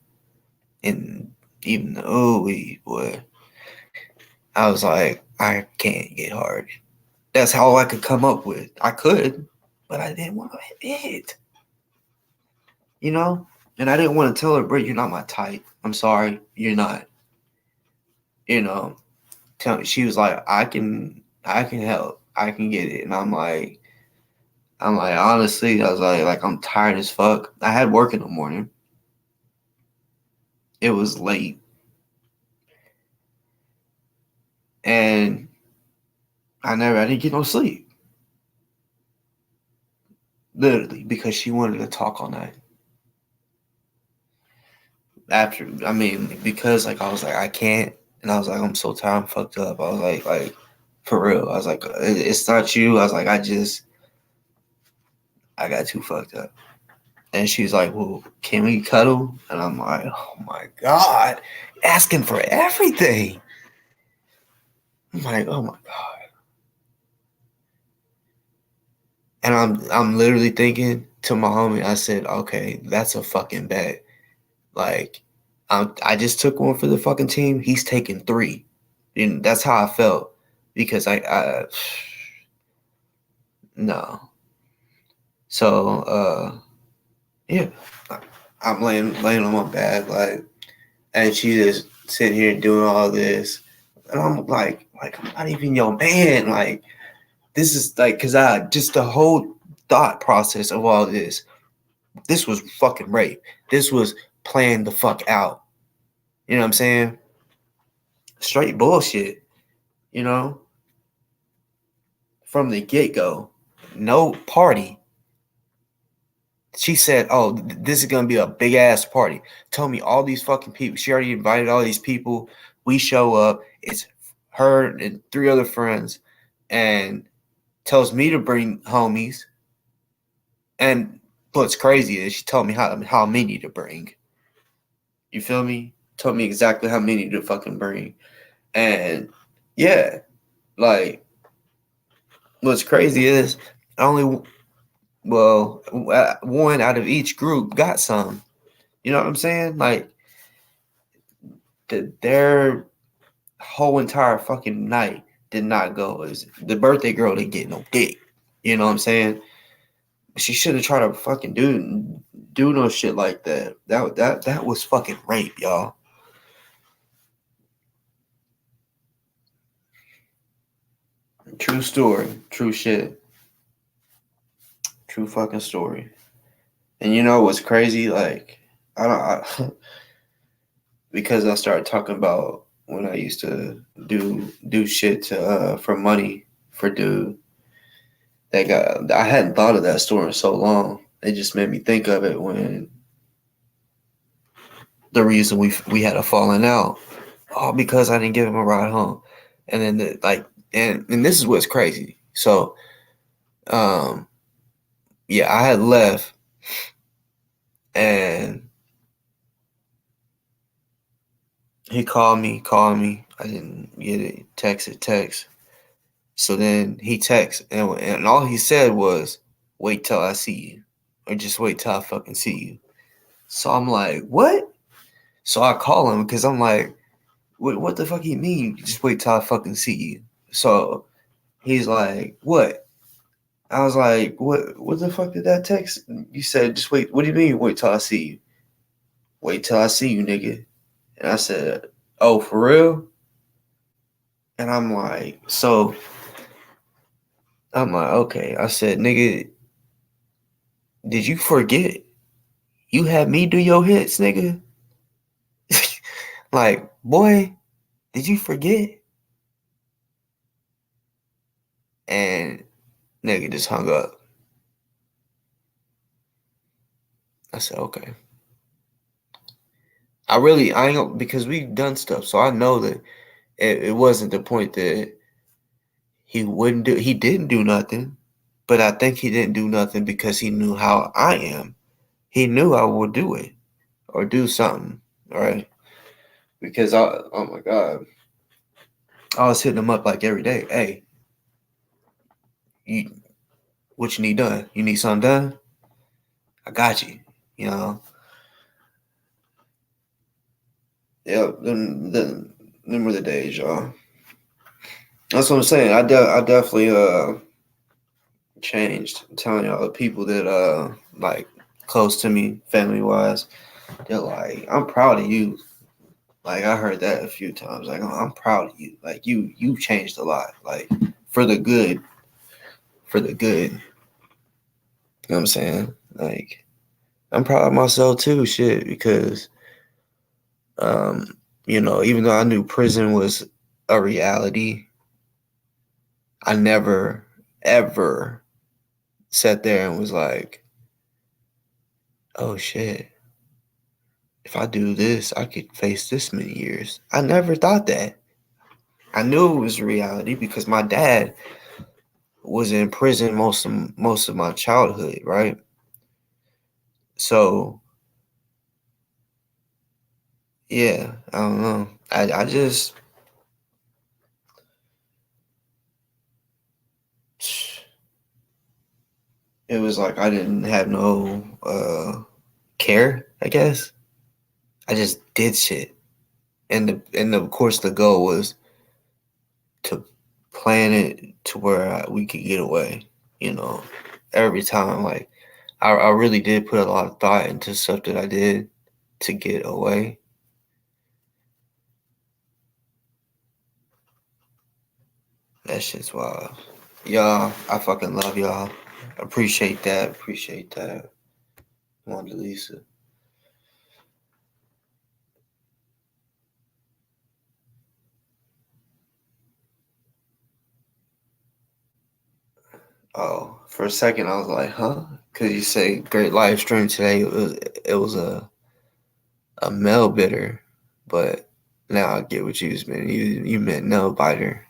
and even boy. I was like, I can't get hard. That's all I could come up with. I could, but I didn't want to hit, And I didn't want to tell her, bro, you're not my type. I'm sorry, you're not. She was like, I can help. I can get it. And I'm like, honestly, I was like I'm tired as fuck. I had work in the morning. It was late. And I didn't get no sleep. Literally, because she wanted to talk all night. Because like I was like, I can't, and I was like, I'm so tired, I'm fucked up. I was like for real. I was like, it's not you. I was like, I got too fucked up. And she's like, well, can we cuddle? And I'm like, oh my god, asking for everything. I'm like, oh my god. And I'm literally thinking to my homie, I said, okay, that's a fucking bet. Like, I just took one for the fucking team. He's taking 3. And that's how I felt. Because I no. So yeah. I'm laying on my back, like, and she just sitting here doing all this. And I'm like I'm not even your man. Like, this is like, cause just the whole thought process of all this was fucking rape. This was planned the fuck out. You know what I'm saying? Straight bullshit, from the get-go. No party. She said, oh, this is going to be a big-ass party. Told me all these fucking people. She already invited all these people. We show up. It's her and 3 other friends. And tells me to bring homies. And what's crazy is she told me how many to bring. You feel me? Told me exactly how many to fucking bring. And, yeah, like, what's crazy is one out of each group got some. You know what I'm saying? Like, their whole entire fucking night did not go as the birthday girl didn't get no dick. You know what I'm saying? She shouldn't try to fucking do no shit like that. That was fucking rape, y'all. True story. True shit. True fucking story. And you know what's crazy? Like, because I started talking about when I used to do shit for money for dude. I hadn't thought of that story in so long. It just made me think of it when the reason we had a falling out, all because I didn't give him a ride home, and then and this is what's crazy. So, yeah, I had left, and he called me. I didn't get it. Text. So then he texts, and all he said was, "Wait till I see you," or just wait till I fucking see you. So I'm like, what? So I call him because I'm like, what the fuck you mean? Just wait till I fucking see you. So he's like, what? I was like, what the fuck did that text? You said, just wait. What do you mean, wait till I see you? Wait till I see you, nigga. And I said, oh, for real? And I'm like, okay. I said, nigga, did you forget? You had me do your hits, nigga. Like, boy, did you forget? And nigga just hung up. I said, okay. I ain't, because we've done stuff, so I know that it wasn't the point that he didn't do nothing, but I think he didn't do nothing because he knew how I am. He knew I would do it or do something, right? Because oh my God, I was hitting him up like every day. Hey, what you need done? You need something done? I got you. You know. Yeah, them were the days, y'all. That's what I'm saying. I definitely changed. I'm telling y'all, the people that like close to me, family wise, they're like, I'm proud of you. Like I heard that a few times. Like I'm proud of you. Like you changed a lot. Like for the good. For the good. You know what I'm saying? Like I'm proud of myself too, shit, because even though I knew prison was a reality, I never ever sat there and was like, oh shit, if I do this, I could face this many years. I never thought that. I knew it was a reality because my dad was in prison most of my childhood, right? So yeah, I don't know. I just it was like I didn't have no care, I guess. I just did shit. And of course the goal was to plan it to where we could get away, every time. Like I really did put a lot of thought into stuff that I did to get away. That shit's wild. Y'all, I fucking love y'all. Appreciate that. Wanda Lisa. Oh, for a second I was like, huh? Cause you say great live stream today. It was a male bidder, but now I get what you meant. You meant no biter.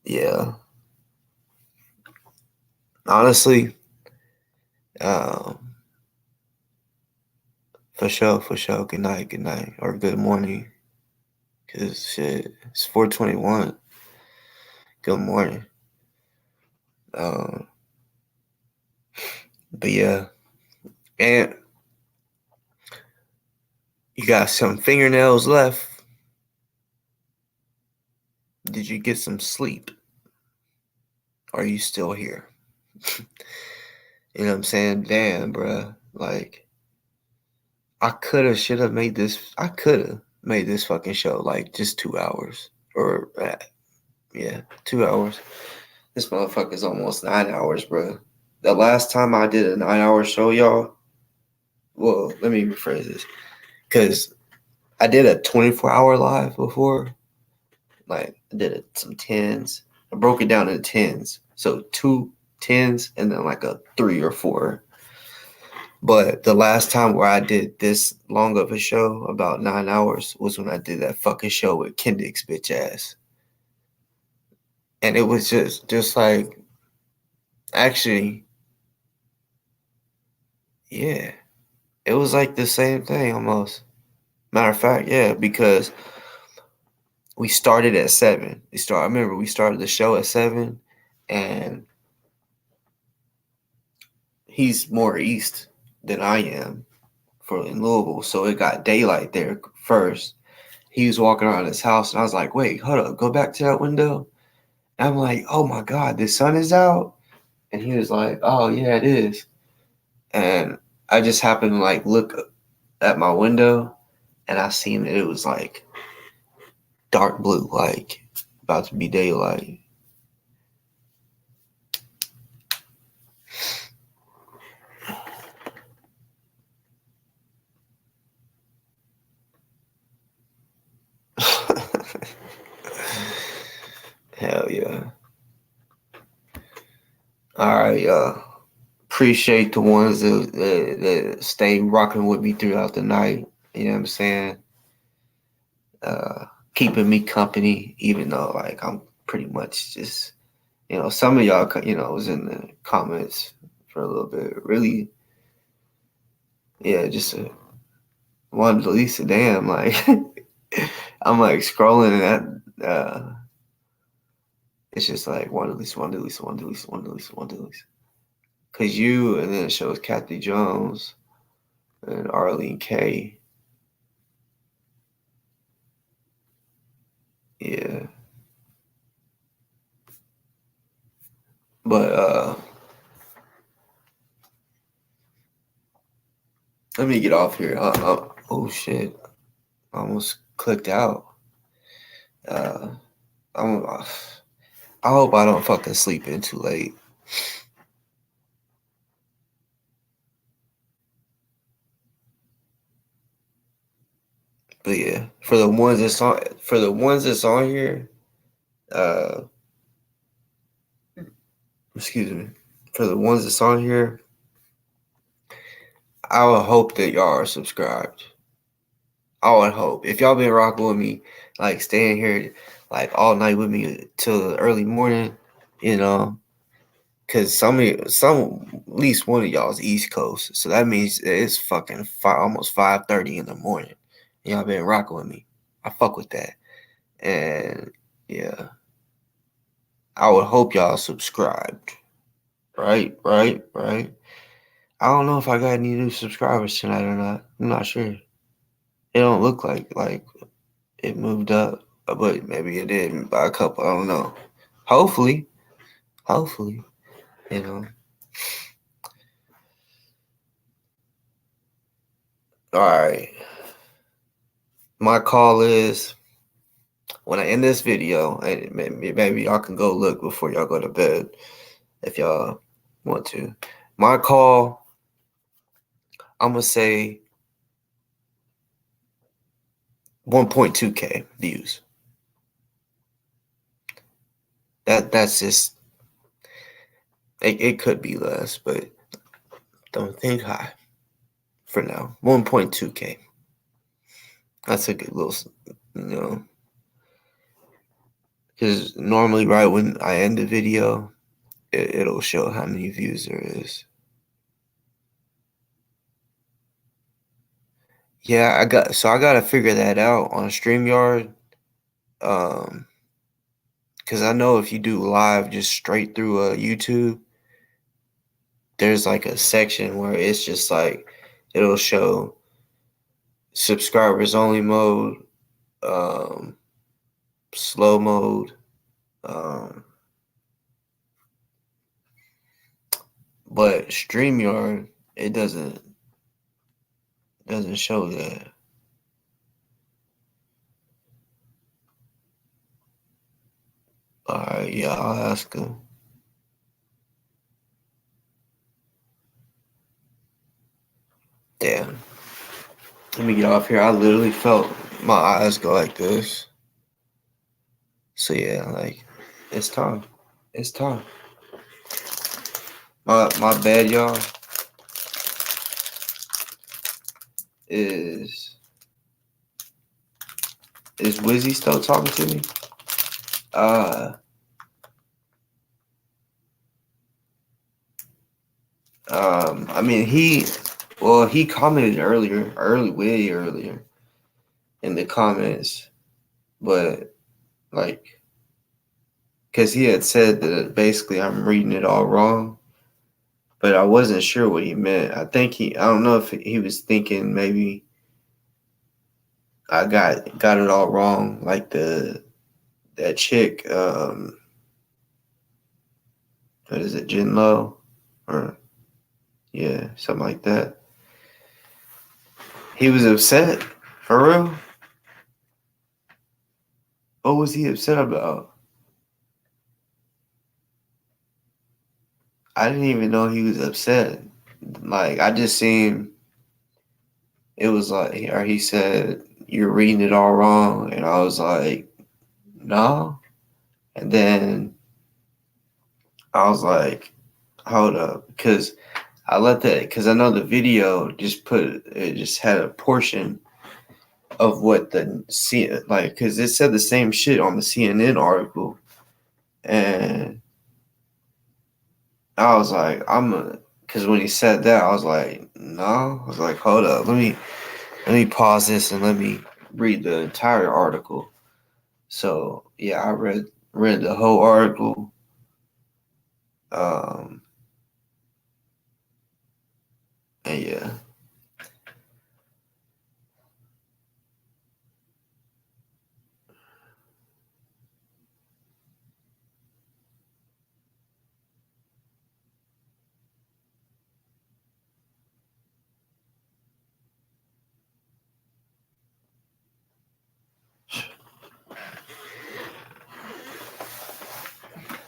Yeah. Honestly, for sure. Good night, or good morning. Cause shit, it's 4:21. Good morning. But yeah, and you got some fingernails left. Did you get some sleep? Are you still here? You know what I'm saying? Damn, bruh. Like, I could have made this fucking show like just 2 hours. Or, yeah, 2 hours. This motherfucker's almost 9 hours, bruh. The last time I did a 9-hour show, y'all, well, let me rephrase this. Because I did a 24-hour live before. Like, I did some 10s. I broke it down into 10s. So 2 10s and then like a 3 or 4. But the last time where I did this long of a show, about 9 hours, was when I did that fucking show with Kendrick's bitch ass. And it was just like, actually, yeah, it was like the same thing almost. Matter of fact, yeah, because we started at 7. I remember we started the show at 7, and he's more east than I am in Louisville, so it got daylight there first. He was walking around his house, and I was like, wait, hold up, go back to that window. And I'm like, oh my God, the sun is out? And he was like, oh yeah, it is. And I just happened to like look at my window, and I seen that it was like dark blue, like about to be daylight. Hell yeah. All right, appreciate the ones that stay rocking with me throughout the night. You know what I'm saying? Keeping me company, even though like I'm pretty much just, some of y'all, was in the comments for a little bit. Really, yeah, just wanted to least a damn. Like, I'm like scrolling and that. It's just like one release. Cause you, and then it shows Kathy Jones and Arlene K. Yeah. But let me get off here. Oh shit. I almost clicked out. I hope I don't fucking sleep in too late. But yeah, for the ones that's on here, excuse me. For the ones that's on here, I would hope that y'all are subscribed. I would hope. If y'all been rocking with me, like staying here like all night with me till the early morning, because at least one of y'all is East Coast, so that means it's fucking almost 5:30 in the morning. Y'all been rocking with me. I fuck with that, and yeah, I would hope y'all subscribed. Right. I don't know if I got any new subscribers tonight or not. I'm not sure. It don't look like it moved up, but maybe it did by a couple. I don't know. Hopefully. All right. My call is, when I end this video, and maybe y'all can go look before y'all go to bed if y'all want to. My call, I'm gonna say 1.2K views. That's just it could be less, but don't think high for now. 1.2K. That's a good little, because normally right when I end the video, it'll show how many views there is. Yeah, I gotta figure that out on StreamYard. Because I know if you do live just straight through YouTube, there's like a section where it's just like it'll show subscribers only mode, slow mode, but StreamYard, it doesn't show that. Alright, yeah, I'll ask him. Damn. Let me get off here. I literally felt my eyes go like this. So yeah, like, it's time. My bad, y'all. Is Wizzy still talking to me? I mean, he commented way earlier in the comments, but like, because he had said that basically I'm reading it all wrong, but I wasn't sure what he meant. I don't know if he was thinking maybe I got it all wrong, like that chick, what is it, Jin Lo, or yeah, something like that. He was upset for real. What was he upset about? I didn't even know he was upset. Like, I just seen it was like, or he said, "You're reading it all wrong," and I was like, "No." And then I was like, "Hold up," because because I know the video just had a portion of what because it said the same shit on the CNN article, and I was like, because when he said that, I was like, no. I was like, hold up, let me pause this and let me read the entire article. So yeah, I read the whole article. And yeah.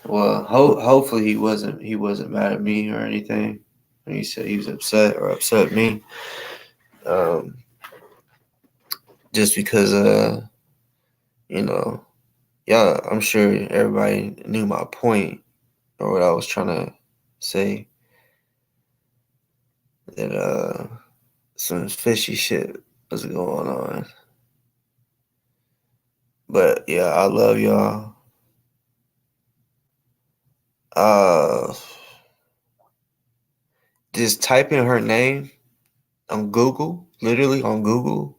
Well, hopefully he wasn't mad at me or anything when he said he was upset or upset me. Just because you know, yeah, I'm sure everybody knew my point or what I was trying to say. That some fishy shit was going on. But yeah, I love y'all. Just type in her name on Google, literally on Google.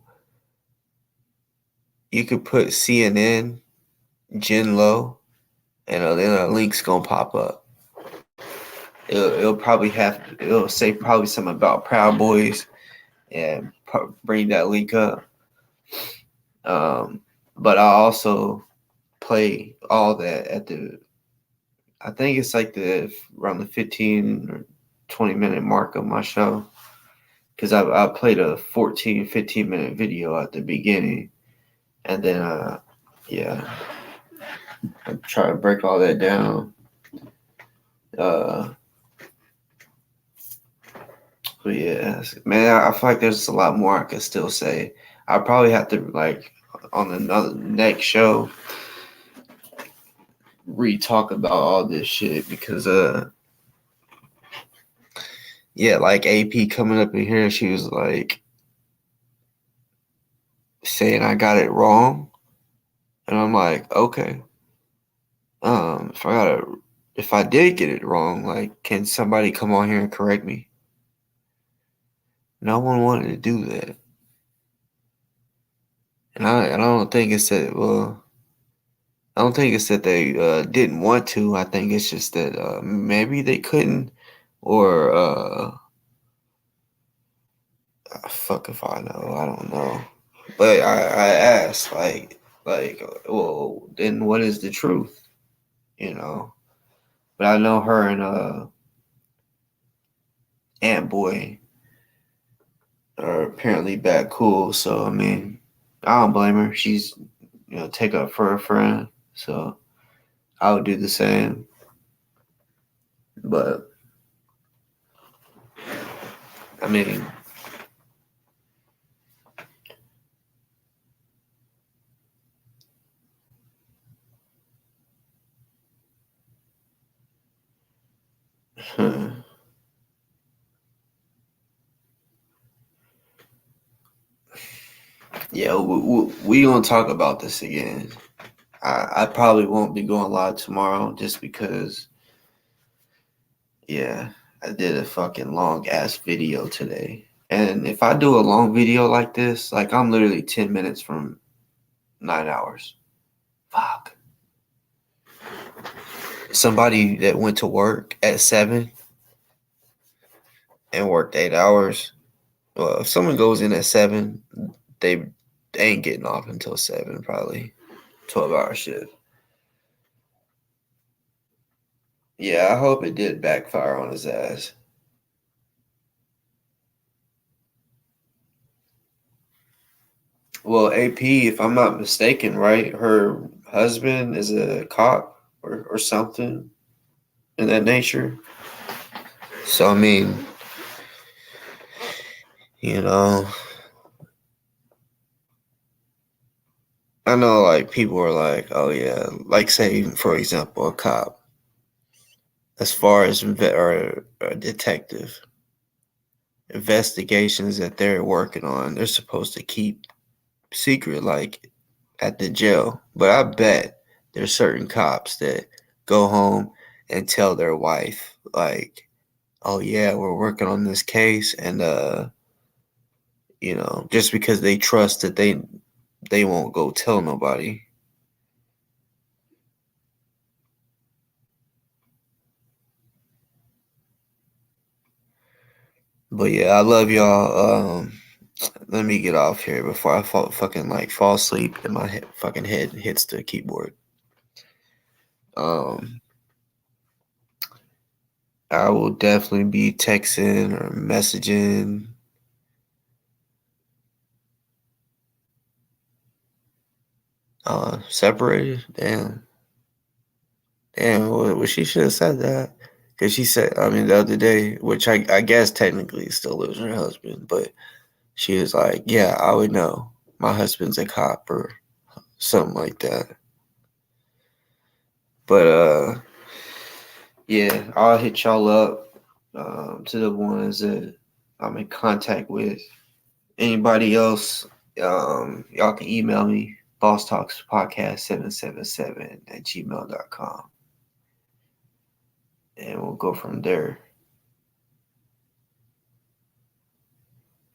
You could put CNN Jen Low, and then a link's gonna pop up. It'll say probably something about Proud Boys, and bring that link up. But I also play all that at I think it's like around the 15 or 20-minute mark of my show. Because I played a 15-minute video at the beginning. And then, yeah, I try to break all that down. But yeah, man, I feel like there's a lot more I could still say. I probably have to, like, on another next show, re-talk about all this shit because, yeah, like AP coming up in here, she was like saying I got it wrong. And I'm like, okay. If I did get it wrong, like, can somebody come on here and correct me? No one wanted to do that. And I don't think it's that, well, I don't think it's that they didn't want to. I think it's just that maybe they couldn't, or fuck if I know. I don't know. But I asked, like, well, then what is the truth? You know? But I know her and Ant Boy are apparently back cool. So I mean, I don't blame her. She's take up for her friend. So I would do the same. But I mean, Yeah, we gonna talk about this again. I probably won't be going live tomorrow just because, yeah, I did a fucking long ass video today. And if I do a long video like this, like I'm literally 10 minutes from 9 hours. Fuck. Somebody that went to work at 7 and worked 8 hours. Well, if someone goes in at 7, they ain't getting off until 7, probably 12-hour shift. Yeah, I hope it did backfire on his ass. Well, AP, if I'm not mistaken, right, her husband is a cop or something in that nature. So, I mean, you know, I know like people are like, oh, yeah, like say, for example, a cop, as far as or a detective, investigations that they're working on, they're supposed to keep secret, like at the jail. But I bet there's certain cops that go home and tell their wife, like, oh yeah, we're working on this case, and just because they trust that they won't go tell nobody. But yeah, I love y'all. Let me get off here before I fall asleep and my fucking head hits the keyboard. I will definitely be texting or messaging. Separated? Damn. Well, she should have said that. Because she said, I mean, the other day, which I guess technically still lives with her husband, but she was like, yeah, I would know. My husband's a cop or something like that. But, yeah, I'll hit y'all up to the ones that I'm in contact with. Anybody else, y'all can email me, BossTalksPodcast777 @gmail.com. And we'll go from there.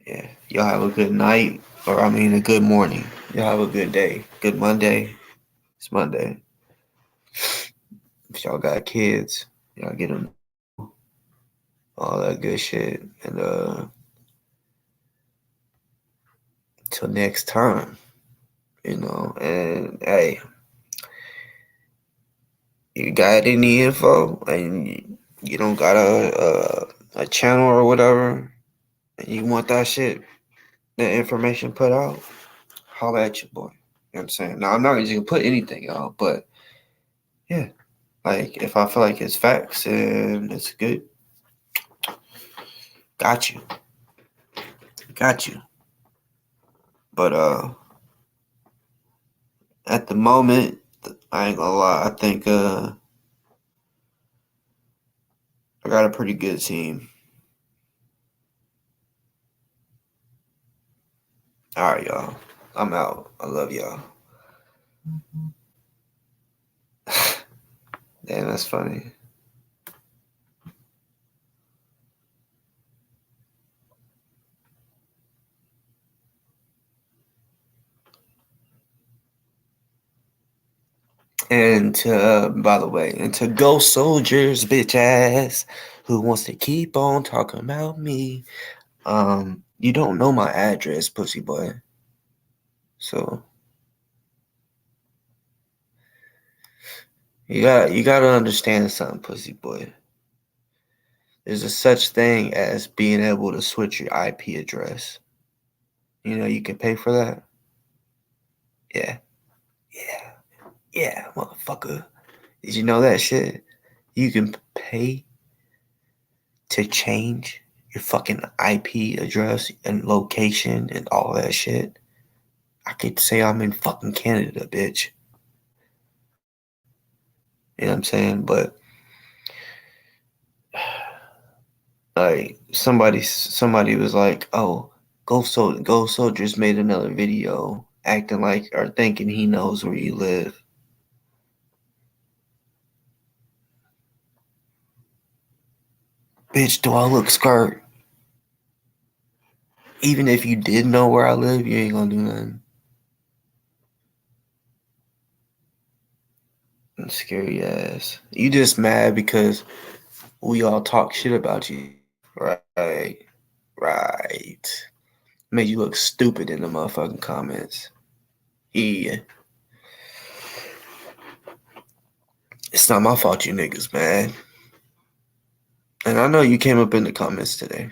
Yeah. Y'all have a good night, or I mean a good morning. Y'all have a good day. Good Monday. It's Monday. If y'all got kids, y'all get them all that good shit. And till next time, and hey, you got any info and you don't got a channel or whatever, and you want that shit, that information put out, holla at your boy. You know what I'm saying? Now, I'm not just gonna put anything out, but yeah, like if I feel like it's facts and it's good, got you. But at the moment, I ain't gonna lie, I think I got a pretty good team. All right, y'all. I'm out. I love y'all. Damn, that's funny. And by the way, and to Go Soldiers, bitch ass, who wants to keep on talking about me. You don't know my address, pussy boy. So you gotta understand something, pussy boy. There's a such thing as being able to switch your IP address. You know you can pay for that? Yeah, motherfucker. Did you know that shit? You can pay to change your fucking IP address and location and all that shit. I could say I'm in fucking Canada, bitch. You know what I'm saying? But like somebody was like, oh, Ghost Soldier just made another video acting like or thinking he knows where you live. Bitch, do I look scared? Even if you did know where I live, you ain't gonna do nothing. Scary ass. You just mad because we all talk shit about you. Right. Right. Made you look stupid in the motherfucking comments. Yeah. It's not my fault you niggas mad. And I know you came up in the comments today.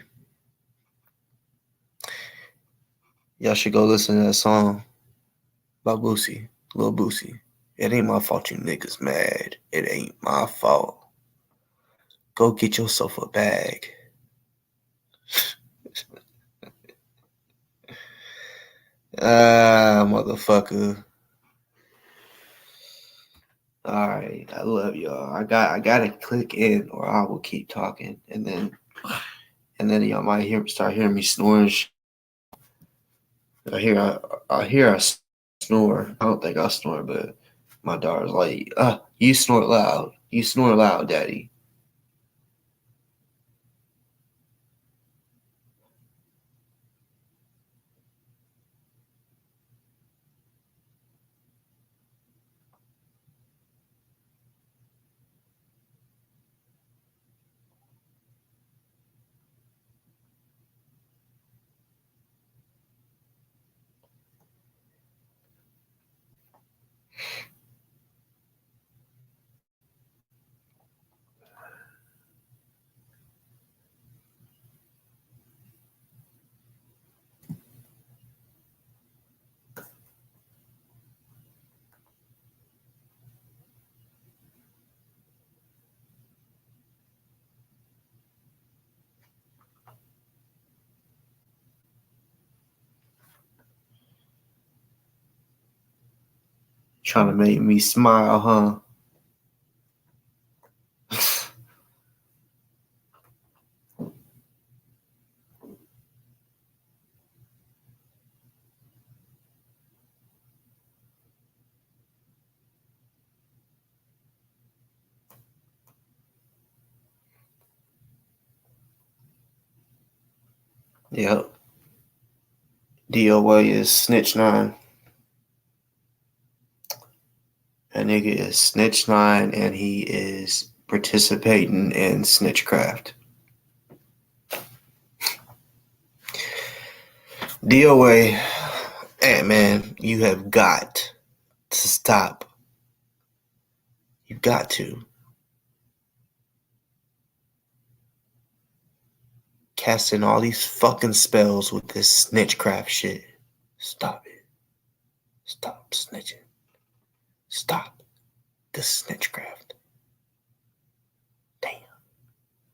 Y'all should go listen to that song by Boosie, Lil Boosie. It ain't my fault you niggas mad. It ain't my fault. Go get yourself a bag. Motherfucker. Alright, I love y'all. I gotta click in or I will keep talking. And then y'all might start hearing me snoring. I hear a snore. I don't think I snore, but my daughter's like, you snore loud. You snore loud, daddy. Trying to make me smile, huh? Yep. D.O.A is Snitch 9. That nigga is Snitch 9 and he is participating in snitchcraft. D.O.A, hey man, you have got to stop. You've got to. Casting all these fucking spells with this snitchcraft shit. Stop it. Stop snitching. Stop the snitchcraft.